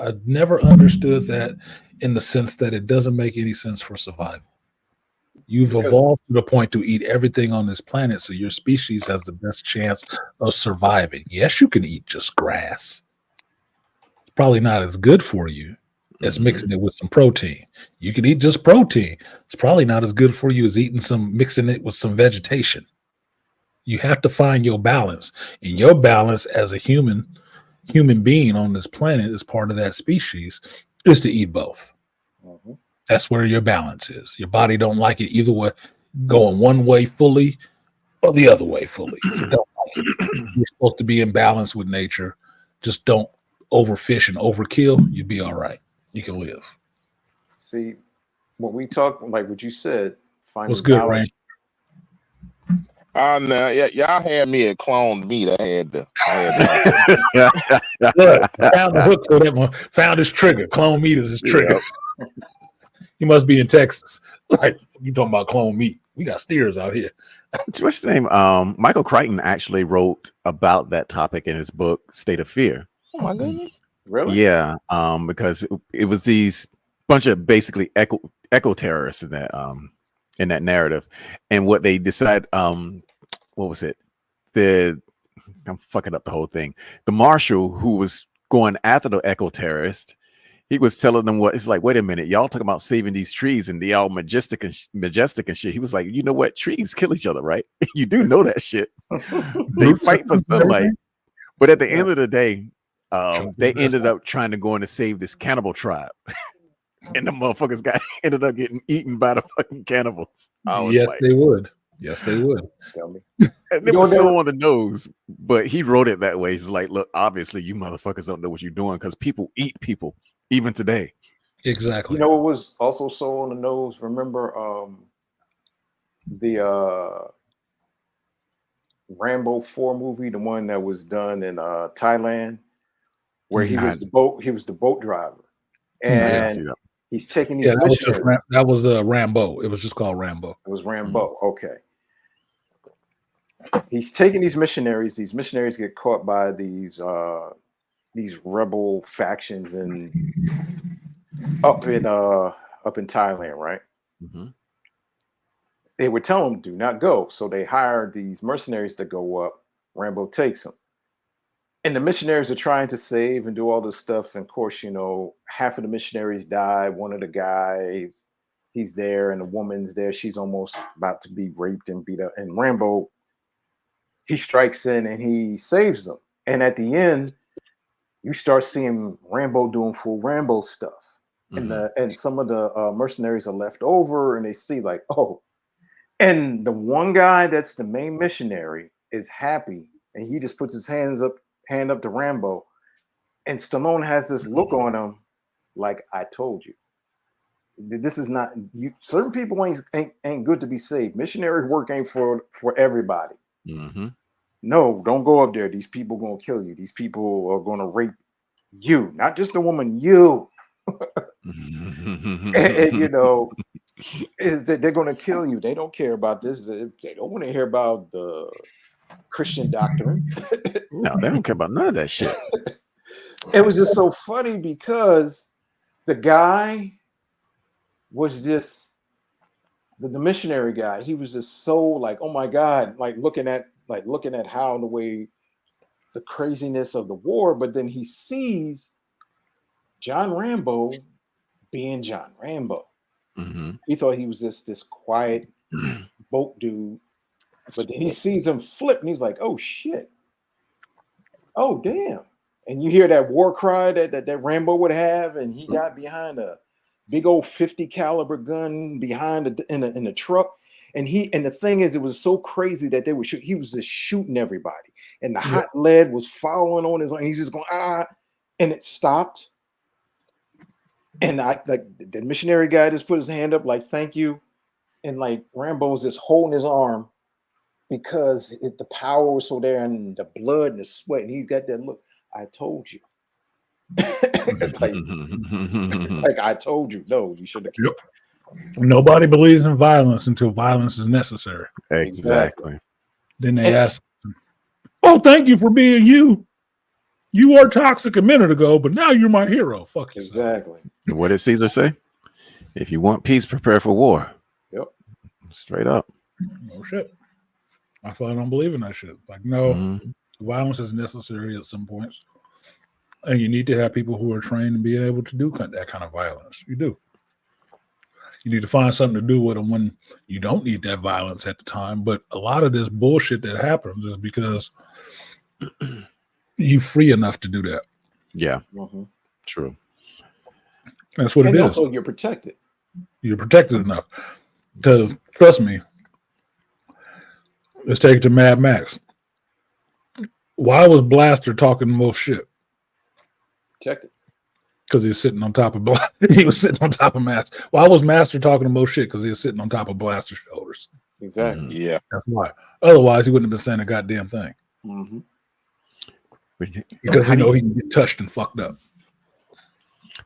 understood that in the sense that it doesn't make any sense for survival. You've evolved to the point to eat everything on this planet, so your species has the best chance of surviving. Yes, you can eat just grass. It's probably not as good for you as mixing it with some protein. You can eat just protein. It's probably not as good for you as mixing it with some vegetation. You have to find your balance, and your balance as a human being on this planet as part of that species is to eat both. Mhm. That's where your balance is. Your body don't like it either way, going one way fully or the other way fully. It don't like it. You're supposed to be in balance with nature. Just don't overfish and overkill. You'll be all right. You can live. See, when we talk, like what you said, finding What's good, balance. Rain? No, y'all had me at cloned meat. I had to. Look, found the hook for that one. Found his trigger. Clone meat is his trigger. Yep. He must be in Texas. Like, you talking about clone meat? We got steers out here. What's his name? Michael Crichton actually wrote about that topic in his book State of Fear. Oh my goodness! Really? Yeah, because it was these bunch of basically eco terrorists in that narrative, and what they decide. What was it? I'm fucking up the whole thing. The marshal who was going after the eco terrorist, he was telling them what it's like. Wait a minute, y'all talking about saving these trees and they all majestic and shit. He was like, you know what? Trees kill each other, right? You do know that shit. They fight for sunlight, but at the end of the day, they ended up trying to go in to save this cannibal tribe, and the motherfuckers ended up getting eaten by the fucking cannibals. Yes, they would. Yes, they would. Tell me. And it was so on the nose, but he wrote it that way. He's like, look, obviously you motherfuckers don't know what you're doing because people eat people even today. Exactly. You know what was also so on the nose? Remember the Rambo 4 movie, the one that was done in Thailand, where he was the boat driver. And he's taking these missionaries. That was the Rambo. It was just called Rambo. It was Rambo. Okay. He's taking these missionaries. These missionaries get caught by these rebel factions up in Thailand, right? Mm-hmm. They would tell them do not go, so they hired these mercenaries to go up. Rambo takes them, and the missionaries are trying to save and do all this stuff. And of course, half of the missionaries die. One of the guys, he's there, and the woman's there. She's almost about to be raped and beat up. And Rambo, he strikes in and he saves them. And at the end, you start seeing Rambo doing full Rambo stuff. Mm-hmm. And some of the mercenaries are left over, and they see like, oh, and the one guy that's the main missionary is happy, and he just puts his hand up to Rambo, and Stallone has this look on him, like, I told you, this is not you. Certain people ain't good to be saved. Missionary work ain't for everybody. Mm-hmm. No, don't go up there. These people gonna kill you. These people are gonna rape you, not just the woman. You, and is that they're going to kill you. They don't care about this. They don't want to hear about the Christian doctrine. No, they don't care about none of that shit. It was just so funny because the guy was just the missionary guy. He was just so like, oh my God, like looking at how the way the craziness of the war, but then he sees John Rambo being John Rambo. Mm-hmm. He thought he was just this quiet boat dude, but then he sees him flip and he's like, oh shit. Oh damn. And you hear that war cry that Rambo would have, and he got behind a big old 50 caliber gun behind in the truck. And the thing is, it was so crazy that they would shoot. He was just shooting everybody, and the hot lead was following on his. And he's just going and it stopped. And the missionary guy just put his hand up like thank you, and like Rambo was just holding his arm because the power was so there, and the blood and the sweat, and he's got that look. I told you. like I told you. No, you should have. Yep. Nobody believes in violence until violence is necessary. Exactly. Then they ask, "Oh, thank you for being you. You were toxic a minute ago, but now you're my hero." Fuck you. Exactly. What did Caesar say? If you want peace, prepare for war. Yep. Straight up. No shit. I thought I don't believe in that shit. Like, no, violence is necessary at some points. And you need to have people who are trained and being able to do that kind of violence. You do. You need to find something to do with them when you don't need that violence at the time. But a lot of this bullshit that happens is because you free enough to do that. Yeah. Mm-hmm. True. That's what it is. Also, you're protected. You're protected enough. Because, trust me, let's take it to Mad Max. Why was Blaster talking the most shit? Protected. Because he was sitting on top of he was sitting on top of Master. Why was Master talking the most shit? Because he was sitting on top of Blaster's shoulders. Exactly. Yeah. That's why. Otherwise, he wouldn't have been saying a goddamn thing. Mm-hmm. Because he know he can get touched and fucked up.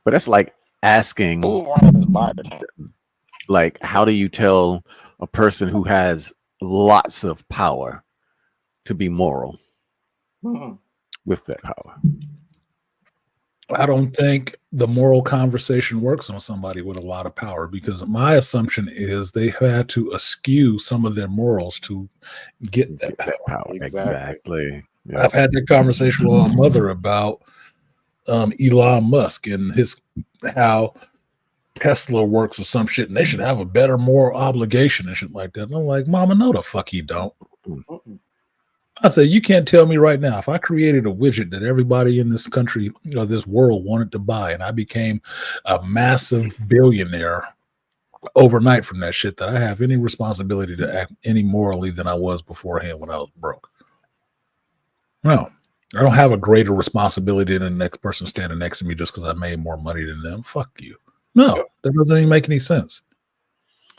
But that's like asking, like, how do you tell a person who has lots of power to be moral with that power? I don't think the moral conversation works on somebody with a lot of power, because my assumption is they had to eschew some of their morals to get that power. Exactly. Yeah. I've had that conversation with my mother about Elon Musk and how Tesla works or some shit, and they should have a better moral obligation and shit like that. And I'm like, Mama, no, the fuck he don't. I say, you can't tell me right now, if I created a widget that everybody in this country or this world wanted to buy, and I became a massive billionaire overnight from that shit, that I have any responsibility to act any morally than I was beforehand when I was broke. No, I don't have a greater responsibility than the next person standing next to me just because I made more money than them. Fuck you. No, that doesn't even make any sense.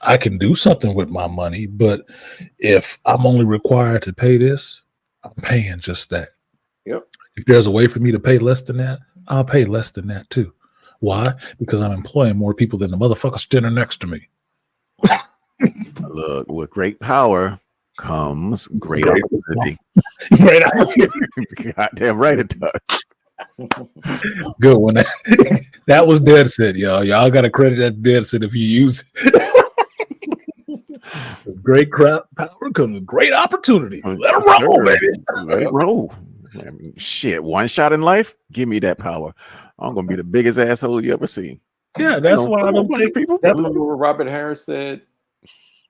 I can do something with my money, but if I'm only required to pay this, I'm paying just that. Yep. If there's a way for me to pay less than that, I'll pay less than that too. Why? Because I'm employing more people than the motherfucker standing next to me. Look, with great power comes great opportunity. Great opportunity. Goddamn right it does. Good one. That was dead set, y'all. Y'all got to credit that dead set if you use it. Great crowd power comes great opportunity. Let it roll, baby. Let it roll. I mean, shit, one shot in life, give me that power. I'm gonna be the biggest asshole you ever seen. Yeah, that's why I don't think people. Remember what Robert Harris said?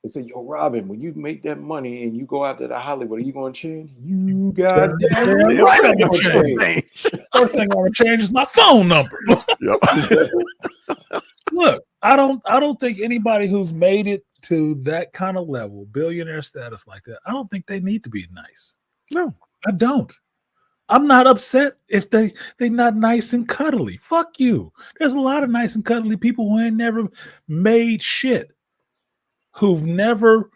He said, "Yo, Robin, when you make that money and you go out to Hollywood, are you going to change? You got damn right I'm going to change. First thing I'm going to change is my phone number." Look, I don't think anybody who's made it to that kind of level, billionaire status like that, I don't think they need to be nice. No, I don't. I'm not upset if they're not nice and cuddly. Fuck you. There's a lot of nice and cuddly people who ain't never made shit, who've never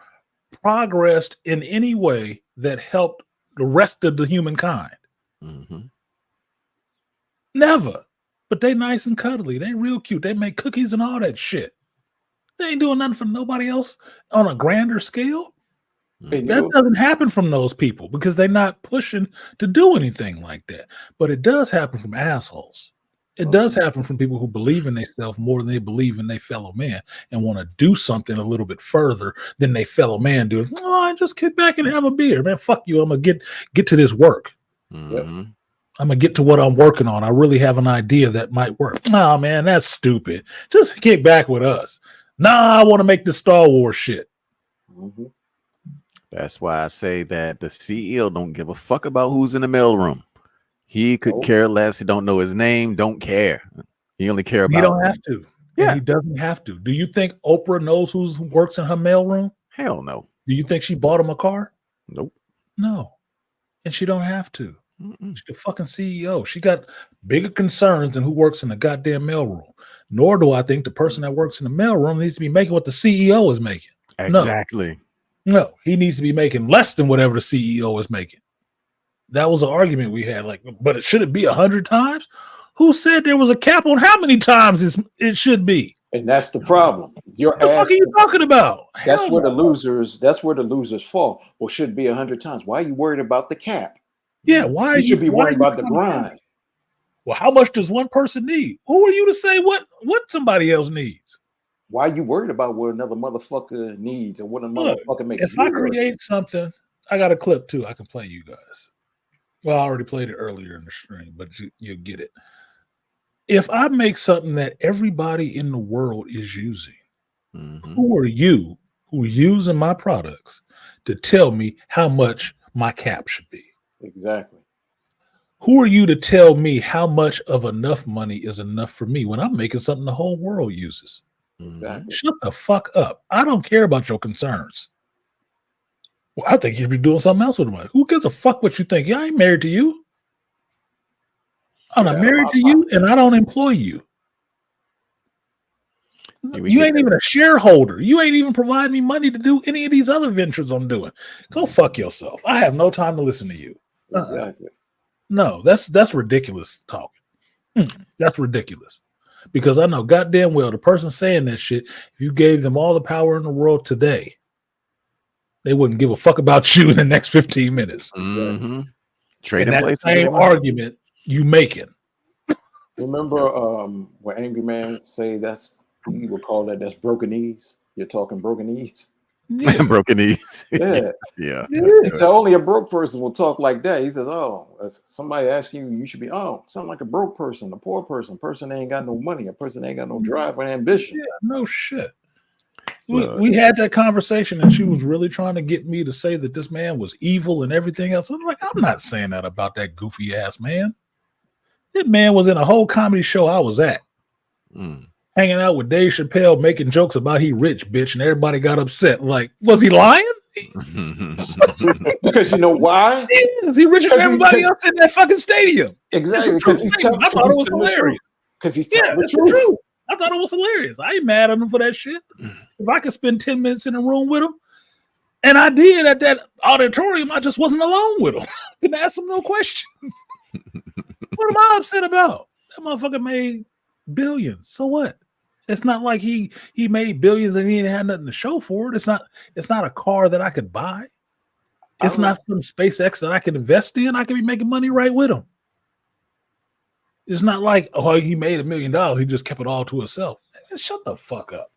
progressed in any way that helped the rest of the humankind. Mm-hmm. Never. But they nice and cuddly. They real cute. They make cookies and all that shit. They ain't doing nothing for nobody else on a grander scale. And That doesn't happen from those people because they're not pushing to do anything like that. But it does happen from assholes. It does happen from people who believe in themselves more than they believe in their fellow man and want to do something a little bit further than their fellow man do. Oh, I just kick back and have a beer, man. Fuck you. I'm gonna get to this work. I'm gonna get to what I'm working on. I really have an idea that might work. Nah, man, that's stupid. Just kick back with us. Nah, I want to make the Star Wars shit. That's why I say that the CEO don't give a fuck about who's in the mailroom. He could care less. He don't know his name. Don't care. He only care about. He don't have to. Yeah, he doesn't have to. Do you think Oprah knows who works in her mailroom? Hell no. Do you think she bought him a car? Nope. No, and she don't have to. She's the fucking CEO. She got bigger concerns than who works in the goddamn mailroom. Nor do I think the person that works in the mailroom needs to be making what the CEO is making. Exactly. No, he needs to be making less than whatever the CEO is making. That was an argument we had. Like, but it should it be 100 times? Who said there was a cap on how many times it should be? And that's the problem. What the fuck are you talking about? That's where the losers fall. Well, should be 100 times. Why are you worried about the cap? Yeah, why you should be worried about the grind. Well, how much does one person need? Who are you to say what somebody else needs? Why are you worried about what another motherfucker needs or what a motherfucker makes? If I create something, I got a clip too. I can play you guys. Well, I already played it earlier in the stream, but you'll get it. If I make something that everybody in the world is using, who are you who are using my products to tell me how much my cap should be? Exactly. Who are you to tell me how much of enough money is enough for me when I'm making something the whole world uses? Exactly. Shut the fuck up. I don't care about your concerns. Well, I think you should be doing something else with the money. Who gives a fuck what you think? Yeah, I ain't married to you. I'm not married to you, and I don't employ you. You ain't even a shareholder. You ain't even providing me money to do any of these other ventures I'm doing. Go fuck yourself. I have no time to listen to you. Exactly. No, that's ridiculous talk. That's ridiculous. Because I know goddamn well the person saying that shit, if you gave them all the power in the world today, they wouldn't give a fuck about you in the next 15 minutes. Trading that place. Same argument you making. Remember when Angry Man say he would call that's broken knees? You're talking broken knees? Yeah. Broken knees. Yeah. Yeah. He said only a broke person will talk like that. He says, oh, somebody asking you should be, sound like a broke person, a poor person that ain't got no money, a person that ain't got no drive and ambition. Yeah, no shit. We had that conversation and she was really trying to get me to say that this man was evil and everything else. I'm like, I'm not saying that about that goofy ass man. That man was in a whole comedy show I was at. Hanging out with Dave Chappelle, making jokes about he rich, bitch, and everybody got upset. Like, was he lying? Because you know why? Is he richer than everybody else in that fucking stadium? Exactly. Because he's telling. I thought it was hilarious. Because he's telling the truth. truth. I thought it was hilarious. I ain't mad at him for that shit. If I could spend 10 minutes in a room with him, and I did at that auditorium, I just wasn't alone with him. Couldn't ask him no questions. What am I upset about? That motherfucker made billions. So what? It's not like he made billions and he didn't have nothing to show for it. It's not a car that I could buy. It's not some SpaceX that I can invest in. I can be making money right with him. It's not like, he made $1 million. He just kept it all to himself. Man, shut the fuck up.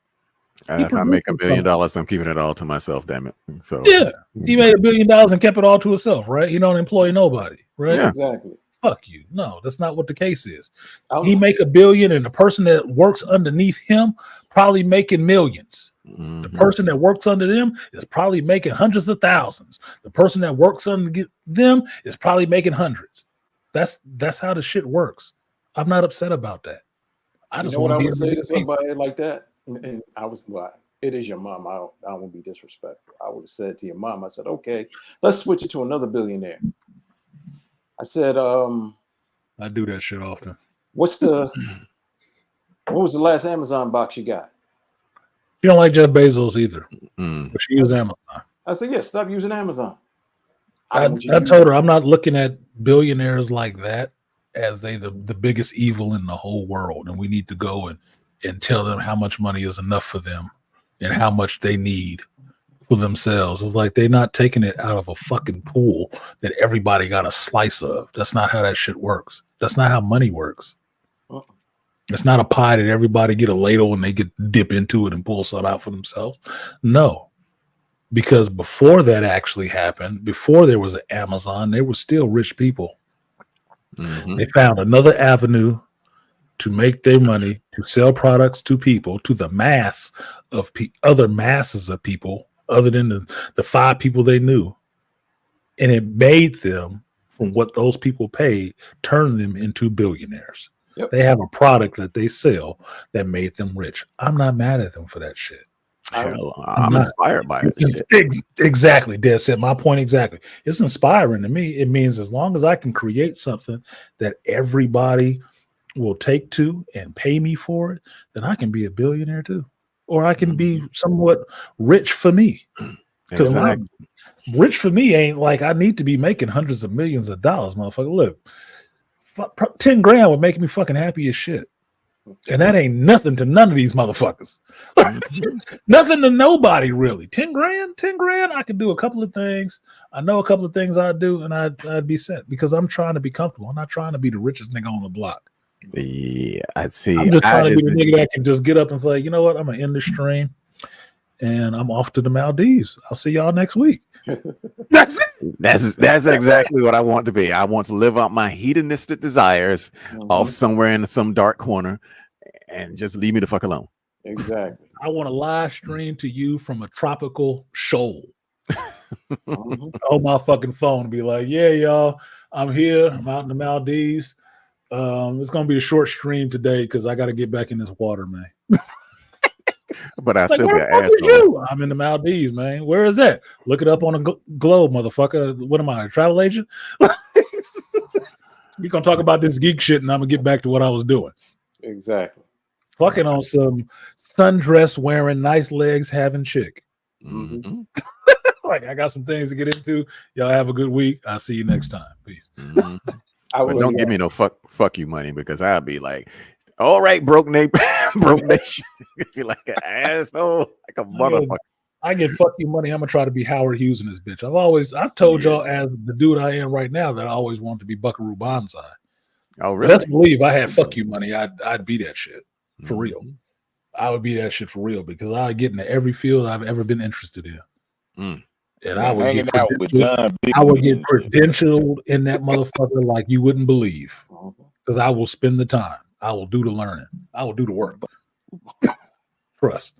If I make $1 billion, I'm keeping it all to myself, damn it. So yeah, he made $1 billion and kept it all to himself, right? He don't employ nobody, right? Yeah. Exactly. Fuck you. No, that's not what the case is. He make $1 billion and the person that works underneath him probably making millions. The person that works under them is probably making hundreds of thousands. The person that works under them is probably making hundreds. That's how the shit works. I'm not upset about that. I just want to say to somebody like that. And I was it is your mom. I won't be disrespectful. I would have said to your mom, I said, okay, let's switch it to another billionaire. I said, I do that shit often. When was the last Amazon box you got? You don't like Jeff Bezos either. But she uses Amazon. I said, yeah, stop using Amazon. I told her I'm not looking at billionaires like that as the biggest evil in the whole world. And we need to go and tell them how much money is enough for them and how much they need for themselves. It's like they're not taking it out of a fucking pool that everybody got a slice of. That's not how that shit works. That's not how money works. It's not a pie that everybody get a ladle and they get dip into it and pull some out for themselves. No, because before that actually happened, before there was an Amazon, there were still rich people. They found another avenue to make their money, to sell products to people, to the mass of other masses of people, other than the 5 people they knew. And it made them, from what those people paid, turn them into billionaires. Yep. They have a product that they sell that made them rich. I'm not mad at them for that shit. I'm inspired by it. Exactly. Dad said my point exactly. It's inspiring to me. It means as long as I can create something that everybody will take to and pay me for it, then I can be a billionaire too. Or I can be somewhat rich for me. Because rich for me ain't like I need to be making hundreds of millions of dollars, motherfucker. Look, 10 grand would make me fucking happy as shit. And that ain't nothing to none of these motherfuckers. Nothing to nobody, really. 10 grand, I could do a couple of things. I know a couple of things I'd do, and I'd be set because I'm trying to be comfortable. I'm not trying to be the richest nigga on the block. Yeah, I'd see. I'm just trying to be the nigga that can just get up and say, you know what, I'm going to end this stream, and I'm off to the Maldives. I'll see y'all next week. That's it. That's exactly what I want to be. I want to live out my hedonistic desires off somewhere in some dark corner and just leave me the fuck alone. Exactly. I want to live stream to you from a tropical shoal on my fucking phone and be like, yeah, y'all, I'm here. I'm out in the Maldives. It's going to be a short stream today because I got to get back in this water, man. But I Like, still where got the fuck ass. is you? I'm in the Maldives, man. Where is that? Look it up on a globe, motherfucker. What am I, a travel agent? We're going to talk about this geek shit and I'm going to get back to what I was doing. Exactly. Fucking on some sundress wearing, nice legs having chick. Like, I got some things to get into. Y'all have a good week. I'll see you next time. Peace. But don't give me no fuck you money because I'll be like, all right, broke nation. Be like an asshole, like a motherfucker. I get fuck you money. I'm gonna try to be Howard Hughes in this bitch. I've told y'all as the dude I am right now that I always wanted to be Buckaroo Banzai. Oh, really? Let's believe I had fuck you money. I'd be that shit for real. I would be that shit for real because I would get into every field I've ever been interested in. And I would get out with John. I would get credentialed in that motherfucker like you wouldn't believe. Because I will spend the time. I will do the learning. I will do the work. Trust.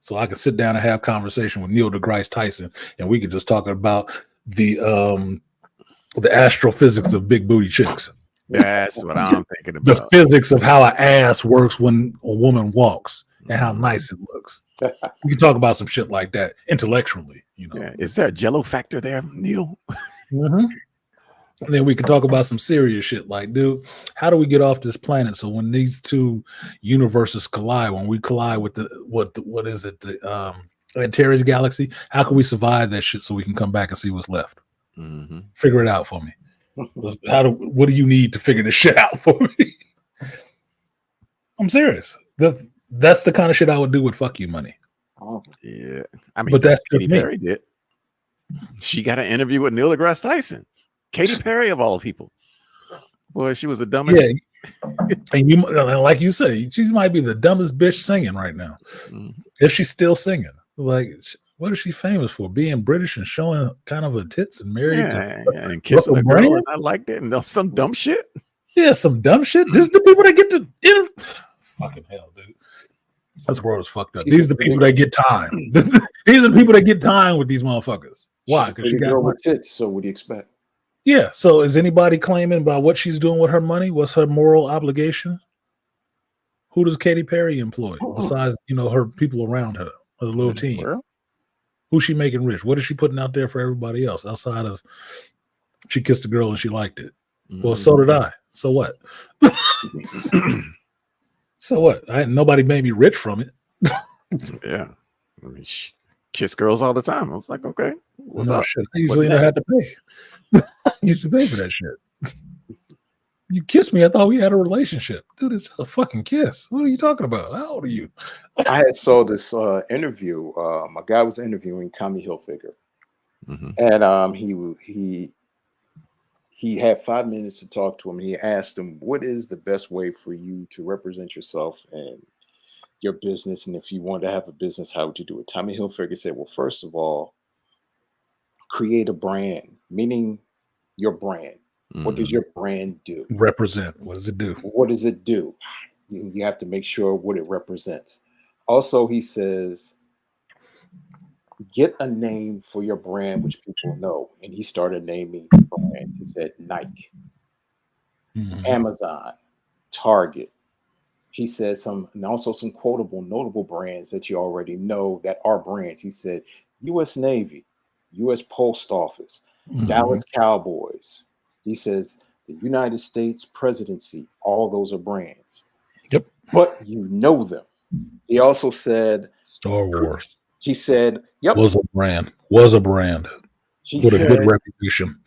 So I could sit down and have conversation with Neil deGrasse Tyson, and we could just talk about the astrophysics of big booty chicks. That's what I'm thinking The about. physics of how an ass works when a woman walks and how nice it looks. We can talk about some shit like that intellectually, you know. Yeah. Is there a jello factor there, Neil? And then we can talk about some serious shit like, dude, how do we get off this planet? So when these two universes collide, when we collide with what is it, the Antares galaxy, how can we survive that shit so we can come back and see what's left? Figure it out for me. What do you need to figure this shit out for me? I'm serious. That's the kind of shit I would do with fuck you money. Yeah, I mean, but that's Katy Perry did. She got an interview with Neil deGrasse Tyson. Katy Perry of all people. Boy, she was the dumbest. Yeah, and like you say, she might be the dumbest bitch singing right now, if she's still singing. Like, what is she famous for? Being British and showing kind of her tits and married and kissing a girl. And I liked it. And some dumb shit. Yeah, some dumb shit. This is the people that get to fucking hell, dude. This world is fucked up. These are the people that get time. These are the people that get time with these motherfuckers. Why? Because she got girl with tits. So what do you expect? Yeah. So is anybody claiming about what she's doing with her money? What's her moral obligation? Who does Katy Perry employ besides her people around her, her little team? Who's she making rich? What is she putting out there for everybody else outside of she kissed a girl and she liked it? Well, so did I. So what? So what? Nobody made me rich from it. Yeah. I mean, she kiss girls all the time. I was like, okay, what's up? Shit. I usually don't have to pay. I used to pay for that shit. You kissed me. I thought we had a relationship. Dude, it's just a fucking kiss. What are you talking about? How old are you? I had saw this interview. A guy was interviewing Tommy Hilfiger, and he had 5 minutes to talk to him. He asked him, "What is the best way for you to represent yourself and your business? And if you want to have a business, how would you do it?" Tommy Hilfiger said, "Well, first of all, create a brand, meaning your brand. What does your brand do? Represent. What does it do? What does it do? You have to make sure what it represents." Also, he says, get a name for your brand, which people know. And he started naming brands. He said Nike, Amazon, Target. He said and also some quotable, notable brands that you already know that are brands. He said U.S. Navy, U.S. Post Office, Dallas Cowboys. He says the United States presidency, all those are brands. Yep. But you know them. He also said Star Wars. He said, "Yep, was a brand. Was a brand with a good reputation."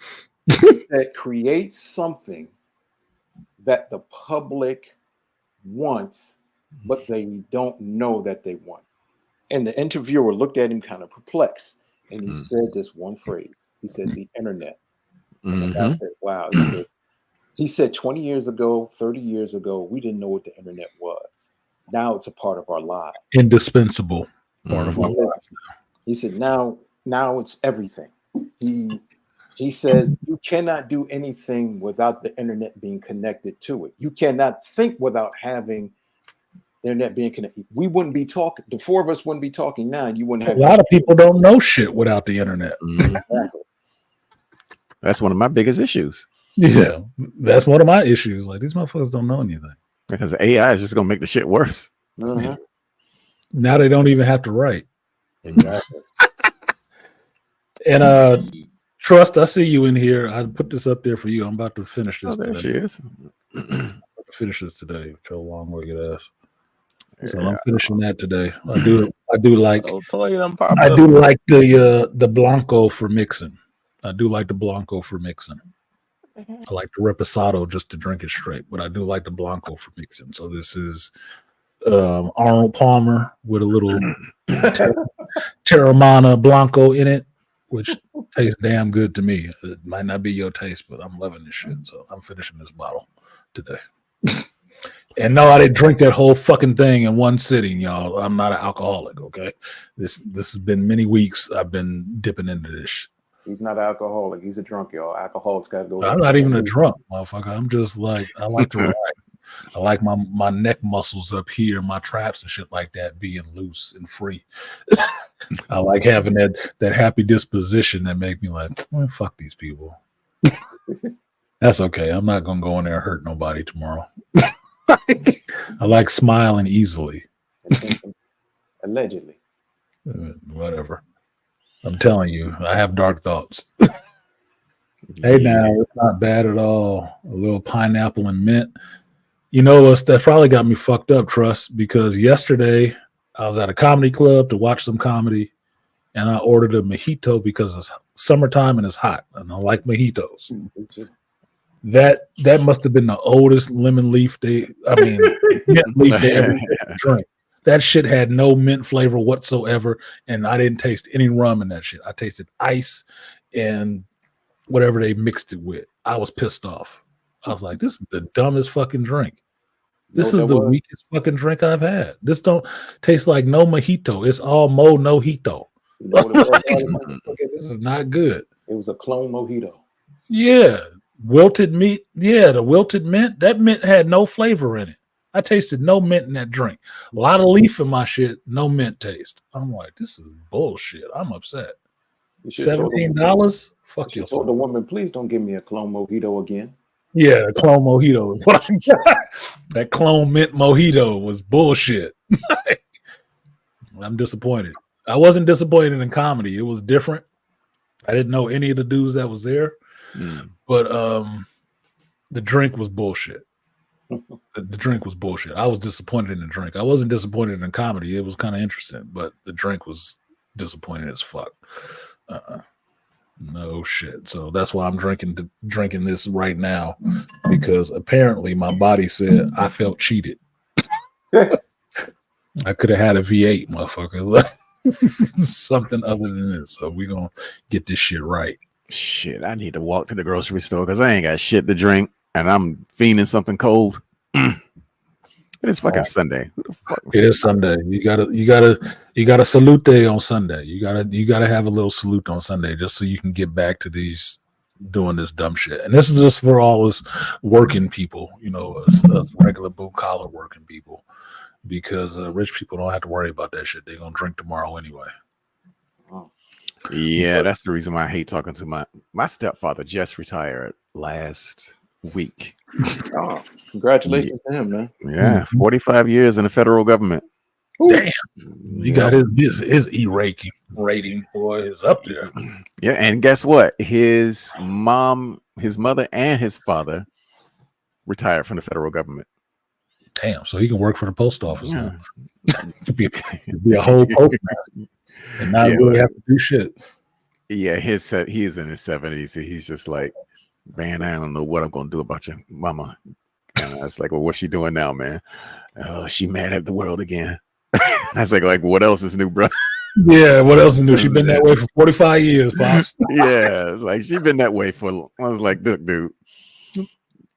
That creates something that the public wants, but they don't know that they want. And the interviewer looked at him kind of perplexed, and he said this one phrase. He said, "The internet." And the guy said, "Wow." He said 20 years ago, 30 years ago, we didn't know what the internet was. Now it's a part of our lives. Indispensable part of our lives. He said, now it's everything. He says you cannot do anything without the internet being connected to it. You cannot think without having the internet being connected. We wouldn't be talking. The four of us wouldn't be talking now. And you wouldn't have. A lot of people don't know shit without the internet. Exactly. That's one of my biggest issues. Yeah, that's one of my issues. Like, these motherfuckers don't know anything. Because AI is just gonna make the shit worse. Yeah. Now they don't even have to write. Exactly. And Trust, I see you in here. I put this up there for you. I'm about to finish this. There today. she is. I'm about to finish this today with your long-legged ass. So I'm finishing that today. I do like the Blanco for mixing. I do like the Blanco for mixing. I like the Reposado just to drink it straight, but I do like the Blanco for mixing. So this is Arnold Palmer with a little Terramana Blanco in it, which tastes damn good to me. It might not be your taste, but I'm loving this shit. So I'm finishing this bottle today. And no, I didn't drink that whole fucking thing in one sitting, y'all. I'm not an alcoholic, okay? This has been many weeks I've been dipping into this. He's not an alcoholic. He's a drunk, y'all. Alcoholics got to go. I'm not even a drunk, motherfucker. I'm just like, I like to relax. I like my neck muscles up here, my traps and shit like that being loose and free. I like having that happy disposition that make me like, well, fuck these people. That's okay. I'm not going to go in there and hurt nobody tomorrow. I like smiling easily. Allegedly. Whatever. I'm telling you, I have dark thoughts. Hey, now, it's not bad at all. A little pineapple and mint. You know what? That probably got me fucked up, Trust, because yesterday I was at a comedy club to watch some comedy, and I ordered a mojito because it's summertime and it's hot, and I like mojitos. That must have been the oldest lemon leaf mint leaf they ever drank. That shit had no mint flavor whatsoever, and I didn't taste any rum in that shit. I tasted ice and whatever they mixed it with. I was pissed off. I was like, this is the dumbest fucking drink. This is the weakest fucking drink I've had. This don't taste like no mojito. It's all no-hito. This is not good. It was a clone mojito. Yeah. Wilted meat. Yeah, the wilted mint. That mint had no flavor in it. I tasted no mint in that drink. A lot of leaf in my shit, no mint taste. I'm like, this is bullshit. I'm upset. $17? Fuck you. Told the woman, please don't give me a clone mojito again. Yeah, the clone mojito. What I got. That clone mint mojito was bullshit. I'm disappointed. I wasn't disappointed in comedy. It was different. I didn't know any of the dudes that was there, but the drink was bullshit. The drink was bullshit. I was disappointed in the drink. I wasn't disappointed in comedy. It was kind of interesting, but the drink was disappointing as fuck. No shit. So that's why I'm drinking this right now, because apparently my body said I felt cheated. I could have had a V8, motherfucker. Something other than this. So we're gonna get this shit right. Shit, I need to walk to the grocery store because I ain't got shit to drink and I'm fiending something cold. It is fucking Sunday. Who the fuck It is Sunday. You gotta salute on Sunday. You gotta have a little salute on Sunday just so you can get back to these doing this dumb shit. And this is just for all us working people, us regular blue collar working people, because rich people don't have to worry about that shit. They're gonna drink tomorrow anyway. Yeah, that's the reason why I hate talking to my stepfather. Just retired last week. Oh, congratulations to him, man. Yeah, 45 years in the federal government. Damn, he got his E-rating boy is up there. Yeah, and guess what? His mother, and his father retired from the federal government. Damn, so he can work for the post office now. be a whole postmaster and not really have to do shit. Yeah, he's in his 70s. He's just like, man, I don't know what I'm gonna do about your mama. And I was like, well, what's she doing now, man? Oh, she mad at the world again. I was like, what else is new, bro? Yeah, what else is new? She's been that way for 45 years, pops. Yeah, it's like she's been that way for. I was like, look, dude.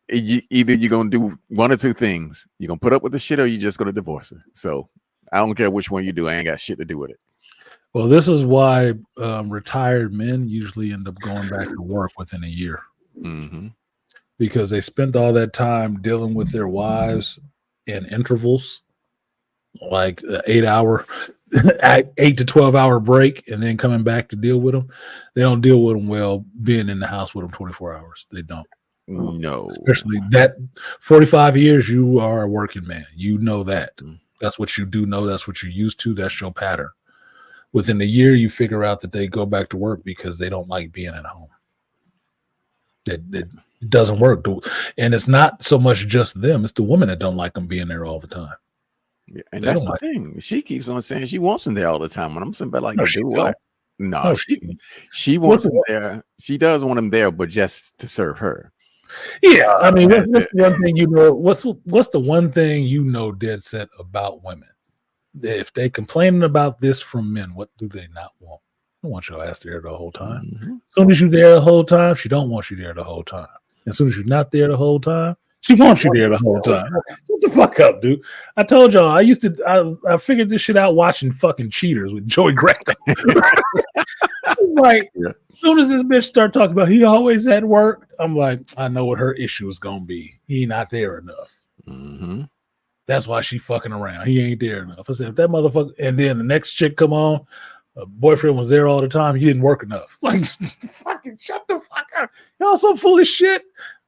Either you're gonna do one or two things. You're gonna put up with the shit, or you're just gonna divorce her. So I don't care which one you do. I ain't got shit to do with it. Well, this is why retired men usually end up going back to work within a year, because they spent all that time dealing with their wives in intervals, like 8 to 12 hour break, and then coming back to deal with them. They don't deal with them well being in the house with them 24 hours. They don't. No, especially that 45 years, you are a working man. You know that. That's what you do know. That's what you're used to. That's your pattern. Within a year, you figure out that they go back to work because they don't like being at home. It doesn't work. And it's not so much just them. It's the women that don't like them being there all the time. Yeah, and that's the thing. She keeps on saying she wants them there all the time. When I'm saying, but like, do what? No, she wants them there. She does want them there, but just to serve her. Yeah, I mean, what's the one thing you know? What's the one thing you know dead set about women? If they complaining about this from men, what do they not want? They want your ass there the whole time. As soon as you're there the whole time, she don't want you there the whole time. As soon as you're not there the whole time, she wants you there the whole time. Shut the fuck up, dude. I told y'all I figured this shit out watching fucking Cheaters with Joey Greco. Like, as soon as this bitch start talking about he always at work, I'm like, I know what her issue is gonna be. He not there enough. That's why she fucking around. He ain't there enough. I said, if that motherfucker, and then the next chick come on, boyfriend was there all the time. He didn't work enough. Like, fucking shut the fuck up. Y'all so full of shit.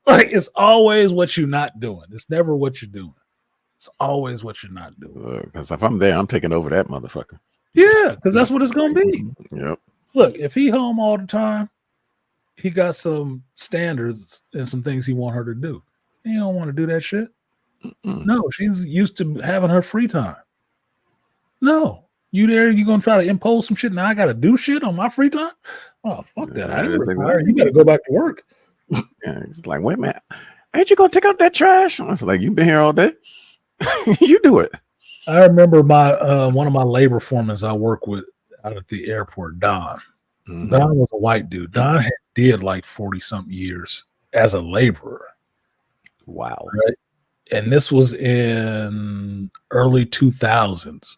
Like, it's always what you're not doing. It's never what you're doing. It's always what you're not doing. Because if I'm there, I'm taking over that motherfucker. Yeah, because that's what it's gonna be. Yep. Look, if he home all the time, he got some standards and some things he want her to do. He don't want to do that shit. No, she's used to having her free time. No, you there? You gonna try to impose some shit? Now I gotta do shit on my free time? Oh, fuck that! I didn't retire. You gotta go back to work. Yeah, it's like, wait a minute, ain't you gonna take out that trash? I was like, you been here all day. You do it. I remember my one of my labor foremen I work with out at the airport, Don. Don was a white dude. Don did like 40-something years as a laborer. Wow. Right? And this was in early 2000s.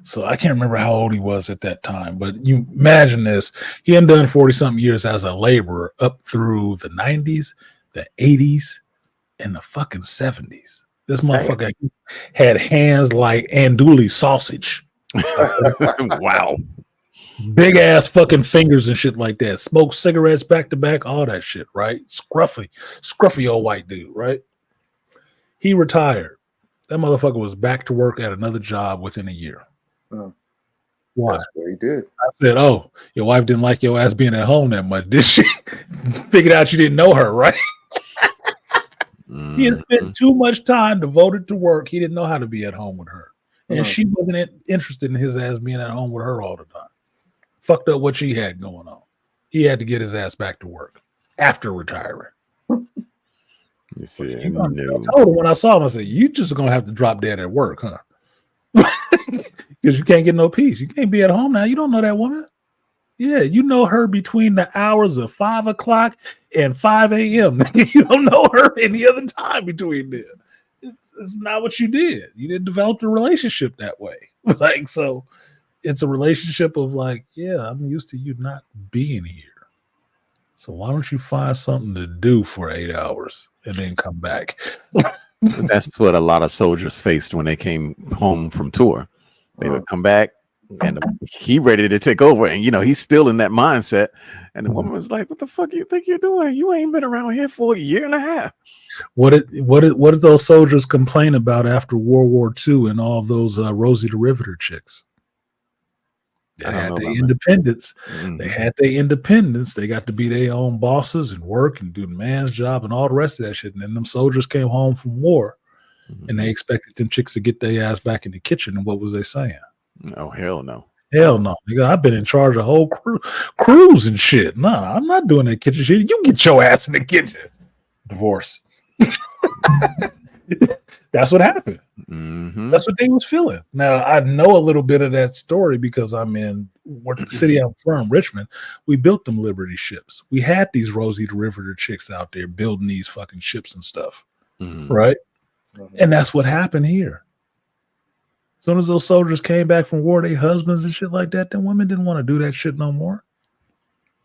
So I can't remember how old he was at that time, but you imagine this. He had done 40-something years as a laborer up through the 90s, the 80s, and the fucking 70s. This motherfucker had hands like andouille sausage. Wow. Big ass fucking fingers and shit like that. Smoked cigarettes back to back, all that shit, right? Scruffy old white dude, right? He retired. That motherfucker was back to work at another job within a year. Why? That's what he did. I said, oh, your wife didn't like your ass being at home that much, did she? Figured out you didn't know her, right? He had spent too much time devoted to work. He didn't know how to be at home with her. And she wasn't interested in his ass being at home with her all the time. Fucked up what she had going on. he had to get his ass back to work after retiring. You see, I told him when I saw him, I said, "You just gonna have to drop dead at work, huh? Because you can't get no peace. You can't be at home now. You don't know that woman. Yeah, you know her between the hours of 5 o'clock and 5 a.m. You don't know her any other time between there. It's not what you did. You didn't develop a relationship that way. Like, so it's a relationship of like, yeah, I'm used to you not being here. So why don't you find something to do for 8 hours and then come back?" That's what a lot of soldiers faced when they came home from tour. They would come back and he ready to take over, and he's still in that mindset. And the woman was like, "What the fuck you think you're doing? You ain't been around here for a year and a half." What did those soldiers complain about after World War II and all those Rosie the Riveter chicks? They had their independence. Mm-hmm. They had their independence. They got to be their own bosses and work and do the man's job and all the rest of that shit. And then them soldiers came home from war, and they expected them chicks to get their ass back in the kitchen. And what was they saying? Oh, hell no. Hell no. Nigga, I've been in charge of whole crews and shit. Nah, I'm not doing that kitchen shit. You get your ass in the kitchen. Divorce. That's what happened. Mm-hmm. That's what they was feeling. Now, I know a little bit of that story because I'm in the city I'm from, Richmond. We built them Liberty ships. We had these Rosie the Riveter chicks out there building these fucking ships and stuff. Mm-hmm. Right? And that's what happened here. As soon as those soldiers came back from war, their husbands and shit like that, then women didn't want to do that shit no more.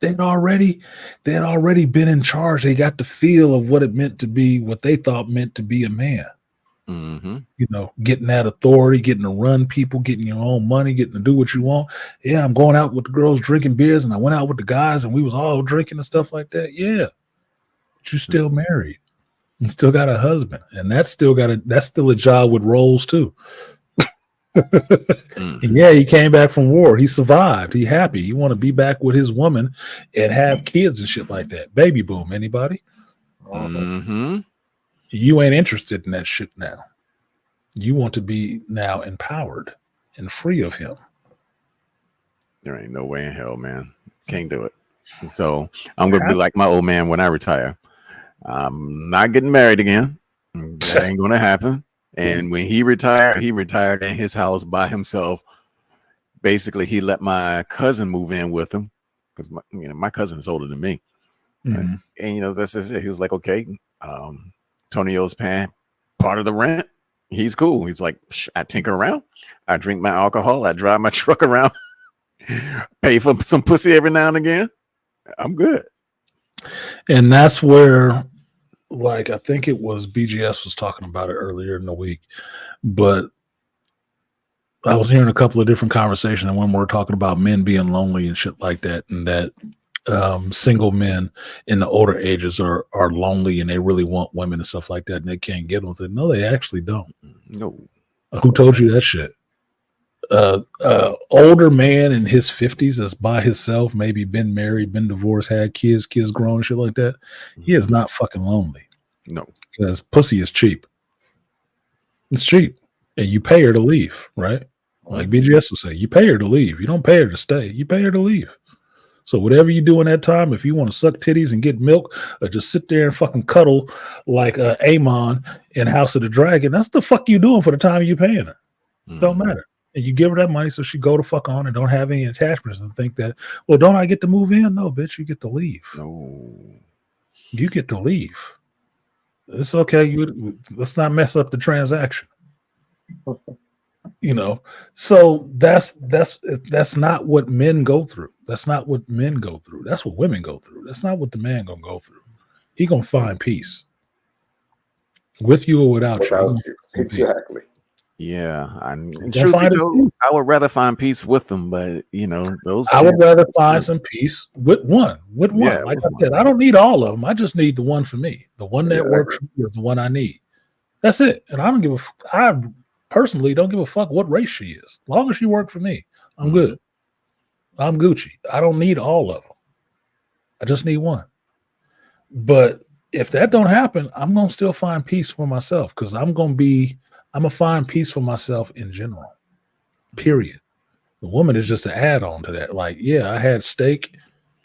They had already been in charge. They got the feel of what it meant to be, what they thought meant to be a man. Mm-hmm. Getting that authority, getting to run people, getting your own money, getting to do what you want. Yeah, I'm going out with the girls drinking beers, and I went out with the guys, and we was all drinking and stuff like that. Yeah, but you're still married and still got a husband, and that's still a job with roles too. And yeah, he came back from war. He survived. He happy. He want to be back with his woman and have kids and shit like that. Baby boom. Anybody? Mm-hmm. You ain't interested in that shit now. You want to be now empowered and free of him. There ain't no way in hell, man. Can't do it. So I'm gonna be like my old man when I retire. I'm not getting married again. That ain't gonna happen. And when he retired in his house by himself. Basically, he let my cousin move in with him because my cousin's older than me. Mm-hmm. And that's just it. He was like, okay, Tonio's paying part of the rent. He's cool. He's like, I tinker around. I drink my alcohol. I drive my truck around. Pay for some pussy every now and again. I'm good. And that's where, like, I think it was BGS was talking about it earlier in the week, but I was hearing a couple of different conversations, and when we're talking about men being lonely and shit like that, and that single men in the older ages are lonely and they really want women and stuff like that, and they can't get them. I said, no, they actually don't. No. Who told you that shit? Older man in his 50s that's by himself, maybe been married, been divorced, had kids grown, shit like that. He is not fucking lonely. No. Because pussy is cheap. It's cheap. And you pay her to leave, right? Like BGS will say, you pay her to leave. You don't pay her to stay. You pay her to leave. So whatever you do in that time, if you want to suck titties and get milk or just sit there and fucking cuddle like Amon in House of the Dragon, that's the fuck you doing for the time you paying her. Don't matter. And you give her that money so she go to fuck on and don't have any attachments and think that, well, don't I get to move in? No, bitch, you get to leave. No. You get to leave. It's okay. Let's not mess up the transaction. So that's not what men go through. That's not what men go through. That's what women go through. That's not what the man gonna go through. He gonna find peace with you or without you. Exactly. Yeah, truth be told, I would rather find peace with them, but those. I would rather find some peace with one. Yeah, like I said, I don't need all of them. I just need the one for me. The one that works for me is the one I need. That's it. And I don't give I personally don't give a fuck what race she is. As long as she works for me, I'm good. I'm Gucci. I don't need all of them. I just need one. But if that don't happen, I'm gonna still find peace for myself because I'm gonna find peace for myself in general. Period. The woman is just an add-on to that. Like, yeah, I had steak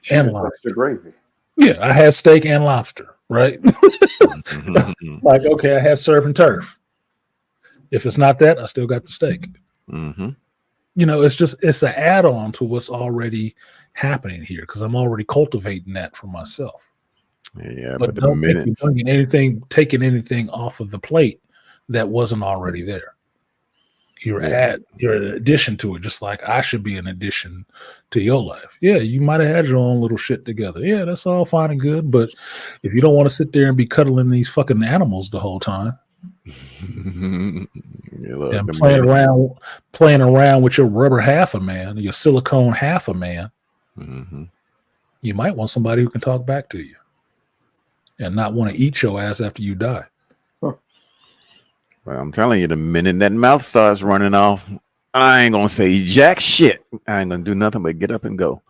and lobster. Extra gravy. Yeah, I had steak and lobster, right? Mm-hmm. Like, okay, I had surf and turf. If it's not that, I still got the steak. Mm-hmm. You know, it's an add-on to what's already happening here because I'm already cultivating that for myself. Yeah, But the don't think you're minutes. taking anything off of the plate that wasn't already there. You're an addition to it, just like I should be an addition to your life. Yeah, you might have had your own little shit together. Yeah, that's all fine and good. But if you don't want to sit there and be cuddling these fucking animals the whole time Yeah, look, and the playing around with your rubber half a man, your silicone half a man, Mm-hmm. you might want somebody who can talk back to you and not want to eat your ass after you die. Well, I'm telling you, the minute that mouth starts running off, I ain't gonna say jack shit. I ain't gonna do nothing but get up and go.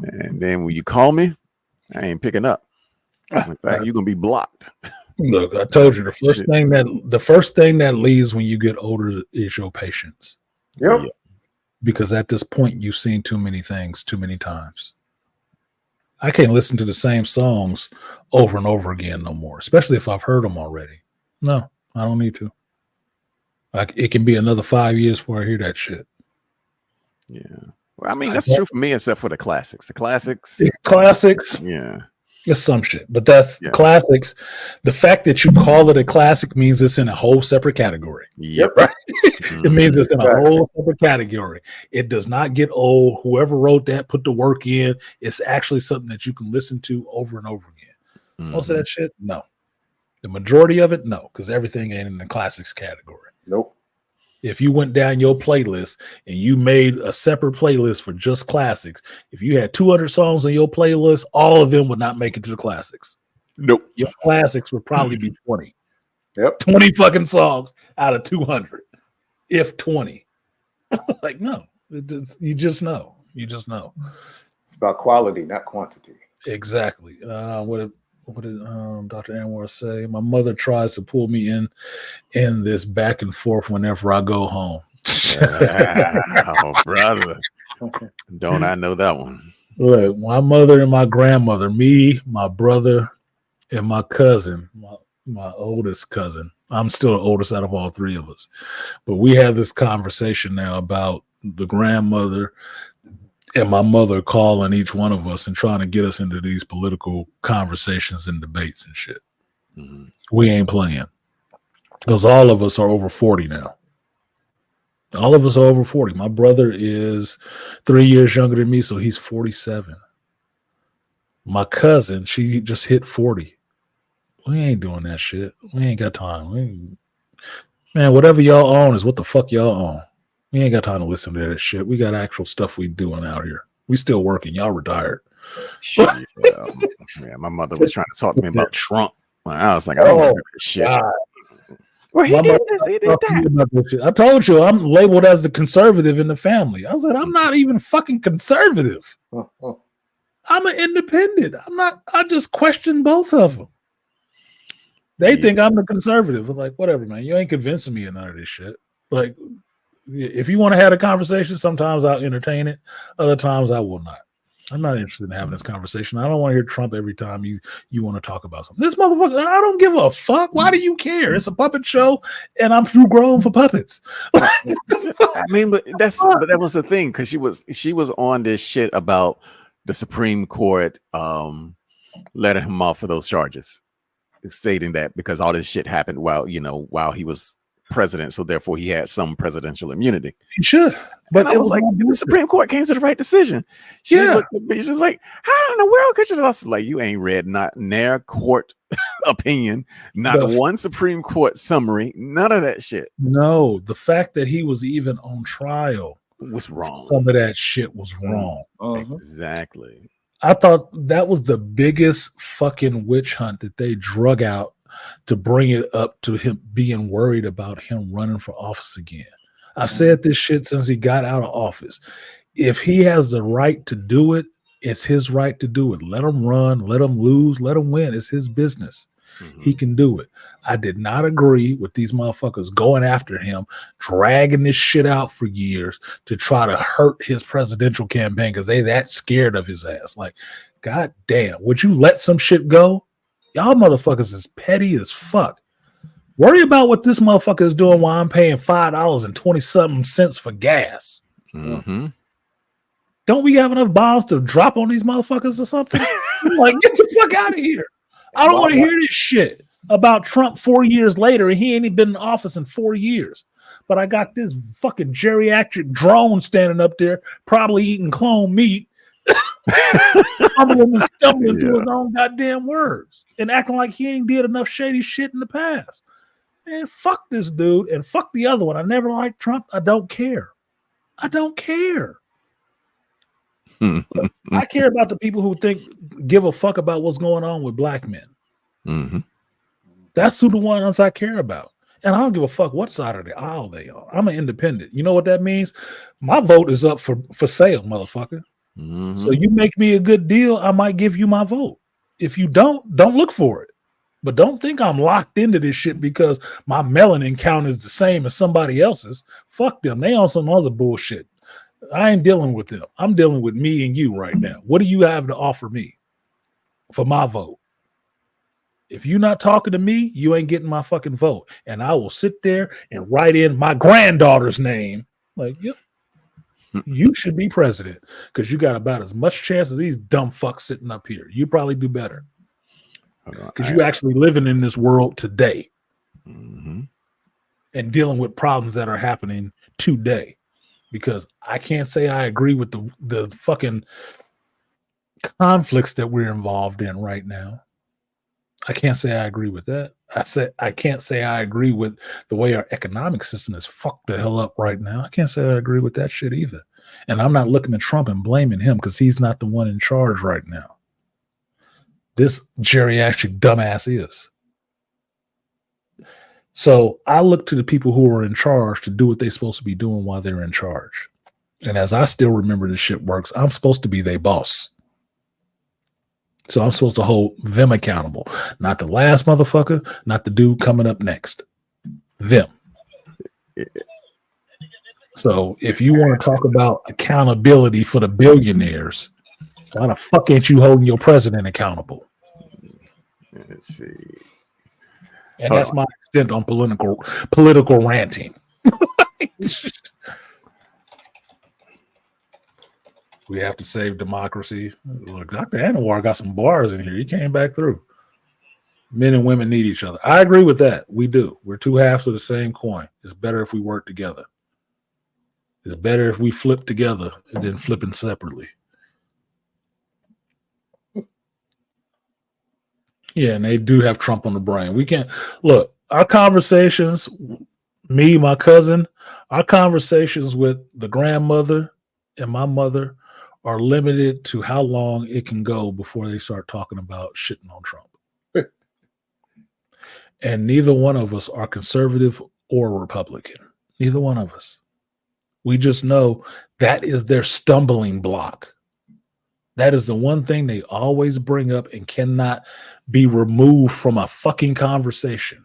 And then when you call me, I ain't picking up. In fact, you're gonna be blocked. Look, I told you the first thing that leaves when you get older is your patience. Yep. Yeah. Because at this point you've seen too many things too many times. I can't listen to the same songs over and over again no more, especially if I've heard them already. No, I don't need to. Like, it can be another 5 years before I hear that shit. Yeah. Well, I mean, that's true for me, except for the classics. The classics. Classics. Yeah. It's some shit, but that's classics. The fact that you call it a classic means it's in a whole separate category. Yep. Right? It means it's in a whole separate category. It does not get old. Whoever wrote that put the work in. It's actually something that you can listen to over and over again. Most of that shit, no. The majority of it, no, because everything ain't in the classics category. Nope. If you went down your playlist and you made a separate playlist for just classics, if you had 200 songs on your playlist, all of them would not make it to the classics. Nope. Your classics would probably be 20. Yep. 20 fucking songs out of 200, if 20. Like, no, you just know. You just know. It's about quality, not quantity. Exactly. What did Dr. Anwar say? My mother tries to pull me in this back and forth whenever I go home. Oh, brother. Don't I know that one? Look, my mother and my grandmother, me, my brother, and my cousin, my oldest cousin. I'm still the oldest out of all three of us. But we have this conversation now about the grandmother and my mother calling each one of us and trying to get us into these political conversations and debates and shit. Mm-hmm. We ain't playing. Because all of us are over 40 now. All of us are over 40. My brother is 3 years younger than me, so he's 47. My cousin, she just hit 40. We ain't doing that shit. We ain't got time. Man, whatever y'all own is what the fuck y'all own. We ain't got time to listen to that shit. We got actual stuff we doing out here. We still working. Y'all retired. Yeah, my mother was trying to talk to me about Trump. I was like, I don't want to this shit. God. Well, he did this, he did that. I told you I'm labeled as the conservative in the family. I said, I'm not even fucking conservative. I'm an independent. I just question both of them. They think I'm the conservative. I'm like, whatever, man. You ain't convincing me of none of this shit. Like, if you want to have a conversation, sometimes I'll entertain it. Other times I will not. I'm not interested in having this conversation. I don't want to hear Trump every time you want to talk about something. This motherfucker, I don't give a fuck. Why do you care? It's a puppet show, and I'm too grown for puppets. I mean, but that was the thing, because she was on this shit about the Supreme Court letting him off for those charges, stating that because all this shit happened while he was president, so therefore he had some presidential immunity. He should. But I was like, the Supreme Court came to the right decision. She's like, how in the world could you? I was like, you ain't read not their court opinion, not one Supreme Court summary, none of that shit. No, the fact that he was even on trial was wrong. Some of that shit was wrong. Exactly. I thought that was the biggest fucking witch hunt that they drug out to bring it up to him being worried about him running for office again. I've said this shit since he got out of office. If he has the right to do it, it's his right to do it. Let him run, let him lose, let him win. It's his business. He can do it. I did not agree with these motherfuckers going after him, dragging this shit out for years to try to hurt his presidential campaign because they that scared of his ass. Like, god damn, would you let some shit go? Y'all motherfuckers is petty as fuck. Worry about what this motherfucker is doing while I'm paying $5.20 for gas. Mm-hmm. Don't we have enough bombs to drop on these motherfuckers or something? Like, get the fuck out of here. I don't want to hear this shit about Trump 4 years later, and he ain't been in office in 4 years. But I got this fucking geriatric drone standing up there, probably eating clone meat, stumbling through his own goddamn words and acting like he ain't did enough shady shit in the past. Man, fuck this dude and fuck the other one. I never liked Trump. I don't care. I don't care. I care about the people who give a fuck about what's going on with black men. Mm-hmm. That's who the ones I care about. And I don't give a fuck what side of the aisle they are. I'm an independent. You know what that means? My vote is up for sale, motherfucker. Mm-hmm. So you make me a good deal, I might give you my vote. If you don't look for it. But don't think I'm locked into this shit because my melanin count is the same as somebody else's. Fuck them. They on some other bullshit. I ain't dealing with them. I'm dealing with me and you right now. What do you have to offer me for my vote? If you're not talking to me, you ain't getting my fucking vote. And I will sit there and write in my granddaughter's name. Like, yep, you should be president because you got about as much chance as these dumb fucks sitting up here. You probably do better because you actually living in this world today and dealing with problems that are happening today. Because I can't say I agree with the fucking conflicts that we're involved in right now. I can't say I agree with that. I can't say I agree with the way our economic system is fucked the hell up right now. I can't say I agree with that shit either. And I'm not looking at Trump and blaming him because he's not the one in charge right now. This geriatric dumbass is. So I look to the people who are in charge to do what they're supposed to be doing while they're in charge. And as I still remember this shit works, I'm supposed to be their boss. So I'm supposed to hold them accountable. Not the last motherfucker, not the dude coming up next. Them. So if you want to talk about accountability for the billionaires, why the fuck ain't you holding your president accountable? Let's see. And that's my extent on political ranting. We have to save democracy. Look, Dr. Anwar got some bars in here. He came back through. Men and women need each other. I agree with that. We do. We're two halves of the same coin. It's better if we work together. It's better if we flip together than flipping separately. Yeah, and they do have Trump on the brain. We can't look, our conversations, me, my cousin, our conversations with the grandmother and my mother are limited to how long it can go before they start talking about shitting on Trump. And neither one of us are conservative or Republican. Neither one of us. We just know that is their stumbling block. That is the one thing they always bring up and cannot be removed from a fucking conversation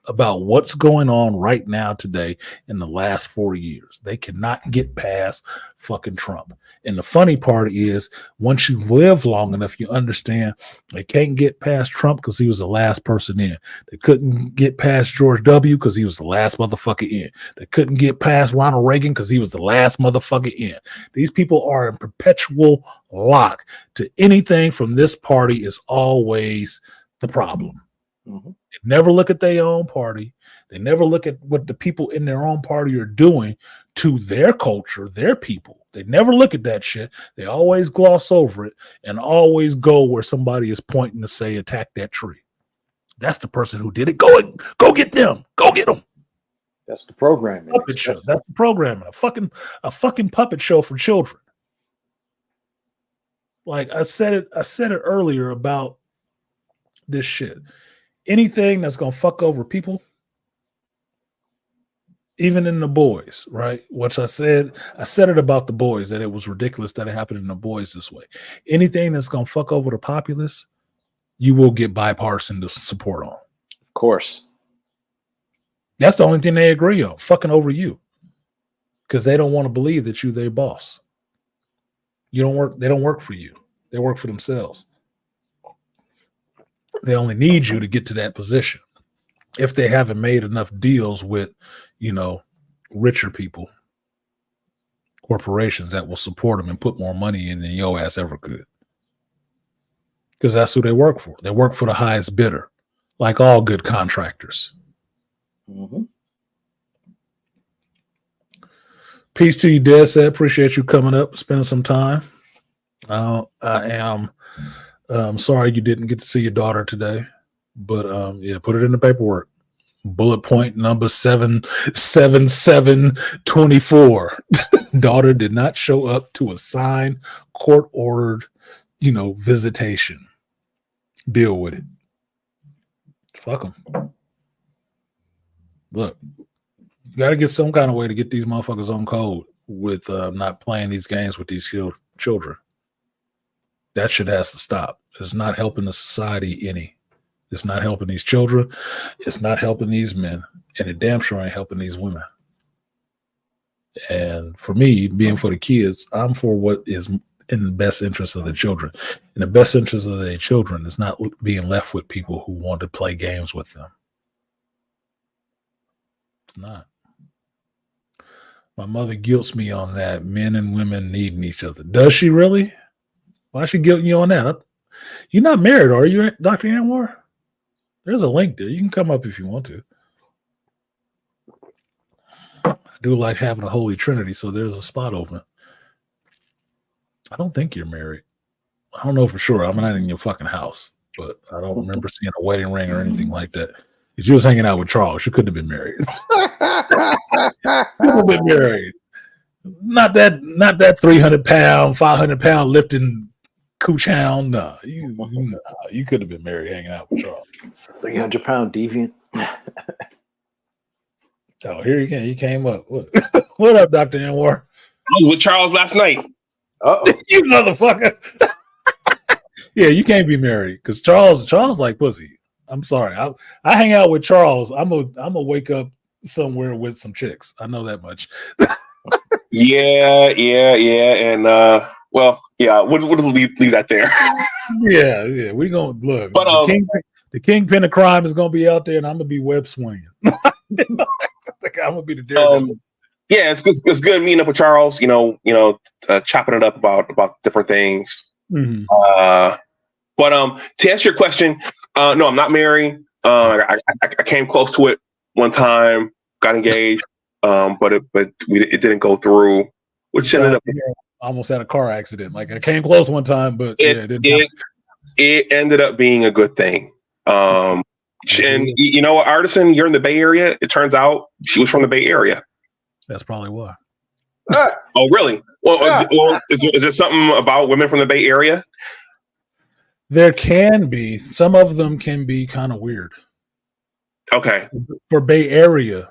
about what's going on right now today in the last 4 years. They cannot get past fucking Trump. And the funny part is, once you live long enough, you understand they can't get past Trump because he was the last person in. They couldn't get past George W. because he was the last motherfucker in. They couldn't get past Ronald Reagan because he was the last motherfucker in. These people are in perpetual lock to anything from this party is always the problem. Mm-hmm. They never look at their own party. They never look at what the people in their own party are doing to their culture, their people. They never look at that shit. They always gloss over it and always go where somebody is pointing to say, attack that tree. That's the person who did it. Go get them. Go get them. That's the programming. Puppet show. That's the programming. A fucking puppet show for children. Like I said it earlier about this shit. Anything that's gonna fuck over people, even in the boys, right? Which I said it about the boys, that it was ridiculous that it happened in the boys this way. Anything that's gonna fuck over the populace you will get bipartisan support on. Of course. That's the only thing they agree on, fucking over you. Because they don't want to believe that you're their boss. They don't work for you. They work for themselves. They only need you to get to that position. If they haven't made enough deals with, richer people, corporations that will support them and put more money in than your ass ever could. Because that's who they work for. They work for the highest bidder, like all good contractors. Mm-hmm. Peace to you, Des. Said, appreciate you coming up, spending some time. I am sorry you didn't get to see your daughter today, but put it in the paperwork. Bullet point number 77724. Daughter did not show up to a signed, court-ordered, visitation. Deal with it. Fuck them. Look, you got to get some kind of way to get these motherfuckers on code with not playing these games with these children. That shit has to stop. It's not helping the society any. It's not helping these children. It's not helping these men. And it damn sure ain't helping these women. And for me, being for the kids, I'm for what is in the best interest of the children. And the best interest of the children is not being left with people who want to play games with them. It's not. My mother guilts me on that. Men and women needing each other. Does she really? Why is she guilting you on that? You're not married, are you, Dr. Anwar? There's a link there. You can come up if you want to. I do like having a holy trinity, so there's a spot open. I don't think you're married. I don't know for sure. I'm not in your fucking house, but I don't remember seeing a wedding ring or anything like that. If you was hanging out with Charles, you couldn't have been married. Couldn't have been married. Not that 300-pound, 500-pound lifting cooch hound. No, you could have been married hanging out with Charles. 300-pound deviant. Oh, here you came. He came up. What up, Dr. Anwar? I was with Charles last night. Uh-oh. You motherfucker. Yeah, you can't be married because Charles like pussy. I'm sorry. I hang out with Charles. I'm a wake up somewhere with some chicks. I know that much. Yeah. And we'll leave that there. Yeah. We gonna look. But the kingpin of crime is gonna be out there, and I'm gonna be web swinging. I'm gonna be the daredevil. Yeah, it's good meeting up with Charles. Chopping it up about different things. Mm-hmm. But to answer your question, no, I'm not married. I came close to it one time, got engaged, but it didn't go through, which ended up almost had a car accident. Like I came close one time, but it ended up being a good thing. And you know what, Artisan, you're in the Bay Area. It turns out she was from the Bay Area. That's probably why. Oh, really? Well, is there something about women from the Bay Area? There can be. Some of them can be kind of weird. Okay. For Bay Area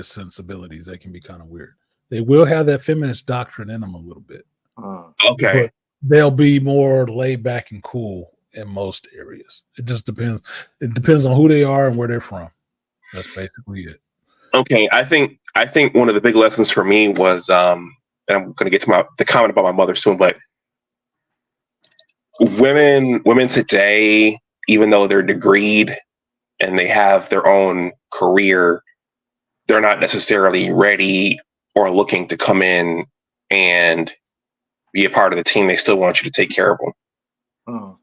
sensibilities, they can be kind of weird. They will have that feminist doctrine in them a little bit. Okay. But they'll be more laid back and cool in most areas. It just depends. It depends on who they are and where they're from. That's basically it. Okay. I think one of the big lessons for me was, and I'm going to get to the comment about my mother soon, but women today, even though they're degreed and they have their own career, they're not necessarily ready or looking to come in and be a part of the team. They still want you to take care of them.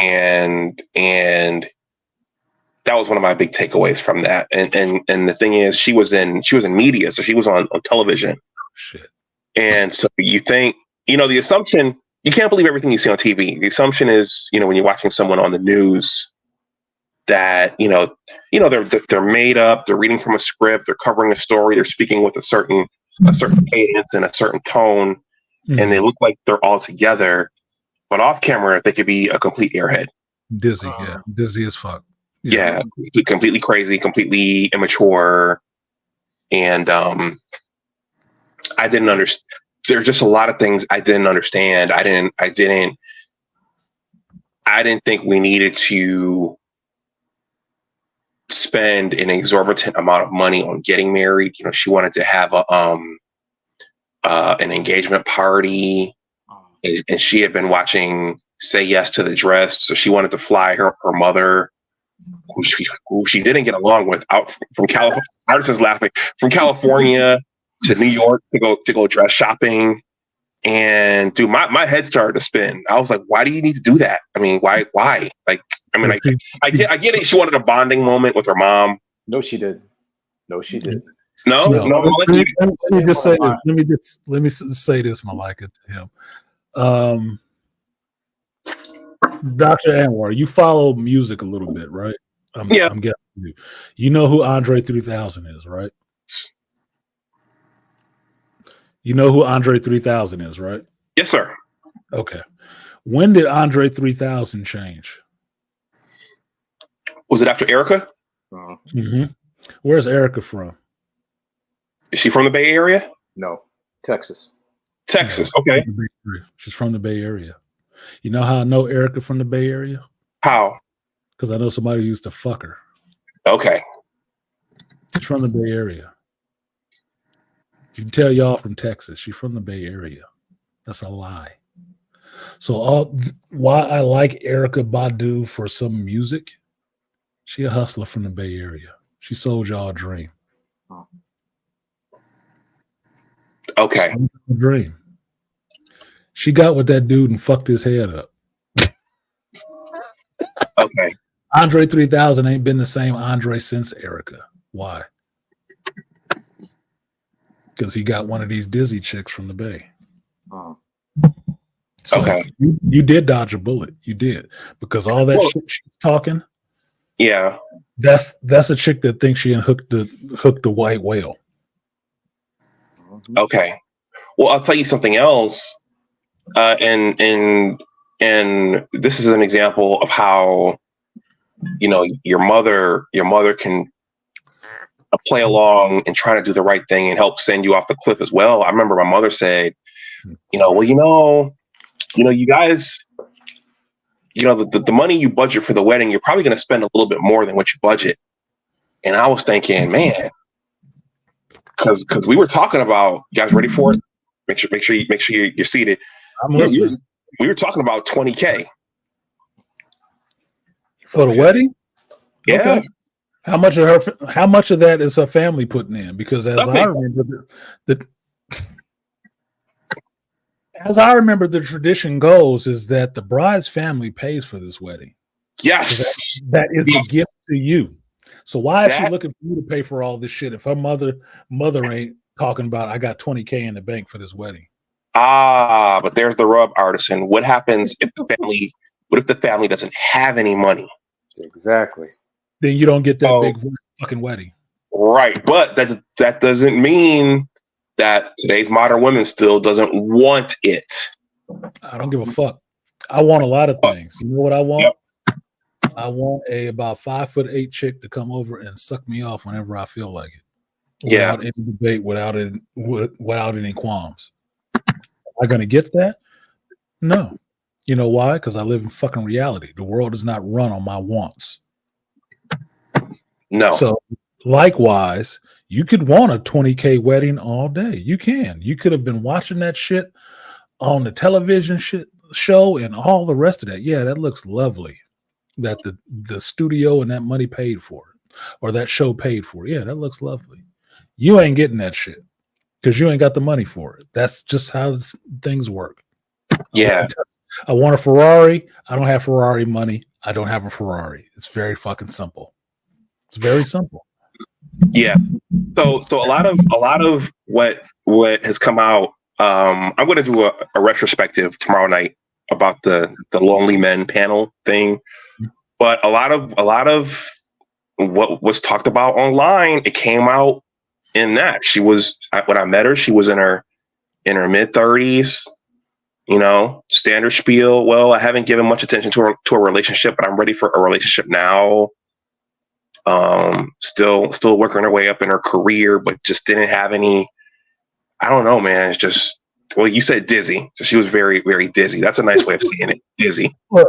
And that was one of my big takeaways from that. And the thing is, she was in media, so she was on television. Shit. And so you think, the assumption, you can't believe everything you see on TV. The assumption is, when you're watching someone on the news, that they're made up, they're reading from a script, they're covering a story, they're speaking with a certain cadence and a certain tone, and they look like they're all together, but off camera they could be a complete airhead, dizzy as fuck. Yeah, completely crazy, completely immature, and I didn't understand. There's just a lot of things I didn't understand. I didn't I didn't think we needed to spend an exorbitant amount of money on getting married. You know, she wanted to have an engagement party, and she had been watching Say Yes to the Dress, so she wanted to fly her mother, who she didn't get along with, out from California. Artisans laughing, from California to New York to go dress shopping. And dude, my head started to spin. I was like, why do you need to do that? I mean, why? Like, I mean, I get it. She wanted a bonding moment with her mom. No, she didn't. No, she didn't. No. Let me just say this. Let me say this, Malika, to him. Dr. Anwar, you follow music a little bit, right? I'm guessing you. You know who Andre 3000 is, right? You know who Andre 3000 is, right? Yes, sir. Okay. When did Andre 3000 change? Was it after Erica? Mm-hmm. Where's Erica from? Is she from the Bay Area? No, Texas. Texas. Okay. She's from the Bay Area. You know how I know Erica from the Bay Area? How? Because I know somebody who used to fuck her. Okay. She's from the Bay Area. You can tell y'all from Texas. She's from the Bay Area. That's a lie. So why I like Erykah Badu for some music, she a hustler from the Bay Area. She sold y'all a dream. Okay. A dream. She got with that dude and fucked his head up. Okay. Andre 3000 ain't been the same Andre since Erica. Why? Because he got one of these dizzy chicks from the Bay. So okay. You did dodge a bullet. You did. Because all that shit she's talking. Yeah. That's a chick that thinks she hooked the white whale. Okay. Well, I'll tell you something else. And this is an example of how, you know, your mother can play along and try to do the right thing and help send you off the cliff as well. I remember my mother said, you know, well, you guys, the money you budget for the wedding, you're probably going to spend a little bit more than what you budget. And I was thinking, man, because we were talking about, you guys ready for it? Make sure you're seated. I'm listening. We were talking about $20K for the wedding. Yeah. Okay. How much of that is her family putting in? Because as I remember the tradition goes is that the bride's family pays for this wedding. Yes. That is a gift to you. So why is she looking for you to pay for all this shit if her mother ain't talking about I got $20K in the bank for this wedding? But there's the rub, Artisan. What happens if the family doesn't have any money? Exactly. Then you don't get that big fucking wedding. Right. But that doesn't mean that today's modern women still doesn't want it. I don't give a fuck. I want a lot of things. You know what I want? Yep. I want about 5'8" chick to come over and suck me off whenever I feel like it. Without any debate, without any qualms. Am I going to get that? No. You know why? Because I live in fucking reality. The world does not run on my wants. No. So likewise, you could want a $20K wedding all day. You can. You could have been watching that shit on the television show and all the rest of that. Yeah, that looks lovely. That the studio and that money paid for it, or that show paid for it. Yeah, that looks lovely. You ain't getting that shit because you ain't got the money for it. That's just how things work. Yeah. I want a Ferrari. I don't have Ferrari money. I don't have a Ferrari. It's very fucking simple. It's very simple. Yeah. So a lot of what has come out. I'm going to do a retrospective tomorrow night about the Lonely Men panel thing. But a lot of what was talked about online, it came out in that when I met her, she was in her mid 30s. You know, standard spiel. Well, I haven't given much attention to a relationship, but I'm ready for a relationship now. Still working her way up in her career, but just didn't have any. I don't know, man. It's just Well, you said dizzy, so she was very, very dizzy. That's a nice way of saying it, dizzy. Well,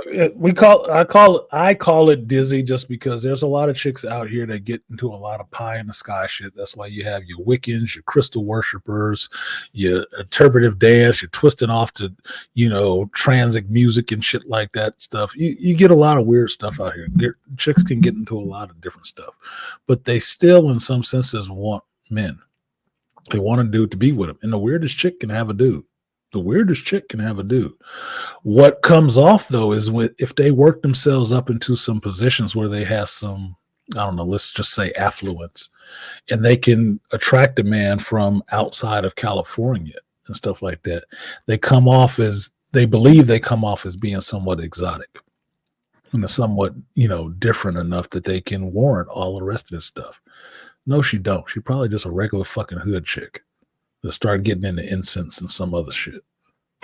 I call it dizzy just because there's a lot of chicks out here that get into a lot of pie in the sky shit. That's why you have your Wiccans, your crystal worshipers, your interpretive dance, you're twisting off to, transic music and shit like that stuff. You get a lot of weird stuff out here. Chicks can get into a lot of different stuff, but they still, in some senses, want men. They want a dude to be with them. And the weirdest chick can have a dude. The weirdest chick can have a dude. What comes off, though, is if they work themselves up into some positions where they have some, I don't know, let's just say affluence, and they can attract a man from outside of California and stuff like that. They believe they come off as being somewhat exotic and somewhat, different enough that they can warrant all the rest of this stuff. No, she don't. She probably just a regular fucking hood chick that start getting into incense and some other shit.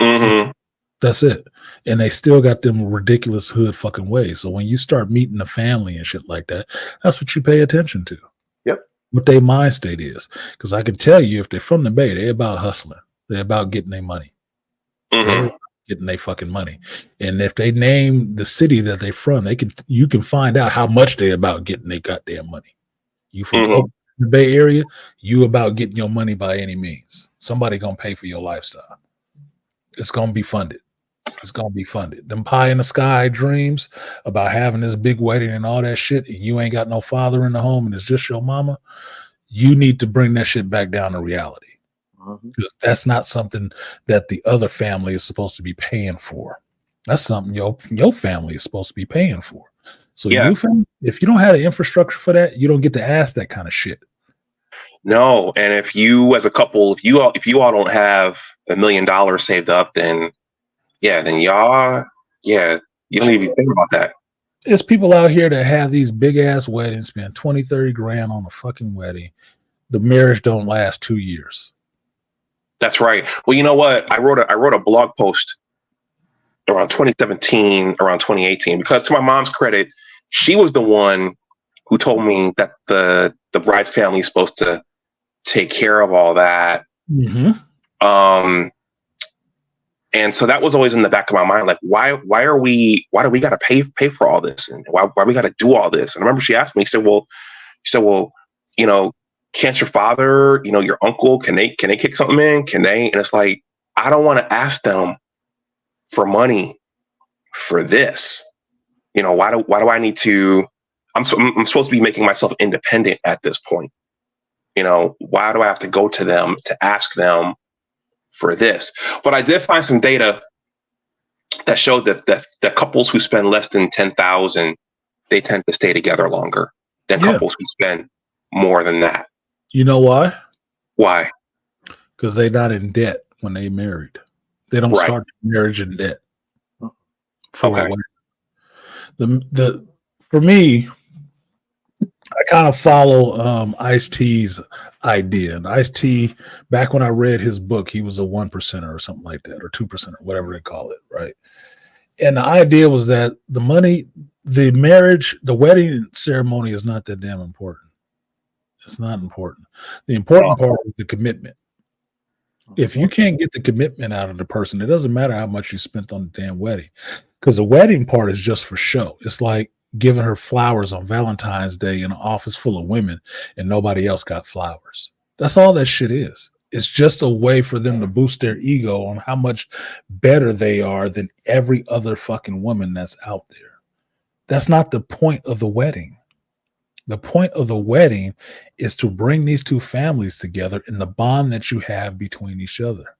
Mm-hmm. That's it. And they still got them ridiculous hood fucking ways. So when you start meeting the family and shit like that, that's what you pay attention to. Yep. What their mind state is. Because I can tell you, if they're from the Bay, they're about hustling. They're about getting their money. Mm-hmm. They're getting their fucking money. And if they name the city that they're from, you can find out how much they're about getting their goddamn money. You from the Bay Area, you about getting your money by any means. Somebody gonna pay for your lifestyle. It's gonna be funded. It's gonna be funded. Them pie in the sky dreams about having this big wedding and all that shit, and you ain't got no father in the home and it's just your mama. You need to bring that shit back down to reality. Because that's not something that the other family is supposed to be paying for. That's something your family is supposed to be paying for. So if you don't have the infrastructure for that, you don't get to ask that kind of shit. No, and if you as a couple, if you all don't have $1 million saved up, then y'all, you don't even think about that. There's people out here that have these big ass weddings, spend 20, 30 grand on a fucking wedding. The marriage don't last 2 years. That's right. Well, you know what? I wrote a blog post around 2017, around 2018, because to my mom's credit, she was the one who told me that the bride's family is supposed to take care of all that. Mm-hmm. And so that was always in the back of my mind, like, why do we got to pay for all this, and why we got to do all this? And I remember she asked me, she said, well, can't your father, your uncle, can they kick something in? Can they? And it's like, I don't want to ask them for money for this. Why do I need to? I'm supposed to be making myself independent at this point. Why do I have to go to them to ask them for this? But I did find some data that showed that the couples who spend less than $10,000, they tend to stay together longer than couples who spend more than that. You know why? Why? Because they're not in debt when they married. They don't start the marriage in debt. For me, I kind of follow Ice-T's idea. And Ice-T, back when I read his book, he was a 1%er or something like that, or 2%er, whatever they call it, right? And the idea was that the money, the marriage, the wedding ceremony is not that damn important. It's not important. The important part is the commitment. If you can't get the commitment out of the person, it doesn't matter how much you spent on the damn wedding, because the wedding part is just for show. It's like giving her flowers on Valentine's Day in an office full of women and nobody else got flowers. That's all that shit is. It's just a way for them to boost their ego on how much better they are than every other fucking woman that's out there. That's not the point of the wedding. The point of the wedding is to bring these two families together in the bond that you have between each other.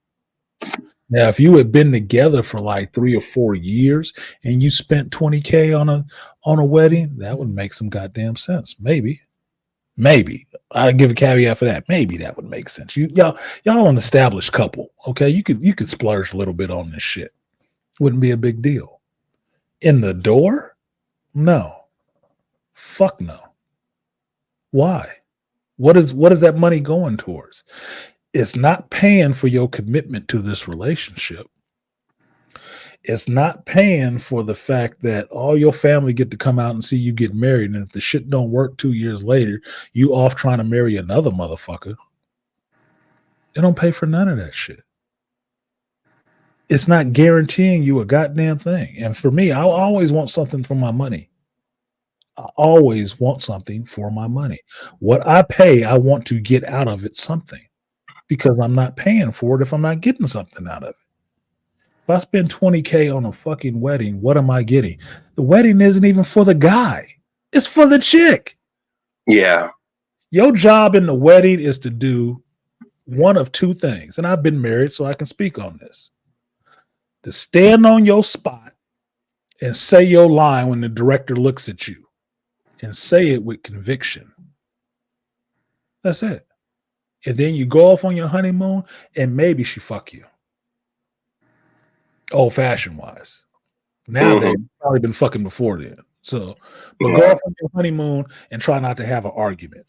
Now, if you had been together for like 3 or 4 years and you spent $20K on a wedding, that would make some goddamn sense. Maybe I give a caveat for that. Maybe that would make sense. Y'all an established couple, okay? You could splurge a little bit on this shit. Wouldn't be a big deal. In the door? No. Fuck no. Why? What is that money going towards? It's not paying for your commitment to this relationship. It's not paying for the fact that all your family get to come out and see you get married, and if the shit don't work 2 years later, you off trying to marry another motherfucker. They don't pay for none of that shit. it's not guaranteeing you a goddamn thing. And for me, I always want something for my money. I always want something for my money. What I pay, I want to get out of it something, because I'm not paying for it if I'm not getting something out of it. If I spend $20K on a fucking wedding, what am I getting? The wedding isn't even for the guy. It's for the chick. Yeah. Your job in the wedding is to do one of two things. And I've been married, so I can speak on this. To stand on your spot and say your line when the director looks at you, and say it with conviction. That's it. And then you go off on your honeymoon, and maybe she fuck you. Old fashioned wise. Nowadays, probably been fucking before then. So, but go off on your honeymoon and try not to have an argument.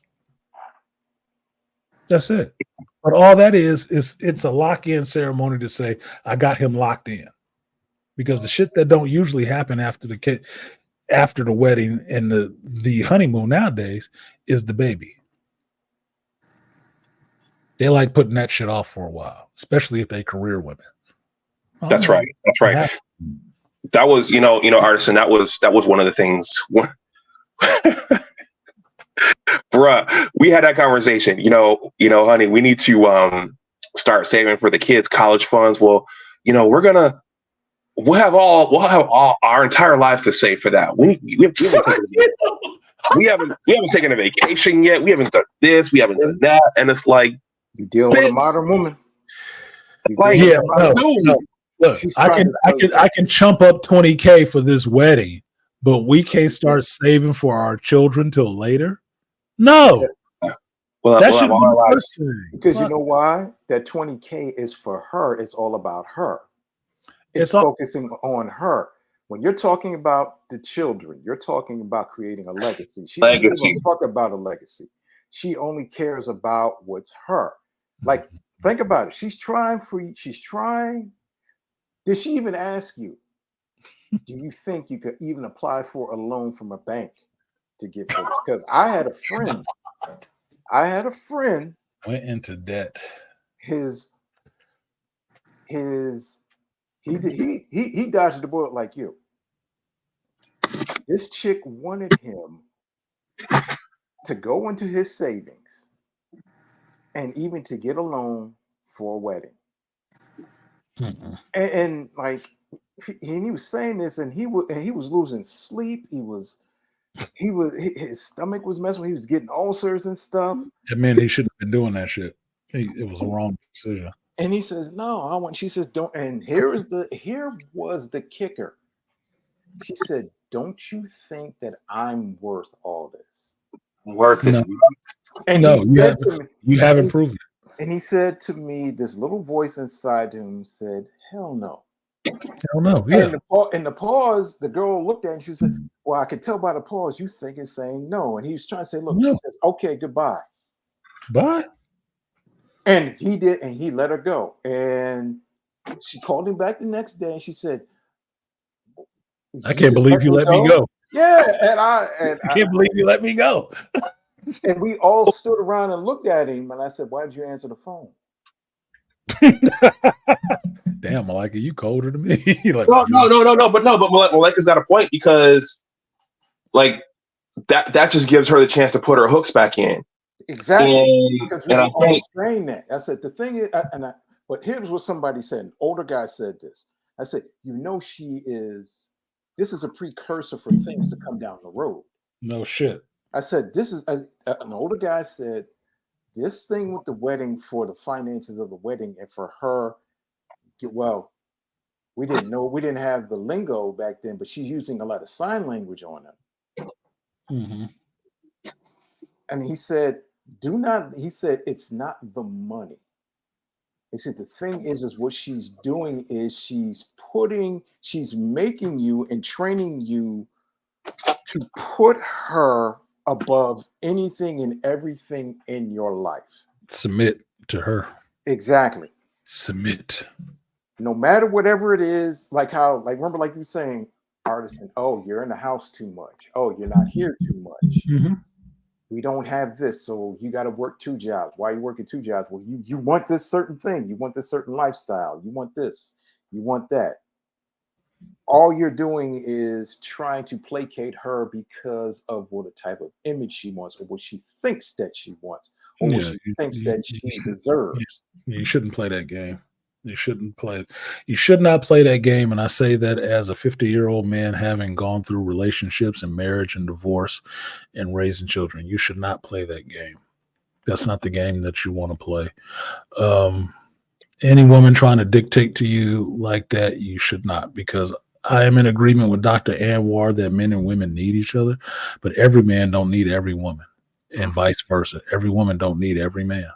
That's it. But all that is it's a lock-in ceremony to say, I got him locked in. Because the shit that don't usually happen after the wedding and the honeymoon nowadays is the baby. They like putting that shit off for a while, especially if they career women. That's right. That's right. That was, Artisan, that was one of the things. Bruh, we had that conversation. Honey, we need to start saving for the kids' college funds. Well, we'll have all our entire lives to save for that. We haven't taken a vacation yet. We haven't done this. We haven't done that. And it's like, you deal with a modern woman. Like, no. Look, I can chump up $20K for this wedding, but we can't start saving for our children till later. No. Well, that should be the first thing. Because you know why? That $20K is for her. It's all about her. It's focusing on her. When you're talking about the children, you're talking about creating a legacy. She doesn't give a fuck about a legacy. She only cares about what's her. Like, think about it. She's trying for you. She's trying. Did she even ask you? Do you think you could even apply for a loan from a bank to get this? Because I had a friend. Went into debt. He dodged the bullet like you. This chick wanted him to go into his savings and even to get a loan for a wedding. And he was saying this, and he was losing sleep. His stomach was messing. He was getting ulcers and stuff. That man, he shouldn't have been doing that shit. It was a wrong decision. And he says, "No, She says, "Don't." And here was the kicker. She said, "Don't you think that I'm worth all this? Worth it?" And no, you haven't proven it. And he said to me, this little voice inside him said, "Hell no." Hell no. Yeah. In the pause, the girl looked at him. She said, "Well, I could tell by the pause you think it's saying no." And he was trying to say, "Look," she says, "Okay, goodbye." Bye. And he did, and he let her go. And she called him back the next day, and she said, "I can't believe you let me go." Yeah, and I can't believe you let me go. And we all stood around and looked at him, and I said, "Why did you answer the phone?" Damn, Malika, you colder than me. Like, no, but Malika's got a point, because like that just gives her the chance to put her hooks back in. Exactly. Because we were all saying that. I said, the thing is, but here's what somebody said. An older guy said this. I said, this is a precursor for things to come down the road. No shit. I said, an older guy said, this thing with the wedding, for the finances of the wedding, and for her, well, we didn't have the lingo back then, but she's using a lot of sign language on them. Mm-hmm. And he said, it's not the money. He said, the thing is what she's doing is she's making you and training you to put her above anything and everything in your life. Submit to her. Exactly. Submit. No matter whatever it is, remember, like you were saying, Artisan, oh, you're in the house too much. Oh, you're not here too much. Mm-hmm. We don't have this, so you got to work 2 jobs. Why are you working 2 jobs? Well, you want this certain thing. You want this certain lifestyle. You want this. You want that. All you're doing is trying to placate her because of what a type of image she wants, or what she thinks that she wants, or what Yeah, she thinks that she deserves. you shouldn't play that game. You shouldn't play it. You should not play that game. And I say that as a 50-year-old man having gone through relationships and marriage and divorce and raising children. You should not play that game. That's not the game that you want to play. Any woman trying to dictate to you like that, you should not, because I am in agreement with Dr. Anwar that men and women need each other, but every man don't need every woman, and vice versa. Every woman don't need every man.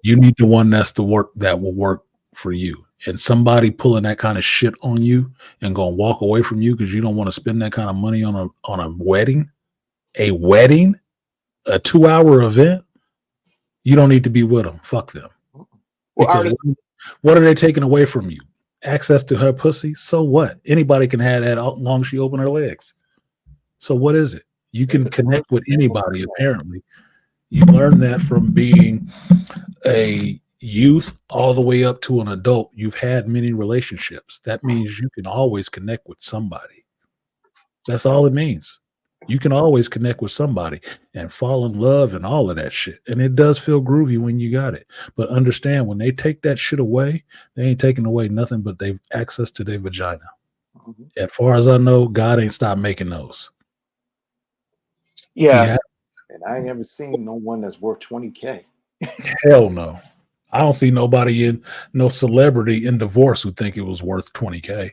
You need the one that will work for you. And somebody pulling that kind of shit on you and going to walk away from you because you don't want to spend that kind of money on a wedding, a 2-hour event, you don't need to be with them. Fuck them. Because what are they taking away from you? Access to her pussy? So what? Anybody can have that as long as she open her legs. So what is it? You can connect with anybody, apparently. You learn that from being a youth all the way up to an adult. You've had many relationships. That means you can always connect with somebody. That's all it means. You can always connect with somebody and fall in love and all of that shit. And it does feel groovy when you got it. But understand, when they take that shit away, they ain't taking away nothing but they've access to their vagina. As far as I know, God ain't stopped making those. Yeah. And I ain't never seen no one that's worth 20K. Hell no. I don't see no celebrity in divorce who think it was worth 20K.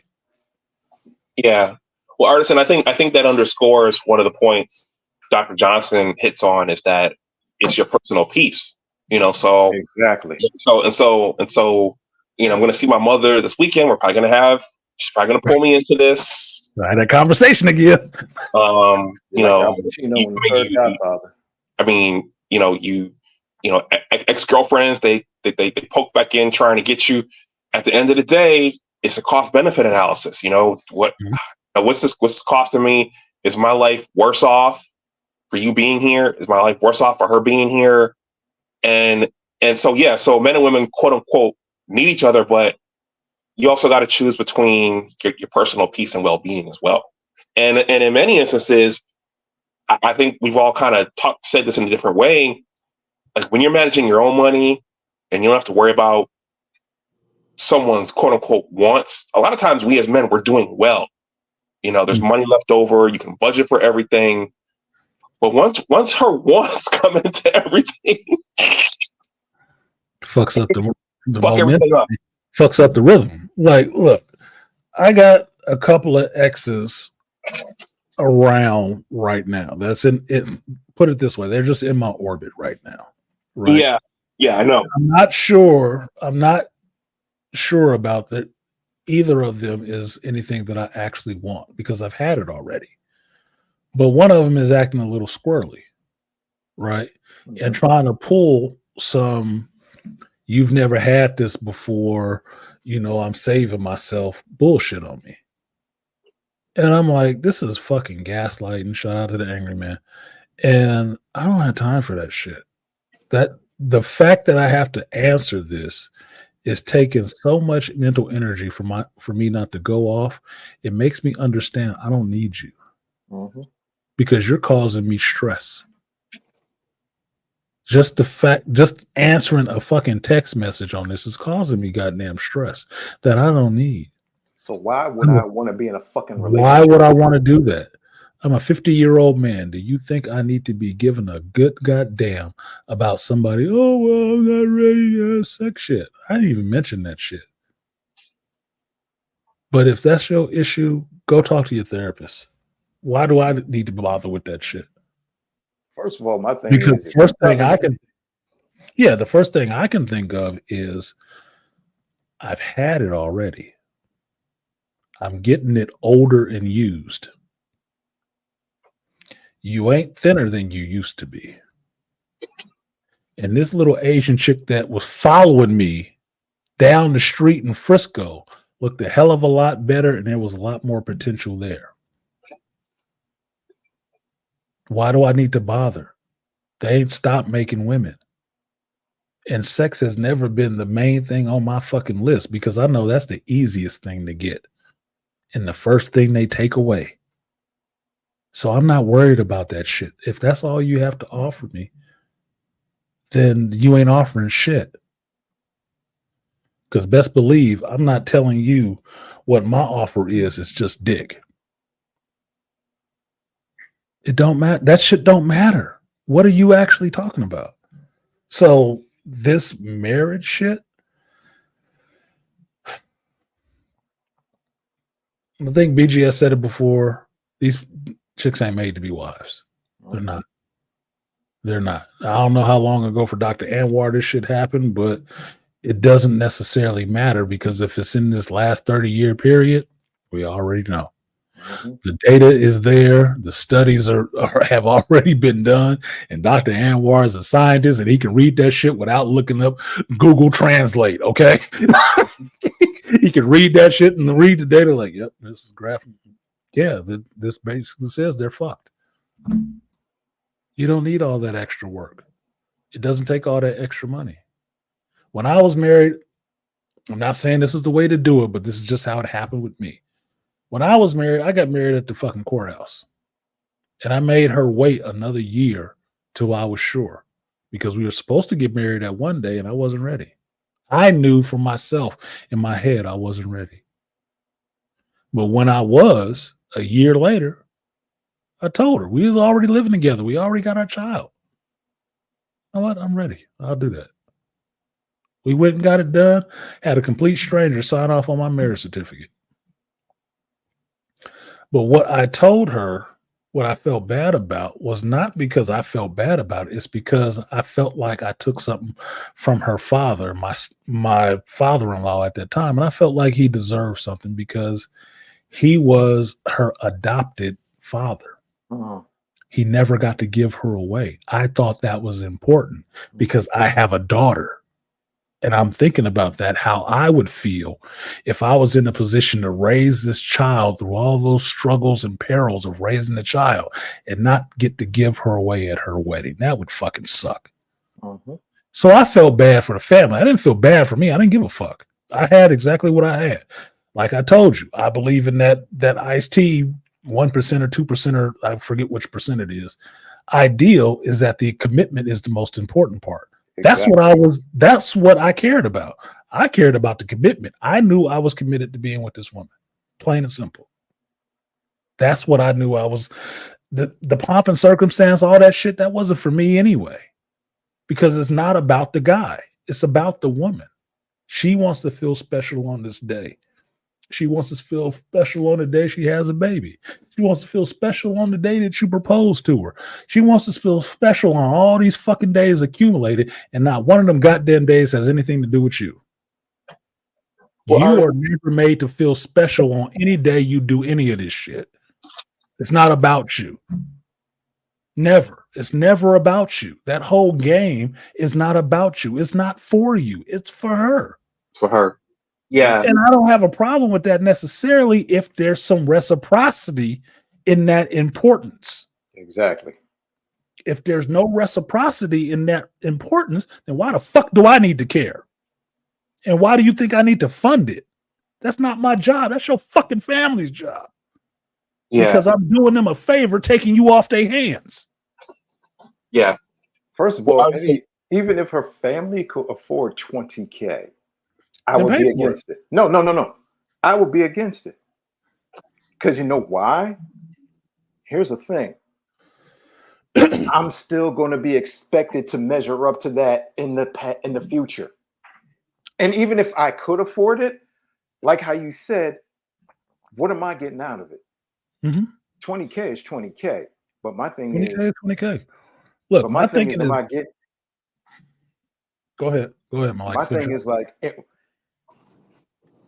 Yeah. Well, Artisan, I think that underscores one of the points Dr. Johnson hits on, is that it's your personal peace. So exactly. So I'm going to see my mother this weekend. She's probably going to pull me into this. I had that conversation again. Ex-girlfriends, they poke back in trying to get you. At the end of the day, it's a cost benefit analysis. What's this costing me? Is my life worse off for you being here? Is my life worse off for her being here? And so men and women, quote unquote, need each other, but you also got to choose between your personal peace and well-being as well. And in many instances, I think we've all kind of said this in a different way. Like, when you're managing your own money and you don't have to worry about someone's quote unquote wants, a lot of times we as men, we're doing well. There's money left over. You can budget for everything. But once her wants come into everything, fucks up the everything up. Fucks up the rhythm. Like, look, I got a couple of exes around right now. That's in it. Put it this way, they're just in my orbit right now. Right? Yeah, I know. I'm not sure about that. Either of them is anything that I actually want, because I've had it already. But one of them is acting a little squirrely, right? Mm-hmm. And trying to pull some, you've never had this before, I'm saving myself bullshit on me. And I'm like, this is fucking gaslighting. Shout out to the angry man. And I don't have time for that shit. That the fact that I have to answer this is taking so much mental energy for me not to go off. It makes me understand I don't need you. Mm-hmm. Because you're causing me stress. Just answering a fucking text message on this is causing me goddamn stress that I don't need. So why would I want to be in a fucking relationship? Why would I want to do that? I'm a 50-year-old man. Do you think I need to be given a good goddamn about somebody? Oh, well, I'm not ready to have sex shit. I didn't even mention that shit. But if that's your issue, go talk to your therapist. Why do I need to bother with that shit? First of all, my thing because is the first thing I can think of is I've had it already. I'm getting it older and used. You ain't thinner than you used to be. And this little Asian chick that was following me down the street in Frisco looked a hell of a lot better, and there was a lot more potential there. Why do I need to bother? They ain't stopped making women. And sex has never been the main thing on my fucking list because I know that's the easiest thing to get and the first thing they take away. So I'm not worried about that shit. If that's all you have to offer me, then you ain't offering shit. Because best believe I'm not telling you what my offer is. It's just dick. It don't matter. That shit don't matter. What are you actually talking about? So this marriage shit, I think BGS said it before. These chicks ain't made to be wives. They're not. They're not. I don't know how long ago for Dr. Anwar this shit happened, but it doesn't necessarily matter because if it's in this last 30-year period, we already know. The data is there. The studies have already been done. And Dr. Anwar is a scientist and he can read that shit without looking up Google Translate. Okay. He can read that shit and read the data like, yep, this is graphic. Yeah, this basically says they're fucked. You don't need all that extra work. It doesn't take all that extra money. When I was married, I'm not saying this is the way to do it, but this is just how it happened with me. When I was married, I got married at the fucking courthouse. And I made her wait another year till I was sure because we were supposed to get married that one day and I wasn't ready. I knew for myself in my head I wasn't ready. But when I was, a year later, I told her we was already living together. We already got our child. You know what? I'm ready. I'll do that. We went and got it done. Had a complete stranger sign off on my marriage certificate. But what I told her, what I felt bad about was not because I felt bad about it. It's because I felt like I took something from her father, my father-in-law at that time. And I felt like he deserved something because he was her adopted father. He never got to give her away. I thought that was important because I have a daughter. And I'm thinking about that, how I would feel if I was in a position to raise this child through all those struggles and perils of raising a child and not get to give her away at her wedding. That would fucking suck. So I felt bad for the family. I didn't feel bad for me. I didn't give a fuck. I had exactly what I had. Like I told you, I believe in that iced tea 1% or 2%, or I forget which percent it is. Ideal is that the commitment is the most important part. That's what I cared about. I cared about the commitment. I knew I was committed to being with this woman. Plain and simple. That's what I knew I was. The pomp and circumstance, all that shit, that wasn't for me anyway. Because it's not about the guy. It's about the woman. She wants to feel special on this day. She wants to feel special on the day she has a baby. She wants to feel special on the day that you propose to her. She wants to feel special on all these fucking days accumulated, and not one of them goddamn days has anything to do with you. Well, you are never made to feel special on any day you do any of this shit. It's not about you. Never. It's never about you. That whole game is not about you. It's not for you. It's for her. It's for her. Yeah. And I don't have a problem with that necessarily if there's some reciprocity in that importance. Exactly. If there's no reciprocity in that importance, then why the fuck do I need to care? And why do you think I need to fund it? That's not my job. That's your fucking family's job. Yeah. Because I'm doing them a favor taking you off their hands. Yeah. First of all, even if her family could afford $20K, I would be against it. No. I would be against it. Because you know why? Here's the thing. I'm still going to be expected to measure up to that in the future. And even if I could afford it, like how you said, what am I getting out of it? 20K is 20K. But my thing 20K is 20K. Look, but my thing is, Go ahead, Mike. My thing is like,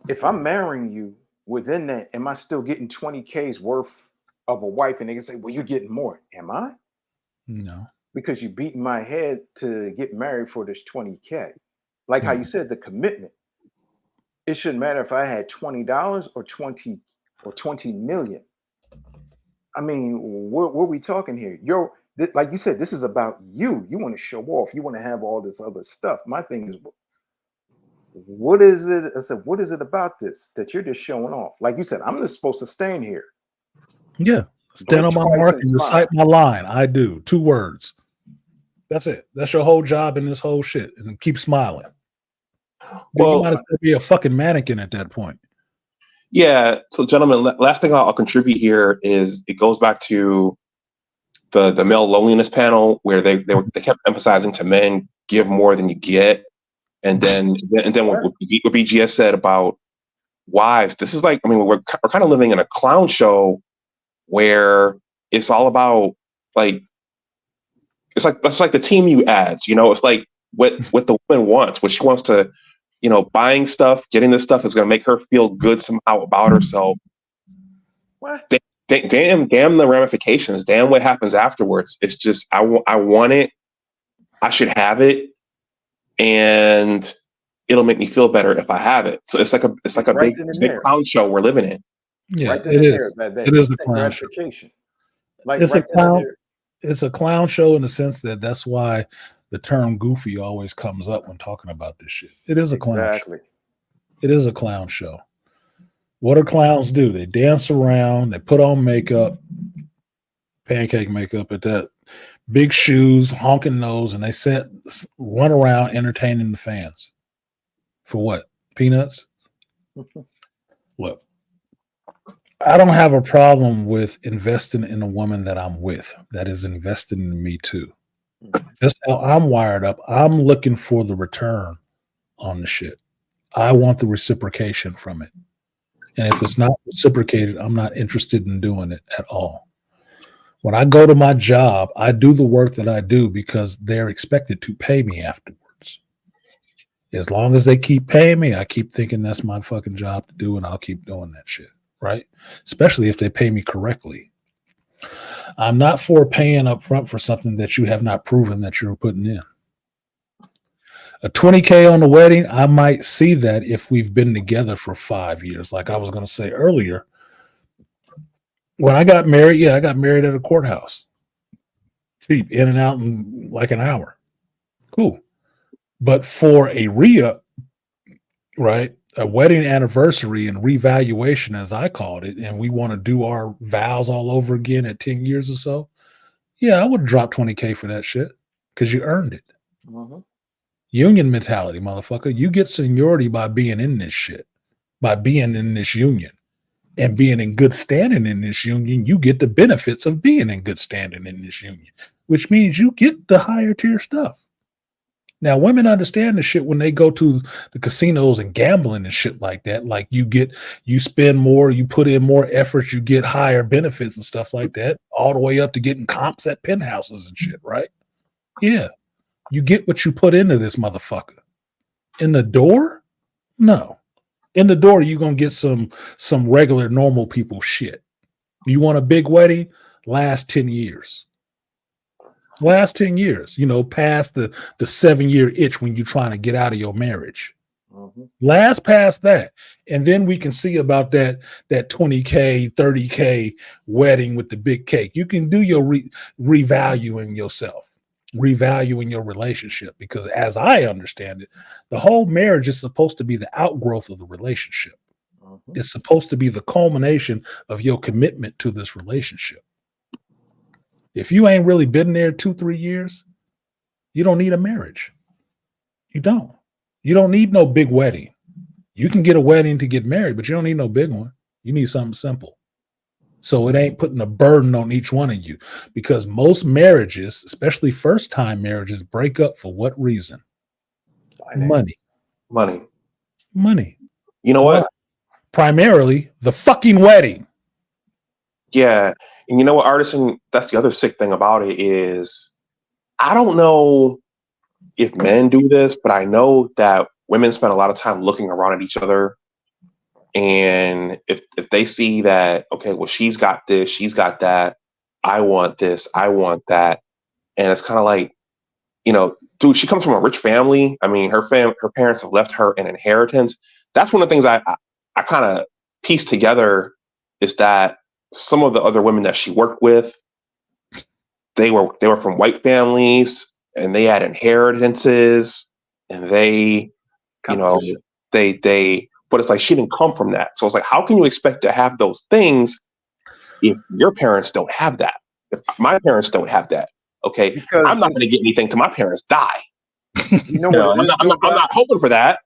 if I'm marrying you within that, am I still getting 20K's worth of a wife? And they can say, well, you're getting more. Am I? No. Because you beating my head to get married for this 20K. Like how you said, the commitment. It shouldn't matter if I had $20 or 20 million. I mean, what are we talking here? like you said, this is about you. You want to show off. You want to have all this other stuff. My thing is, what is it? I said, what is it about this that you're just showing off? Like you said, I'm just supposed to stand here. Yeah. Stand on my mark and recite my line. I do. 2 words. That's it. That's your whole job in this whole shit. And keep smiling. Well, you might as well be a fucking mannequin at that point. Yeah. So, gentlemen, last thing I'll contribute here is it goes back to the male loneliness panel where they kept emphasizing to men, give more than you get, and then what BGS said about wives. This is like, I mean, we're kind of living in a clown show where it's all about like that's like the team you ads. You know, it's like what the woman wants. What she wants to, you know, buying stuff, getting this stuff is going to make her feel good somehow about herself. What? Damn the ramifications. Damn what happens afterwards. It's just I want it. I should have it, and it'll make me feel better if I have it. So it's like a right big clown show we're living in. Yeah, right it is. It is a clown show. Like it's a clown. It's a clown show in the sense that that's why the term "goofy" always comes up when talking about this shit. It is a clown show. It is a clown show. What do clowns do? They dance around, they put on makeup, pancake makeup at that, big shoes, honking nose, and they run around entertaining the fans. For what? Peanuts? Look, I don't have a problem with investing in a woman that I'm with that is invested in me too. Just how I'm wired up, I'm looking for the return on the shit. I want the reciprocation from it. And if it's not reciprocated, I'm not interested in doing it at all. When I go to my job, I do the work that I do because they're expected to pay me afterwards. As long as they keep paying me, I keep thinking that's my fucking job to do, and I'll keep doing that shit, right? Especially if they pay me correctly. I'm not for paying up front for something that you have not proven that you're putting in. A $20K on the wedding, I might see that if we've been together for 5 years. Like I was going to say earlier, when I got married, I got married at a courthouse. Cheap, in and out in like an hour. Cool. But for a re-up, right, a wedding anniversary and revaluation, as I called it, and we want to do our vows all over again at 10 years or so, I would drop $20K for that shit because you earned it. Mm-hmm. Union mentality, motherfucker. You get seniority by being in this shit, by being in this union and being in good standing in this union. You get the benefits of being in good standing in this union, which means you get the higher tier stuff. Now, women understand the shit when they go to the casinos and gambling and shit like that. Like you spend more, you put in more effort, you get higher benefits and stuff like that, all the way up to getting comps at penthouses and shit, right? Yeah. You get what you put into this motherfucker. In the door? No. In the door, you're going to get some regular, normal people shit. You want a big wedding? Last 10 years. Last 10 years, past the 7-year itch when you're trying to get out of your marriage. Mm-hmm. Last past that. And then we can see about that $20K, $30K wedding with the big cake. You can do your revaluing yourself. Revaluing your relationship, because as I understand it, the whole marriage is supposed to be the outgrowth of the relationship. Mm-hmm. It's supposed to be the culmination of your commitment to this relationship. If you ain't really been there 2-3 years, you don't need a marriage. You don't need no big wedding. You can get a wedding to get married, but you don't need no big one. You need something simple. So it ain't putting a burden on each one of you, because most marriages, especially first-time marriages, break up for what reason? Money. You know what? Primarily the fucking wedding. Yeah. And you know what, Artisan, that's the other sick thing about it is I don't know if men do this, but I know that women spend a lot of time looking around at each other. And if they see that, okay, well, she's got this, she's got that, I want this, I want that. And it's kind of like, dude, she comes from a rich family. I mean, her parents have left her an inheritance. That's one of the things I kind of piece together is that some of the other women that she worked with, they were from white families and they had inheritances and they, you know, they, but it's like she didn't come from that. So it's like, how can you expect to have those things if your parents don't have that? If my parents don't have that, okay, Because I'm not going to get anything till my parents die. you know what it is, I'm not hoping for that.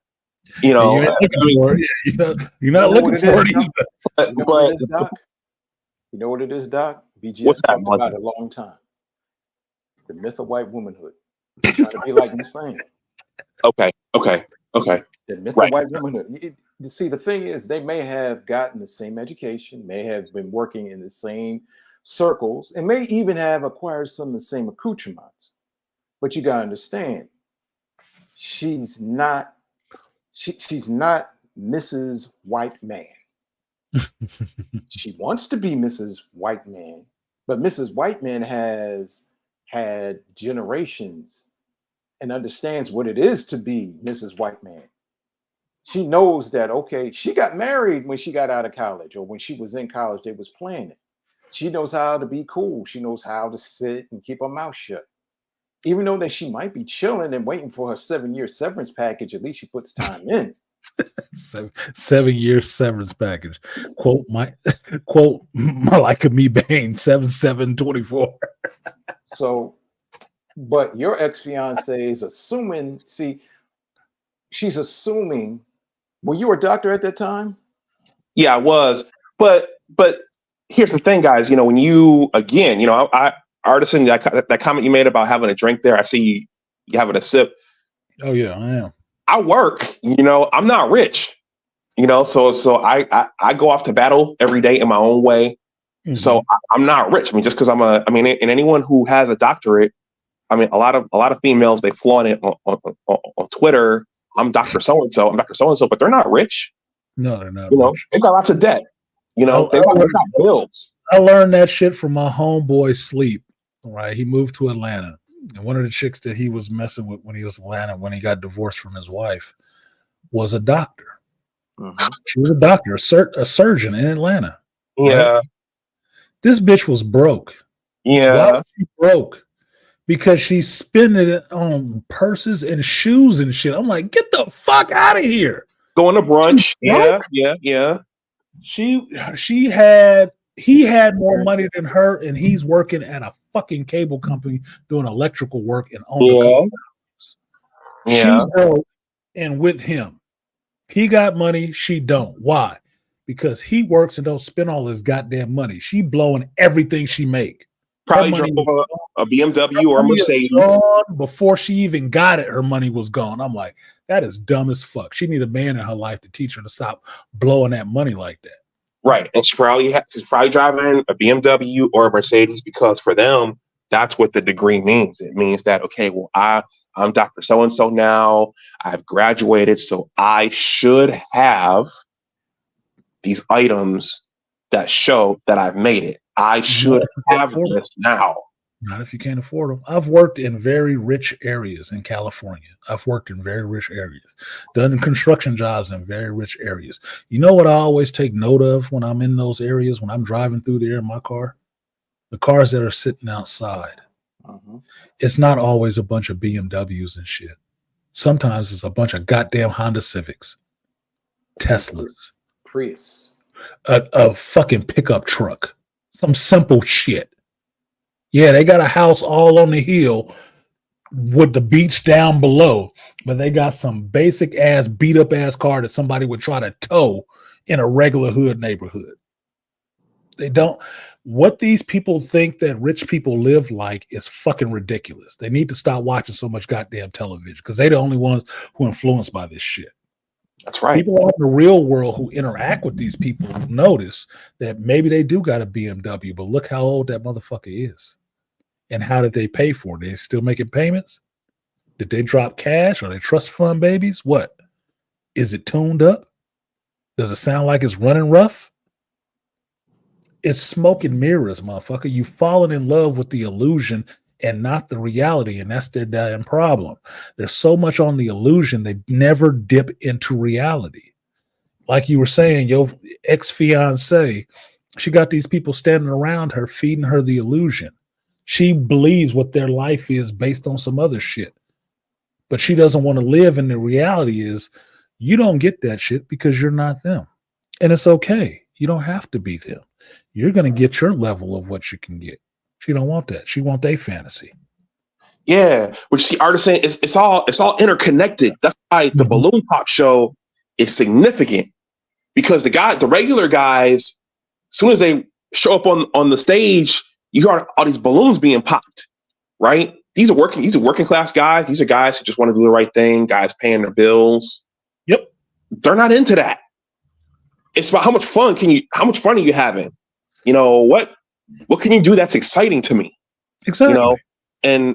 You And know, you ain't looking for it. Yeah, you're not looking for it either. You know what it is, Doc? You know what it is, Doc? BGS What's that, talked about it a long time. The myth of white womanhood. They're trying to be like Miss Thing. Okay. The myth Right. of white womanhood. You see, the thing is, they may have gotten the same education, may have been working in the same circles, and may even have acquired some of the same accoutrements. But you gotta understand, she's not Mrs. White Man. She wants to be Mrs. White Man, but Mrs. White Man has had generations and understands what it is to be Mrs. White Man. She knows that, okay, she got married when she got out of college, or when she was in college, they was planning. She knows how to be cool. She knows how to sit and keep her mouth shut. Even though that she might be chilling and waiting for her 7-year severance package, at least she puts time in. 7-year severance package. Quote Malika Me Bain 7724. So, but your ex-fiance is assuming, she's assuming, were you a doctor at that time? Yeah, I was. But here's the thing, guys. You know, when you, again, you know, I Artisan, that comment you made about having a drink there, I see you having a sip. Oh yeah, I am. I work, you know, I'm not rich, you know, so I go off to battle every day in my own way. Mm-hmm. So I'm not rich. I mean, just because and anyone who has a doctorate, I mean, a lot of females, they flaunt it on Twitter. I'm Dr. So-and-so, I'm Dr. So-and-so, but they're not rich. No, they're not. You know, rich. they've got lots of debt. You know, they've got bills. I learned that shit from my homeboy Sleep. Right, he moved to Atlanta, and one of the chicks that he was messing with when he was in Atlanta, when he got divorced from his wife, was a doctor. Mm-hmm. She was a doctor, a surgeon in Atlanta. Yeah. Right? This bitch was broke. Yeah. Why was she broke? Because she's spending it on purses and shoes and shit. I'm like, get the fuck out of here. Going to brunch. Yeah. He had more money than her, and he's working at a fucking cable company doing electrical work and on She broke, and with him, he got money, she don't. Why? Because he works and don't spend all his goddamn money. She blowing everything she make. Probably drove a BMW or a Mercedes. Before she even got it, her money was gone. I'm like, that is dumb as fuck. She need a man in her life to teach her to stop blowing that money like that. Right. And she's probably driving a BMW or a Mercedes, because for them, that's what the degree means. It means that, okay, well, I'm Dr. So-and-so now. I've graduated, so I should have these items that show that I've made it. I should have this now. Not if you can't afford them. I've worked in very rich areas in California. I've worked in very rich areas, done construction jobs in very rich areas. You know what I always take note of when I'm in those areas, when I'm driving through there in my car? The cars that are sitting outside. Mm-hmm. It's not always a bunch of BMWs and shit. Sometimes it's a bunch of goddamn Honda Civics, Teslas, Prius, a fucking pickup truck, some simple shit. Yeah, they got a house all on the hill with the beach down below, but they got some basic ass, beat up ass car that somebody would try to tow in a regular hood neighborhood. They don't. What these people think that rich people live like is fucking ridiculous. They need to stop watching so much goddamn television, because they're the only ones who are influenced by this shit. That's right. People out in the real world who interact with these people notice that maybe they do got a BMW, but look how old that motherfucker is. And how did they pay for it? They still making payments? Did they drop cash? Are they trust fund babies? What? Is it tuned up? Does it sound like it's running rough? It's smoke and mirrors, motherfucker. You've fallen in love with the illusion and not the reality, and that's their damn problem. There's so much on the illusion, they never dip into reality. Like you were saying, your ex-fiance, she got these people standing around her, feeding her the illusion. She believes what their life is based on some other shit. But she doesn't want to live in the reality is you don't get that shit because you're not them. And it's okay. You don't have to be them. You're going to get your level of what you can get. She don't want that. She want a fantasy. Yeah, which the artist saying it's all interconnected. That's why the balloon pop show is significant, because the regular guys, as soon as they show up on the stage, you hear all these balloons being popped, right? These are working class guys. These are guys who just want to do the right thing, guys paying their bills. Yep. They're not into that. It's about how much fun are you having? You know, what can you do that's exciting to me? Exactly. You know,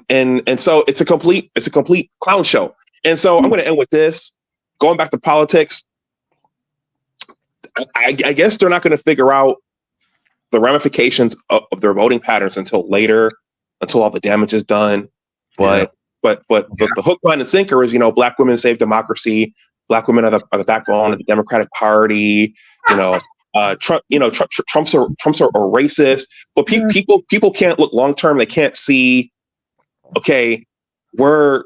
and so it's a complete clown show. And so I'm going to end with this. Going back to politics, I guess they're not going to figure out the ramifications of their voting patterns until later, until all the damage is done. But the hook, line, and sinker is, you know, Black women save democracy. Black women are the backbone of the Democratic Party. You know, Trump's a racist. But people can't look long term. They can't see. Okay, Black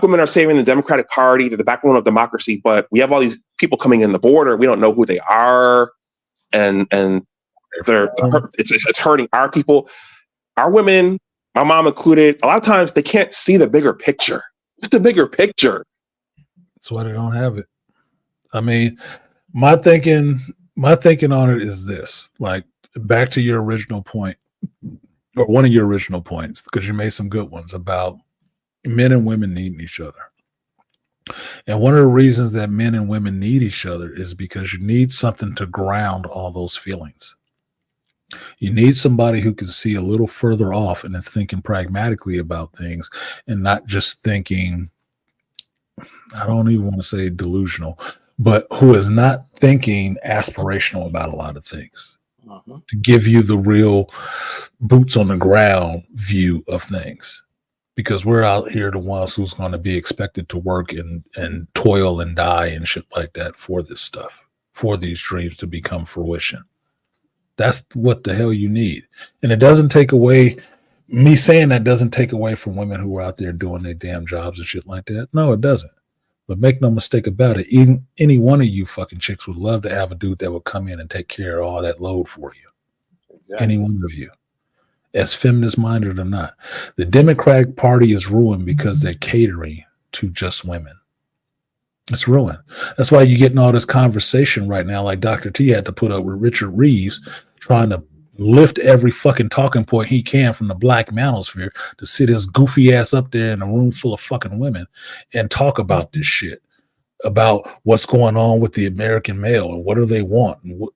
women are saving the Democratic Party. They're the backbone of democracy. But we have all these people coming in the border. We don't know who they are, and it's hurting our people, our women, my mom included. A lot of times they can't see the bigger picture. What's the bigger picture? That's why they don't have it. I mean, my thinking on it is this, like, back to your original point, or one of your original points, because you made some good ones about men and women needing each other. And one of the reasons that men and women need each other is because you need something to ground all those feelings. You need somebody who can see a little further off and then thinking pragmatically about things, and not just thinking, I don't even want to say delusional, but who is not thinking aspirational about a lot of things. To give you the real boots on the ground view of things, because we're out here the ones who's going to be expected to work and toil and die and shit like that for this stuff, for these dreams to become fruition. That's what the hell you need. And it doesn't take away, me saying that doesn't take away from women who are out there doing their damn jobs and shit like that. No, it doesn't. But make no mistake about it, even any one of you fucking chicks would love to have a dude that would come in and take care of all that load for you. Exactly. Any one of you, as feminist minded or not. The Democratic Party is ruined because they're catering to just women. It's ruined. That's why you're getting all this conversation right now, like Dr. T had to put up with Richard Reeves trying to lift every fucking talking point he can from the black manosphere to sit his goofy ass up there in a room full of fucking women and talk about this shit, about what's going on with the American male and what do they want. And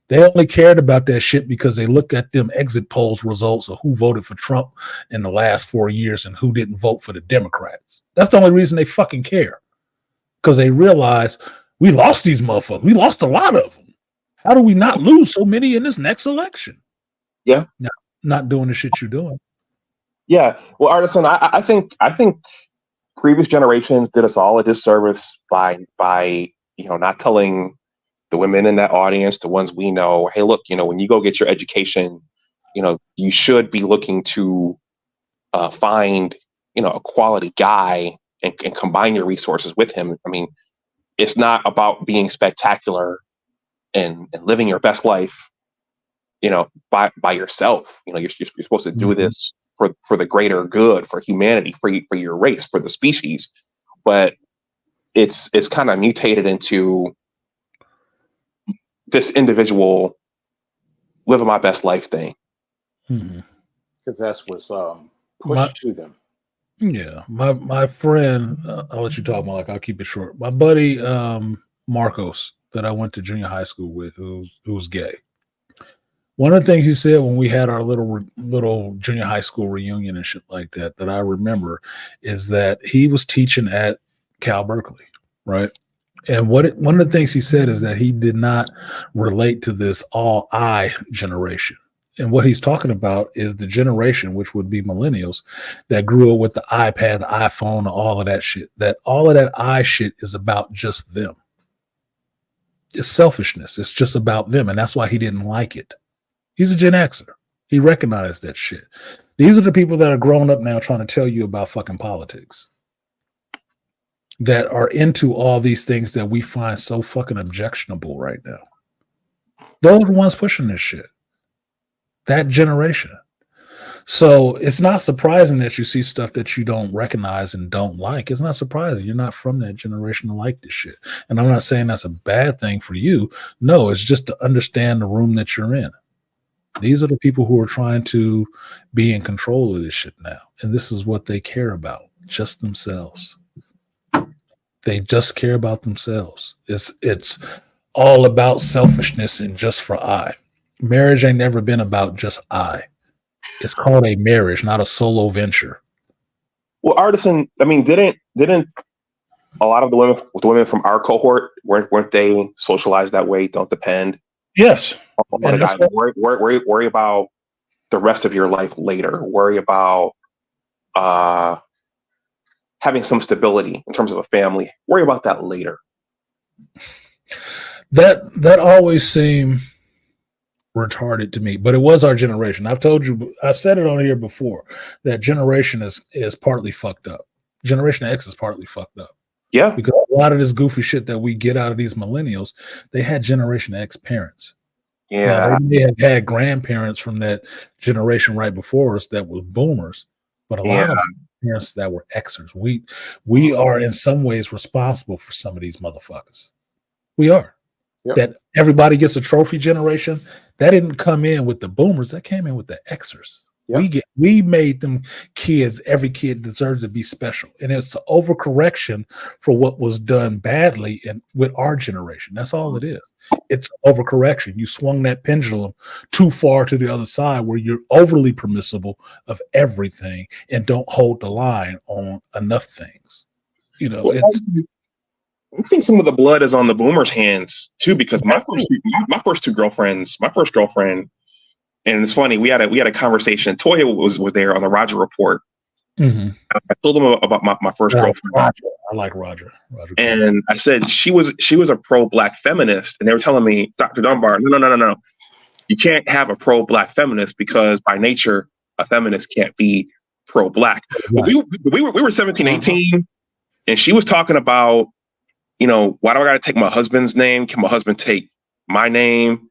they only cared about that shit because they looked at them exit polls results of who voted for Trump in the last 4 years and who didn't vote for the Democrats. That's the only reason they fucking care, because they realize we lost these motherfuckers. We lost a lot of them. How do we not lose so many in this next election? Yeah, not doing the shit you're doing. Yeah, well, Artisan, I think previous generations did us all a disservice by not telling the women in that audience, the ones we know, hey, look, when you go get your education, you should be looking to find a quality guy and combine your resources with him. I mean, it's not about being spectacular and living your best life, by yourself. You're supposed to do this for the greater good, for humanity, for your race, for the species. But it's kind of mutated into this individual living my best life thing. Because that's what's pushed to them. Yeah, my friend, I'll let you talk, Malik. I'll keep it short. My buddy Marcos, that I went to junior high school with, who's gay. One of the things he said when we had our little junior high school reunion and shit like that I remember, is that he was teaching at Cal Berkeley, right? And one of the things he said is that he did not relate to this all I generation. And what he's talking about is the generation, which would be millennials, that grew up with the iPad, the iPhone, all of that shit. That all of that I shit is about just them. It's selfishness. It's just about them. And that's why he didn't like it. He's a Gen Xer. He recognized that shit. These are the people that are grown up now trying to tell you about fucking politics, that are into all these things that we find so fucking objectionable right now. Those are the ones pushing this shit. That generation. So it's not surprising that you see stuff that you don't recognize and don't like. It's not surprising. You're not from that generation to like this shit. And I'm not saying that's a bad thing for you. No, it's just to understand the room that you're in. These are the people who are trying to be in control of this shit now. And this is what they care about, just themselves. They just care about themselves. It's all about selfishness and just for I. Marriage ain't never been about just I. It's called a marriage, not a solo venture. Well, Artisan, I mean, didn't a lot of the women from our cohort weren't they socialized that way? Don't depend. Yes. On a guy. Worry about the rest of your life later. Worry about having some stability in terms of a family. Worry about that later. That always seemed retarded to me, but it was our generation. I've told you, I've said it on here before, that generation is partly fucked up. Generation X is partly fucked up. Yeah. Because a lot of this goofy shit that we get out of these millennials, they had Generation X parents. Yeah. Now, they may have had grandparents from that generation right before us that were boomers, but a lot of parents that were Xers. We are in some ways responsible for some of these motherfuckers. We are. Yep. That everybody gets a trophy generation. That didn't come in with the boomers. That came in with the Xers. Yep. We made them kids. Every kid deserves to be special, and it's an overcorrection for what was done badly and with our generation. That's all it is. It's overcorrection. You swung that pendulum too far to the other side, where you're overly permissible of everything and don't hold the line on enough things. You know, I think some of the blood is on the boomers' hands too, because my first girlfriend, and it's funny, we had a conversation. Toya was there on the Roger Report. Mm-hmm. I told him about my first girlfriend. Roger. I like Roger. And I said she was a pro-black feminist, and they were telling me, Dr. Dunbar, no, you can't have a pro-black feminist because by nature a feminist can't be pro-black. Right. But we were 17, 18, and she was talking about, you know, why do I got to take my husband's name? Can my husband take my name?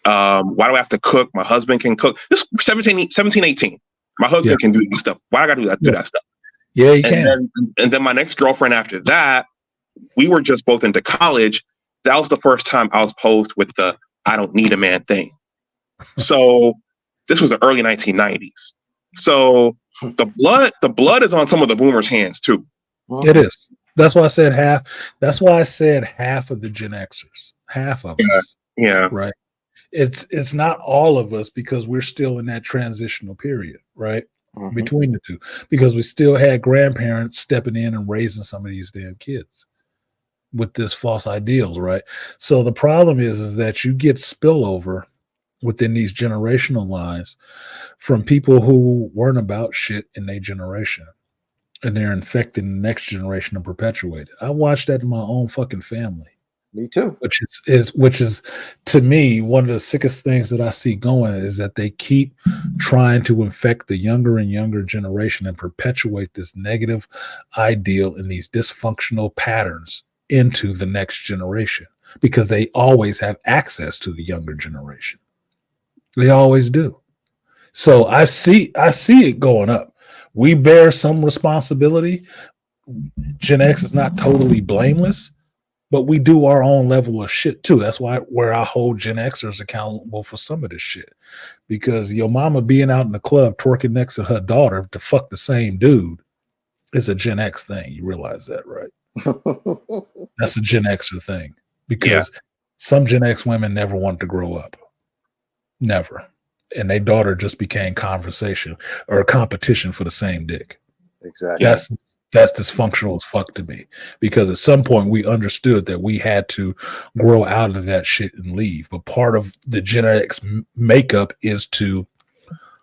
Why do I have to cook? My husband can cook. This 17, 18. My husband can do that stuff. Why I got to do that stuff? Yeah, you can. And then my next girlfriend after that, we were just both into college. That was the first time I was posed with the I don't need a man thing. So this was the early 1990s. So the blood is on some of the boomers' hands too. It is. That's why I said half. That's why I said half of the Gen Xers. Half of us. Yeah. Right. It's not all of us, because we're still in that transitional period, right? Mm-hmm. Between the two, because we still had grandparents stepping in and raising some of these damn kids with this false ideals, right? So the problem is that you get spillover within these generational lines from people who weren't about shit in their generation, and they're infecting the next generation and perpetuate it. I watched that in my own fucking family. Me too. Which is to me one of the sickest things that I see going, is that they keep trying to infect the younger and younger generation and perpetuate this negative ideal and these dysfunctional patterns into the next generation, because they always have access to the younger generation. They always do. So I see it going up. We bear some responsibility. Gen X is not totally blameless, but we do our own level of shit too. That's where I hold Gen Xers accountable for some of this shit. Because your mama being out in the club twerking next to her daughter to fuck the same dude is a Gen X thing. You realize that, right? That's a Gen Xer thing. Because some Gen X women never wanted to grow up. Never. And their daughter just became conversation or a competition for the same dick. Exactly. That's dysfunctional as fuck to me, because at some point we understood that we had to grow out of that shit and leave. But part of the Gen X makeup is to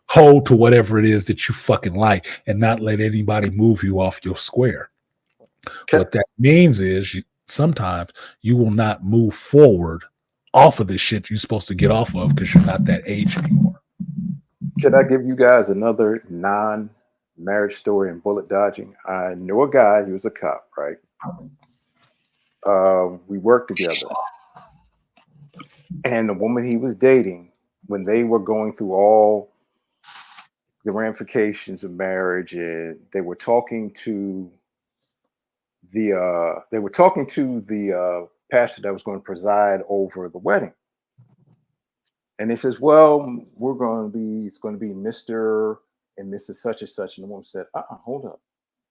hold to whatever it is that you fucking like and not let anybody move you off your square. Okay. What that means is sometimes you will not move forward off of the shit you're supposed to get off of, because you're not that age anymore. Can I give you guys another non-marriage story in bullet dodging? I know a guy. He was a cop, right? We worked together, and the woman he was dating, when they were going through all the ramifications of marriage, and they were talking to the pastor that was going to preside over the wedding. And he says, well, it's going to be Mr. and Mrs. such and such. And the woman said, hold up.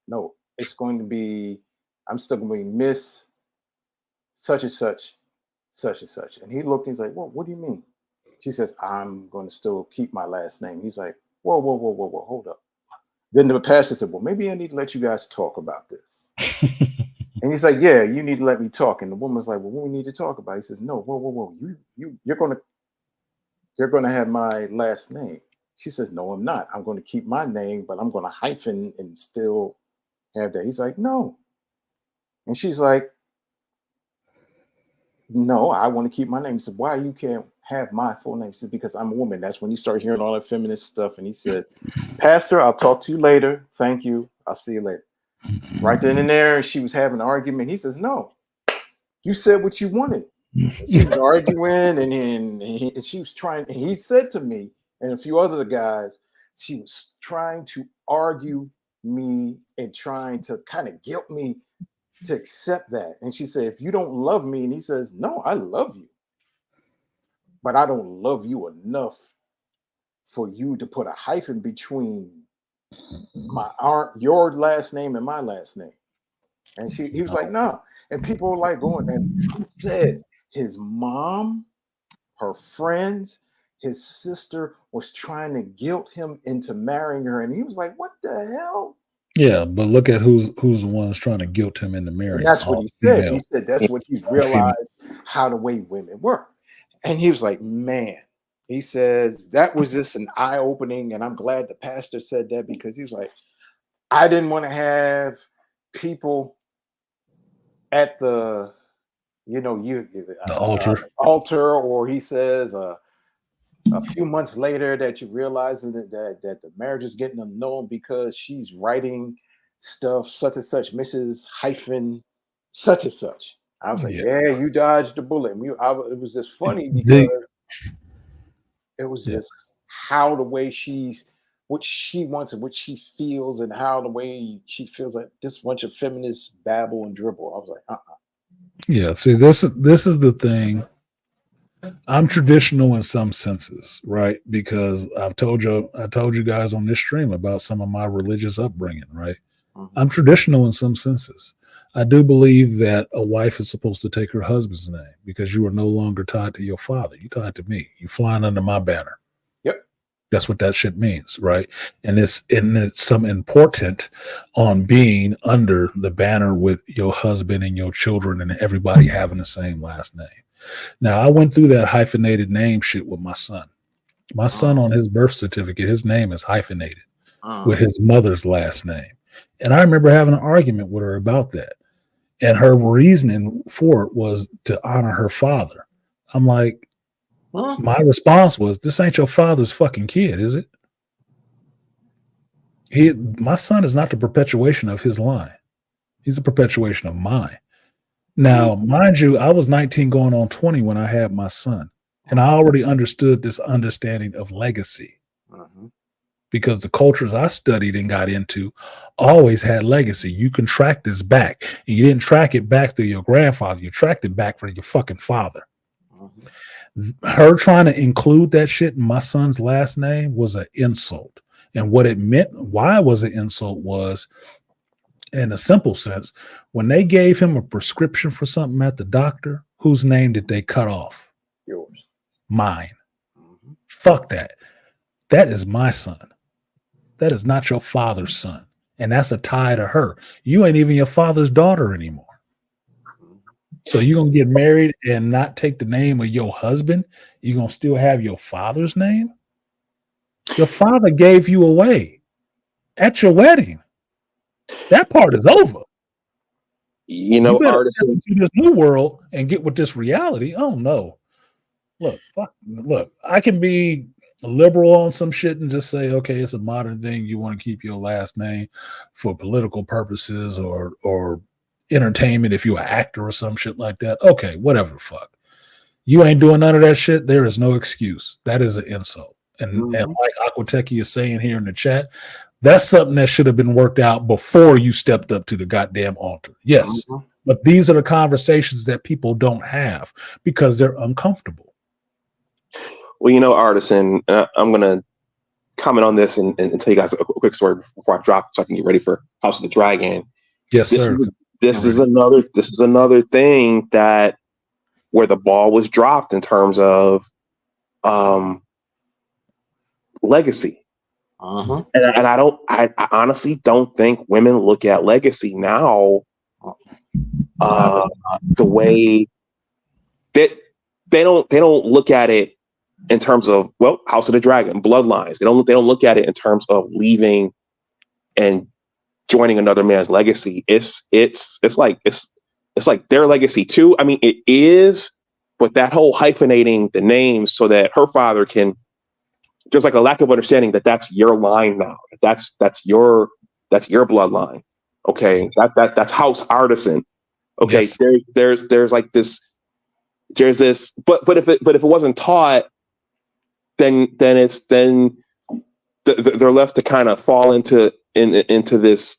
No, it's going to be, I'm still going to be Miss such and such, such and such. And he looked, he's like, well, what do you mean? She says, I'm going to still keep my last name. He's like, whoa, hold up. Then the pastor said, well, maybe I need to let you guys talk about this. And he's like, yeah, you need to let me talk. And the woman's like, well, what do we need to talk about? He says, no, whoa. You're going to have my last name. She says, no, I'm not. I'm going to keep my name, but I'm going to hyphen and still have that. He's like, no. And she's like, no, I want to keep my name. He said, why you can't have my full name? He said, because I'm a woman. That's when you start hearing all that feminist stuff. And he said, Pastor, I'll talk to you later. Thank you. I'll see you later. Right then and there, she was having an argument. He says, no, you said what you wanted. She was arguing, and she was trying. And he said to me and a few other guys, she was trying to argue me and trying to kind of guilt me to accept that. And she said, if you don't love me, and he says, no, I love you, but I don't love you enough for you to put a hyphen between your last name and my last name. And he was like, no. And people were like going, and he said his mom, her friends, his sister was trying to guilt him into marrying her. And he was like, what the hell? Yeah, but look at who's the ones trying to guilt him into marrying. And that's what he said. Female. He said that's what he realized how the way women work. And he was like, man, he says that was just an eye-opening. And I'm glad the pastor said that, because he was like, I didn't want to have people at the altar, or he says a few months later that you realize that the marriage is getting annulled because she's writing stuff such and such, Mrs. hyphen such and such. I was like, yeah, you dodged the bullet. It was just funny because it was just how the way what she wants and what she feels, and how the way she feels like this bunch of feminists babble and dribble. I was like, Yeah, see, this is the thing. I'm traditional in some senses, right? Because I told you guys on this stream about some of my religious upbringing, right? Mm-hmm. I'm traditional in some senses. I do believe that a wife is supposed to take her husband's name, because you are no longer tied to your father. You're tied to me. You're flying under my banner. Yep. That's what that shit means, right? And it's some important on being under the banner with your husband and your children and everybody having the same last name. Now, I went through that hyphenated name shit with my son. My son, on his birth certificate, his name is hyphenated with his mother's last name. And I remember having an argument with her about that. And her reasoning for it was to honor her father. I'm like, my response was, this ain't your father's fucking kid, is it? My son is not the perpetuation of his line. He's the perpetuation of mine. Now, mind you, I was 19 going on 20 when I had my son. And I already understood this understanding of legacy. Because the cultures I studied and got into always had legacy. You can track this back. And you didn't track it back to your grandfather. You tracked it back for your fucking father. Her trying to include that shit in my son's last name was an insult. And what it meant, why it was an insult, was, in a simple sense, when they gave him a prescription for something at the doctor, whose name did they cut off? Yours. Mine. Fuck that. That is my son. That is not your father's son. And that's a tie to her. You ain't even your father's daughter anymore. So you're going to get married and not take the name of your husband? You're going to still have your father's name? Your father gave you away at your wedding. That part is over. You know, artists step into this new world and get with this reality. Oh no. Look, I can be liberal on some shit and just say, okay, it's a modern thing. You want to keep your last name for political purposes or entertainment if you're an actor or some shit like that. Okay, whatever the fuck. You ain't doing none of that shit. There is no excuse. That is an insult. And like Aquateki is saying here in the chat, that's something that should have been worked out before you stepped up to the goddamn altar. Yes. But these are the conversations that people don't have because they're uncomfortable. Well, you know, Artisan, I'm going to comment on this and tell you guys a quick story before I drop so I can get ready for House of the Dragon. Yes, sir. This is another thing that where the ball was dropped in terms of legacy. And I honestly don't think women look at legacy now the way that they don't look at it in terms of, well, House of the Dragon, bloodlines. They don't look at it in terms of leaving and joining another man's legacy. It's like their legacy too. I mean, it is, but that whole hyphenating the names so that her father can, there's like a lack of understanding that that's your line now. That's your bloodline. Okay, that's House Artisan. Okay, yes. There's like this. There's this, but if it wasn't taught, then they're left to kind of fall into this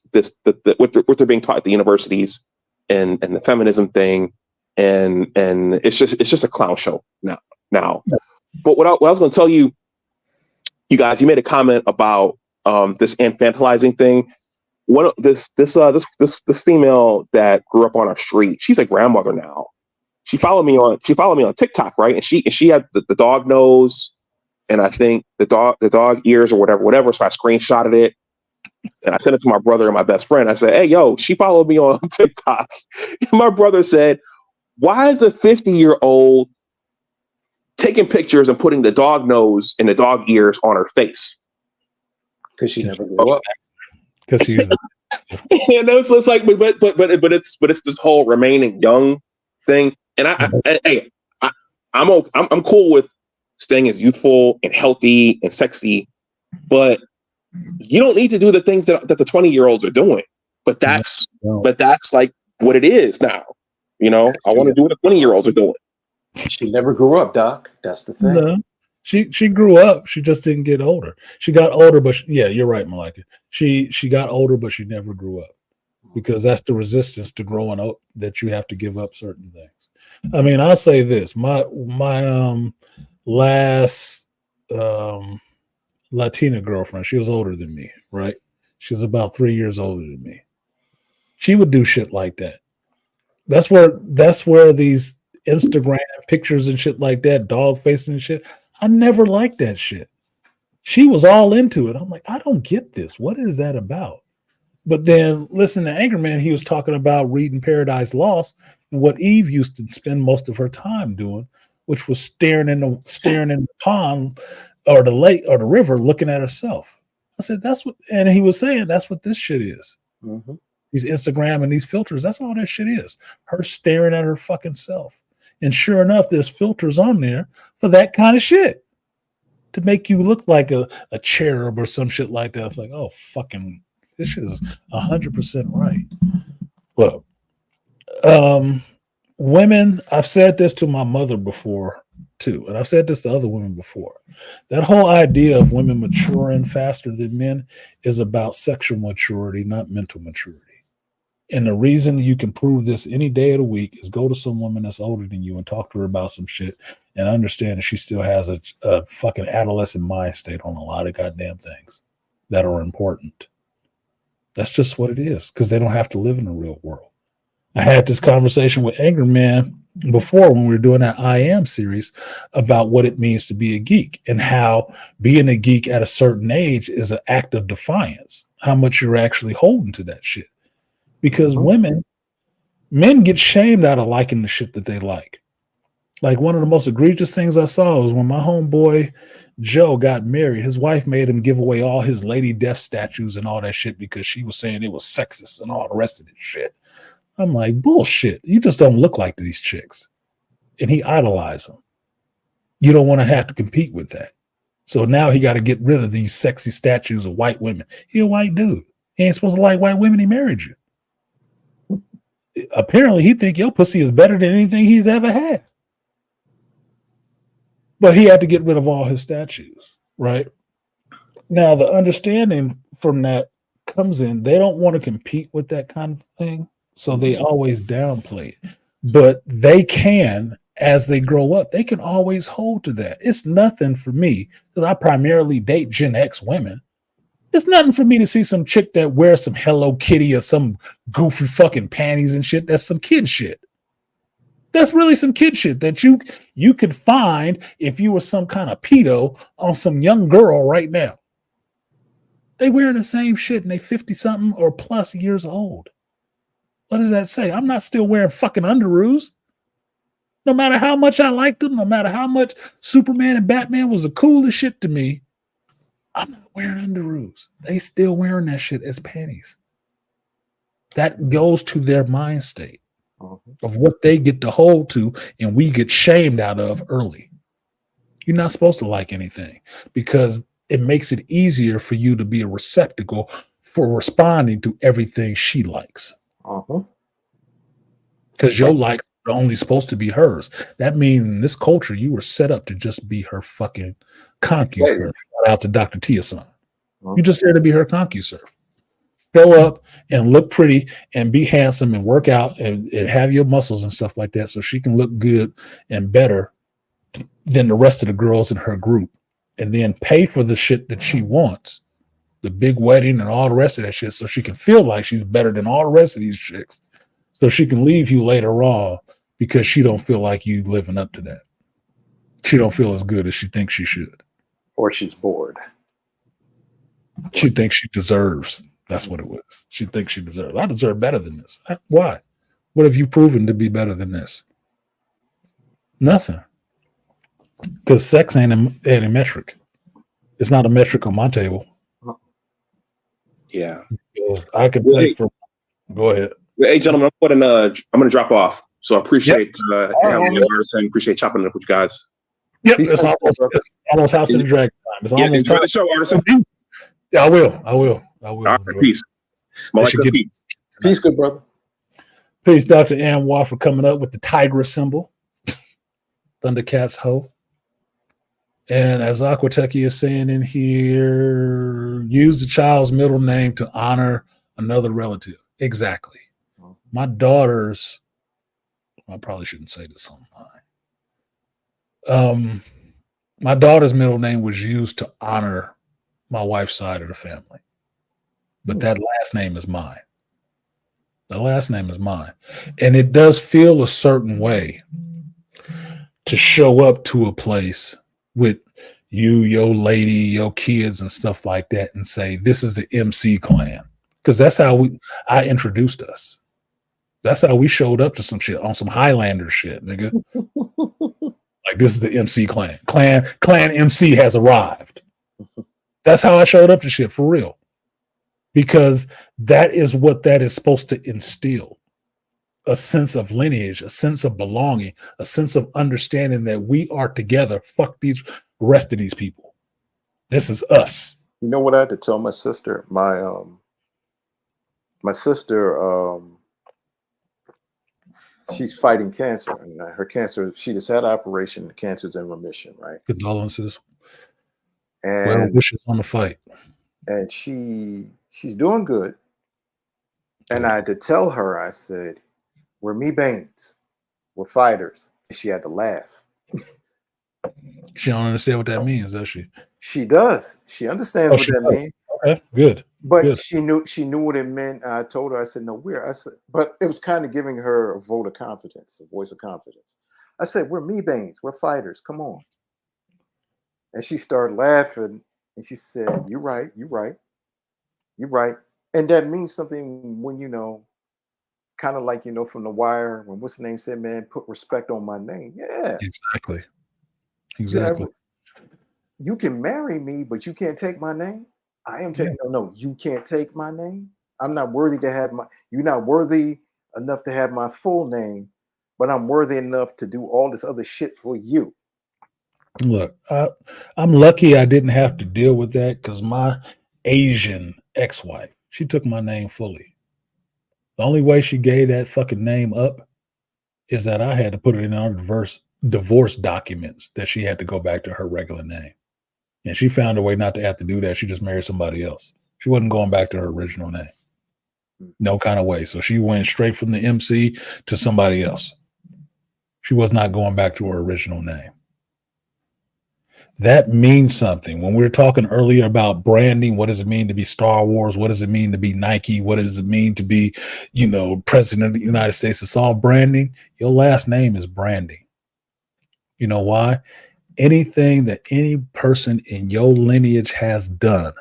what they're being taught at the universities and the feminism thing, and it's just a clown show now. But what I was going to tell you guys, you made a comment about this infantilizing thing. This female that grew up on our street, she's a grandmother now. She followed me on TikTok, right? And she had the dog nose, and I think the dog ears or whatever. So I screenshotted it and I sent it to my brother and my best friend. I said, "Hey, yo, she followed me on TikTok." And my brother said, "Why is a 50-year-old taking pictures and putting the dog nose and the dog ears on her face?" Because she never grew up. Because she's and it's like, but it's this whole remaining young thing. And I'm cool with staying as youthful and healthy and sexy, but you don't need to do the things that the 20-year-olds are doing. But that's like what it is now. You know, I want to do what the 20-year-olds are doing. She never grew up, Doc. That's the thing. No. She grew up. She just didn't get older. She got older, but yeah, you're right, Malika. She got older, but she never grew up because that's the resistance to growing up that you have to give up certain things. I mean, I'll say this: my last Latina girlfriend, she was older than me, right? She was about 3 years older than me. She would do shit like that. That's where these Instagram pictures and shit like that, dog facing and shit. I never liked that shit. She was all into it. I'm like, I don't get this. What is that about? But then listen to Anchorman, he was talking about reading Paradise Lost and what Eve used to spend most of her time doing, which was staring in the pond or the lake or the river looking at herself. I said, and he was saying that's what this shit is. Mm-hmm. These Instagram and these filters, that's all that shit is. Her staring at her fucking self. And sure enough, there's filters on there for that kind of shit to make you look like a cherub or some shit like that. It's like, oh, fucking, this shit is 100% right. Well, women, I've said this to my mother before too, and I've said this to other women before. That whole idea of women maturing faster than men is about sexual maturity, not mental maturity. And the reason you can prove this any day of the week is go to some woman that's older than you and talk to her about some shit and understand that she still has a fucking adolescent mind state on a lot of goddamn things that are important. That's just what it is because they don't have to live in the real world. I had this conversation with Angry Man before when we were doing that I Am series about what it means to be a geek and how being a geek at a certain age is an act of defiance, how much you're actually holding to that shit. Because men get shamed out of liking the shit that they like. Like one of the most egregious things I saw was when my homeboy Joe got married, his wife made him give away all his Lady Death statues and all that shit because she was saying it was sexist and all the rest of this shit. I'm like, bullshit. You just don't look like these chicks. And he idolized them. You don't want to have to compete with that. So now he got to get rid of these sexy statues of white women. He a white dude. He ain't supposed to like white women. He married you. Apparently, he think your pussy is better than anything he's ever had. But he had to get rid of all his statues, right? Now, the understanding from that comes in, they don't want to compete with that kind of thing. So they always downplay it. But they can, as they grow up, they can always hold to that. It's nothing for me, because I primarily date Gen X women. It's nothing for me to see some chick that wears some Hello Kitty or some goofy fucking panties and shit. That's some kid shit. That's really some kid shit that you could find if you were some kind of pedo on some young girl right now. They wearing the same shit and they 50-something or plus years old. What does that say? I'm not still wearing fucking underoos. No matter how much I liked them, no matter how much Superman and Batman was the coolest shit to me, I'm not wearing underoos. They still wearing that shit as panties. That goes to their mind state of what they get to hold to and we get shamed out of early. You're not supposed to like anything because it makes it easier for you to be a receptacle for responding to everything she likes. Because your likes are only supposed to be hers. That means in this culture, you were set up to just be her fucking concuserve. Shout out to Dr. Tia-san. You're just there to be her concuserve. Show up and look pretty and be handsome and work out and have your muscles and stuff like that so she can look good and better than the rest of the girls in her group. And then pay for the shit that she wants, the big wedding and all the rest of that shit, so she can feel like she's better than all the rest of these chicks. So she can leave you later on because she don't feel like you living up to that. She don't feel as good as she thinks she should. Or she's bored. She thinks she deserves. That's what it was. She thinks she deserves. I deserve better than this. Why? What have you proven to be better than this? Nothing. Because sex ain't a metric. It's not a metric on my table. Yeah. I can say for. Go ahead. Hey, gentlemen, I'm going to drop off. So I appreciate having me and appreciate chopping it up with you guys. Yep, it's almost House of the Dragon time. It's almost enjoy the show, Artisan. Yeah, I will. All right, peace. Peace. Peace, good brother. Peace, Dr. Anwar, for coming up with the Tigress symbol. Thundercats ho. And as Aquateki is saying in here, use the child's middle name to honor another relative. Exactly. My daughter's, I probably shouldn't say this online. My daughter's middle name was used to honor my wife's side of the family. But that last name is mine. The last name is mine. And it does feel a certain way to show up to a place with you, your lady, your kids, and stuff like that, and say, this is the MC clan. Because that's how I introduced us. That's how we showed up to some shit on some Highlander shit, nigga. Like, this is the MC clan. Clan MC has arrived. That's how I showed up to shit, for real. Because that is what that is supposed to instill. A sense of lineage, a sense of belonging, a sense of understanding that we are together. Fuck these rest of these people. This is us. You know what I had to tell my sister? My sister, she's fighting cancer, and her cancer, she just had an operation. The cancer's in remission, right? Condolences. And well wishes on the fight. And she's doing good. And I had to tell her, I said, we're me Baines. We're fighters. And she had to laugh. She don't understand what that means, does she? She does. She understands what that means. Okay, good. But good. she knew what it meant. I told her, I said, no, I said, but it was kind of giving her a vote of confidence, a voice of confidence. I said, we're me Baines. We're fighters. Come on. And she started laughing. And she said, you're right. And that means something when, kind of like, from The Wire, when what's the name said, man, put respect on my name. Yeah. Exactly. You can marry me, but you can't take my name. I am taking, no, you can't take my name. I'm not worthy to have you're not worthy enough to have my full name, but I'm worthy enough to do all this other shit for you. Look, I'm lucky I didn't have to deal with that because my Asian ex-wife, she took my name fully. The only way she gave that fucking name up is that I had to put it in our divorce documents that she had to go back to her regular name. And she found a way not to have to do that. She just married somebody else. She wasn't going back to her original name. No kind of way. So she went straight from the MC to somebody else. She was not going back to her original name. That means something. When we were talking earlier about branding, what does it mean to be Star Wars? What does it mean to be Nike? What does it mean to be, President of the United States? It's all branding. Your last name is branding. You know why? Anything that any person in your lineage has done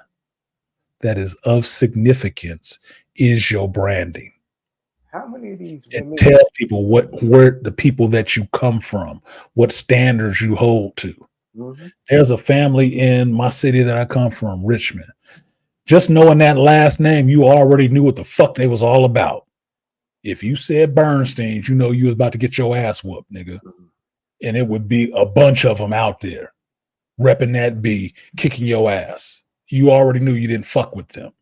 that is of significance is your branding. How many of these It women? tells people where the people that you come from, what standards you hold to. Mhm. There's a family in my city that I come from, Richmond. Just knowing that last name, you already knew what the fuck they was all about. If you said Bernstein, you know you was about to get your ass whooped, nigga. And it would be a bunch of them out there repping that B, kicking your ass. You already knew you didn't fuck with them.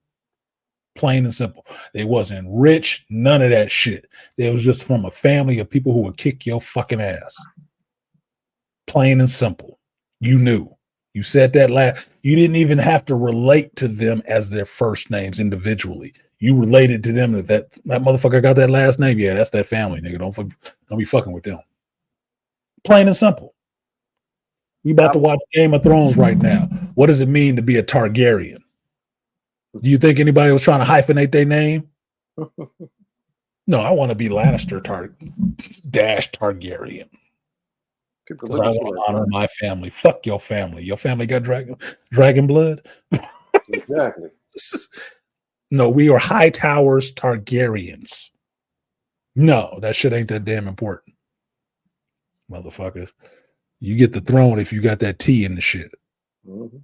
Plain and simple. They wasn't rich, none of that shit. They was just from a family of people who would kick your fucking ass. Plain and simple. You knew. You said that last. You didn't even have to relate to them as their first names individually. You related to them that motherfucker got that last name. Yeah, that's that family, nigga. Don't be fucking with them. Plain and simple. We about to watch Game of Thrones right now. What does it mean to be a Targaryen? Do you think anybody was trying to hyphenate their name? No, I want to be Lannister Targaryen. Because I want to honor my family. Fuck your family. Your family got dragon blood? Exactly. No, we are Hightowers Targaryens. No, that shit ain't that damn important. Motherfuckers. You get the throne if you got that T in the shit. Mm-hmm.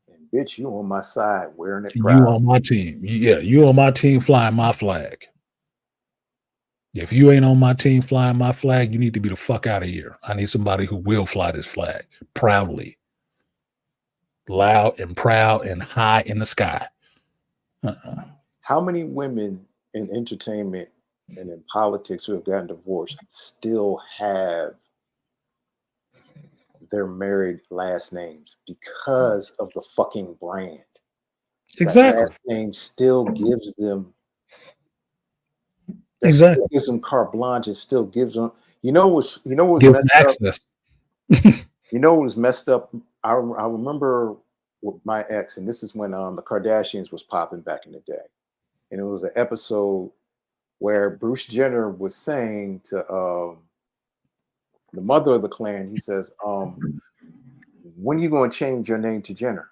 And bitch, you on my side wearing it proud. You on my team. Yeah, you on my team flying my flag. If you ain't on my team flying my flag, you need to be the fuck out of here. I need somebody who will fly this flag proudly. Loud and proud and high in the sky. How many women in entertainment and in politics who have gotten divorced still have their married last names because of the fucking brand? Exactly. That last name still gives them exactly. Still gives them carte blanche. It still gives them, what's messed access. Up? What was messed up? I remember with my ex, and this is when the Kardashians was popping back in the day. And it was an episode where Bruce Jenner was saying to the mother of the clan, he says, when are you going to change your name to Jenner?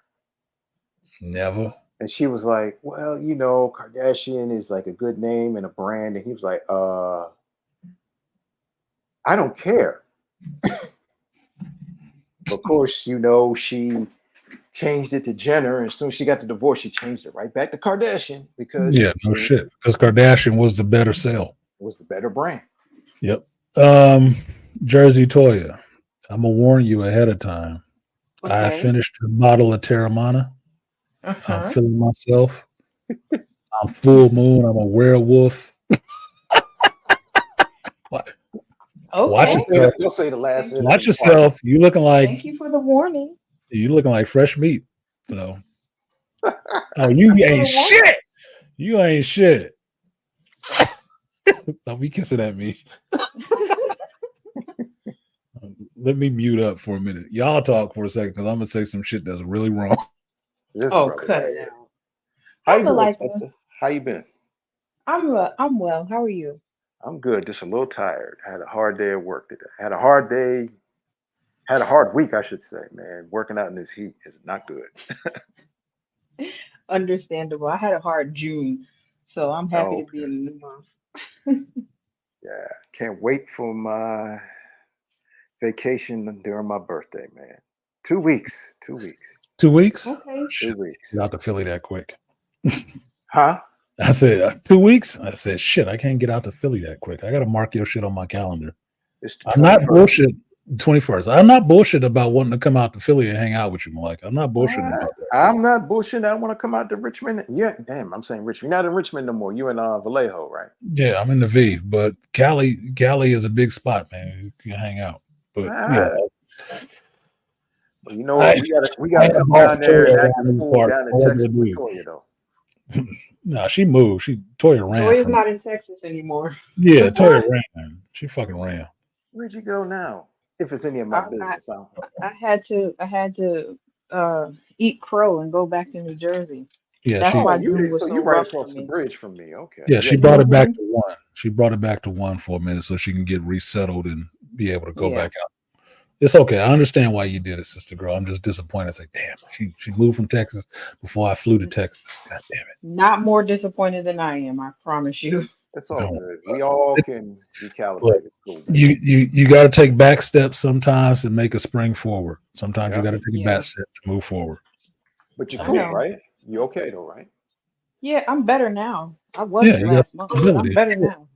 Never. And she was like, well, Kardashian is like a good name and a brand. And he was like, I don't care. Of course, she changed it to Jenner. And as soon as she got the divorce, she changed it right back to Kardashian because no shit. Because Kardashian was the better sell. Was the better brand. Yep. Jersey Toya, I'm gonna warn you ahead of time. Okay. I finished a bottle of Terramana. I'm feeling myself. I'm full moon. I'm a werewolf. Okay. Watch yourself. Don't say the last. Watch yourself. You looking like. Thank you for the warning. You looking like fresh meat. So. Oh, you ain't shit. You ain't shit. Don't be kissing at me. Let me mute up for a minute. Y'all talk for a second because I'm gonna say some shit that's really wrong. Cut it out. How you doing, sister? How you been? I'm well. How are you? I'm good. Just a little tired. I had a hard day at work today. Had a hard week, I should say, man. Working out in this heat is not good. Understandable. I had a hard June, so I'm happy to be in the new month. Yeah, can't wait for my vacation during my birthday, man. 2 weeks. 2 weeks. 2 weeks? Okay. 2 weeks. Not to Philly that quick. Huh? I said 2 weeks. I said, shit, I can't get out to Philly that quick. I got to mark your shit on my calendar. I'm not bullshit. 21st. I'm not bullshit about wanting to come out to Philly and hang out with you, Mike. I'm not bullshitting about that. I'm not bullshitting. I want to come out to Richmond. Yeah, damn. I'm saying Richmond. You're not in Richmond no more. You in Vallejo, right? Yeah, I'm in the V, but Cali is a big spot, man. You can hang out. But yeah, well, you know what? We gotta come down there and act the fool down in Texas with Toya, though. Nah, she moved. Toya ran. Toya's not in Texas anymore. Yeah, Toya ran. She fucking ran. Where'd you go now? If it's any of my business, I had to eat crow and go back to New Jersey. Yeah, that's why June was so so you right rough across for the me. bridge from me. Okay. Yeah, she brought it back to one. She brought it back to one for a minute so she can get resettled and be able to go back out. It's okay. I understand why you did it, sister girl. I'm just disappointed. It's like, damn, she moved from Texas before I flew to Texas. God damn it. Not more disappointed than I am, I promise you. It's all good. We all can recalibrate. It's cool. You got to take back steps sometimes and make a spring forward. Sometimes you got to take a back step to move forward. But you're cool, right? You okay though, right? Yeah, I'm better now. I wasn't last month. I'm better now.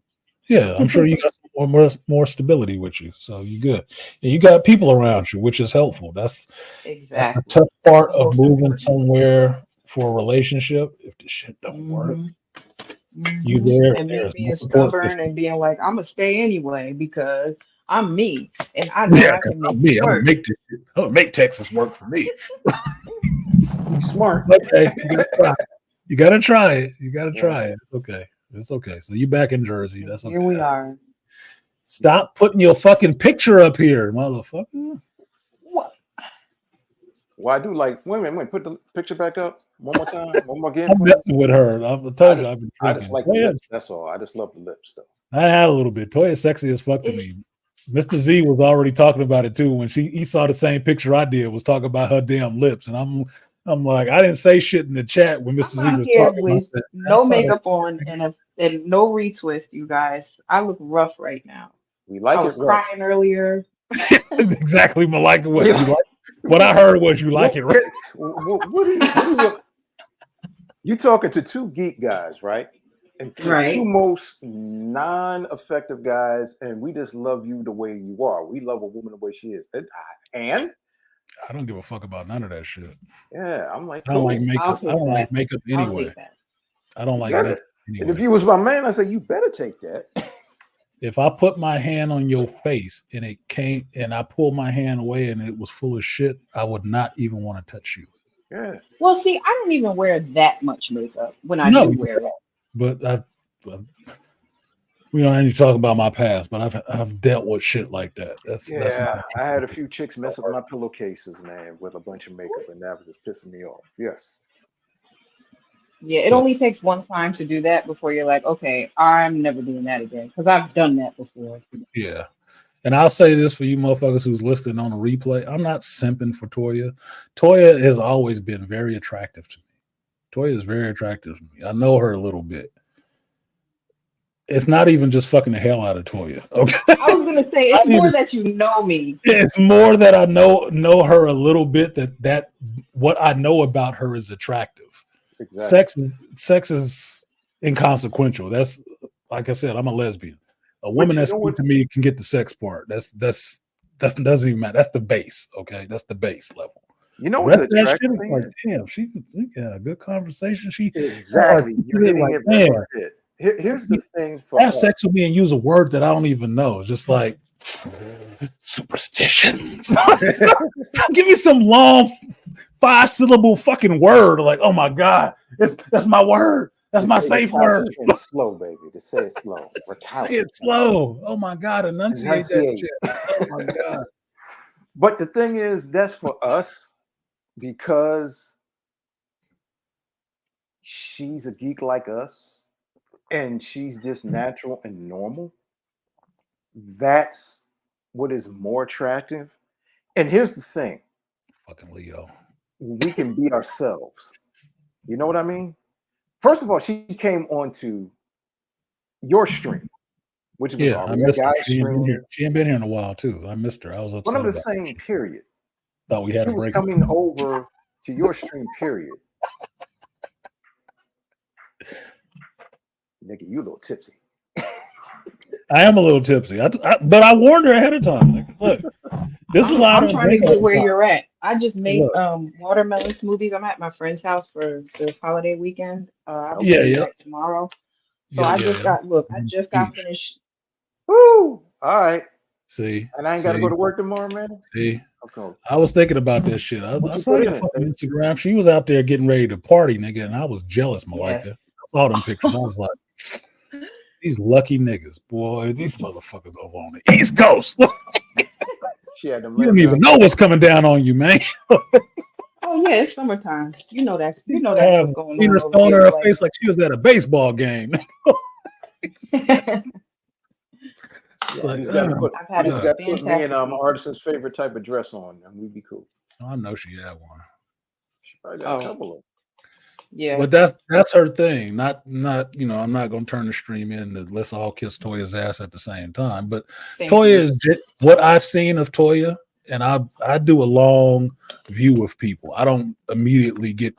Yeah, I'm sure you got some more stability with you, so you good. And you got people around you, which is helpful. That's the tough part of moving somewhere for a relationship. If the shit don't work, you there and me being stubborn and being like, I'm gonna stay anyway because I'm me and I know I can make it work. I'm gonna make Texas work for me. Smart. Okay, you gotta try it. You gotta try it. It's okay. It's okay. So you back in Jersey. That's okay. Here we are. Stop putting your fucking picture up here, motherfucker. What? Well, I do like women. Put the picture back up one more time. One more again. I'm messing with her. I've told you I've been drinking. I just like the lips. That's all. I just love the lips, though. I had a little bit. Toya's sexy as fuck to me. Mr. Z was already talking about it too when he saw the same picture I did. Was talking about her damn lips, and I'm like, I didn't say shit in the chat when Mr. Z was talking about that. No makeup on and no retwist, you guys. I look rough right now. We like I was crying earlier. Exactly, Malika. What I heard was you like it, right? What you talking to two geek guys, right? And two most non-effective guys, and we just love you the way you are. We love a woman the way she is. And I don't give a fuck about none of that shit. Yeah, I'm like, I don't like makeup. I don't like makeup anyway. I don't like makeup anyway. And if you was my man, I say you better take that. If I put my hand on your face and it came and I pulled my hand away and it was full of shit, I would not even want to touch you. Yeah. Well, see, I don't even wear that much makeup when I do wear it. But we don't need to talk about my past, but I've dealt with shit like that. That's not I had a few chicks mess up my pillowcases, man, with a bunch of makeup, and that was just pissing me off. Yes. Yeah, it only takes one time to do that before you're like, okay, I'm never doing that again because I've done that before. Yeah. And I'll say this for you motherfuckers who's listening on the replay. I'm not simping for Toya. Toya has always been very attractive to me. Toya is very attractive to me. I know her a little bit. It's not even just fucking the hell out of Toya. Okay. I was gonna say it's more that you know me. It's more that I know her a little bit. That what I know about her is attractive. Exactly. Sex is inconsequential. That's like I said. I'm a lesbian. A woman that's sweet to me can get the sex part. That doesn't even matter. That's the base. Okay, that's the base level. You know what the attractive thing is? Like, damn, she had a good conversation. Exactly. You're hitting it right on the head. Here's the thing. Have sex with me and use a word that I don't even know. It's just like superstitions. Give me some long 5-syllable fucking word. Like, oh my God, that's my word. That's my safe word. Slow, baby. Just say it slow. Say it slow. Oh my God, enunciate that shit. Oh my God. But the thing is, that's for us because she's a geek like us and she's just natural and normal. That's what is more attractive. And here's the thing. Fucking Leo. We can be ourselves. You know what I mean? First of all, she came onto your stream, which was I missed her. She ain't been here in a while too. I missed her. I was upset. One of the same period. Thought we had. She was coming over to your stream. Period. Nigga, you a little tipsy. I am a little tipsy. But I warned her ahead of time. Like, look, this is why I I'm don't trying to drink all get where the time. you're at. I just made Look, watermelon smoothies. I'm at my friend's house for the holiday weekend. I'll be yeah, getting yeah, back tomorrow. So yeah, I yeah, just yeah. got I just got Peach. finished. Woo! All right. See, And I ain't got to go to work tomorrow, man. see. Okay. I was thinking about this shit. What I you saw put your in it, fucking baby? Instagram. She was out there getting ready to party, nigga, and I was jealous, Yes. Malika. I saw them pictures. I was like, these lucky niggas, boy. These motherfuckers over on the East Coast. She had them You don't lemons even out. know what's coming down on you, man. Oh yeah, it's summertime. She That's have what's going Peter on over Stone in here. her Like face like she was at a baseball game. Yeah, Like, he's got to put. I've had He's a got to put me in fantastic week. Artisan's favorite type of dress on, and we'd be cool. I know she had one. She probably got a Oh couple of them. yeah. But that's her thing. Not I'm not gonna turn the stream in. Let's all kiss Toya's ass at the same time. But Thank Toya you. is what I've seen of Toya, and I do a long view of people. I don't immediately get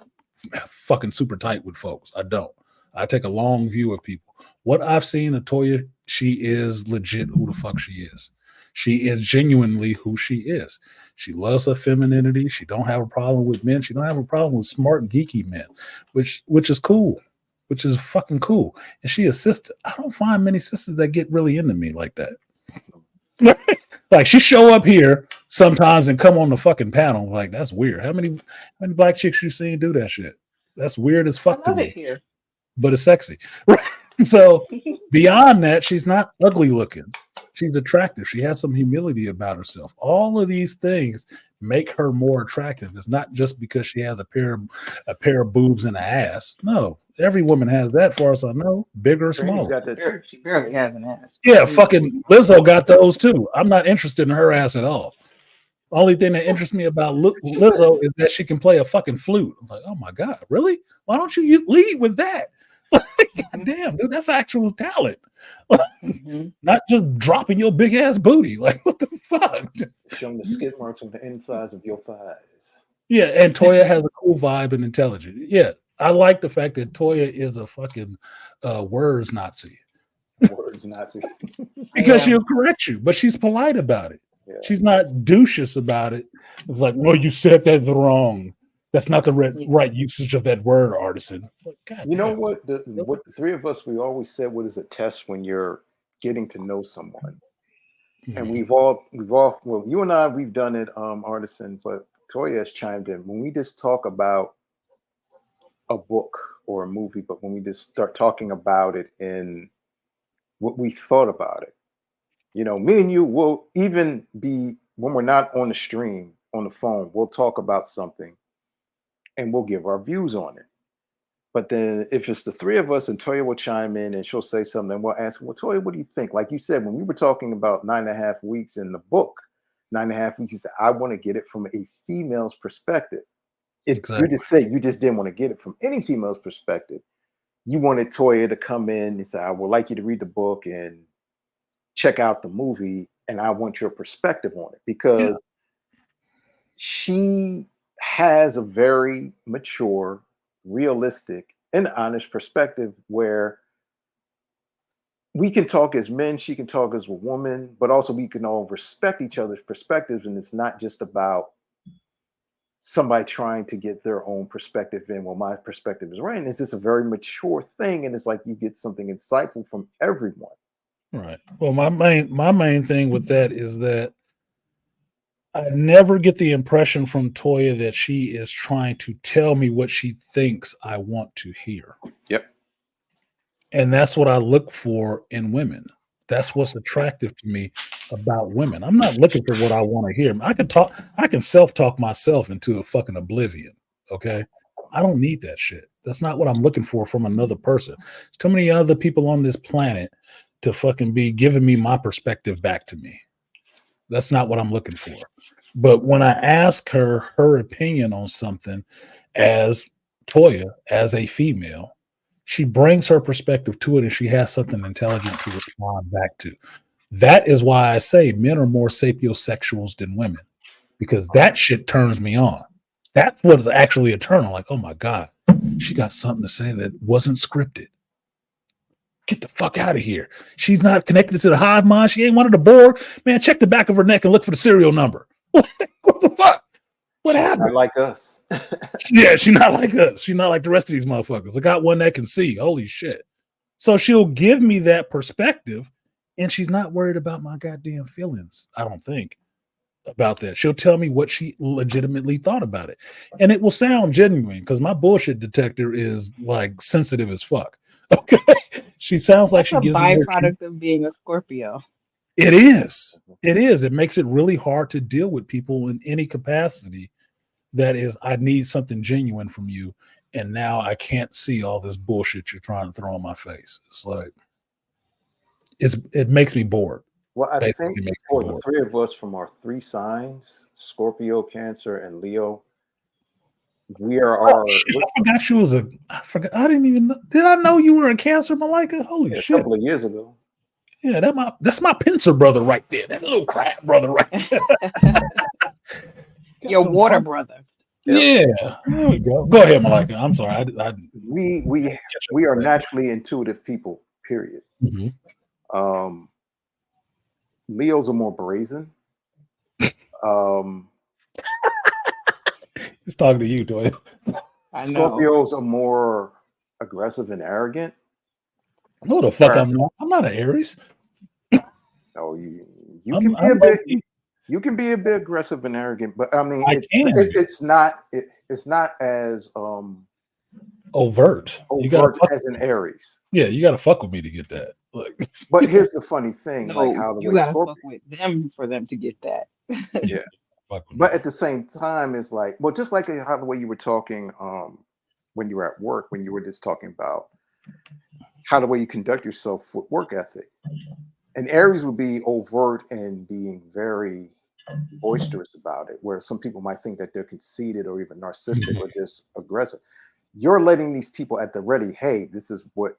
fucking super tight with folks. I don't. I take a long view of people. What I've seen of Toya, she is legit who the fuck she is. She is genuinely who she is. She loves her femininity. She don't have a problem with men. She don't have a problem with smart, geeky men, which is cool, which is fucking cool. And she a sister. I don't find many sisters that get really into me like that. Like she show up here sometimes and come on the fucking panel. Like that's weird. How many black chicks you seen do that shit? That's weird as I fuck to love it me, here. but it's sexy. So beyond that, she's not ugly looking. She's attractive. She has some humility about herself. All of these things make her more attractive. It's not just because she has a pair of boobs and an ass. No, every woman has that, far as I know, bigger or Brandy's smaller. got that too. She barely has an ass. Yeah, fucking Lizzo got those too. I'm not interested in her ass at all. Only thing that interests me about Lizzo is that she can play a fucking flute. I'm like, oh my god, really? Why don't you lead with that? God damn, dude, that's actual talent. Not just dropping your big ass booty. Like, what the fuck? Show them the skid marks on the insides of your thighs. Yeah, and Toya has a cool vibe and intelligence. Yeah, I like the fact that Toya is a fucking words Nazi. Words Nazi. Because she'll correct you, but she's polite about it. Yeah. She's not douchious about it. It's like, well, you said that wrong. That's not the right usage of that word, artisan. Like, you know what? What the three of us, we always said, what is a test when you're getting to know someone? And we've all, well, you and I, we've done it, artisan, but Toya has chimed in. When we just talk about a book or a movie, but when we just start talking about it in what we thought about it, you know, me and you will even be, when we're not on the stream, on the phone, we'll talk about something and we'll give our views on it. But then if it's the three of us and Toya will chime in and she'll say something, and we'll ask, well, Toya, what do you think? Like you said, when we were talking about 9.5 weeks in the book, 9.5 weeks, you said, I want to get it from a female's perspective. Exactly. You just said you just didn't want to get it from any female's perspective. You wanted Toya to come in and say, I would like you to read the book and check out the movie, and I want your perspective on it, because she has a very mature, realistic, and honest perspective where we can talk as men, she can talk as a woman, but also we can all respect each other's perspectives, and it's not just about somebody trying to get their own perspective in. Well, my perspective is right. And it's just a very mature thing, and it's like you get something insightful from everyone. Right. Well, my main thing with that is that I never get the impression from Toya that she is trying to tell me what she thinks I want to hear. Yep. And that's what I look for in women. That's what's attractive to me about women. I'm not looking for what I want to hear. I can self-talk myself into a fucking oblivion. Okay. I don't need that shit. That's not what I'm looking for from another person. There's too many other people on this planet to fucking be giving me my perspective back to me. That's not what I'm looking for. But when I ask her opinion on something as Toya, as a female, she brings her perspective to it, and she has something intelligent to respond back to. That is why I say men are more sapiosexuals than women, because that shit turns me on. That's what's actually eternal. Like, oh my God, she got something to say that wasn't scripted. Get the fuck out of here. She's not connected to the hive mind. She ain't one of the board. Man, check the back of her neck and look for the serial number. What the fuck? What She's happened? not like us. Yeah, she's not like us. She's not like the rest of these motherfuckers. I got one that can see. Holy shit. So she'll give me that perspective, and she's not worried about my goddamn feelings, I don't think, about that. She'll tell me what she legitimately thought about it. And it will sound genuine because my bullshit detector is like sensitive as fuck. Okay. She sounds like That's she a gives me her byproduct of being a Scorpio. It is. It is. It makes it really hard to deal with people in any capacity. That is, I need something genuine from you. And now I can't see all this bullshit you're trying to throw in my face. It's like, it makes me bored. Well, I Basically think makes me for the bored. three of us from our three signs, Scorpio, Cancer, and Leo, we are Oh, shit, I forgot you was I forgot. I didn't even know. Did I know you were a Cancer, Malika? Holy a shit. couple of years ago. Yeah, that's my pincer brother right there. That little crap brother right there. Your water brother. Yeah, there we go. Go ahead, Malika. I'm sorry. We are naturally intuitive people, period. Mm-hmm. Leos are more brazen. He's talking to you, Toy. Scorpios are more aggressive and arrogant. No, the fuck I'm not. I'm not an Aries. No, you can be a bit. You can be a bit aggressive and arrogant, but I mean, it's not as overt as an Aries. Yeah, you got to fuck with me to get that. Like, but here's the funny thing: no, like how the you way gotta fuck with them for them to get that. Yeah, but at the same time, it's like, well, just like how the way you were talking when you were at work, when you were just talking about how the way you conduct yourself with work ethic. And Aries would be overt and being very boisterous about it, where some people might think that they're conceited or even narcissistic or just aggressive. You're letting these people at the ready, hey, this is what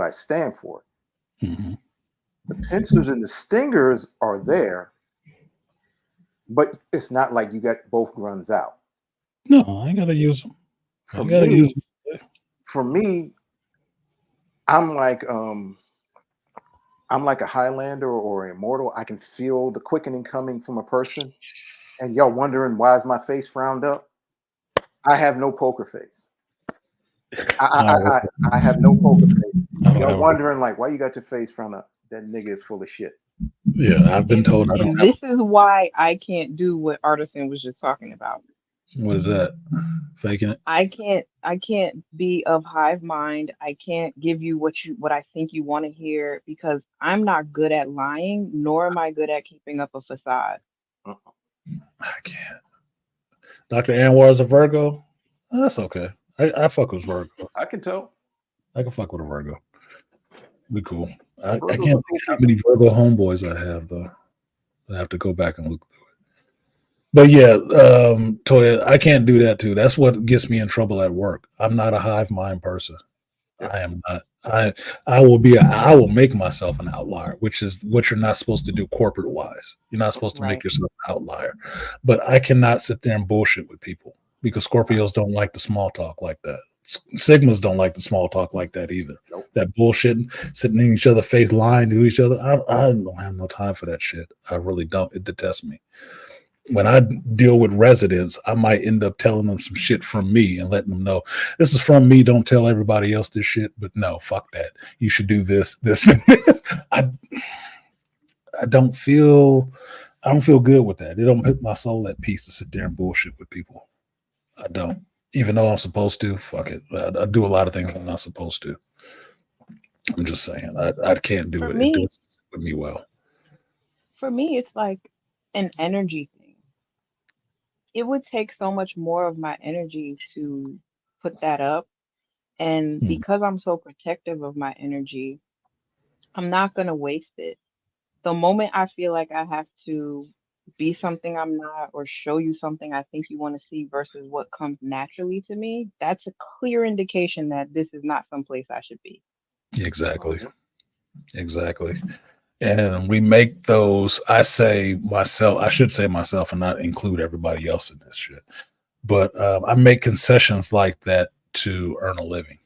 I stand for. Mm-hmm. The pincers and the stingers are there, but it's not like you got both guns out. No, I gotta use them. For me, I'm like a Highlander or an immortal. I can feel the quickening coming from a person, and y'all wondering why is my face frowned up? I have no poker face. I have no poker face. Y'all wondering like why you got your face frowned up? That nigga is full of shit. Yeah, I've been told. And this is why I can't do what Artisan was just talking about. What is that? Faking it? I can't be of hive mind. I can't give you what I think you want to hear because I'm not good at lying, nor am I good at keeping up a facade. I can't. Dr. Anwar is a Virgo. Oh, that's okay. I fuck with Virgo. I can tell. I can fuck with a Virgo. Be cool. I can't think how many Virgo homeboys I have though. I have to go back and look through it. But yeah, Toya, I can't do that too. That's what gets me in trouble at work. I'm not a hive mind person. I am not. I will make myself an outlier, which is what you're not supposed to do corporate wise. You're not supposed to make yourself an outlier. But I cannot sit there and bullshit with people because Scorpios don't like the small talk like that. Sigmas don't like the small talk like that either. Nope. That bullshitting, sitting in each other's face, lying to each other. I don't have no time for that shit. I really don't. It detests me. When I deal with residents, I might end up telling them some shit from me and letting them know this is from me. Don't tell everybody else this shit. But no, fuck that. You should do this, this, and this. I don't feel good with that. It don't put my soul at peace to sit there and bullshit with people. I don't. Even though I'm supposed to, fuck it. I do a lot of things I'm not supposed to. I'm just saying. I can't do it. It doesn't sit with me well. For me, it's like an energy thing. It would take so much more of my energy to put that up. And because I'm so protective of my energy, I'm not going to waste it. The moment I feel like I have to be something I'm not or show you something I think you want to see versus what comes naturally to me, that's a clear indication that this is not someplace I should be. Exactly. And we make those, I should say myself and not include everybody else in this shit. But I make concessions like that to earn a living.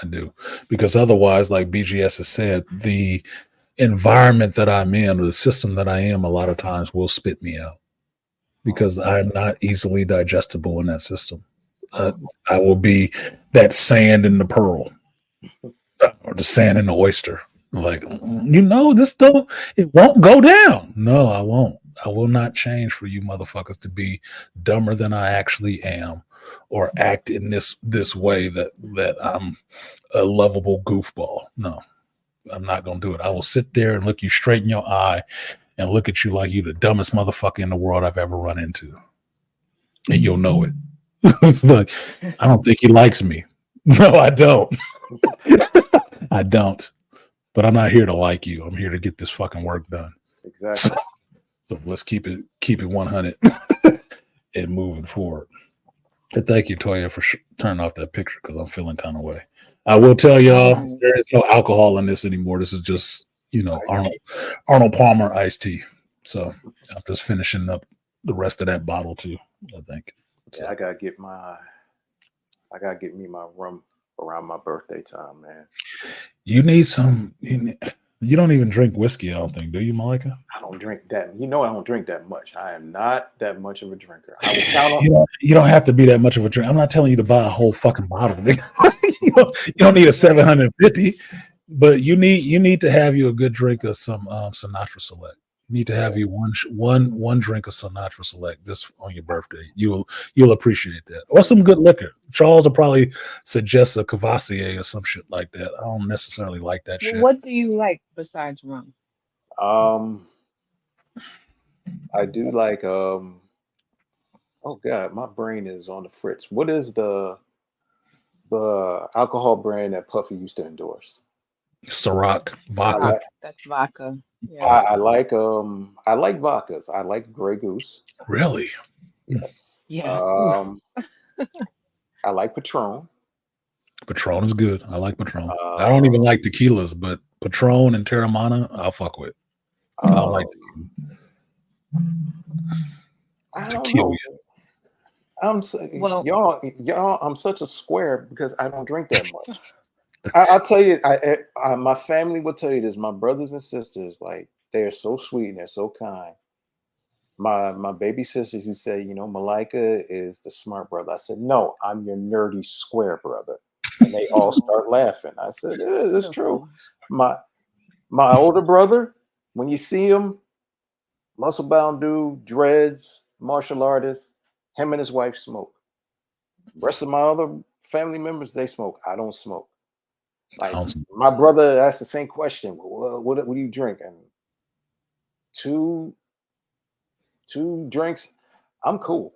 I do. Because otherwise, like BGS has said, the environment that I'm in or the system that I am a lot of times will spit me out because I'm not easily digestible in that system. I will be that sand in the pearl or the sand in the oyster. Like, this don't, it won't go down. No, I won't. I will not change for you motherfuckers to be dumber than I actually am or act in this way that I'm a lovable goofball. No, I'm not gonna do it. I will sit there and look you straight in your eye and look at you like you the dumbest motherfucker in the world I've ever run into. And you'll know it. It's like, I don't think he likes me. No, I don't. I don't. But I'm not here to like you. I'm here to get this fucking work done. Exactly. So let's keep it 100 and moving forward. And thank you, Toya, for turning off that picture because I'm feeling kind of way. I will tell y'all there is no alcohol in this anymore. This is just Arnold Palmer iced tea. So I'm just finishing up the rest of that bottle too. I think. Yeah, I gotta get me my rum around my birthday time, man. You need some. You don't even drink whiskey, I don't think, do you, Malika? I don't drink that. I don't drink that much. I am not that much of a drinker. I will count on. You don't have to be that much of a drink. I'm not telling you to buy a whole fucking bottle. you don't need a 750, but you need to have you a good drink of some Sinatra Select. You need to have you one drink of Sinatra Select this on your birthday. You'll appreciate that, or some good liquor. Charles will probably suggest a Cavassier or some shit like that. I don't necessarily like that shit. What do you like besides rum? I do like oh god, my brain is on the fritz. What is the alcohol brand that Puffy used to endorse? Ciroc vodka. That's vodka. Yeah. I like vodkas. I like Grey Goose. Really? Yes. Yeah. I like Patron. Patron is good. I like Patron. I don't even like tequilas, but Patron and Terramana, I'll fuck with. I like I don't know. Y'all, I'm such a square because I don't drink that much. I'll tell you, my family will tell you this. My brothers and sisters, like, they're so sweet and they're so kind. My baby sisters, he said, Malika is the smart brother. I said, no, I'm your nerdy square brother. And they all start laughing. I said, it's true. My older brother, when you see him, muscle bound dude, dreads, martial artist, him and his wife smoke. The rest of my other family members, they smoke. I don't smoke. Like, my brother asked the same question. What do you drink? And two drinks, I'm cool.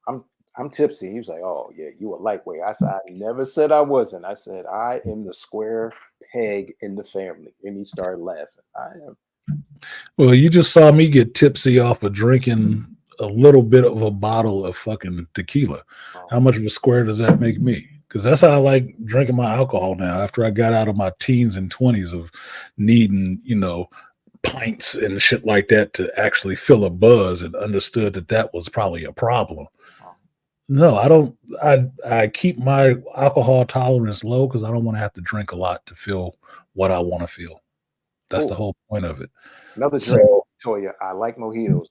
I'm tipsy. He was like, oh yeah, you a lightweight. I said, I never said I wasn't. I said, I am the square peg in the family. And he started laughing. I am. Well, you just saw me get tipsy off of drinking a little bit of a bottle of fucking tequila. How much of a square does that make me? Because that's how I like drinking my alcohol now. After I got out of my teens and 20s of needing, pints and shit like that to actually feel a buzz, and understood that was probably a problem. No, I don't. I keep my alcohol tolerance low because I don't want to have to drink a lot to feel what I want to feel. That's the whole point of it. Another drink, Toya. I like mojitos.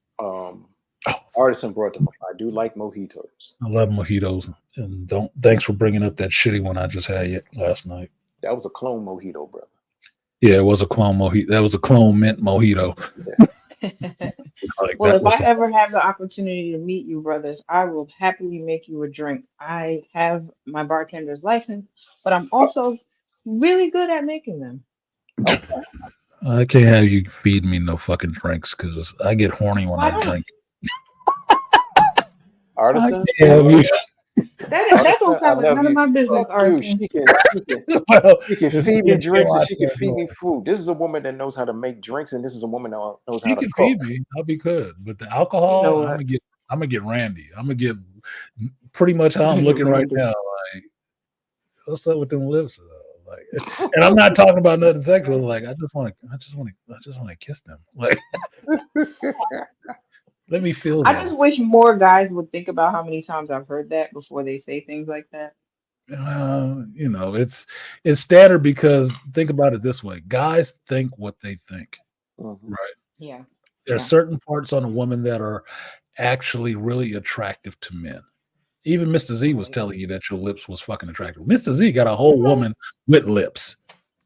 Artisan brought them up. I do like mojitos. I love mojitos, and thanks for bringing up that shitty one I just had last night. That was a clone mojito, brother. Yeah, it was a clone mojito. That was a clone mint mojito. Yeah. Well, if I ever have the opportunity to meet you, brothers, I will happily make you a drink. I have my bartender's license, but I'm also really good at making them. I can't have you feed me no fucking drinks because I get horny when I drink. Artisan? That don't sound like none of my business, Artisan. She can feed me drinks and she can feed me food. This is a woman that knows how to make drinks, and this is a woman that knows how to cook. She can feed me. I'll be good. But the alcohol, I'm gonna get randy. I'm gonna get pretty much how I'm looking right now. Like, what's up with them lips? Like, and I'm not talking about nothing sexual. Like, I just want to kiss them. Like, let me feel. I just wish more guys would think about how many times I've heard that before they say things like that. You know, it's standard because think about it this way: guys think what they think, Mhm. right? Yeah. There's Yeah. certain parts on a woman that are actually really attractive to men. Even Mr. Z was Right. telling you that your lips was fucking attractive. Mr. Z got a whole woman with lips.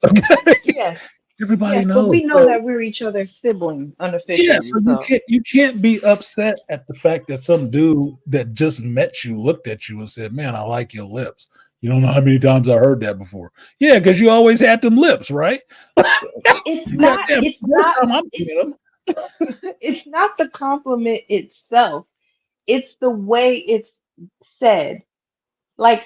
Okay, Yes. everybody Yes, but knows. we know So that we're each other's siblings yeah, unofficially. so So you can't be upset at the fact that some dude that just met you looked at you and said, "Man, I like your lips." You don't know how many times I heard that before. Yeah, because you always had them lips, right? it's Yeah, not. damn, It's first not. time I'm It's seeing them. it's not the compliment itself. It's the way it's said. Like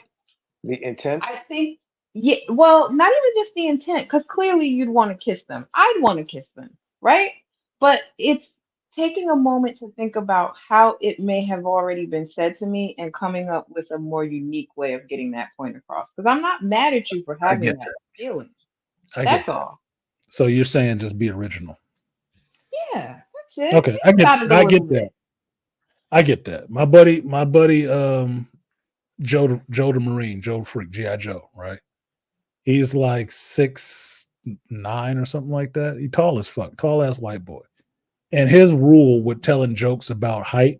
The intent. I think, yeah, well, not even just the intent, because clearly you'd want to kiss them. I'd want to kiss them, right? But it's taking a moment to think about how it may have already been said to me and coming up with a more unique way of getting that point across. Because I'm not mad at you for I having get that that. feeling. I get That's that. all. So you're saying just be original. Yeah, that's it. Okay, Think about it a I little get that. bit. I get that. My buddy, Joe the Marine, Joe the Freak, GI Joe, right? He's like 6'9" or something like that. He tall as fuck, tall ass white boy. And his rule with telling jokes about height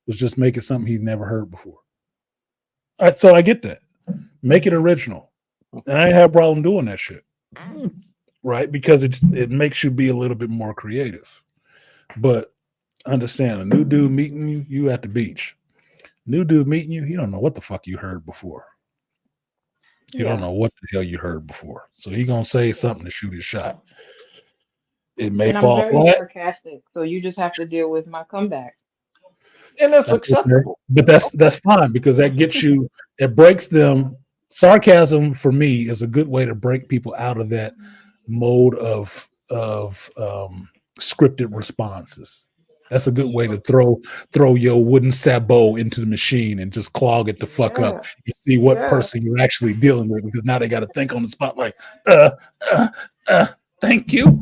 was just make it something he'd never heard before. So I get that. Make it original. And I ain't have a problem doing that shit. Right? Because it makes you be a little bit more creative. But understand, a new dude meeting you at the beach. New dude meeting you don't know what the fuck you heard before. You don't Yeah, know what the hell you heard before. So he gonna say yeah. something to shoot his shot. It may And I'm fall very flat. sarcastic, so you just have to deal with my comeback. And that's That's okay. acceptable. But that's fine because that gets you, it breaks them. Sarcasm for me is a good way to break people out of that mode of scripted responses. That's a good way to Sure. throw your wooden sabot into the machine and just clog it the fuck up Yeah, and see what yeah. person you're actually dealing with because now they got to think on the spot like, uh, uh, thank you.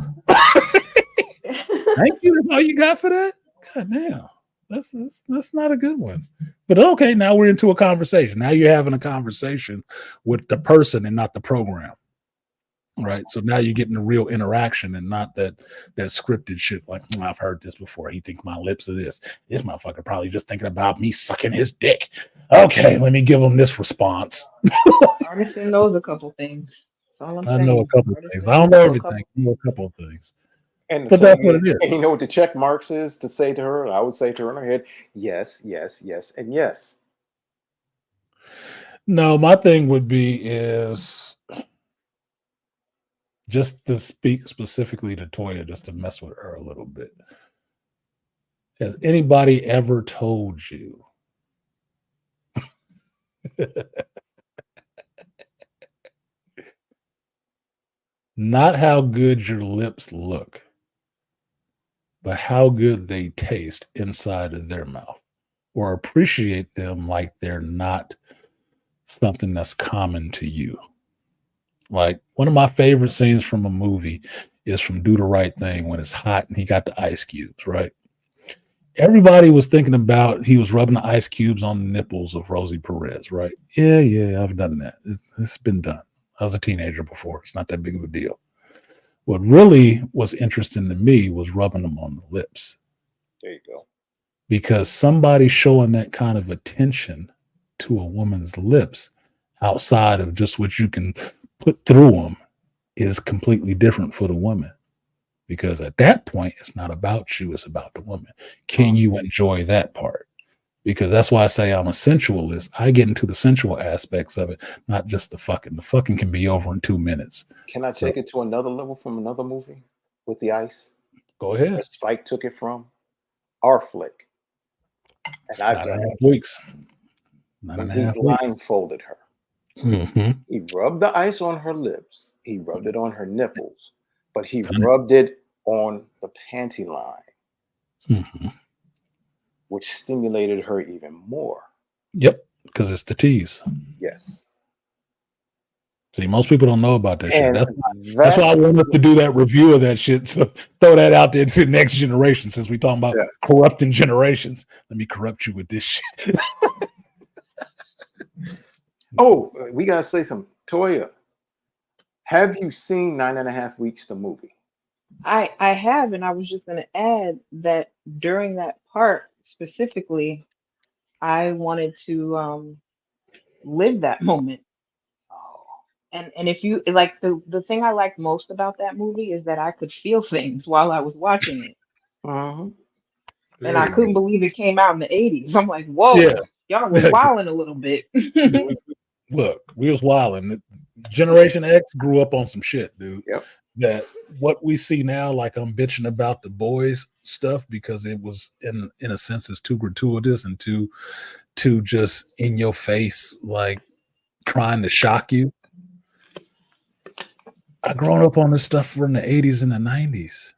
Thank you. That's all you got for that? God damn. That's not a good one. But okay, now we're into a conversation. Now you're having a conversation with the person and not the program. Right. So now you're getting a real interaction and not that scripted shit like I've heard this before. He thinks my lips are this. This motherfucker probably just thinking about me sucking his dick. Okay, let me give him this response. Artisan knows a couple things. That's all I'm I know a saying. couple of things. I Artisan don't know know a everything. couple I know things. a couple of things. And the But that's thing what is, it is. and you know what the check marks is to say to her? I would say to her in her head, yes, yes, yes, and yes. No, my thing would be is just to speak specifically to Toya, just to mess with her a little bit. Has anybody ever told you not how good your lips look, but how good they taste inside of their mouth, or appreciate them like they're not something that's common to you? Like one of my favorite scenes from a movie is from Do the Right Thing when it's hot and he got the ice cubes, right? Everybody was thinking about he was rubbing the ice cubes on the nipples of Rosie Perez, right? Yeah, I've done that. It's been done. I was a teenager before. It's not that big of a deal. What really was interesting to me was rubbing them on the lips There you go. because somebody showing that kind of attention to a woman's lips outside of just what you can put through them is completely different for the woman. Because at that point, it's not about you, it's about the woman. Can you enjoy that part? Because that's why I say I'm a sensualist. I get into the sensual aspects of it, not just the fucking. The fucking can be over in 2 minutes. Can I So take it to another level from another movie with the ice? go Where ahead. Spike took it from? Our flick. And I've Nine and done a half this. weeks. Nine When and a he half weeks. blindfolded her, Mm-hmm. he rubbed the ice on her lips, he rubbed it on her nipples, but he Done it. rubbed it on the panty line, Mm-hmm. which stimulated her even more. Yep, because it's the tease. Yes. See, most people don't know about that shit. And That's why I that's want us to do that review of that shit. So throw that out there to the next generation. Since we talking about yes. corrupting generations, let me corrupt you with this shit. Oh, we gotta say some Toya. Have you seen 9.5 Weeks, the movie? I have, and I was just going to add that during that part specifically, I wanted to live that moment. Oh, And if you like the thing I liked most about that movie is that I could feel things while I was watching it. uh-huh. And I Very couldn't good. believe it came out in the 80s. I'm like, whoa, Yeah. y'all was wilding a little bit. Look, we was wilding. Generation X grew up on some shit, dude. Yep. That what we see now, like I'm bitching about the boys stuff because it was in a sense it's too gratuitous and too just in your face, like trying to shock you. I grown up on this stuff from the 80s and the 90s.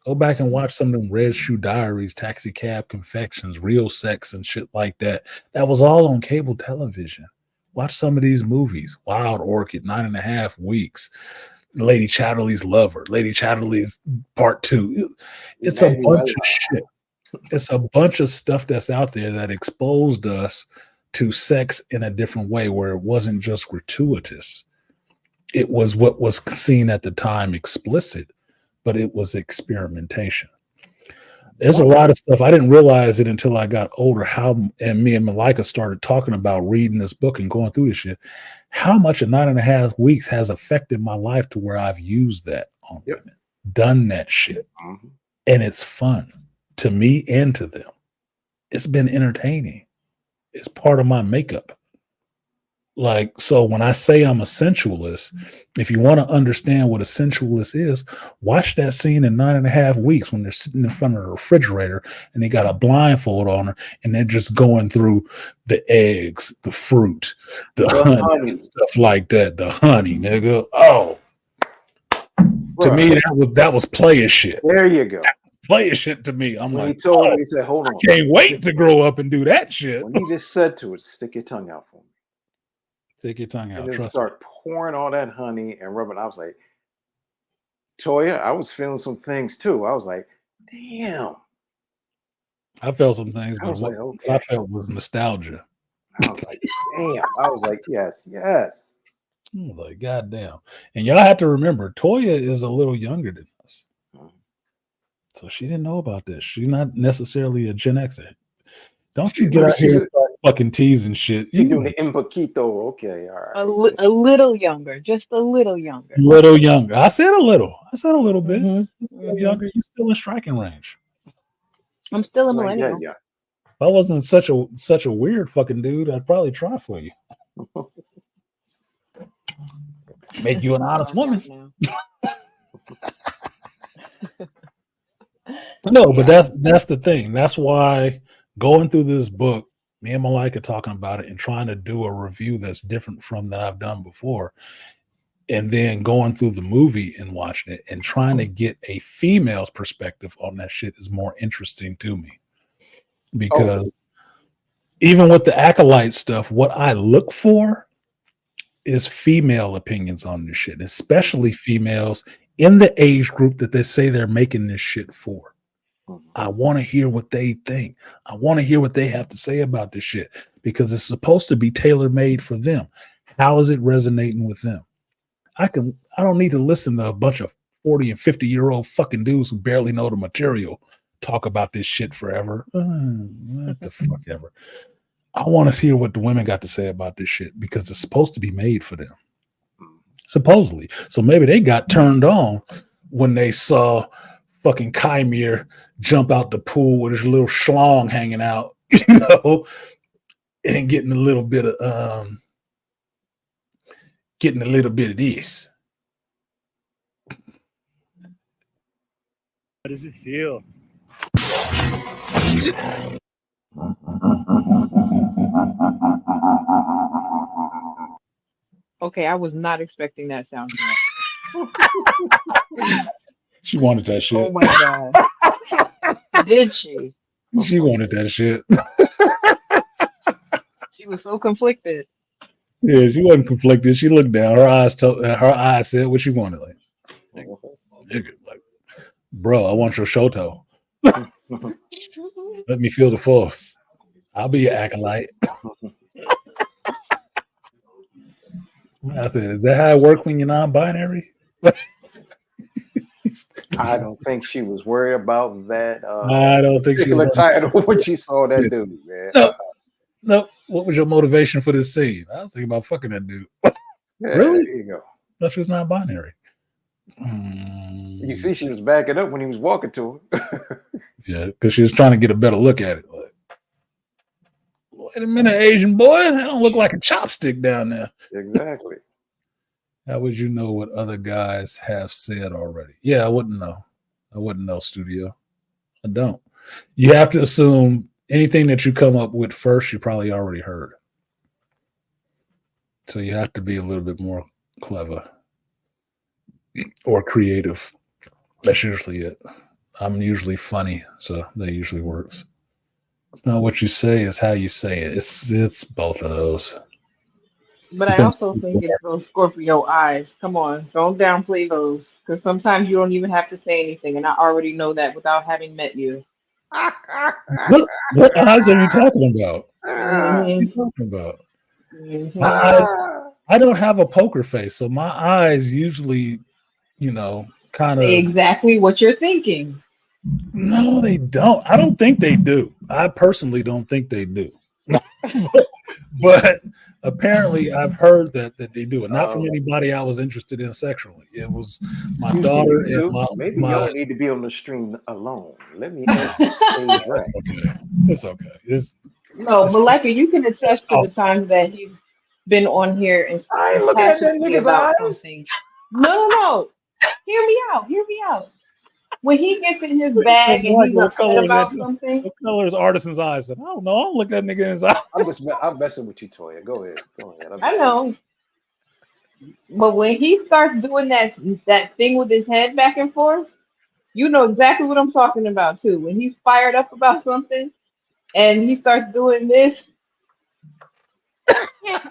Go back and watch some of them Red Shoe Diaries, Taxi Cab Confections, Real Sex, and shit like that. That was all on cable television. Watch some of these movies. Wild Orchid, 9.5 Weeks, Lady Chatterley's Lover, Lady Chatterley's Part 2. It's a bunch of shit. It's a bunch of stuff that's out there that exposed us to sex in a different way where it wasn't just gratuitous. It was what was seen at the time explicit, but it was experimentation. There's a lot of stuff. I didn't realize it until I got older, and me and Malika started talking about reading this book and going through this shit, how much of 9.5 Weeks has affected my life to where I've used that on women, done that shit. And it's fun to me and to them. It's been entertaining. It's part of my makeup. Like, so when I say I'm a sensualist, if you want to understand what a sensualist is, watch that scene in 9.5 Weeks when they're sitting in front of the refrigerator and they got a blindfold on her and they're just going through the eggs, the fruit, the honey, stuff like that. The honey, nigga. Oh, to me, that was player shit. There you go. Player shit to me. I'm when like, he told me, he said, hold on. I can't wait to grow up and do that shit. When he just said to it, stick your tongue out for me. Stick your tongue out. And then start pouring all that honey and rubbing. I was like, Toya, I was feeling some things too. I was like, damn. I felt some things, but what I felt was nostalgia. I was like, damn. I was like, yes. I was like, goddamn. And y'all have to remember, Toya is a little younger than us. So she didn't know about this. She's not necessarily a Gen Xer. Don't you get out here and start fucking teasing shit. You doing the impoquito. Okay, all right. A little younger, just a little younger. Little younger. I said a little. I said a little bit. Younger. You're still in striking range. I'm still a millennial. Yeah. If I wasn't such a weird fucking dude, I'd probably try for you. Make you an honest woman. No, but that's the thing. That's why going through this book, me and Malika talking about it and trying to do a review that's different from that I've done before, and then going through the movie and watching it and trying to get a female's perspective on that shit is more interesting to me. Because even with the acolyte stuff, what I look for is female opinions on this shit, especially females in the age group that they say they're making this shit for. I want to hear what they think. I want to hear what they have to say about this shit because it's supposed to be tailor-made for them. How is it resonating with them? I don't need to listen to a bunch of 40 and 50-year-old fucking dudes who barely know the material talk about this shit forever. What the fuck ever. I want to hear what the women got to say about this shit because it's supposed to be made for them. Supposedly. So maybe they got turned on when they saw fucking Chimere jump out the pool with his little schlong hanging out, and getting a little bit of this. How does it feel? Okay, I was not expecting that sound. She wanted that shit. Oh my god. Did she? She wanted that shit. She was so conflicted. Yeah, she wasn't conflicted. She looked down. Her eyes said what she wanted. Like, bro, I want your shoto. Let me feel the force. I'll be your acolyte. I said, is that how it works when you're non-binary? I don't think she was worried about that I don't think she particular was. title when she saw that dude, man. No. What was your motivation for this scene? I was thinking about fucking that dude. Yeah, Really? there you go. No, she was non-binary. You see, she was backing up when he was walking to her. Yeah, because she was trying to get a better look at it. Like, wait a minute, Asian boy, that don't look like a chopstick down there. Exactly. How would you know what other guys have said already? Yeah, I wouldn't know. I wouldn't know, studio. I don't. You have to assume anything that you come up with first, you probably already heard. So you have to be a little bit more clever or creative. That's usually it. I'm usually funny, so that usually works. It's not what you say, it's how you say it. It's both of those. But I also think it's those Scorpio eyes. Come on, don't downplay those, because sometimes you don't even have to say anything, and I already know that without having met you. What eyes are you talking about? What are Mhm. you talking about? Mhm. My eyes, I don't have a poker face, so my eyes usually, kind Say of. exactly what you're thinking. No, they don't. I don't think they do. I personally don't think they do. But apparently, I've heard that they do it. Not from anybody I was interested in sexually. It was my daughter and Maybe my y'all need to be on the stream alone. Let me exit the stage right. It's okay. No, Malika, you can it's attest to the times that he's been on here and I ain't speaking looking at that passionately nigga's about eyes. something. No. Hear me out. Hear me out. When he gets in his bag and he's upset about something. What color is Artisan's eyes? I don't know. I don't look at that nigga in his eye. I'm messing with you, Toya. Go ahead. I know. But when he starts doing that thing with his head back and forth, you know exactly what I'm talking about too. When he's fired up about something and he starts doing this,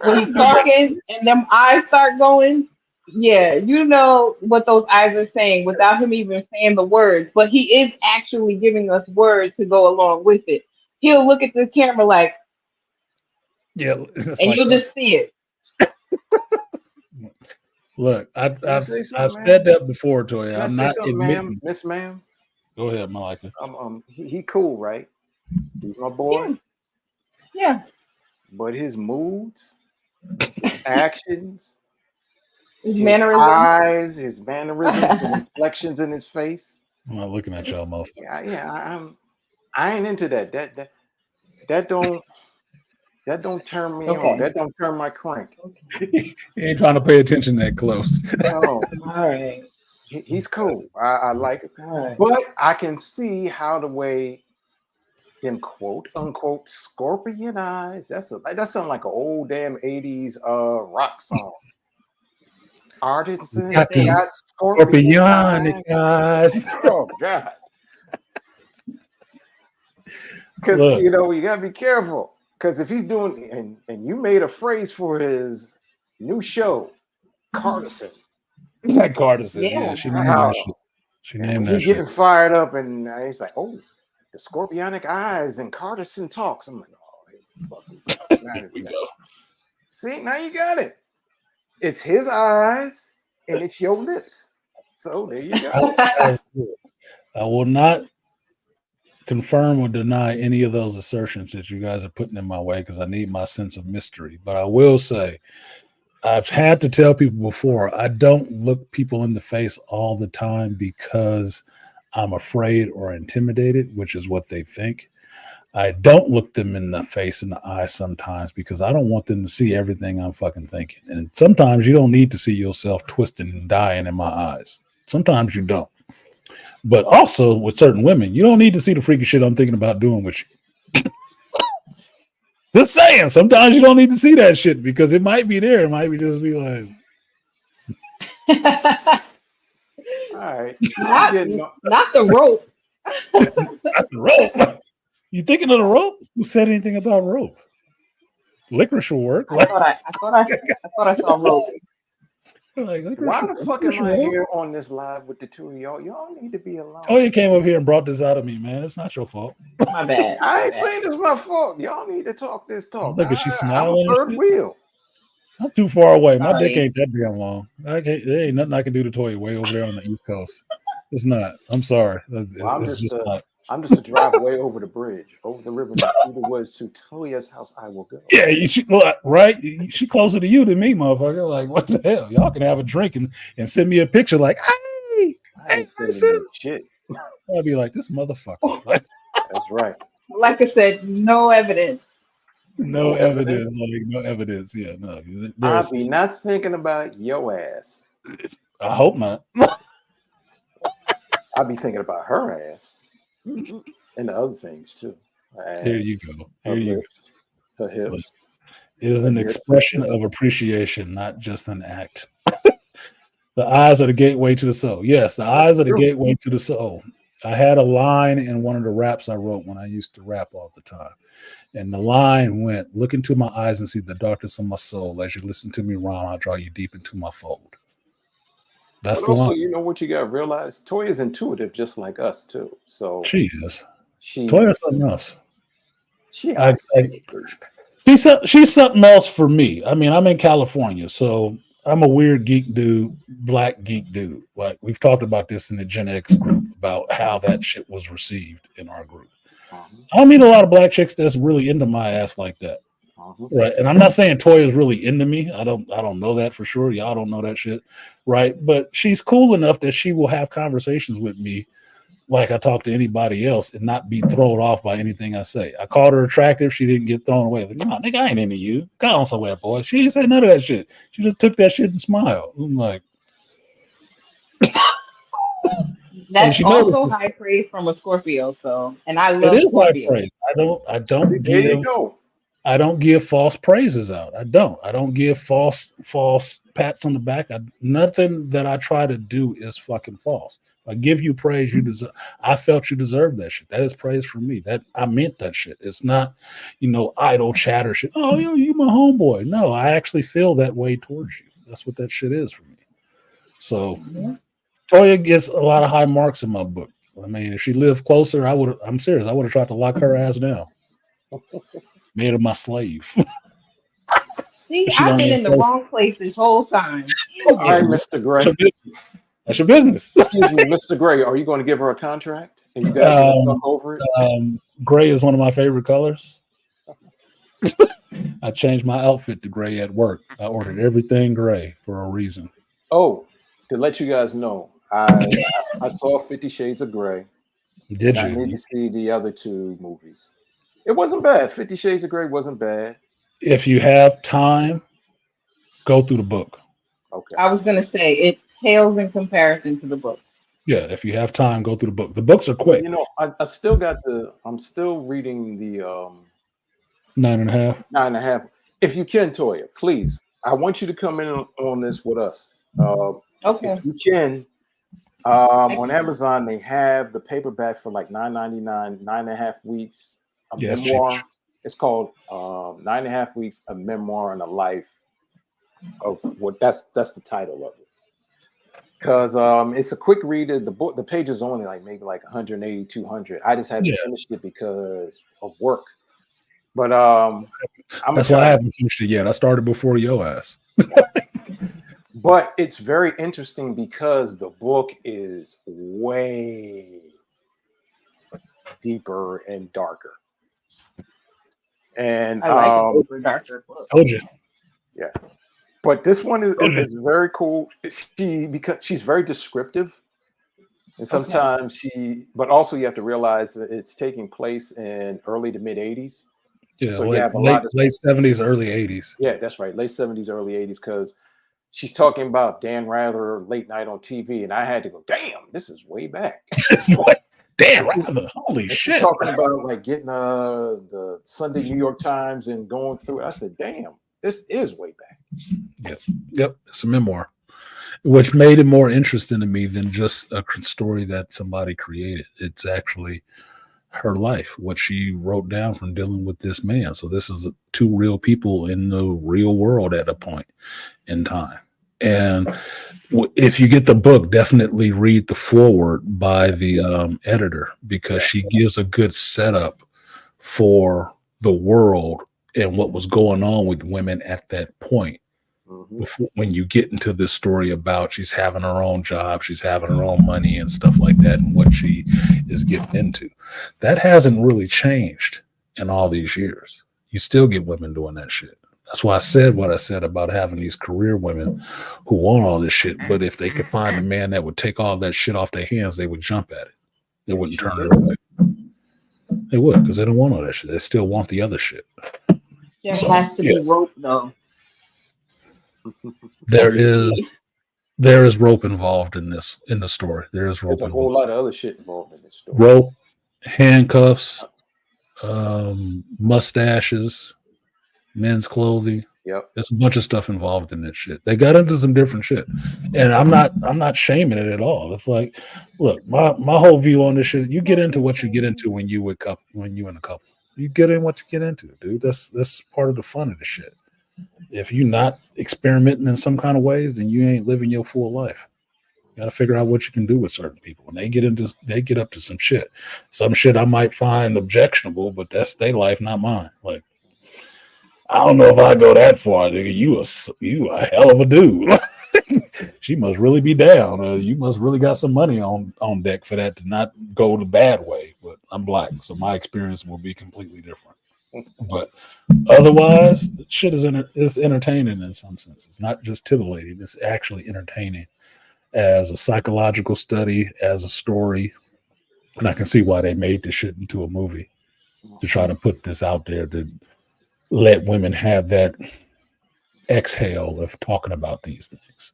when he's talking and them eyes start going, yeah, you know what those eyes are saying without him even saying the words. But he is actually giving us words to go along with it. He'll look at the camera like, yeah, and you'll just see it. Look, I've something, said that before, Toya. Can I I'm say not something, admitting. Miss Ma'am? Go ahead, Malika. He cool, right? He's my boy. Yeah. But his moods, his actions, his mannerisms, eyes, his mannerisms, the inflections in his face. I'm not looking at y'all, motherfuckers. Yeah. I ain't into that. That don't turn me on. That don't turn my crank. He ain't trying to pay attention that close. No. All right. He's cool. I like it. Right. But I can see how the way them quote unquote scorpion eyes. That sounds like an old damn 80s rock song. Artisan got scorpion eyes. Oh God. Because you gotta be careful. Because if he's doing and you made a phrase for his new show, Cartisan. Cartisan, yeah. She named that shit. She named that he's shit. getting fired up and he's like, oh, the scorpionic eyes and Cartisan talks. I'm like, oh, here we go. See, now you got it. It's his eyes and it's your lips. So there you go. I will not confirm or deny any of those assertions that you guys are putting in my way because I need my sense of mystery. But I will say, I've had to tell people before, I don't look people in the face all the time because I'm afraid or intimidated, which is what they think. I don't look them in the face and the eye sometimes because I don't want them to see everything I'm fucking thinking. And sometimes you don't need to see yourself twisting and dying in my eyes. Sometimes you don't. But also with certain women, you don't need to see the freaky shit I'm thinking about doing with you. Just saying, sometimes you don't need to see that shit because it might be there. It might be just be like. All right. Not the rope. Not the rope. You thinking of the rope? Who said anything about rope? Licorice will work. I thought I saw rope. Like, why the fuck am I here on this live with the two of y'all? Y'all need to be alone. Oh, you came up here and brought this out of me, man. It's not your fault. My bad. I ain't saying it's my fault. Y'all need to talk this talk. Look at she smiling. I'm a third wheel. I'm too far away. My dick Sorry. ain't that damn long. I can't. There ain't nothing I can do to Toya way over there on the East Coast. It's not. I'm sorry. Well, It's just not. I'm just a drive way over the bridge, over the river, and through the woods to Toya's house. I will go. Yeah, right. She closer to you than me, motherfucker. Like, what the hell? Y'all can have a drink and send me a picture. Like, hey, I ain't sending you shit. I'll be like, this motherfucker. Like, That's right. Like I said, no evidence. no evidence. Like, no evidence. Yeah, no. I'll be not thinking about your ass. I hope not. I'll be thinking about her ass and the other things too. Here you go. Her lips, her hips. It is an expression of appreciation, not just an act. The eyes are the gateway to the soul. Yes, the eyes are the gateway to the soul. I had a line in one of the raps I wrote when I used to rap all the time. And the line went, look into my eyes and see the darkness of my soul. As you listen to me rhyme, I'll draw you deep into my fold. That's but the also, line. you know what you got to realize? Toya's intuitive just like us too. So she is. She's something else. She's something else for me. I mean, I'm in California, so I'm a weird geek dude, black geek dude. Like we've talked about this in the Gen X group about how that shit was received in our group. I don't meet a lot of black chicks that's really into my ass like that. Right. And I'm not saying Toya is really into me. I don't know that for sure. Y'all don't know that shit. Right. But she's cool enough that she will have conversations with me like I talk to anybody else and not be thrown off by anything I say. I called her attractive. She didn't get thrown away. Like, no, nigga, I ain't into you. Go on somewhere, boy. She didn't say none of that shit. She just took that shit and smiled. I'm like, that's also high praise from a Scorpio. So, and I love it is Scorpio. High praise. I don't give false praises out. I don't give false pats on the back. Nothing that I try to do is fucking false. If I give you praise, you deserve. I felt you deserve that shit. That is praise from me. That I meant that shit. It's not, idle chatter shit. Oh, you my homeboy. No, I actually feel that way towards you. That's what that shit is for me. So, Toya gets a lot of high marks in my book. I mean, if she lived closer, I'm serious. I would have tried to lock her ass down. Made her my slave. See, I've been in the wrong place this whole time. All right, Mr. Gray. That's your business. Excuse me, Mr. Gray. Are you going to give her a contract? And you guys talk over it? Gray is one of my favorite colors. I changed my outfit to gray at work. I ordered everything gray for a reason. Oh, to let you guys know, I saw 50 Shades of Grey. Did you? I need to see the other two movies. It wasn't bad. 50 Shades of Grey wasn't bad. If you have time, go through the book. Okay. I was going to say, it pales in comparison to the books. Yeah, if you have time, go through the book. The books are quick. I still got I'm still reading the 9.5. 9.5. If you can, Toya, please, I want you to come in on this with us. Okay. If you can, on Amazon, they have the paperback for like $9.99, 9.5 weeks. A memoir. It's called 9.5 Weeks, a memoir and a life of what that's the title of it. Because it's a quick read. The page is only maybe 180, 200. I just haven't finished it because of work. But that's why I haven't finished it yet. I started before your ass. But it's very interesting because the book is way deeper and darker. And I like deeper, darker books. Told you. Yeah. But this one is very cool. Because she's very descriptive. And sometimes but also you have to realize that it's taking place in early to mid 80s. Yeah, so late 70s, early 80s. Yeah, that's right. Late 70s, early 80s, because she's talking about Dan Rather late night on TV, and I had to go, damn, this is way back. Dan Rather, holy shit. She's talking about getting the Sunday New York Times and going through it. I said, damn, this is way back. Yep. It's a memoir, which made it more interesting to me than just a story that somebody created. It's actually her life, what she wrote down from dealing with this man. So this is two real people in the real world at a point in time. And if you get the book, definitely read the foreword by the editor, because she gives a good setup for the world and what was going on with women at that point before, when you get into this story about she's having her own job, she's having her own money and stuff like that, and what she is getting into. That hasn't really changed in all these years. You still get women doing that shit. That's why I said what I said about having these career women who want all this shit. But if they could find a man that would take all that shit off their hands, they would jump at it. They wouldn't turn it away. They would, because they don't want all that shit. They still want the other shit. There has to be rope, though. There is rope involved in the story. There is rope. There's a whole lot of other shit involved in this story. Rope, handcuffs, mustaches, men's clothing. Yep. There's a bunch of stuff involved in that shit. They got into some different shit. And I'm not shaming it at all. It's like, look, my whole view on this shit, you get into what you get into when you in a couple. You get in what you get into, dude. That's part of the fun of the shit. If you're not experimenting in some kind of ways, then you ain't living your full life. You gotta figure out what you can do with certain people. And they get up to some shit. Some shit I might find objectionable, but that's their life, not mine. Like, I don't know if I go that far, nigga. You a hell of a dude. She must really be down. You must really got some money on deck for that to not go the bad way. But I'm black, so my experience will be completely different. But otherwise, shit is entertaining in some senses. Not just titillating. It's actually entertaining as a psychological study, as a story. And I can see why they made this shit into a movie, to try to put this out there, to let women have that exhale of talking about these things.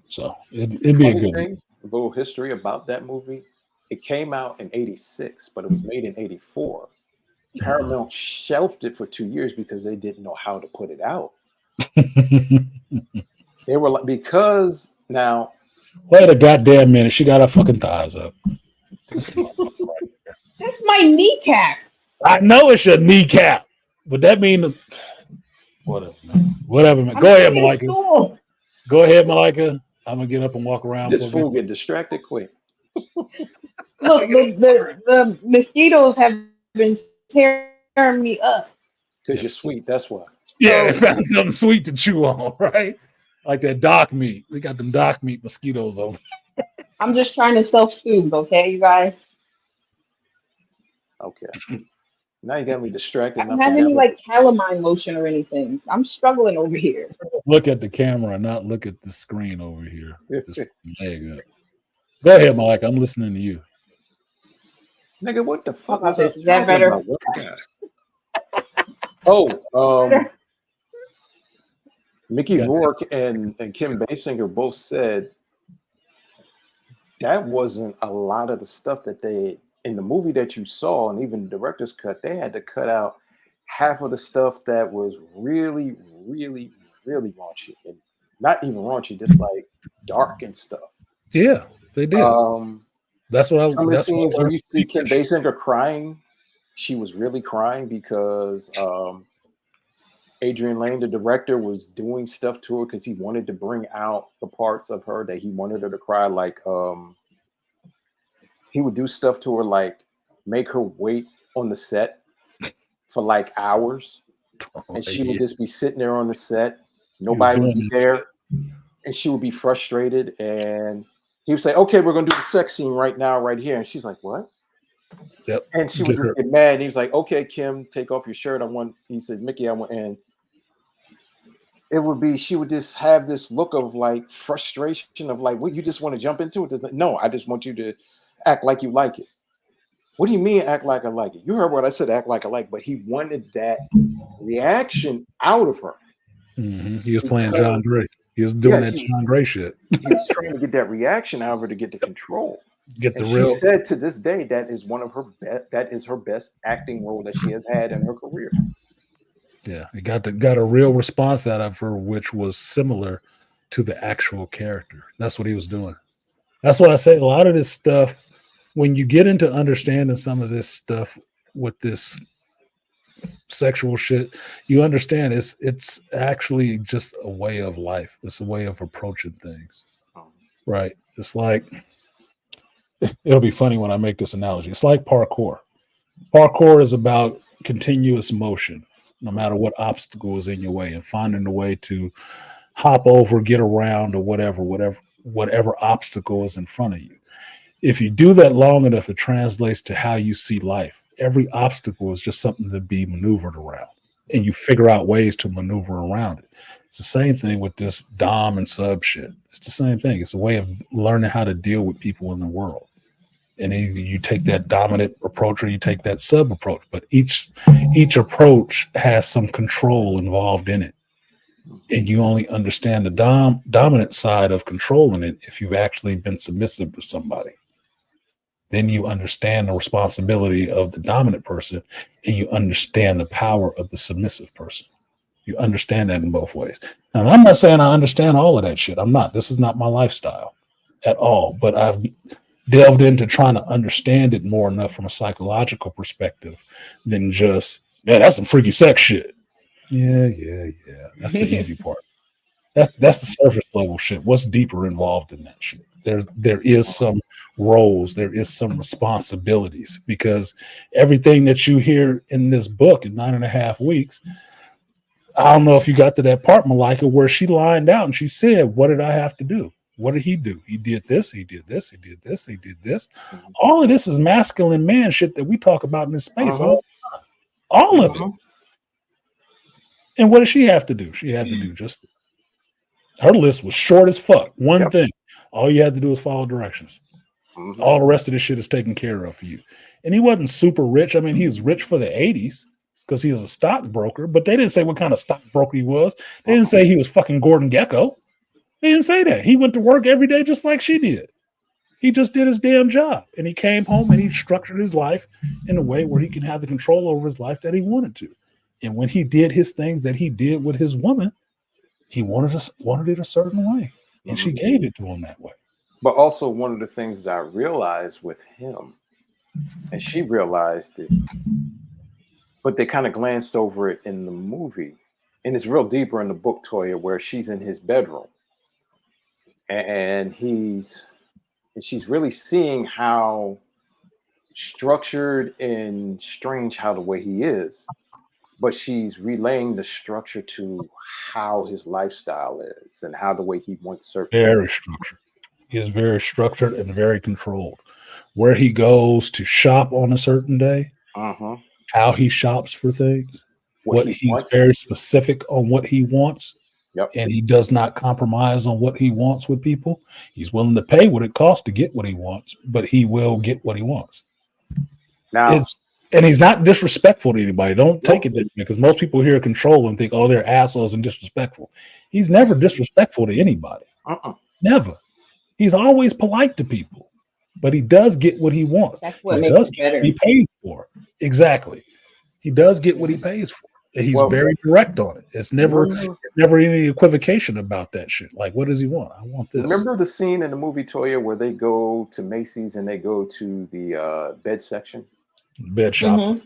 So it'd be a good thing. A little history about that movie. It came out in '86, but it was made in '84. Paramount shelved it for 2 years because they didn't know how to put it out. They were like, because now. Wait a goddamn minute. She got her fucking thighs up. That's my kneecap. I know it's your kneecap, but that means whatever, man. Go ahead, Malika. Go ahead, Malika. I'm gonna get up and walk around. This fool get distracted quick. Look, the mosquitoes have been tearing me up. Because you're sweet, that's why. Yeah, it's got something sweet to chew on, right? Like that dock meat. We got them dock meat mosquitoes over. I'm just trying to self-soothe, okay, you guys? Okay. Now you got me distracted. I don't have any like calamine lotion or anything. I'm struggling over here. Look at the camera and not look at the screen over here. This leg up. Go ahead, Mike. I'm listening to you. Nigga, what the fuck was this? Is that better? Mickey Rourke and Kim Basinger both said that wasn't a lot of the stuff that they, in the movie that you saw, and even the director's cut, they had to cut out half of the stuff that was really, really, really raunchy. And not even raunchy, just like dark and stuff. Yeah, they did. That's what I was. Some of the scenes where you see Kim Basinger crying, she was really crying because Adrian Lane, the director, was doing stuff to her because he wanted to bring out the parts of her that he wanted her to cry. Like he would do stuff to her, like make her wait on the set for like hours, and she would just be sitting there on the set. Nobody would be there, and she would be frustrated. And he would say, "Okay, we're gonna do the sex scene right now, right here." And she's like, "What?" Yep. And she would just get mad. And he was like, "Okay, Kim, take off your shirt. I want." He said, "Mickey, I want." And it would be, she would just have this look of like frustration of like, "What, you just want to jump into it?" No, I just want you to act like you like it. What do you mean act like I like it? You heard what I said, act like I like, but he wanted that reaction out of her. Mm-hmm. He was playing John Gray. He was doing that John Gray shit. He was trying to get that reaction out of her to get the control. Get the and real. She said to this day that is one of her that is her best acting role that she has had in her career. Yeah, it got a real response out of her, which was similar to the actual character. That's what he was doing. That's why I say a lot of this stuff, when you get into understanding some of this stuff with this sexual shit, you understand it's actually just a way of life. It's a way of approaching things, right? It's like, it'll be funny when I make this analogy. It's like parkour. Parkour is about continuous motion, no matter what obstacle is in your way, and finding a way to hop over, get around, or whatever obstacle is in front of you. If you do that long enough, it translates to how you see life. Every obstacle is just something to be maneuvered around, and you figure out ways to maneuver around it. It's the same thing with this dom and sub shit. It's the same thing. It's a way of learning how to deal with people in the world. And either you take that dominant approach or you take that sub approach. But each approach has some control involved in it. And you only understand the dominant side of controlling it if you've actually been submissive to somebody. Then you understand the responsibility of the dominant person, and you understand the power of the submissive person. You understand that in both ways. And I'm not saying I understand all of that shit. I'm not. This is not my lifestyle at all. But I've delved into trying to understand it more enough from a psychological perspective than just, man, that's some freaky sex shit. Yeah. That's the easy part. That's the surface level shit. What's deeper involved in that shit? There is some roles, there is some responsibilities, because everything that you hear in this book in 9.5 weeks, I don't know if you got to that part, Malika, where she lined out and she said, what did I have to do? What did he do? He did this, he did this, he did this, he did this. All of this is masculine man shit that we talk about in this space all the time. All of it. And what did she have to do? She had to do just, her list was short as fuck. One thing. All you had to do was follow directions. All the rest of this shit is taken care of for you. And he wasn't super rich. I mean, he was rich for the 80s because he was a stockbroker, but they didn't say what kind of stockbroker he was. They didn't say he was fucking Gordon Gekko. They didn't say that. He went to work every day just like she did. He just did his damn job. And he came home and he structured his life in a way where he can have the control over his life that he wanted to. And when he did his things that he did with his woman, he wanted it a certain way. And she gave it to him that way. But also one of the things that I realized with him, and she realized it, but they kind of glanced over it in the movie. And it's real deeper in the book, Toya, where she's in his bedroom. And she's really seeing how structured and strange how the way he is. But she's relaying the structure to how his lifestyle is and how the way he wants certain. Very structured. He is very structured and very controlled. Where he goes to shop on a certain day, how he shops for things, what he's wants. Very specific on what he wants. And he does not compromise on what he wants with people. He's willing to pay what it costs to get what he wants, but he will get what he wants. Now, and he's not disrespectful to anybody. Don't take it that, because most people hear control and think, oh, they're assholes and disrespectful. He's never disrespectful to anybody. Never. He's always polite to people, but he does get what he wants. That's what makes it better. He pays for. Exactly. He does get what he pays for. He's very direct on it. It's never any equivocation about that shit. Like, what does he want? I want this. Remember the scene in the movie, Toya, where they go to Macy's and they go to the bed section? Bed shop.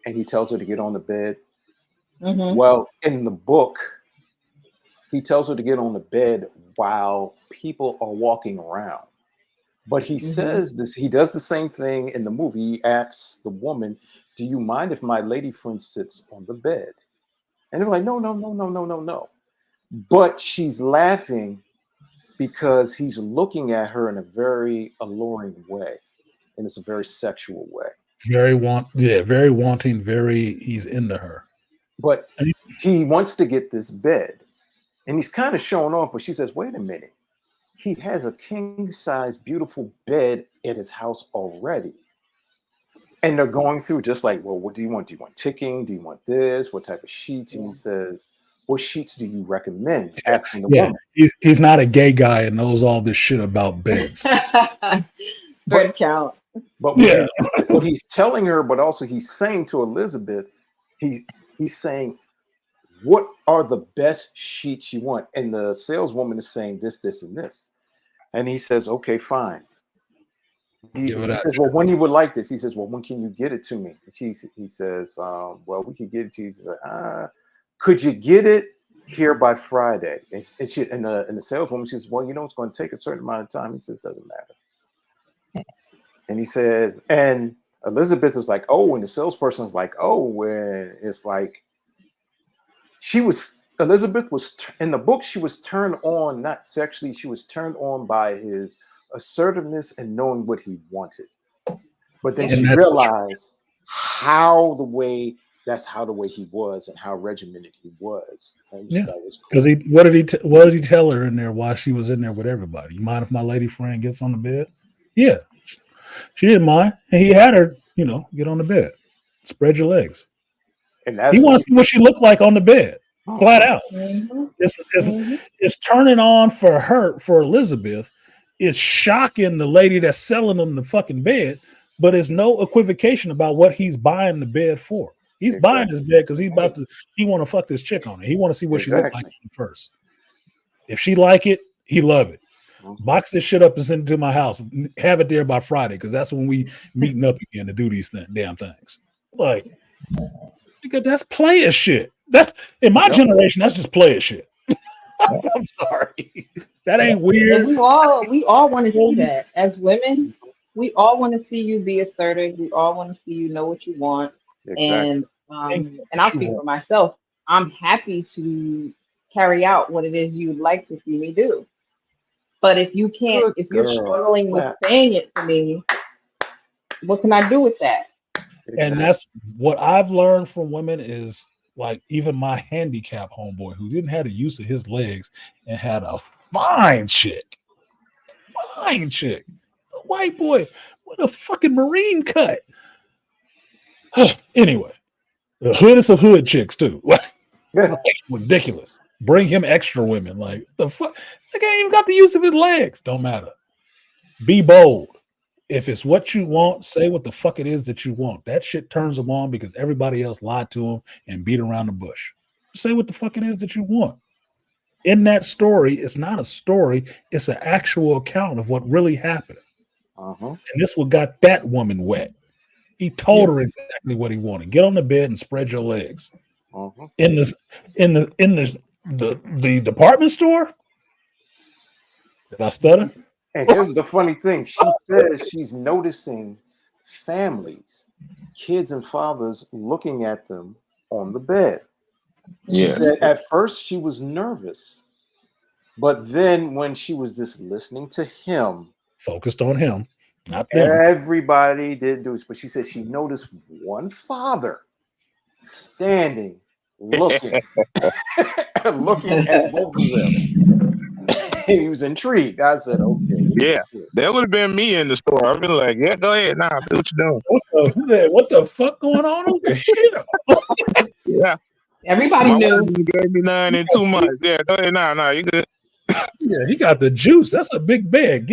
And he tells her to get on the bed. Well, in the book, he tells her to get on the bed while people are walking around. But he says this, he does the same thing in the movie. He asks the woman, do you mind if my lady friend sits on the bed? And they're like, no. But she's laughing because he's looking at her in a very alluring way. And it's a very sexual way. Very wanting, he's into her. But he wants to get this bed. And he's kind of showing off, but she says, wait a minute. He has a king-size, beautiful bed at his house already. And they're going through just like, well, what do you want? Do you want ticking? Do you want this? What type of sheets? And he says, what sheets do you recommend? Asking the woman. He's not a gay guy and knows all this shit about beds. Thread count. But what he's telling her, but also he's saying to Elizabeth, he's saying, what are the best sheets you want? And the saleswoman is saying this, this, and this. And he says, okay, fine. He says, well, when you would like this? He says, well, when can you get it to me? He says, well, we could get it to you. He says, could you get it here by Friday? And the saleswoman says, well, it's going to take a certain amount of time. He says, doesn't matter. And he says, and Elizabeth is like, oh, and the salesperson is like, oh, and it's like, she was Elizabeth was in the book. She was turned on, not sexually. She was turned on by his assertiveness and knowing what he wanted. But then she realized that's how the way he was and how regimented he was. Yeah, because what did he tell her in there while she was in there with everybody? You mind if my lady friend gets on the bed? Yeah, she didn't mind, and he had her, get on the bed, spread your legs. And he wants to see what she looked like on the bed, flat out. Mm-hmm. It's turning on for her, for Elizabeth. It's shocking the lady that's selling them the fucking bed, but there's no equivocation about what he's buying the bed for. He's buying this bed because he want to fuck this chick on it. He want to see what she look like first. If she like it, he love it. Box this shit up and send it to my house. Have it there by Friday, because that's when we meeting up again to do these damn things. Like, because that's player shit. That's in my generation. That's just player shit. I'm sorry. That ain't weird. And we all want to see that. As women, we all want to see you be assertive. We all want to see you know what you want. And I'll speak for myself. I'm happy to carry out what it is you'd like to see me do. But if you can't, if you're struggling with saying it to me, what can I do with that? And that's what I've learned from women is, like, even my handicap homeboy who didn't have the use of his legs and had a fine chick, a white boy with a fucking Marine cut. Anyway, the hoodest of hood chicks too. Like, ridiculous. Bring him extra women. Like, the fuck? The guy ain't even got the use of his legs. Don't matter. Be bold. If it's what you want, say what the fuck it is that you want. That shit turns them on because everybody else lied to them and beat around the bush. Say what the fuck it is that you want. In that story, it's not a story. It's an actual account of what really happened. And this what got that woman wet. He told her exactly what he wanted. Get on the bed and spread your legs. In the department store? Did I stutter? And here's the funny thing. She says she's noticing families, kids and fathers looking at them on the bed. She said at first she was nervous, but then when she was just listening to him, focused on him, not them. Everybody did do it, but she said she noticed one father standing, looking, looking at both of them. He was intrigued. I said, okay. Yeah, that would have been me in the store. I'd been like, yeah, go ahead. Nah, do what you're doing. What the fuck going on over here? Yeah. Everybody knew. You gave me 9 in 2 months. Yeah, go ahead. Nah, you good. Yeah, he got the juice. That's a big bed.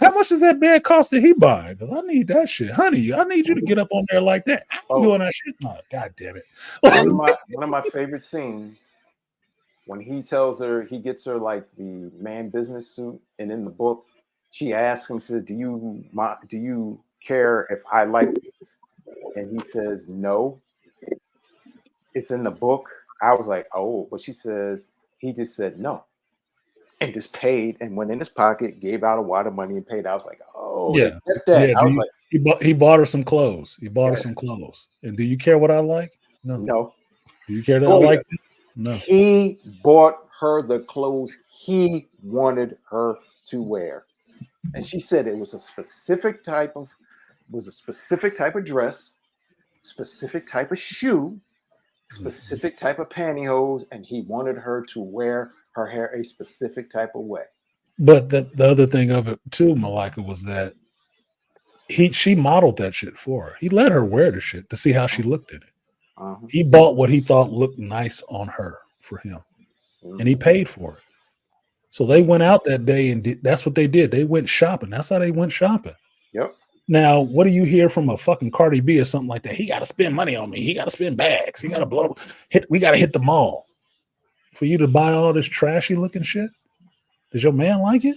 How much does that bed cost that he buying? Because I need that shit. Honey, I need you to get up on there like that. I'm doing that shit. No, God damn it. One of my favorite scenes, when he tells her, he gets her like the man business suit, and in the book, she asks him, says, do you care if I like this? And he says, no. It's in the book. I was like, oh, but she says, he just said no. And just paid and went in his pocket, gave out a wad of money and paid. I was like, oh, yeah. Get that. Yeah, I was like, he bought her some clothes. He bought her some clothes. And do you care what I like? No. Do you care that I like it? No. He bought her the clothes he wanted her to wear. And she said it was a specific type of dress, specific type of shoe, specific type of pantyhose, and he wanted her to wear her hair a specific type of way. But the other thing of it too, Malika, was that she modeled that shit for her. He let her wear the shit to see how she looked in it. He bought what he thought looked nice on her for him, and he paid for it. So they went out that day and that's what they did. They went shopping. That's how they went shopping. Yep. Now, what do you hear from a fucking Cardi B or something like that? He got to spend money on me. He got to spend bags. He got to we got to hit the mall for you to buy all this trashy looking shit. Does your man like it?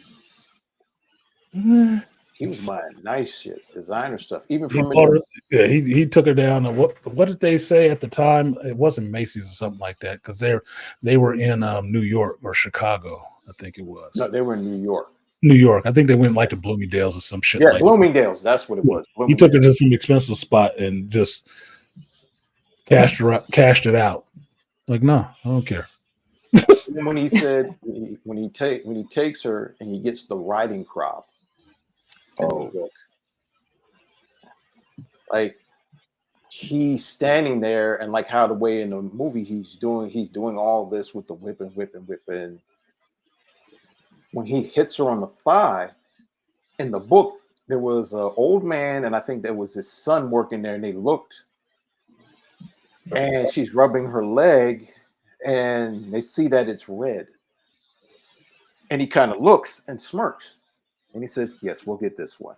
He was buying nice shit, designer stuff. Even he from he took her down to what did they say at the time? It wasn't Macy's or something like that, because they were in New York or Chicago, I think it was. No, they were in New York. New York. I think they went like to Bloomingdale's or some shit. Yeah, like Bloomingdale's. That's what it was. He took her to some expensive spot and just cashed it out. Like, no, I don't care. then when he said when he takes her and he gets the riding crop in the book, like he's standing there and like how the way in the movie he's doing all this with the whipping. When he hits her on the thigh, in the book, there was an old man and I think there was his son working there, and they looked, and she's rubbing her leg, and they see that it's red, and he kind of looks and smirks, and he says, "Yes, we'll get this one."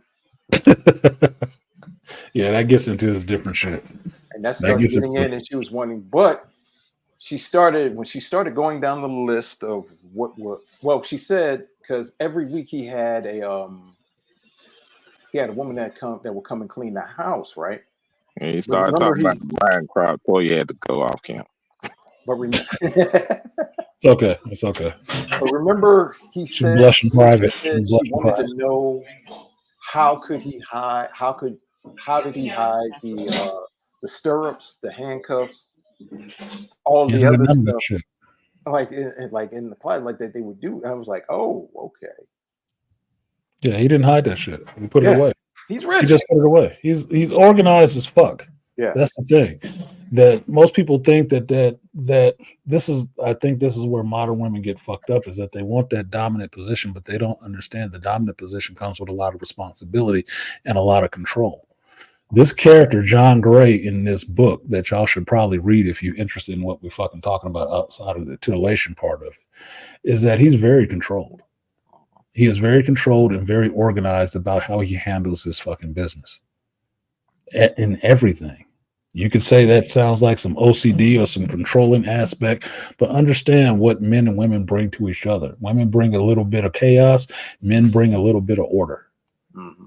Yeah, that gets into this different shit. And that started getting in, and she was wanting, but when she started going down the list of well, she said, because every week he had a woman that would come and clean the house, right? And he started talking about the riding crop before he had to go off camp. But it's okay. It's okay. But remember, he said blush in private. She wanted to know how did he hide the stirrups, the handcuffs, all the other stuff, like in the closet, like that they would do. And I was like, oh, okay. Yeah, he didn't hide that shit. He put it away. He's rich. He just put it away. He's organized as fuck. Yeah, that's the thing. That most people think that this is. I think this is where modern women get fucked up, is that they want that dominant position, but they don't understand the dominant position comes with a lot of responsibility and a lot of control. This character, John Gray, in this book that y'all should probably read if you're interested in what we're fucking talking about outside of the titillation part of it, is that he's very controlled. He is very controlled and very organized about how he handles his fucking business in everything. You could say that sounds like some OCD or some controlling aspect, but understand what men and women bring to each other. Women bring a little bit of chaos. Men bring a little bit of order. Mm-hmm.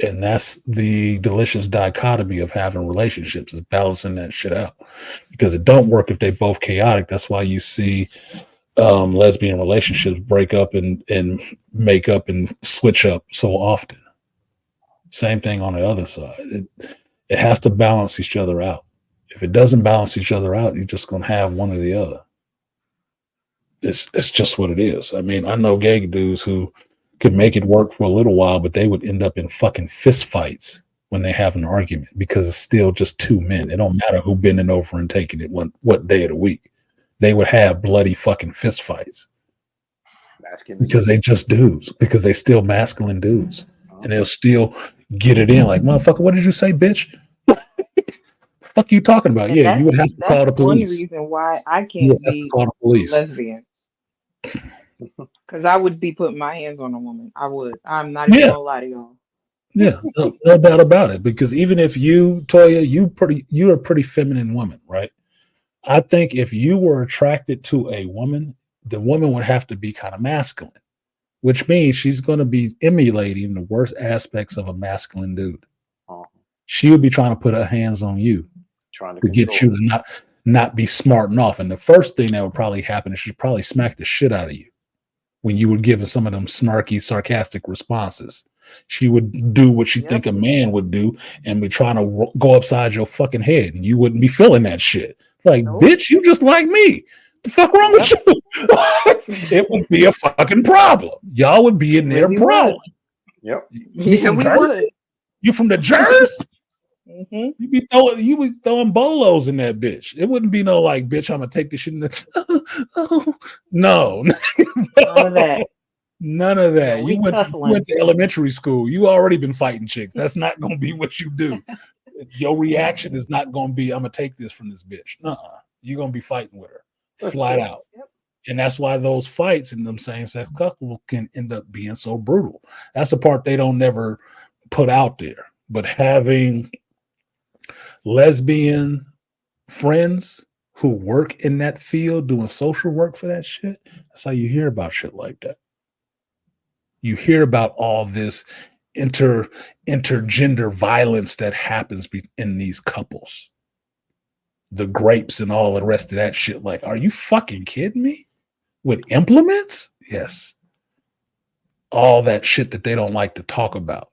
And that's the delicious dichotomy of having relationships, is balancing that shit out, because it don't work if they both chaotic. That's why you see lesbian relationships break up and make up and switch up so often. Same thing on the other side. It has to balance each other out. If it doesn't balance each other out, you're just going to have one or the other. It's just what it is. I mean, I know gay dudes who could make it work for a little while, but they would end up in fucking fist fights when they have an argument, because it's still just two men. It don't matter who bending over and taking it what day of the week. They would have bloody fucking fist fights because they just dudes, because they still masculine dudes, and they'll still get it in like, motherfucker, what did you say, bitch? Fuck you talking about? And Yeah, you would have to call the police. That's one reason why I can't be lesbian. Because I would be putting my hands on a woman. I would. I'm not even gonna lie to y'all. Yeah, no doubt about it. Because even if you, Toya, you're a pretty feminine woman, right? I think if you were attracted to a woman, the woman would have to be kind of masculine, which means she's going to be emulating the worst aspects of a masculine dude. She would be trying to put her hands on you, trying to get you to not be smarting off. And the first thing that would probably happen is she'd probably smack the shit out of you when you were giving some of them snarky, sarcastic responses. She would do what she think a man would do and be trying to go upside your fucking head, and you wouldn't be feeling that shit. Like, bitch, you just like me. The fuck wrong with you? It would be a fucking problem. Y'all would be in their problem. Yep. Yeah, we would. You from the Jers? Mm-hmm. You be throwing bolos in that bitch. It wouldn't be no like, bitch, I'm gonna take this shit in the no. None of that. None of that. No, you went to elementary school. You already been fighting chicks. That's not gonna be what you do. Your reaction is not gonna be, I'm gonna take this from this bitch. Nuh-uh. You're gonna be fighting with her flat out. Yep. And that's why those fights in them same-sex couples can end up being so brutal. That's the part they don't never put out there. But having lesbian friends who work in that field doing social work for that shit, that's how you hear about shit like that. You hear about all this intergender violence that happens in these couples. The grapes and all the rest of that shit. Like, are you fucking kidding me? With implements? Yes. All that shit that they don't like to talk about.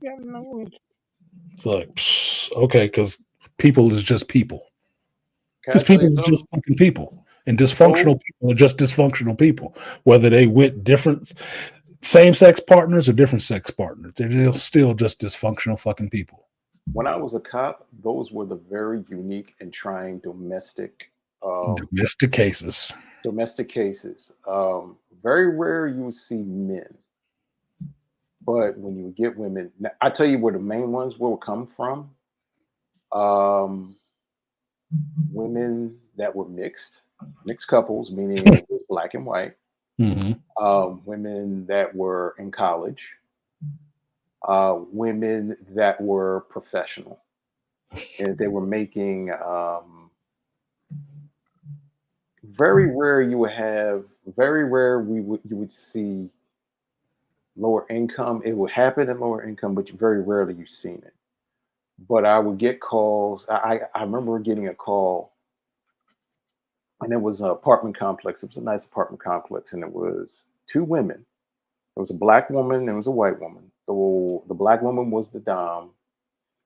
It's like, okay, because people is just people. Because people is just fucking people. And dysfunctional people are just dysfunctional people, whether they with different same-sex partners or different sex partners. They're still just dysfunctional fucking people. When I was a cop, those were the very unique and trying domestic cases. Domestic cases. Very rare you would see men, but when you would get women, now, I tell you where the main ones will come from. Women that were mixed couples, meaning it was black and white. Women that were in college. Women that were professional, and they were making. Very rare you would see lower income. It would happen in lower income, but very rarely you've seen it. But I would get calls. I remember getting a call, and it was an apartment complex. It was a nice apartment complex, and it was two women. There was a black woman and there was a white woman. The black woman was the dom.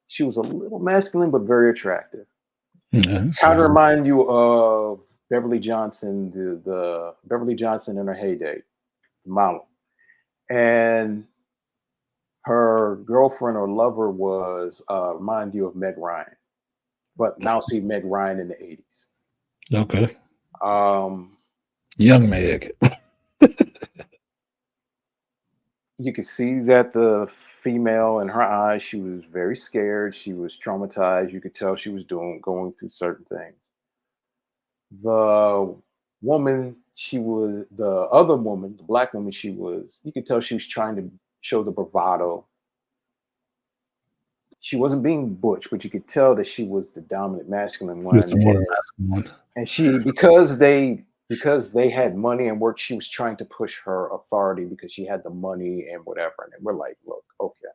She was a little masculine, but very attractive. Kind of remind you of Beverly Johnson, the Beverly Johnson in her heyday, the model. And her girlfriend or lover was remind you of Meg Ryan, but now see Meg Ryan in the 80s. Okay. Young Meg. You could see that the female in her eyes, she was very scared. She was traumatized. You could tell she was going through certain things. The woman, the other woman, the black woman, you could tell she was trying to show the bravado. She wasn't being butch, but you could tell that she was the dominant masculine one. And she, because they had money and work, she was trying to push her authority because she had the money and whatever. And we're like, look, okay.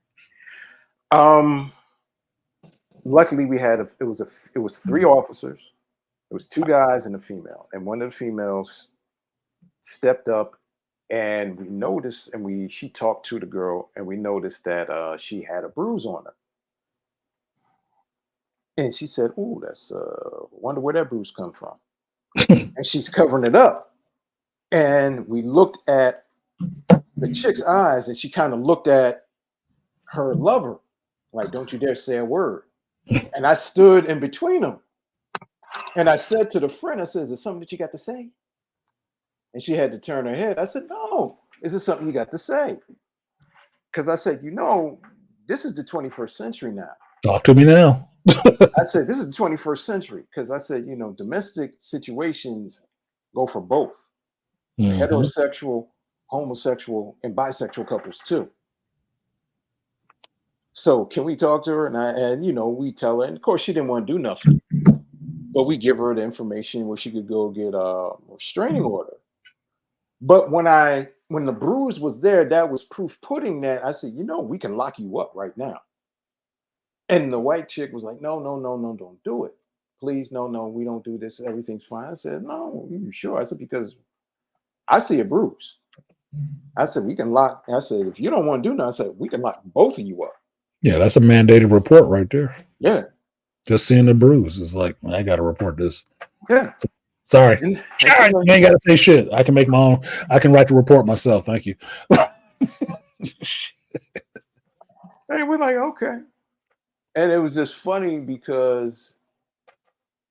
Luckily we had it was three officers. It was two guys and a female, and one of the females stepped up, and we noticed, and she talked to the girl, and we noticed that she had a bruise on her. And she said, "Oh, that's wonder where that bruise come from." And she's covering it up. And we looked at the chick's eyes, and she kind of looked at her lover, like, "Don't you dare say a word." And I stood in between them. And I said to the friend, I said, "Is there something that you got to say?" And she had to turn her head. I said, "No, is there something you got to say?" Because I said, this is the 21st century now. Talk to me now. I said, this is the 21st century. Because I said, domestic situations go for both. Heterosexual, homosexual, and bisexual couples too. So can we talk to her? And we tell her, and of course she didn't want to do nothing. But we give her the information where she could go get a restraining order. But when the bruise was there, that was proof pudding that I said, we can lock you up right now. And the white chick was like, no, don't do it. Please, no, we don't do this. Everything's fine. I said, no, you sure? I said, because I see a bruise. I said, we can lock. I said, if you don't want to do nothing, I said, we can lock both of you up. Yeah, that's a mandated report right there. Yeah. Just seeing the bruise is like, I got to report this. Yeah. Sorry. You ain't got to say shit. I can make my own. I can write the report myself. Thank you. And we're like, okay. And it was just funny because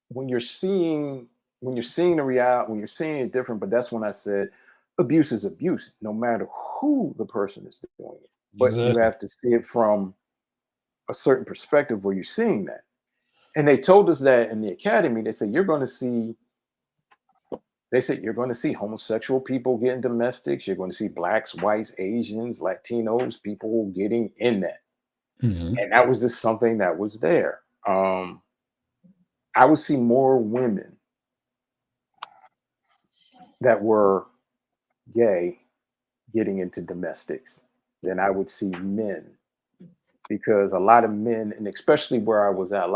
when you're seeing the reality, when you're seeing it different, but that's when I said abuse is abuse, no matter who the person is doing it. But you have to see it from a certain perspective where you're seeing that. And they told us that in the academy. They said you're going to see homosexual people getting domestics. You're going to see blacks, whites, Asians, Latinos, people getting in that. Mm-hmm. And that was just something that was there. I would see more women that were gay getting into domestics than I would see men. Because a lot of men, and especially where I was at,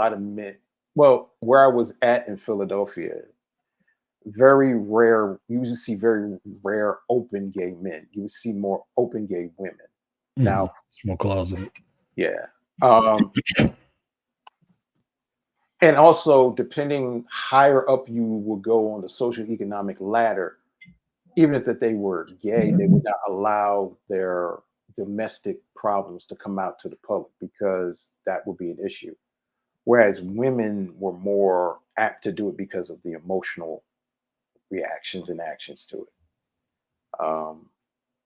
where I was at in Philadelphia, very rare, you would see very rare open gay men. You would see more open gay women. Now, it's more closet. Yeah. And also, depending higher up you will go on the social economic ladder, even if that they were gay, they would not allow their domestic problems to come out to the public because that would be an issue. Whereas women were more apt to do it because of the emotional reactions and actions to it.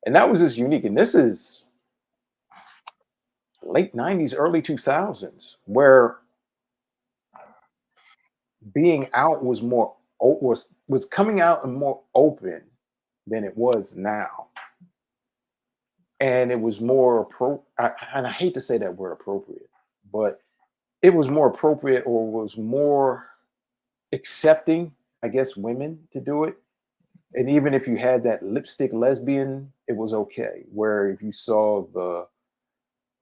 And that was just unique. And this is late 90s, early 2000s, where being out was more was coming out and more open than it was now. And it was more and I hate to say that word appropriate, but it was more appropriate or was more accepting, I guess, women to do it. And even if you had that lipstick lesbian, it was okay. Where if you saw the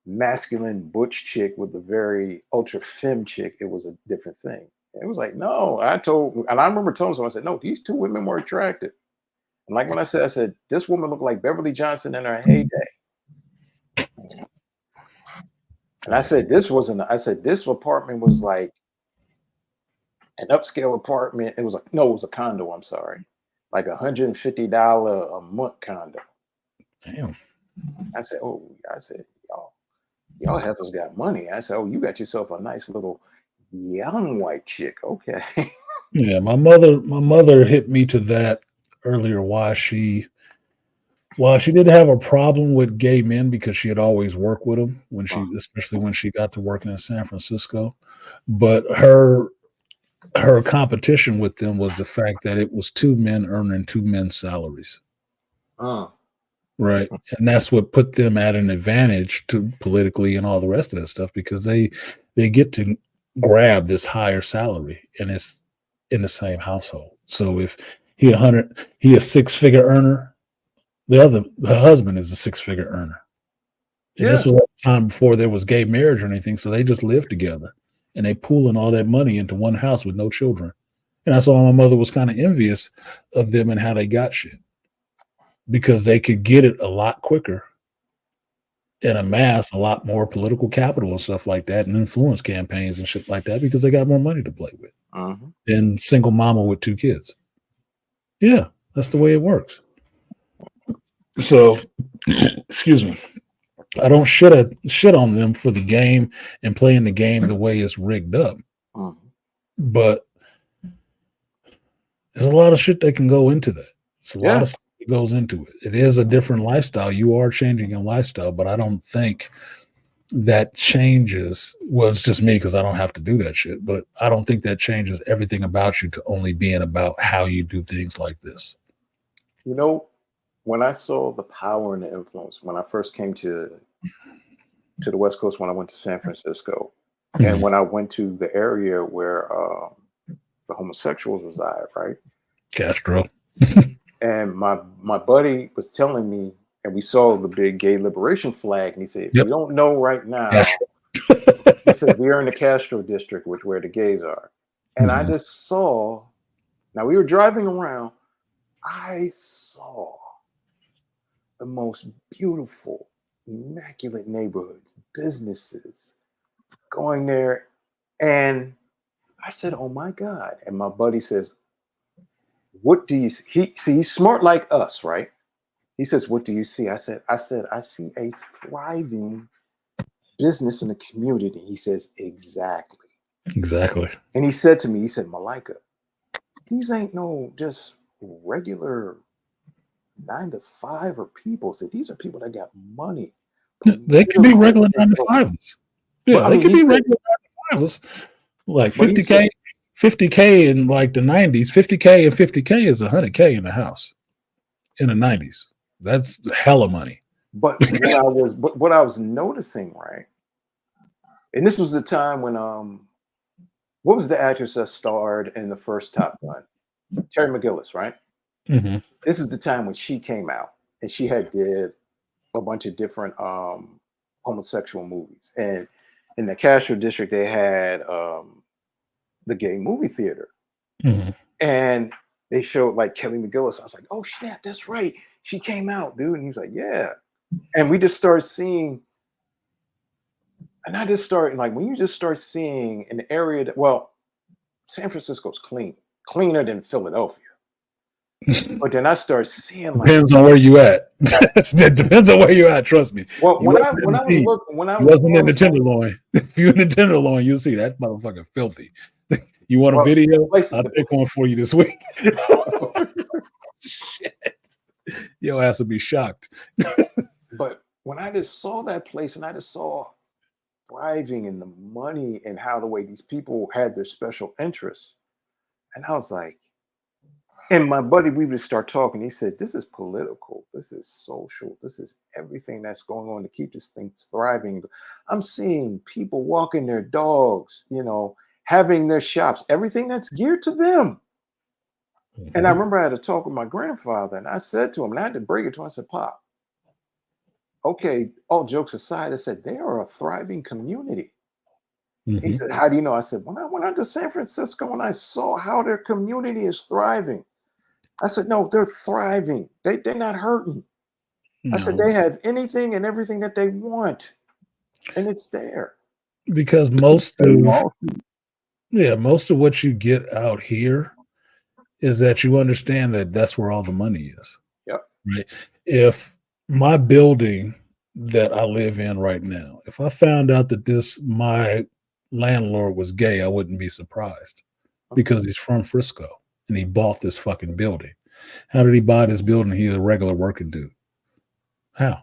masculine butch chick with the very ultra femme chick, it was a different thing. It was like, no, and I remember telling someone, I said, no, these two women were attractive. And like when I said, this woman looked like Beverly Johnson in her heyday. And I said, this apartment was like an upscale apartment. It was a condo. I'm sorry. Like $150 a month condo. Damn. I said, y'all heifers got money. I said, oh, you got yourself a nice little young white chick. Okay. Yeah, my mother hit me to that earlier. Why she didn't have a problem with gay men because she had always worked with them especially when she got to working in San Francisco. But her competition with them was the fact that it was two men earning two men's salaries. Right. And that's what put them at an advantage to politically and all the rest of that stuff, because they get to grab this higher salary and it's in the same household. So if he a six-figure earner, the husband is a six-figure earner. And this was at the time before there was gay marriage or anything. So they just lived together and they pooling all that money into one house with no children. And I saw my mother was kind of envious of them and how they got shit, because they could get it a lot quicker and amass a lot more political capital and stuff like that and influence campaigns and shit like that because they got more money to play with than single mama with two kids. Yeah, that's the way it works. So, excuse me. I don't shit on them for the game and playing the game the way it's rigged up. But there's a lot of shit that can go into that. It's a lot of stuff that goes into it. It is a different lifestyle. You are changing your lifestyle, but I don't think that changes. Well, it's just me because I don't have to do that shit, but I don't think that changes everything about you to only being about how you do things like this. You know, when I saw the power and the influence, when I first came to the West Coast, when I went to San Francisco, and when I went to the area where the homosexuals reside, right? Castro. And my buddy was telling me, and we saw the big gay liberation flag, and he said, if you don't know right now, he said, we are in the Castro district, where the gays are. And I just saw, now we were driving around, I saw the most beautiful, immaculate neighborhoods, businesses, going there. And I said, oh my God. And my buddy says, what do you see? He's smart like us, right? He says, what do you see? I said, I see a thriving business in the community. He says, exactly. And he said to me, he said, Malika, these ain't no just regular 9-to-5 people. Said these are people that got money. They could be regular 9-to-5s. Yeah, they could be regular 9-to-5s. Like 50K in like the 90s. 50K and 50K is 100K in the house in the 90s. That's hella money. But what I was noticing, right? And this was the time when what was the actress that starred in the first Top Gun? Terry McGillis, right? This is the time when she came out and she had did a bunch of different homosexual movies. And in the Castro district, they had the gay movie theater. And they showed like Kelly McGillis. I was like, oh snap, that's right. She came out, dude. And he was like, yeah. And we just started seeing, and I just started like, when you just start seeing an area that, well, San Francisco's cleaner than Philadelphia. But then I started seeing like Depends on where you at. It depends on where you at. Trust me. well, You when I wasn't in was the deep. looking, when I You wasn't in the was Tenderloin. If you in the Tenderloin, you'll see that motherfucker filthy. You want a well, video? places I'll to pick one for you this week. Shit. Your ass will be shocked. but when I just saw that place and I just saw thriving and the money and how the way these people had their special interests, and I was like, and my buddy, we would start talking. He said, "This is political. This is social. This is everything that's going on to keep this thing thriving." I'm seeing people walking their dogs, having their shops, everything that's geared to them. And I remember I had a talk with my grandfather, and I said to him, and I had to break it to him. I said, "Pop, okay, all jokes aside," I said, "they are a thriving community." He said, "How do you know?" I said, "When I went out to San Francisco and I saw how their community is thriving." I said, "No, they're thriving. They're not hurting." I said, "They have anything and everything that they want, and it's there." Because most of what you get out here is that you understand that that's where all the money is. Yep. Right. If my building that I live in right now, if I found out that my landlord was gay, I wouldn't be surprised because he's from Frisco and he bought this fucking building. How did he buy this building? He's a regular working dude. How?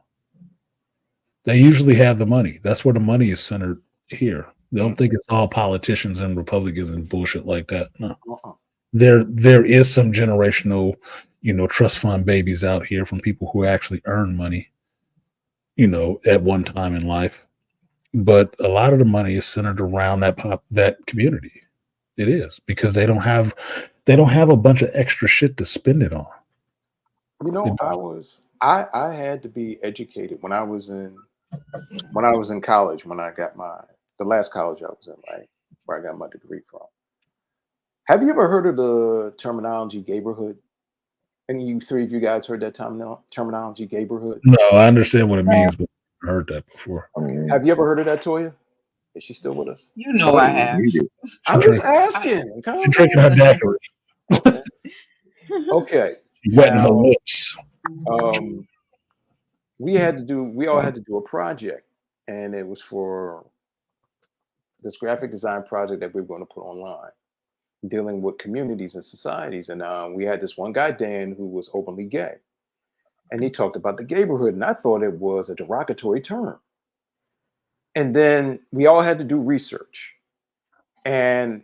They usually have the money. That's where the money is centered here. They don't think it's all politicians and Republicans and bullshit like that. No. There is some generational, trust fund babies out here from people who actually earn money, at one time in life. But a lot of the money is centered around that community. It is because they don't have a bunch of extra shit to spend it on. I had to be educated when I was in college, when I got the last college I was in, right, where I got my degree from. Have you ever heard of the terminology neighborhood? Any you three of you guys heard that terminology neighborhood? No, I understand what it means, but I heard that before. Have you ever heard of that, Toya? Is she still with us? You know I have. I'm just asking. She's drinking her daiquiri. Okay. She's wetting her lips. We all had to do a project, and it was for this graphic design project that we were going to put online, dealing with communities and societies. And we had this one guy, Dan, who was openly gay. And he talked about the neighborhood, and I thought it was a derogatory term. And then we all had to do research. And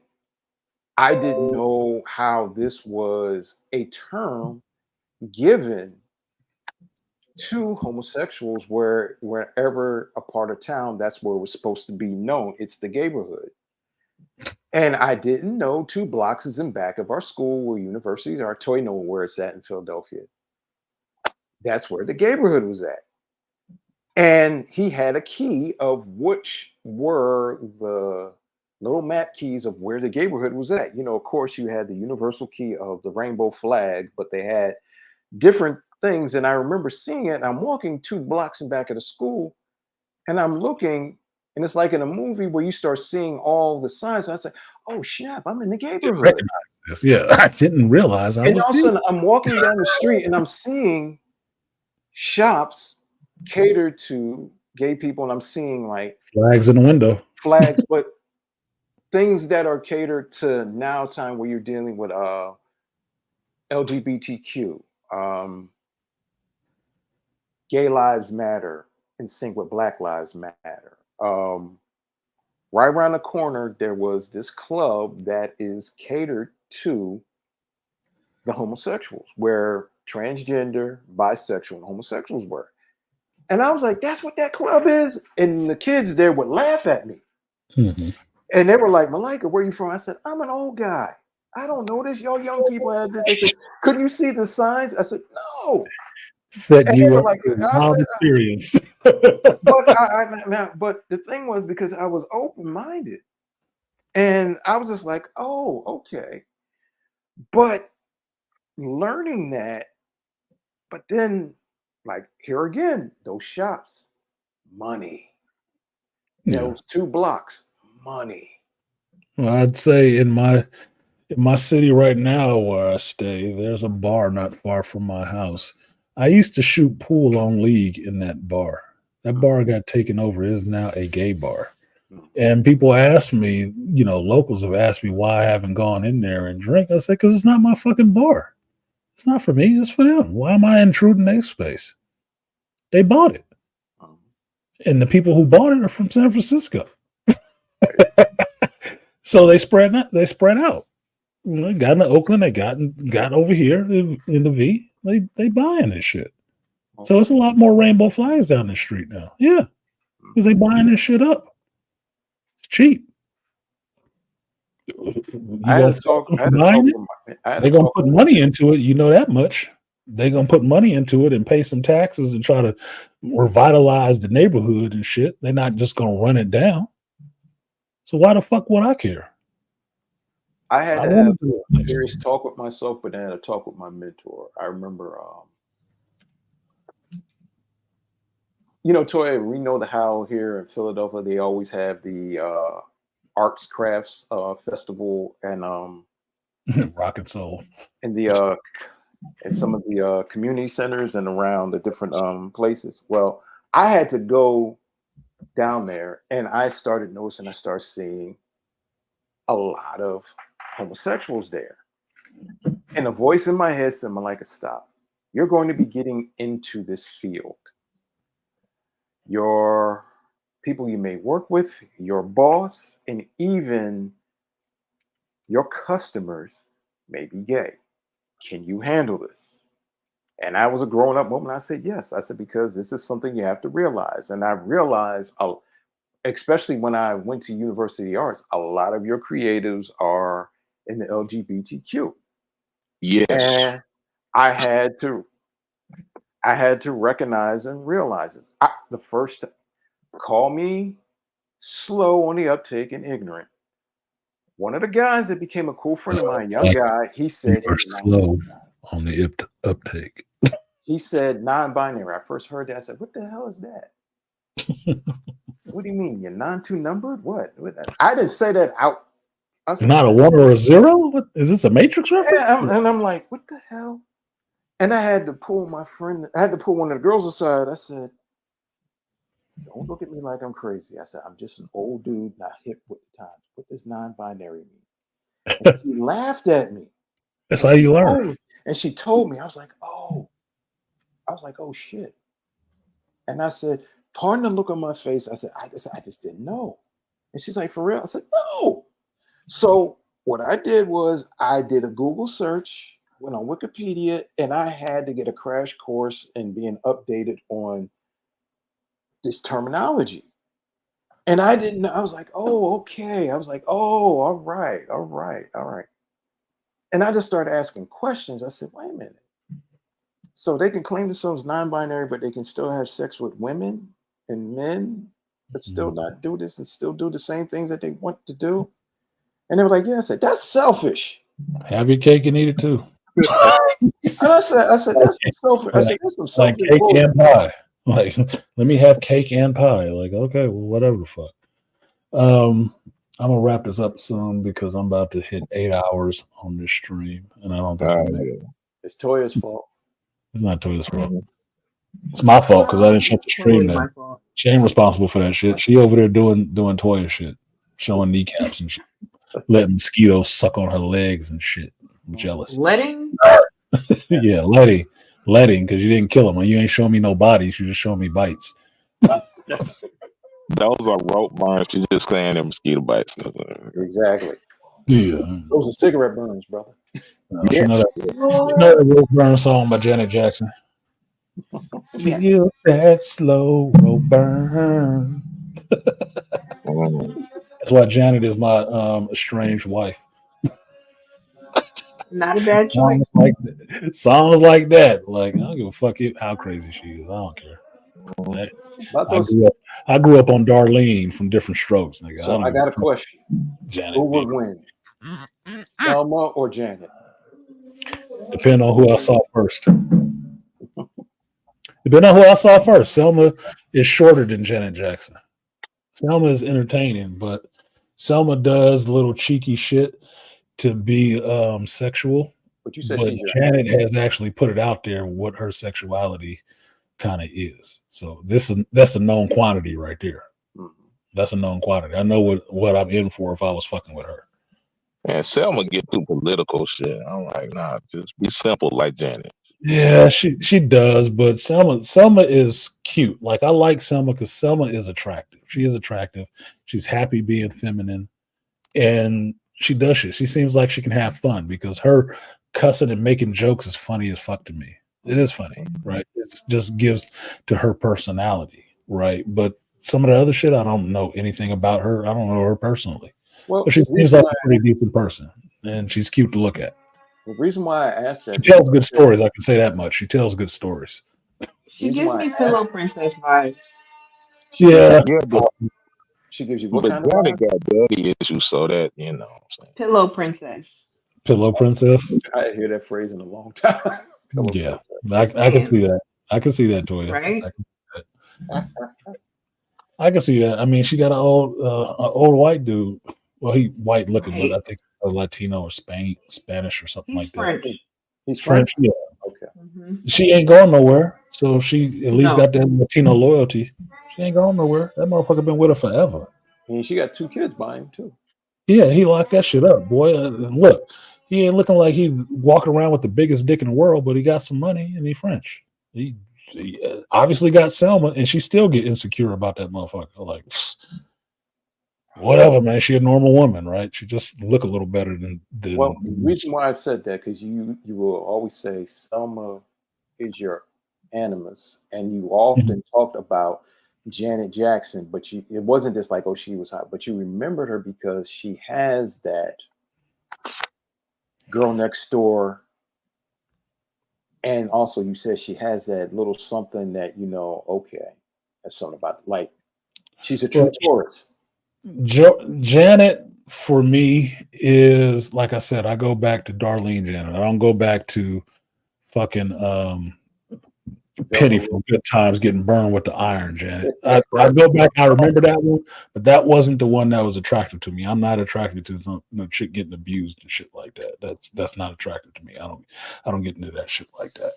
I didn't know how this was a term given to homosexuals wherever a part of town, that's where it was supposed to be known. It's the neighborhood. And I didn't know 2 blocks is in back of our school where universities are. Toy know where it's at in Philadelphia. That's where the neighborhood was at. And he had a key of which were the little map keys of where the neighborhood was at. Of course, you had the universal key of the rainbow flag, but they had different things. And I remember seeing it. And I'm walking 2 blocks in back of the school, and I'm looking, and it's like in a movie where you start seeing all the signs. And I say, "Oh snap! I'm in the neighborhood." Yeah, I didn't realize I was. And all of a sudden, I'm walking down the street, and I'm seeing shops catered to gay people, and I'm seeing like flags in the window, but things that are catered to now time where you're dealing with LGBTQ, gay lives matter in sync with Black Lives Matter. Right around the corner, there was this club that is catered to the homosexuals, where transgender, bisexual, and homosexuals were. And I was like, "That's what that club is?" And the kids there would laugh at me. And they were like, "Malika, where are you from?" I said, "I'm an old guy. I don't know this. Y'all young people had this." They said, "Could you see the signs?" I said, "No." Set you up experience. But the thing was, because I was open-minded, and I was just like, "Oh, okay." But learning that, but then, like, here again, those shops, money. Those 2 blocks, money. Well, I'd say in my In my city right now where I stay, there's a bar not far from my house. I used to shoot pool on league in that bar. That bar got taken over. It is now a gay bar. And people ask me, locals have asked me why I haven't gone in there and drink. I said, because it's not my fucking bar. It's not for me. It's for them. Why am I intruding their space? They bought it. And the people who bought it are from San Francisco. So they spread out. Got into Oakland, they got over here in the V. They buying this shit. So it's a lot more rainbow flags down the street now. Yeah. Because they buying this shit up. It's cheap. They're gonna put money into it, you know that much. They're gonna put money into it and pay some taxes and try to revitalize the neighborhood and shit. They're not just gonna run it down. So why the fuck would I care? I had to have a serious talk with myself, but then a talk with my mentor. I remember, Toya, we know how here in Philadelphia they always have the arts crafts festival and Rock and Soul and the and some of the community centers and around the different places. Well, I had to go down there, and I started noticing. I started seeing a lot of homosexuals there, and a voice in my head said, "Malika, stop. You're going to be getting into this field. Your people you may work with, your boss, and even your customers may be gay. Can you handle this?" And I was a grown-up woman. I said, yes. I said, because this is something you have to realize. And I realized, especially when I went to University of Arts, a lot of your creatives are in the LGBTQ. Yes. And I had to recognize and realize it. The first, call me slow on the uptake and ignorant. One of the guys that became a cool friend of mine, young guy, he said, "You're slow on the uptake." He said non-binary. I first heard that. I said, "What the hell is that?" What do you mean? You're non-two numbered? What? I didn't say that out. I said, not a 1 or a 0? What is this, a Matrix reference? And I'm like, what the hell? And I had to pull my friend. I had to pull one of the girls aside. I said, "Don't look at me like I'm crazy." I said, "I'm just an old dude, not hip with the times. What does non-binary mean?" And she laughed at me. That's how you learn. And she told me. I was like, oh shit. And I said, pardon the look on my face. I said, I just didn't know. And she's like, for real? I said, no. So what I did was I did a Google search, went on Wikipedia, and I had to get a crash course in being updated on this terminology. And I didn't know. I was like, oh, okay. I was like, oh, all right. And I just started asking questions. I said, wait a minute. So they can claim themselves non-binary, but they can still have sex with women and men, but still not do this and still do the same things that they want to do. And they were like, yeah. I said, that's selfish. Have your cake and eat it too. And I said, that's selfish. I said, that's some selfish like cake bullshit. and pie. Like, let me have cake and pie. Like, okay, well, whatever the fuck. I'm gonna wrap this up soon because I'm about to hit 8 hours on this stream, and I don't think it's Toya's fault. It's not Toya's fault. It's my fault because I didn't shut the stream down. She ain't responsible for that shit. She over there doing Toya shit, showing kneecaps and shit, letting mosquitoes suck on her legs and shit. I'm jealous. Letting? Yeah, letting, because you didn't kill him. You ain't showing me no bodies. You just showing me bites. Those are rope burns. You just saying they're mosquito bites. Exactly. Yeah. Those are cigarette burns, brother. You know that rope burn song by Janet Jackson. Feel that slow rope burn. That's why Janet is my estranged wife. Not a bad choice. Songs like that. Like, I don't give a fuck how crazy she is. I don't care. I grew up on Darlene from Different Strokes, nigga. So I got a question. Janet, who would win? Selma or Janet? Depending on who I saw first. Selma is shorter than Janet Jackson. Selma is entertaining, but Selma does little cheeky shit to be sexual, But you said but she's your Janet animus. has actually put it out there what her sexuality kind of is. So that's a known quantity right there. Mhm. That's a known quantity. I know what I'm in for if I was fucking with her. And Selma get too political shit. I'm like, nah, just be simple like Janet. Yeah, she does, but Selma is cute. Like I like Selma because Selma is attractive. She is attractive. She's happy being feminine, and she does shit. She seems like she can have fun because her cussing and making jokes is funny as fuck to me. It is funny, right? It just gives to her personality, right? But some of the other shit, I don't know anything about her. I don't know her personally, Well, but she the seems reason like why a pretty decent person, and she's cute to look at. the reason why I asked She that tells good because stories. I can say that much. She tells good stories. the She reason gives why me I Pillow asked Princess vibes. she gives you Yeah, Yeah, she gives you what but kind of Janet vibe? got daddy issues, so that you know what I'm saying. Pillow Princess. Pillow Princess. I didn't hear that phrase in a long time. Pillow Yeah, princess. Just I can saying, see that. I can see that, Toya. right? I can see that. I mean, she got an old white dude. Well, he white looking, but Right. I think a Latino or Spanish or something He's like that. French. He's French. French? Yeah, Okay. Hmm. she ain't going nowhere. So she at least No. got that Latino loyalty. She ain't going nowhere. That motherfucker been with her forever. And she got 2 kids by him too. Yeah, he locked that shit up, boy. And look, he ain't looking like he walking around with the biggest dick in the world, but he got some money and he French. He obviously got Selma, and she still get insecure about that motherfucker. Like, whatever, man. She a normal woman, right? She just look a little better than. Well, the reason why I said that because you will always say Selma is your animus, and you often talked about Janet Jackson, but it wasn't just like, oh, she was hot, but you remembered her because she has that girl next door, and also you said she has that little something that okay, that's something about it. Like she's a true Well, Taurus. Janet for me is like I said. I go back to Darlene Janet. I don't go back to fucking Penny from Good Times getting burned with the iron, Janet. I go back. I remember that one, but that wasn't the one that was attractive to me. I'm not attracted to some chick getting abused and shit like that. That's not attractive to me. I don't get into that shit like that.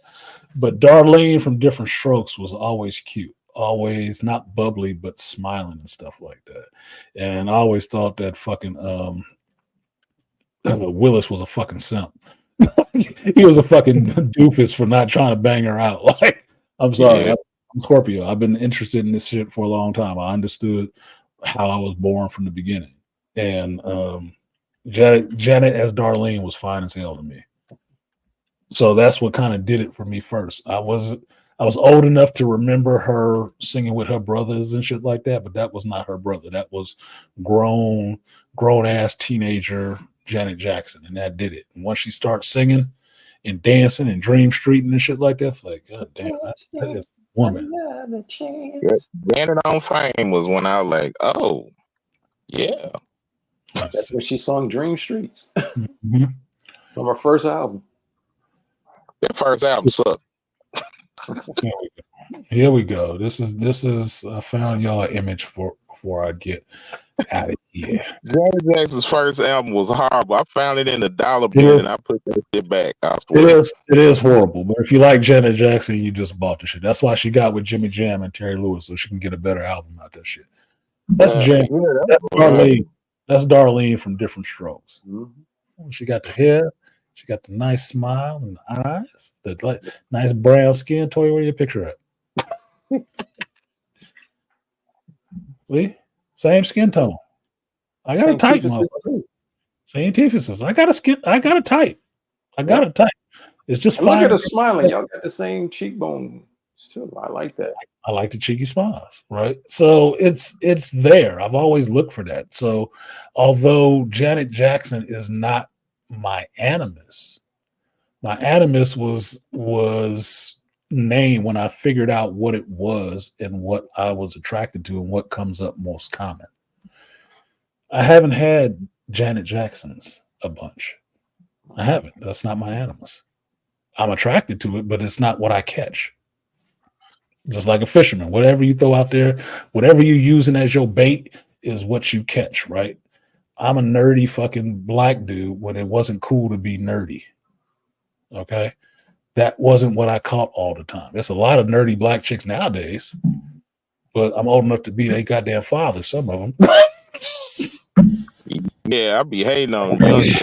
But Darlene from Different Strokes was always cute, always not bubbly but smiling and stuff like that. And I always thought that fucking Willis was a fucking simp. He was a fucking doofus for not trying to bang her out. Like, I'm sorry, Yeah. I'm Scorpio. I've been interested in this shit for a long time. I understood how I was born from the beginning, and Janet as Darlene was fine as hell to me. So that's what kind of did it for me first. I was old enough to remember her singing with her brothers and shit like that, but that was not her brother. That was grown ass teenager Janet Jackson, and that did it. And once she starts singing and dancing and Dream Street and shit like that, it's like, God damn, that is a woman. Another chance. Janet on Fame was when I was like, oh, yeah. That's when she sung Dream Streets Mhm. from her first album. That first album sucked. Here we go. This is I found y'all an image before I get out of here. Janet Jackson's first album was horrible. I found it in the dollar bin and I put that shit back. I swear. It is horrible, but if you like Janet Jackson, you just bought the shit. That's why she got with Jimmy Jam and Terry Lewis, so she can get a better album out that shit. That's Jam. That's Darlene. That's Darlene from Different Strokes. Mm-hmm. She got the hair. She got the nice smile and the eyes. The nice brown skin. Toy, where your picture at? See? Same skin tone. I got a type, motherfucker. Same antithesis. I got a type. A type. It's just look fine. at us smiling. Y'all got the same cheekbones too. I like that. I like the cheeky smiles, right? So it's there. I've always looked for that. So although Janet Jackson is not my animus was named when I figured out what it was and what I was attracted to and what comes up most common. I haven't had Janet Jacksons a bunch. I haven't. That's not my animus. I'm attracted to it, but it's not what I catch. Just like a fisherman, whatever you throw out there, whatever you're using as your bait is what you catch, right? I'm a nerdy fucking black dude when it wasn't cool to be nerdy. Okay. That wasn't what I caught all the time. There's a lot of nerdy black chicks nowadays, but I'm old enough to be a goddamn father, some of them. Yeah, I be hating on young dudes.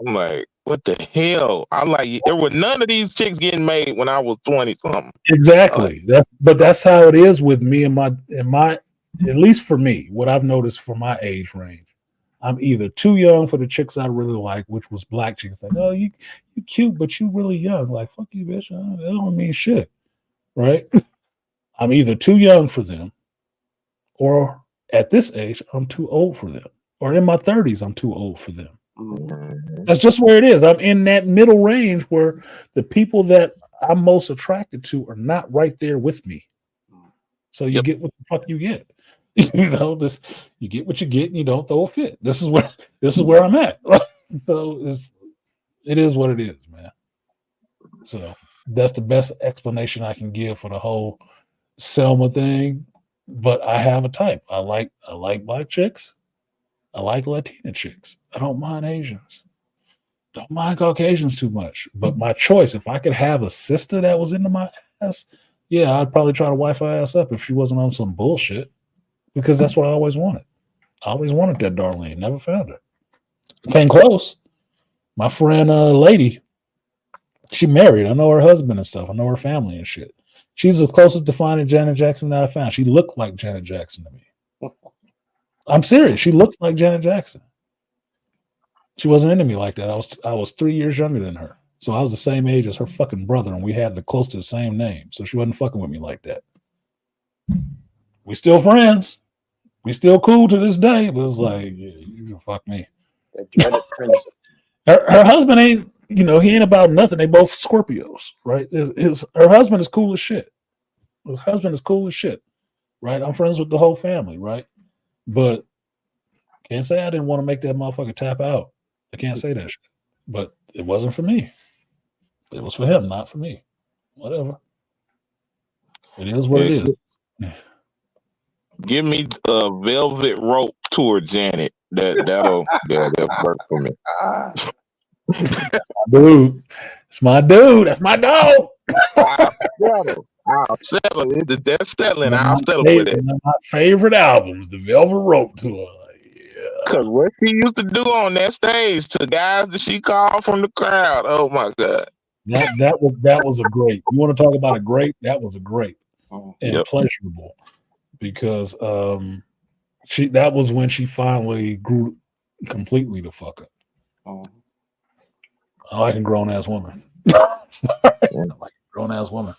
I'm like, what the hell? I like there were none of these chicks getting made when I was 20 something. Exactly. That's how it is with me and my at least for me, what I've noticed for my age range. I'm either too young for the chicks I really like, which was black chicks. Like, oh, you cute, but you really young. Like, fuck you, bitch. That don't mean shit. Right? I'm either too young for them, or at this age, I'm too old for them. Or in my 30s, I'm too old for them. That's just where it is. I'm in that middle range where the people that I'm most attracted to are not right there with me. So you get what the fuck you get. You know, you get what you get and you don't throw a fit. This is where I'm at. So it is what it is, man. So that's the best explanation I can give for the whole Selma thing. But I have a type. I like black chicks. I like Latina chicks. I don't mind Asians. Don't mind Caucasians too much. But my choice, if I could have a sister that was into my ass, yeah, I'd probably try to wife her ass up if she wasn't on some bullshit. Because that's what I always wanted. I always wanted that Darlene. Never found her. Came close. My friend, lady, she married. I know her husband and stuff. I know her family and shit. She's the closest to finding Janet Jackson that I found. She looked like Janet Jackson to me. I'm serious. She looks like Janet Jackson. She wasn't into me like that. I was 3 years younger than her. So I was the same age as her fucking brother, and we had close to the same name. So she wasn't fucking with me like that. We still friends. We still cool to this day, but it's like, yeah, you can fuck me. Her husband ain't, he ain't about nothing. They both Scorpios, right? Her husband is cool as shit. Her husband is cool as shit, right? I'm friends with the whole family, right? But can't say I didn't want to make that motherfucker tap out. I can't say that shit. But it wasn't for me. It was for him, not for me. Whatever. It is what it is. Give me a velvet rope tour, Janet. That'll work for me. Dude, it's my dude. That's my dog. I'll settle it. That's settling. I'll settle with it. My favorite albums, the Velvet Rope Tour. Cause what she used to do on that stage to guys that she called from the crowd. Oh my god. That was a great. You want to talk about a great? That was a great and pleasurable. Because that was when she finally grew completely the fuck up. I like a grown ass woman. I like a grown ass woman.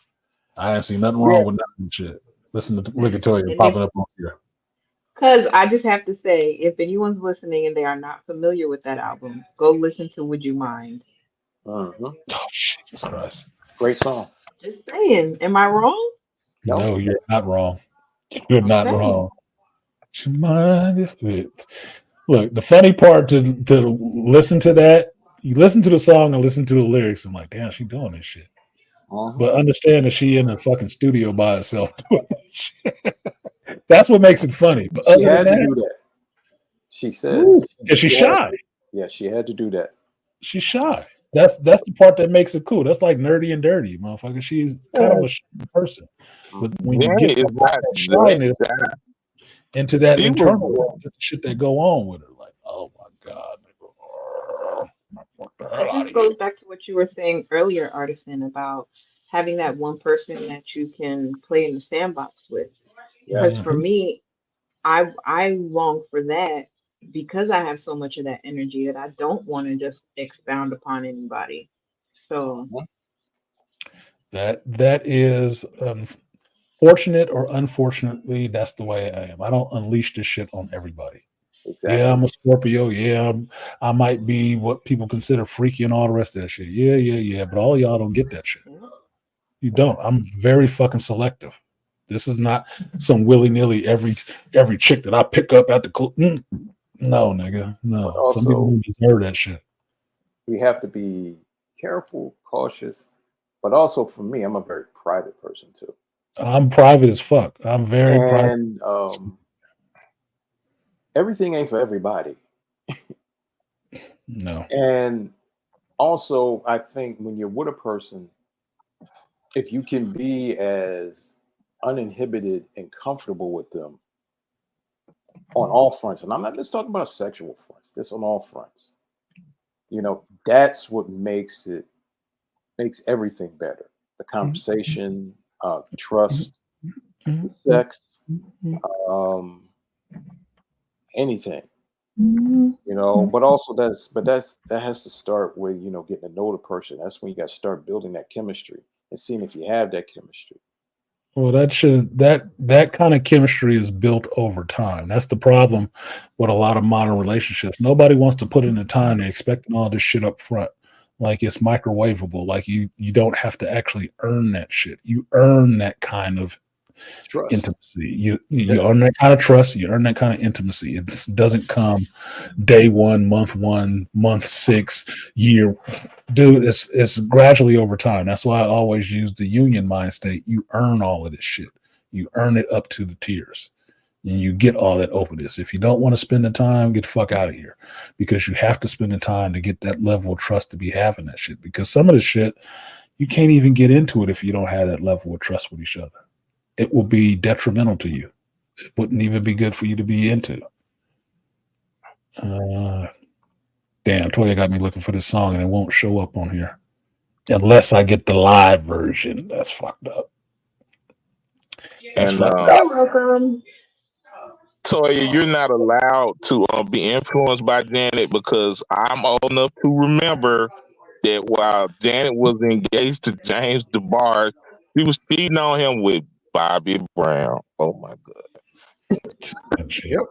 I ain't seen nothing wrong with nothing shit. Listen to look at Toya popping up on here. Because I just have to say, if anyone's listening and they are not familiar with that album, go listen to Would You Mind? Oh, Jesus Christ. Great song. Just saying. Am I wrong? No, you're not wrong. You're not wrong. Do you mind if look, the funny part to listen to that, you listen to the song and listen to the lyrics and like, damn, she doing this shit. But understand that she in the fucking studio by herself doing that shit. That's what makes it funny. But she had to do that. She said, she's shy. Yeah, she had to do that. She's shy. That's the part that makes it cool. That's like nerdy and dirty, motherfucker. She's kind of a shy person. But when you get that shyness into that internal world, just the shit that go on with her, like, oh my god. This goes back to what you were saying earlier, Artisan, about having that one person that you can play in the sandbox with. Because for me, I long for that because I have so much of that energy that I don't want to just expound upon anybody. So that is fortunate or unfortunately, that's the way I am. I don't unleash this shit on everybody. Exactly. Yeah, I'm a Scorpio. Yeah, I might be what people consider freaky and all the rest of that shit. Yeah. But all y'all don't get that shit. You don't. I'm very fucking selective. This is not some willy-nilly every chick that I pick up at the club. No, nigga. No. Also, some people deserve that shit. We have to be careful, cautious, but also for me, I'm a very private person too. I'm private as fuck. I'm very private. And everything ain't for everybody. No. And also, I think when you're with a person, if you can be as uninhibited and comfortable with them on all fronts, and I'm not just talking about sexual fronts, this on all fronts, that's what makes everything better. The conversation, trust, the sex, um, anything. But also that has to start with getting to know the person. That's when you got to start building that chemistry and seeing if you have that chemistry. Well, that kind of chemistry is built over time. That's the problem with a lot of modern relationships. Nobody wants to put in the time. They're expecting all this shit up front, like it's microwavable. Like you don't have to actually earn that shit. You earn that kind of Trust. intimacy. You earn that kind of trust. You earn that kind of intimacy. It doesn't come day one, month 6, year. Dude, it's gradually over time. That's why I always use the union mind state. You earn all of this shit. You earn it up to the tears. And you get all that openness. If you don't want to spend the time, get the fuck out of here. Because you have to spend the time to get that level of trust to be having that shit. Because some of the shit, you can't even get into it if you don't have that level of trust with each other. It will be detrimental to you. It wouldn't even be good for you to be into. Damn, Toya got me looking for this song and it won't show up on here. Unless I get the live version. That's fucked up. That's fucked up. You're welcome. Toya, you're not allowed to be influenced by Janet because I'm old enough to remember that while Janet was engaged to James DeBarge, she was cheating on him with Bobby Brown. Oh my God. Yep.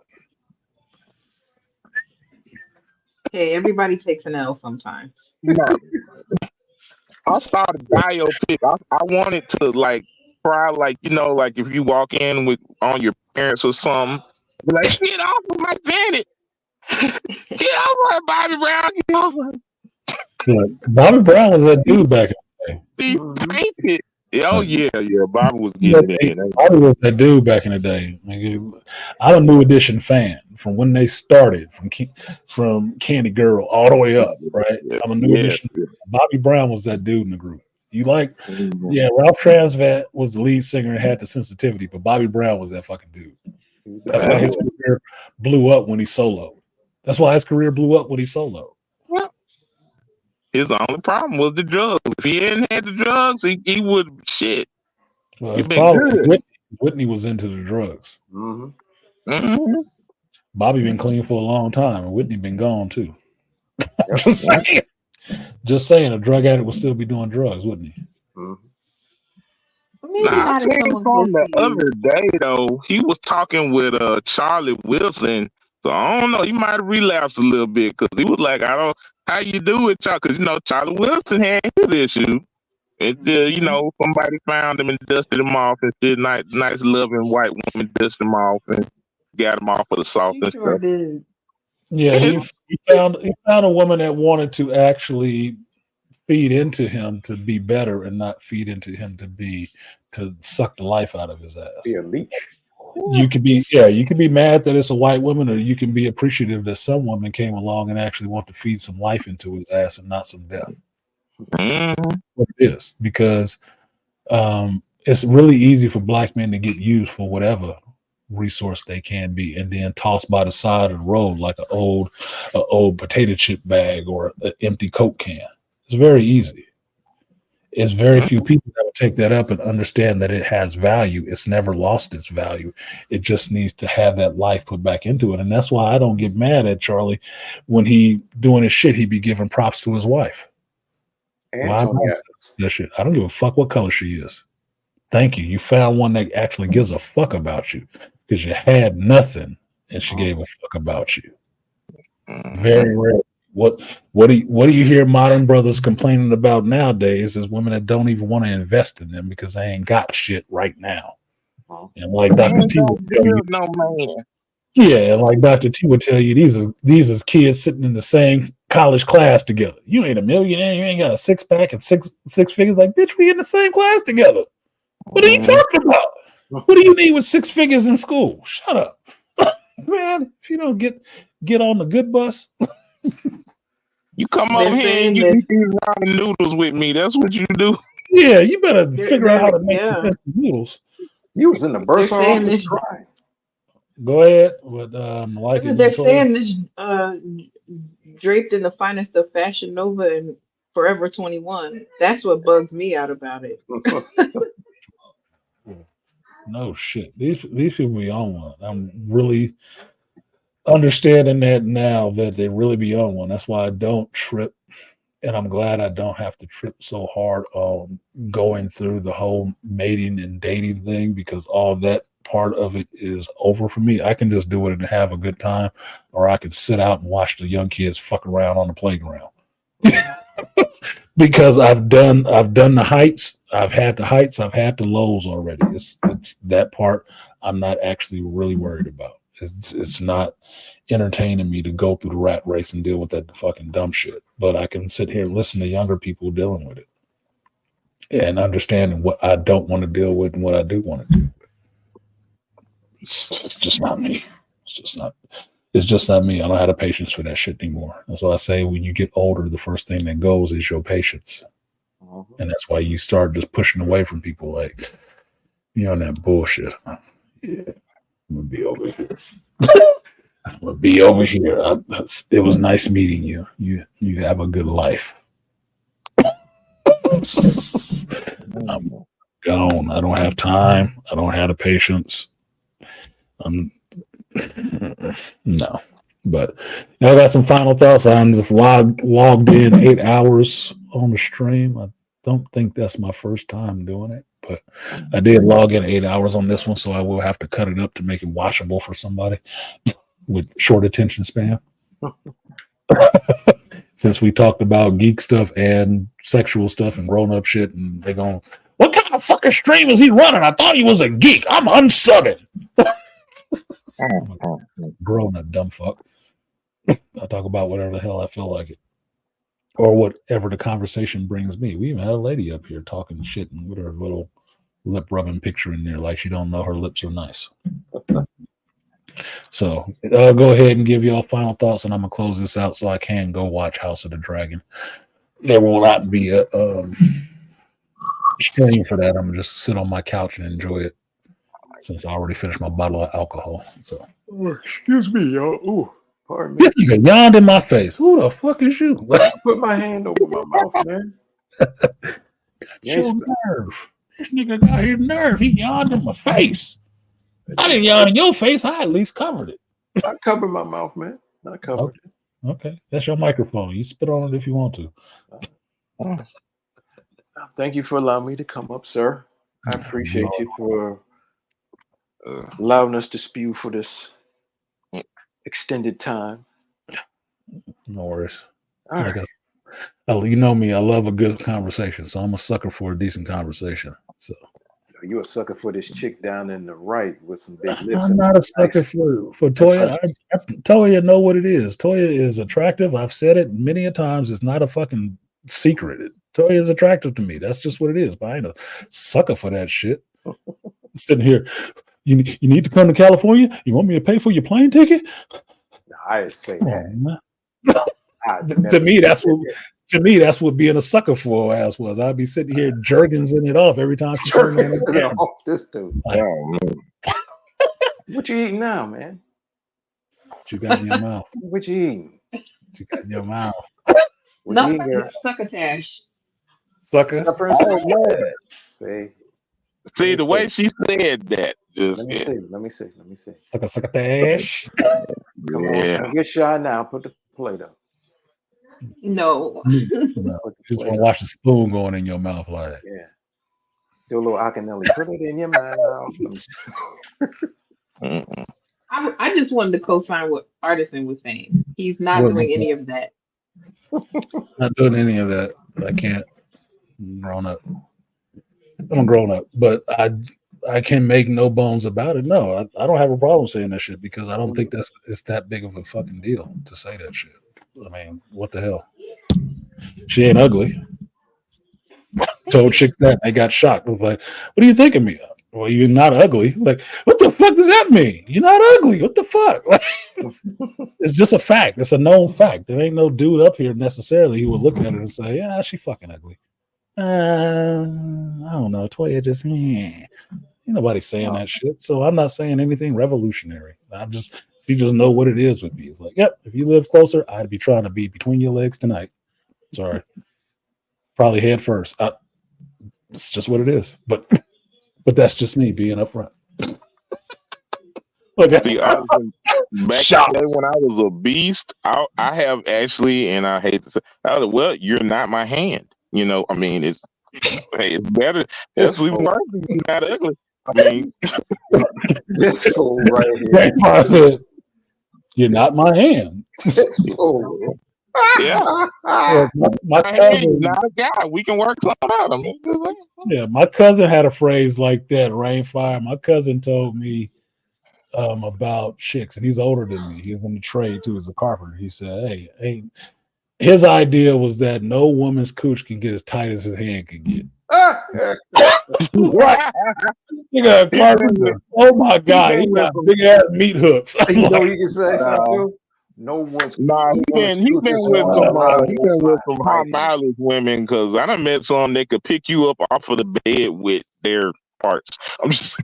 Hey, everybody takes an L sometimes. I saw the biopic. I wanted to try like if you walk in on your parents or something, be like, get off of my Janet. Get off my Bobby Brown. Get off my... Bobby Brown was that dude back in the day. He painted. Oh yeah. Bobby was getting in. Bobby was that dude back in the day. I'm a New Edition fan from when they started, from Candy Girl all the way up, right? I'm a New Edition. Bobby Brown was that dude in the group. Ralph Transvat was the lead singer and had the sensitivity, but Bobby Brown was that fucking dude. That's why his career blew up when he soloed. Well, his only problem was the drugs. If he hadn't had the drugs, he would shit. Well, his problem Whitney was into the drugs. Bobby been clean for a long time, and Whitney been gone too. Just saying, a drug addict would still be doing drugs, wouldn't he? I seen him the other day though. He was talking with Charlie Wilson. So I don't know. He might have relapsed a little bit because he was like, how you do it, y'all? Because Charlie Wilson had his issue. And somebody found him and dusted him off and shit. Nice loving white woman dusted him off and got him off of the soft and stuff. Yeah, he found a woman that wanted to actually feed into him to be better and not feed into him to suck the life out of his ass. Be a leech. You could be mad that it's a white woman, or you can be appreciative that some woman came along and actually want to feed some life into his ass and not some death. What it is, because it's really easy for black men to get used for whatever resource they can be, and then tossed by the side of the road like an old potato chip bag or an empty Coke can. It's very easy. It's very few people that will take that up and understand that it has value. It's never lost its value. It just needs to have that life put back into it. And that's why I don't get mad at Charlie when he doing his shit. He be giving props to his wife. That shit. I don't give a fuck what color she is. Thank you. You found one that actually gives a fuck about you, because you had nothing and she gave a fuck about you. Very rare. What do you hear modern brothers complaining about nowadays is women that don't even want to invest in them because they ain't got shit right now. And like Dr. T would tell you, like Dr. T would tell you, these is kids sitting in the same college class together. You ain't a millionaire, you ain't got a six pack and six figures. Like, bitch, we in the same class together. What are you talking about? What do you need with 6 figures in school? Shut up. Man, if you don't get get on the good bus. You come They're over here saying and you this. eat these ramen noodles with me. That's what you do. Yeah, you better figure out how They're to make yeah. the noodles. You was in the They're bursar saying office this. crying. Go ahead. But like it, They're Toya. saying this. Draped in the finest of Fashion Nova and Forever 21. That's what bugs me out about it. No shit. These people be on one. I'm really understanding that now that they really be on one. That's why I don't trip. And I'm glad I don't have to trip so hard on going through the whole mating and dating thing because all that part of it is over for me. I can just do it and have a good time, or I can sit out and watch the young kids fuck around on the playground. Because I've done the heights, I've had the lows already. It's that part I'm not actually really worried about. It's not entertaining me to go through the rat race and deal with that fucking dumb shit. But I can sit here and listen to younger people dealing with it and understanding what I don't want to deal with and what I do want to do. It's just not me. It's just not me. I don't have the patience for that shit anymore. That's why I say when you get older, the first thing that goes is your patience. And that's why you start just pushing away from people like, you on that bullshit. Yeah, I'm going to be over here. I'm going to be over here. It was nice meeting you. You have a good life. I'm gone. I don't have time. I don't have the patience. No. But I got some final thoughts. I'm just logged in 8 hours on the stream. I don't think that's my first time doing it, but I did log in 8 hours on this one, so I will have to cut it up to make it watchable for somebody with short attention span. Since we talked about geek stuff and sexual stuff and grown up shit, and they're going, what kind of fucking stream is he running? I thought he was a geek. I'm unsubbing. Grown up dumb fuck. I talk about whatever the hell I feel like it, or whatever the conversation brings me. We even had a lady up here talking shit and with her little lip rubbing picture in there, like she don't know her lips are nice. So I'll go ahead and give y'all final thoughts, and I'm gonna close this out so I can go watch House of the Dragon. There will not be a stream for that. I'm gonna just sit on my couch and enjoy it, since I already finished my bottle of alcohol. So Excuse me, y'all. Ooh, pardon me. this nigga yawned in my face. Who the fuck is you? I put my hand over my mouth, man. Your nerve. This nigga got his nerve. He yawned in my face. I didn't yawn in your face. I at least covered it. I covered my mouth, man. I covered it. Okay. That's your microphone. You spit on it if you want to. Thank you for allowing me to come up, sir. I appreciate you for allowing us to spew for this extended time. No worries. All right. You know me, I love a good conversation, so I'm a sucker for a decent conversation. So you're a sucker for this chick down in the right with some big lips. I'm not a sucker for Toya. Toya know what it is. Toya is attractive. I've said it many a times. It's not a fucking secret. Toya is attractive to me. That's just what it is. But I ain't a sucker for that shit. Sitting here, you need to come to California? You want me to pay for your plane ticket? No, I didn't say that. To me, that's what being a sucker for ass was. I'd be sitting here jergins it off every time she turned on the camera. Off this dude. What you eating now, man? What you got in your mouth? What you eating? What you got in your mouth? Nothing. Succotash. Sucker. See the way she said that. Just let me see. Succotash. Come on, get shy now. Put the plate up. No. Just want to watch the spoon going in your mouth, like do a little Akinelli. Put it in your mouth. I just wanted to co-sign what Artisan was saying. He's not doing any of that. Not doing any of that. But I can't. I'm a grown up, but I can make no bones about it. No, I don't have a problem saying that shit because I don't think it's that big of a fucking deal to say that shit. I mean, what the hell? She ain't ugly. Told chicks that they got shocked. I was like, what do you think of me? well, you're not ugly. Like, what the fuck does that mean? You're not ugly. What the fuck? It's just a fact. It's a known fact. There ain't no dude up here necessarily who would look at it and say, yeah, she fucking ugly. I don't know. Toya just, ain't nobody saying that shit. So I'm not saying anything revolutionary. You just know what it is with me. It's like, yep, if you live closer, I'd be trying to be between your legs tonight. Sorry. Probably head first. It's just what it is. But that's just me being upfront. See, back in the day when I was a beast, I have actually, and I hate to say, well, you're not my hand. I mean, it's better. It's even worse if you're not ugly. I mean, this fool right here. I said, you're not my hand. Yeah. My cousin, not a guy. We can work something out. I mean, yeah, my cousin had a phrase like that, Rainfire. My cousin told me about chicks, and he's older than me. He's in the trade too, as a carpenter. He said, hey, his idea was that no woman's cooch can get as tight as his hand can get. Right. You got a carpenter. Oh my God, he got big ass meat hooks. You know you can say something. No one's. He's been with some high mileage women, because I done met some that could pick you up off of the bed with their parts. I'm just.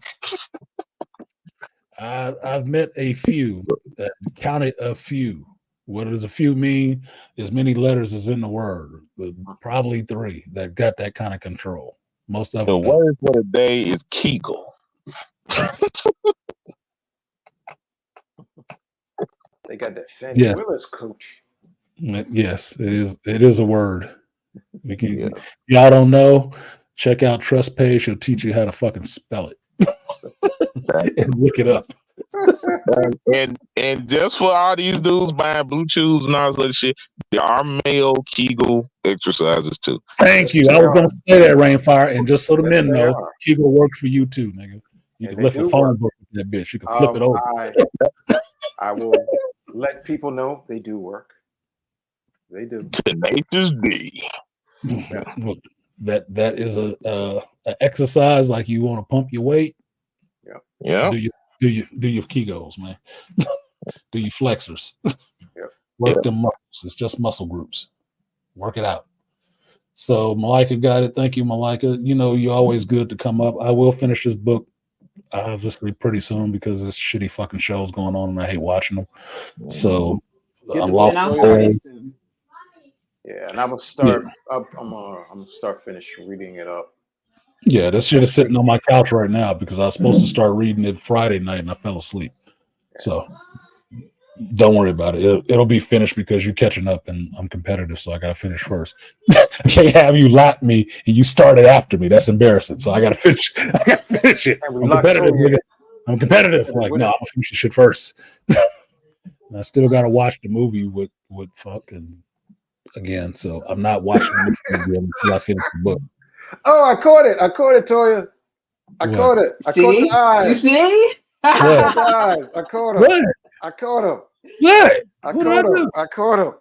I've met a few. Counted a few. What does a few mean? As many letters as in the word. Probably 3 that got that kind of control. Most of the them. word for the day is Kegel. They got that Fannie Willis coach. Yes, it is. It is a word. We can. Y'all don't know? Check out Trust Page. She'll teach you how to fucking spell it and look it up. and just for all these dudes buying blue chews and all this other shit, there are male Kegel exercises too. Thank you. I was going to say that, Rainfire, and just so the men know, Kegel works for you too, nigga. You can lift a phone book with that bitch. You can flip it over. I will let people know they do work. They do. Tenacious D. Look, that is a exercise like you want to pump your weight. Yeah. Do your Kegels, man. Do your flexors. Work them muscles. It's just muscle groups. Work it out. So Malika got it. Thank you, Malika. You're always good to come up. I will finish this book obviously pretty soon because this shitty fucking show's going on and I hate watching them. So I'm lost. Yeah, and I'm gonna start. I'm gonna start finish reading it up. Yeah, this shit is sitting on my couch right now because I was supposed to start reading it Friday night and I fell asleep. So don't worry about it. It'll be finished because you're catching up and I'm competitive, so I gotta finish first. I can't have you lap me and you started after me. That's embarrassing. So I gotta finish. It. I'm competitive, nigga. I'm competitive. Like, no, I'm gonna finish the shit first. And I still gotta watch the movie with fucking again. So I'm not watching the movie until I finish the book. Oh, I caught it, Toya. I caught it. I caught the eyes. You see? I caught the eyes. I caught him. What? I caught him. What? I caught him. I caught him.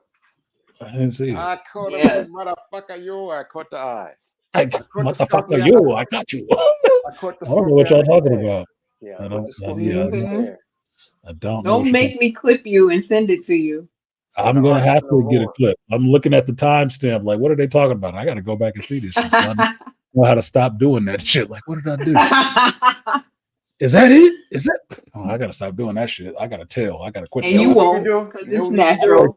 I didn't see it. I caught him, motherfucker. I caught the eyes. Motherfucker, you. I got you. I caught the. I don't know what y'all talking about. Yeah, I don't. I don't. Don't make me clip you and send it to you. I'm gonna have to get a clip. I'm looking at the timestamp. Like, what are they talking about? I got to go back and see this shit. So I know how to stop doing that shit. Like, what did I do? Is that it? Is that? Oh, I gotta stop doing that shit. I gotta tell. I gotta quit. And you won't, because it's natural.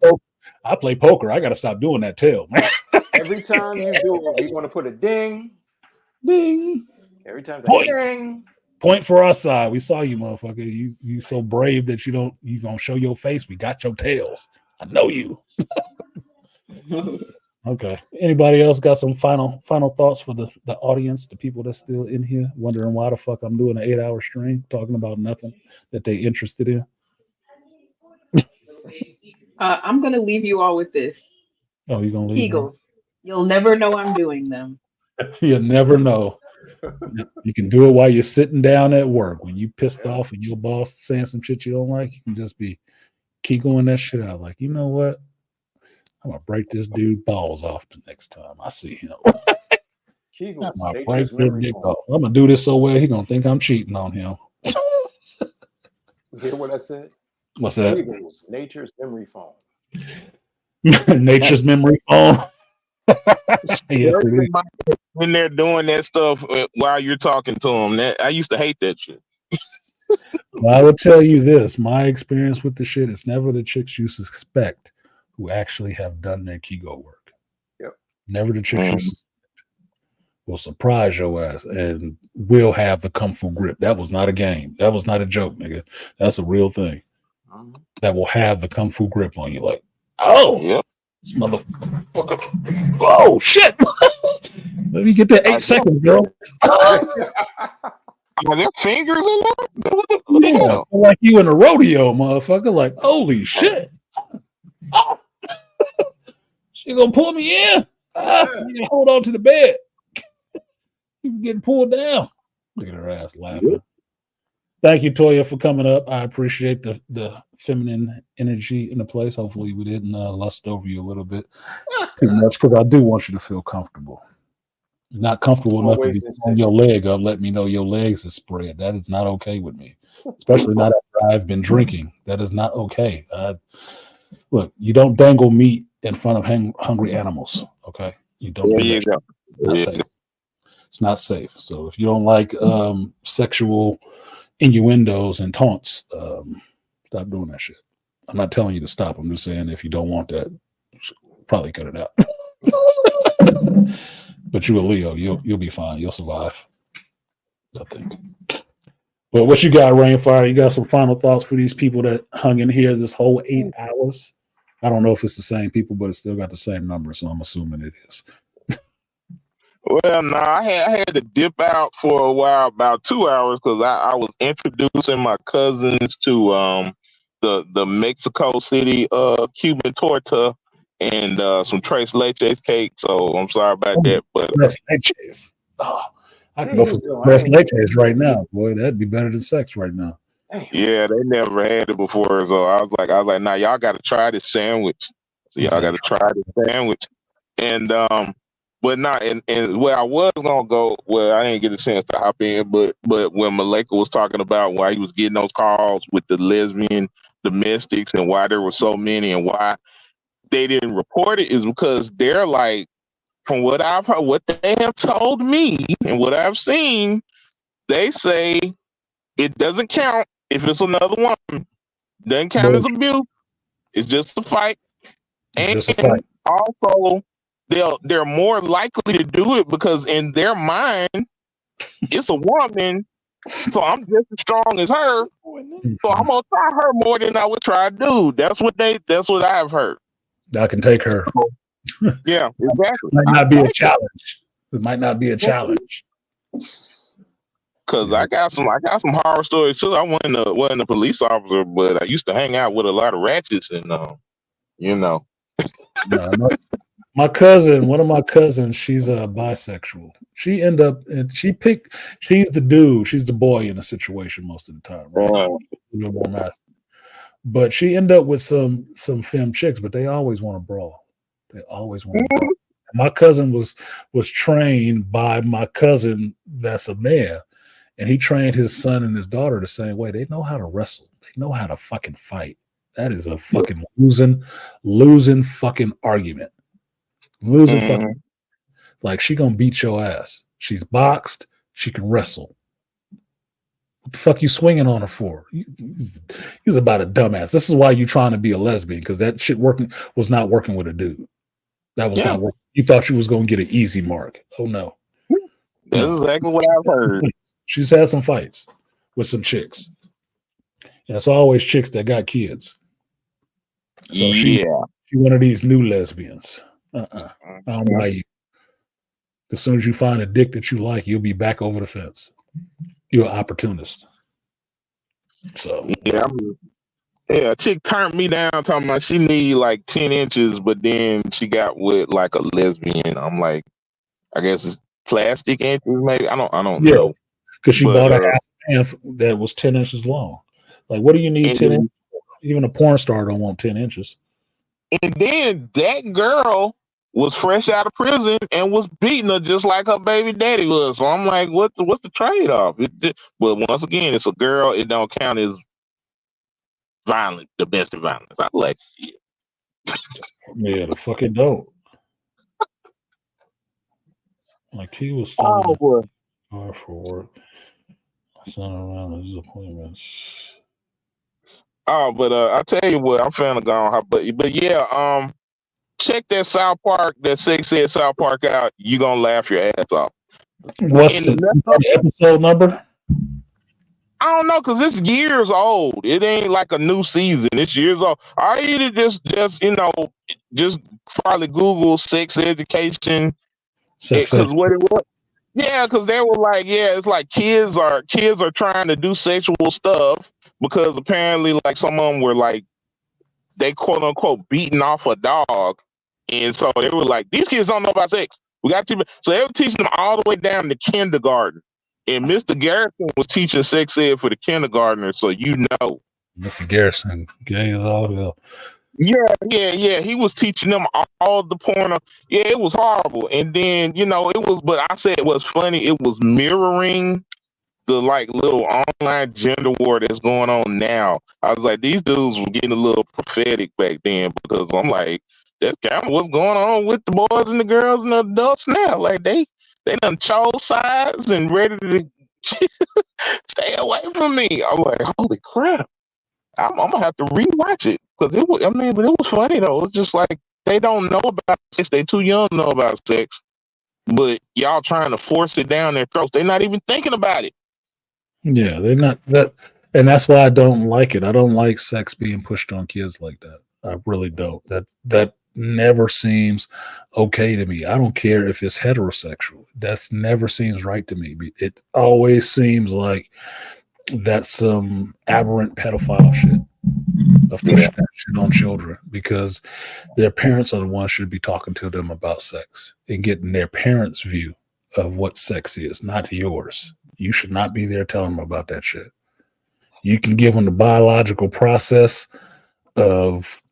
I play poker. I gotta stop doing that tail, man. Every time you do it, you're gonna put a ding, ding. Every time, ding. Point for our side. We saw you, motherfucker. You so brave that you gonna show your face. We got your tails. I know you. Okay. Anybody else got some final thoughts for the audience, the people that's still in here, wondering why the fuck I'm doing an 8-hour stream talking about nothing that they interested in? I'm gonna leave you all with this. Oh, you're gonna leave? Kegels. You'll never know I'm doing them. You'll never know. You can do it while you're sitting down at work. When you pissed off and your boss saying some shit you don't like, you can just be Kegeling that shit out. Like, you know what? I'm gonna break this dude balls off the next time I see him. Kegels, My nature's break your memory dick foam. off. I'm gonna do this so well he gonna think I'm cheating on him. You hear what I said? What's that? Kegels, nature's memory foam. Nature's memory foam. Yes, it is. When they're doing that stuff while you're talking to them, I used to hate that shit. Well, I will tell you this: my experience with the shit is never the chicks you suspect who actually have done their Kegel work. Yep. Never the chicks you suspect will surprise your ass and will have the kung fu grip. That was not a game. That was not a joke, nigga. That's a real thing. That will have the kung fu grip on you. Like, oh, Yep. this motherfucker. Oh shit! Let me get that 8 seconds, girl. Are there fingers in there? What the Yeah, hell? like you in a rodeo, motherfucker. Like, holy shit! Oh. She gonna pull me in. You gotta hold on to the bed. You getting pulled down. Look at her ass laughing. Thank you, Toya, for coming up. I appreciate the feminine energy in the place. Hopefully, we didn't lust over you a little bit too much because I do want you to feel comfortable. Not comfortable enough to be on your leg up. Let me know your legs is spread. That is not okay with me, especially not after I've been drinking. That is not okay. Look, you don't dangle meat in front of hungry animals. Okay, you don't. There do you that. go. It's not safe. It's not safe. So if you don't like sexual innuendos and taunts, stop doing that shit. I'm not telling you to stop. I'm just saying if you don't want that, probably cut it out. But you a Leo, you'll be fine. You'll survive, I think. But what you got, Rainfire? You got some final thoughts for these people that hung in here this whole 8 hours? I don't know if it's the same people, but it's still got the same number, so I'm assuming it is. Well, no, I had to dip out for a while, about 2 hours, because I was introducing my cousins to the Mexico City Cuban torta and some tres leches cake. So I'm sorry about that, but tres leches. Oh, I can go for tres leches right now, boy. That'd be better than sex right now. Yeah, they never had it before, so I was like, nah, y'all got to try this sandwich. So y'all got to try this sandwich, and but not and where I was gonna go, well, I didn't get a chance to hop in, but when Maleka was talking about why he was getting those calls with the lesbian domestics and why there were so many and why they didn't report it is because they're like, from what I've heard, what they have told me and what I've seen, they say it doesn't count if it's another woman. Doesn't count as abuse. It's just a fight. And also, they're more likely to do it because in their mind, it's a woman. So I'm just as strong as her. So I'm gonna try her more than I would try a dude. That's what I've heard. I can take her. Yeah, exactly. It might not be a challenge. It might not be a challenge. Cause I got some horror stories too. I wasn't a police officer, but I used to hang out with a lot of ratchets and you know. My cousin, one of my cousins, she's bisexual. She end up and she's the dude, she's the boy in a situation most of the time, right? But she end up with some femme chicks, but they always want to brawl. They always want to brawl. My cousin was trained by my cousin that's a man, and he trained his son and his daughter the same way. They know how to wrestle. They know how to fucking fight. That is a fucking losing fucking argument. Losing fucking. Like, she gonna beat your ass. She's boxed. She can wrestle. What the fuck you swinging on her for? He's about a dumbass. This is why you trying to be a lesbian, because that shit was not working with a dude. That was not working. You thought she was gonna get an easy mark. Oh no. That's exactly what I've heard. She's had some fights with some chicks. And it's always chicks that got kids. So she one of these new lesbians. I don't buy you. As soon as you find a dick that you like, you'll be back over the fence. You're an opportunist. So a chick turned me down talking about she need like 10 inches, but then she got with like a lesbian. I'm like, I guess it's plastic inches, maybe. I don't know. Because she bought a half pant that was 10 inches long. Like, what do you need 10 inches for? Even a porn star don't want 10 inches. And then that girl was fresh out of prison and was beating her just like her baby daddy was. So I'm like, what's the trade off? But once again, it's a girl. It don't count as violent, domestic violence. I'm like, shit. Yeah, the fuck it don't. Like he was Oh studying boy. hard for work. Sent around his appointments. Oh, but I tell you what, I'm finna go on. But yeah, check that South Park, that Sex Ed South Park out. You gonna laugh your ass off. What's And the episode number? I don't know, cause it's years old. It ain't like a new season. It's years old. I either just just probably Google sex education, Sex cause ed. what it was. Yeah, cause they were like, yeah, it's like kids are trying to do sexual stuff because apparently like some of them were like they quote unquote beating off a dog, and so they were like, these kids don't know about sex. We got to, so they were teaching them all the way down to kindergarten. And Mr. Garrison was teaching sex ed for the kindergartners, so you know. Mr. Garrison, gay as all hell. Yeah. He was teaching them all the porno. Yeah, it was horrible. And then, it was, but I said it was funny. It was mirroring the like little online gender war that's going on now. I was like, these dudes were getting a little prophetic back then because I'm like, that's kind of what's going on with the boys and the girls and the adults now. Like they done chose sides and ready to stay away from me. I'm like, holy crap. I'm gonna have to rewatch it because it was. I mean, but it was funny though. It's just like they don't know about sex. They too young to know about sex, but y'all trying to force it down their throats. They're not even thinking about it. Yeah, they're not that, and that's why I don't like it. I don't like sex being pushed on kids like that. I really don't. That never seems okay to me. I don't care if it's heterosexual. That's never seems right to me. It always seems like that's some aberrant pedophile shit of pushing that shit on children because their parents are the ones should be talking to them about sex and getting their parents' view of what sex is, not yours. You should not be there telling them about that shit. You can give them the biological process of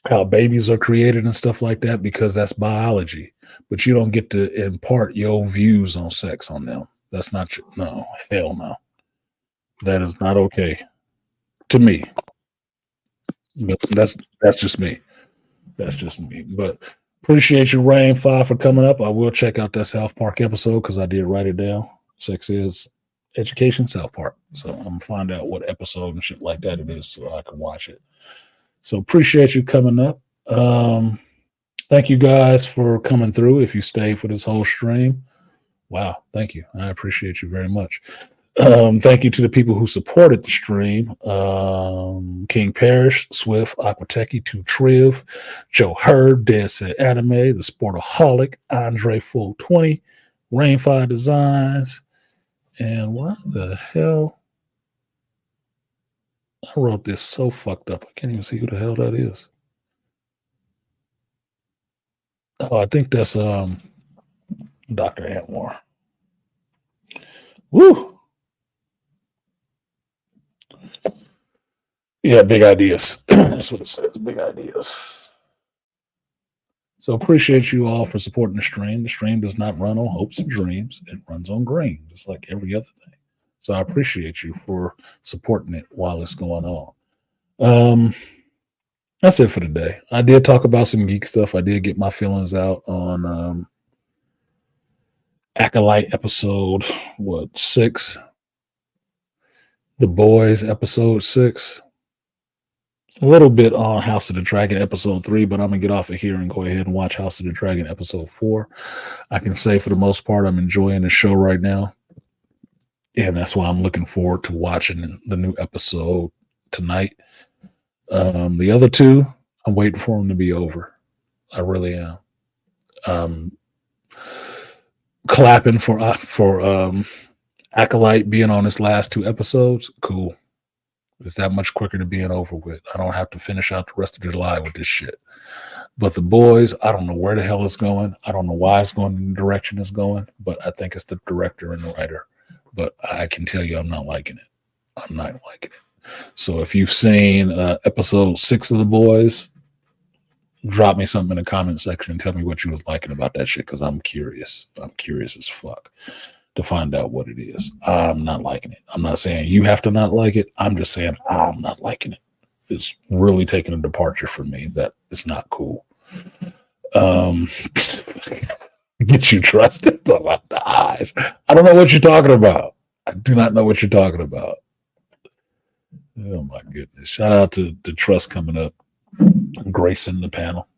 how babies are created and stuff like that because that's biology, but you don't get to impart your views on sex on them. That's not no, hell no. That is not okay to me. But that's just me. That's just me. But appreciate you, Rain 5, for coming up. I will check out that South Park episode because I did write it down. Sex is Education South Park. So I'm gonna find out what episode and shit like that it is so I can watch it. So appreciate you coming up. Thank you guys for coming through. If you stayed for this whole stream, wow, thank you. I appreciate you very much. Thank you to the people who supported the stream. King Parrish, Swift, Aquateki, 2Triv, Joe Hurd, Dead Set Anime, The Sportaholic, Andre Full 20, Rainfire Designs, and what the hell? I wrote this so fucked up. I can't even see who the hell that is. Oh, I think that's Dr. Antwar. Woo! Yeah, big ideas. That's what it says. Big ideas. So appreciate you all for supporting the stream. The stream does not run on hopes and dreams. It runs on green, just like every other thing. So I appreciate you for supporting it while it's going on. That's it for today. I did talk about some geek stuff. I did get my feelings out on Acolyte episode 6, The Boys episode 6, a little bit on House of the Dragon episode 3, but I'm gonna get off of here and go ahead and watch House of the Dragon episode 4. I can say for the most part I'm enjoying the show right now, and that's why I'm looking forward to watching the new episode tonight. The other two, I'm waiting for them to be over. I really am. Clapping for Acolyte being on his last 2 episodes. Cool. It's that much quicker to being over with. I don't have to finish out the rest of July with this shit. But The Boys, I don't know where the hell it's going. I don't know why it's going in the direction it's going, but I think it's the director and the writer. But I can tell you I'm not liking it. I'm not liking it. So if you've seen episode 6 of The Boys, drop me something in the comment section and tell me what you was liking about that shit, because I'm curious. I'm curious as fuck to find out what it is. I'm not liking it. I'm not saying you have to not like it. I'm just saying I'm not liking it. It's really taking a departure for me that it's not cool. Get you trusted about the eyes. I don't know what you're talking about. I do not know what you're talking about. Oh my goodness. Shout out to Trust coming up. Gracing the panel.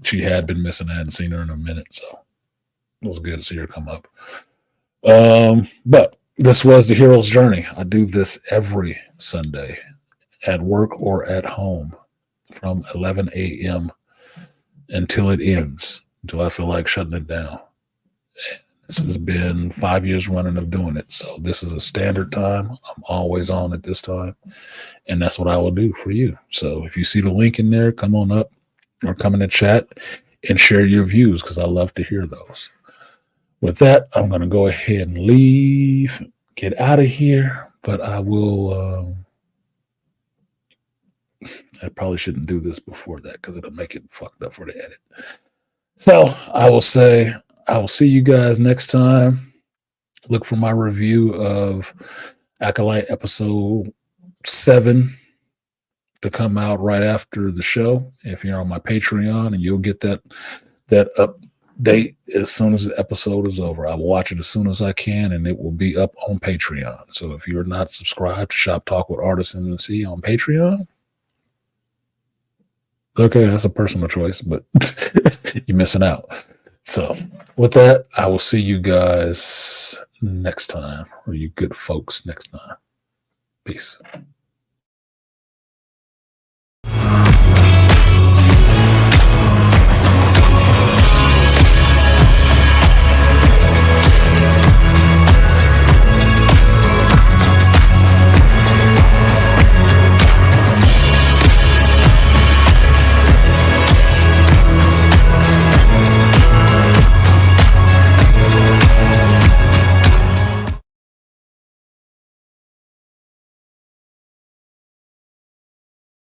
She had been missing. I hadn't seen her in a minute, so it was good to see her come up. But this was the hero's journey. I do this every Sunday at work or at home from 11 a.m. until it ends, until I feel like shutting it down. This has been 5 years running of doing it. So this is a standard time. I'm always on at this time. And that's what I will do for you. So if you see the link in there, come on up or come in the chat and share your views, because I love to hear those. With that, I'm going to go ahead and leave, get out of here. But I will... I probably shouldn't do this before that because it'll make it fucked up for the edit. So I will say I will see you guys next time. Look for my review of Acolyte episode 7 to come out right after the show. If you're on my Patreon, and you'll get that update as soon as the episode is over. I will watch it as soon as I can, and it will be up on Patreon. So if you're not subscribed to Shop Talk with artisanmc on Patreon, okay, that's a personal choice, but you're missing out. So with that, I will see you guys next time, or you good folks next time. Peace.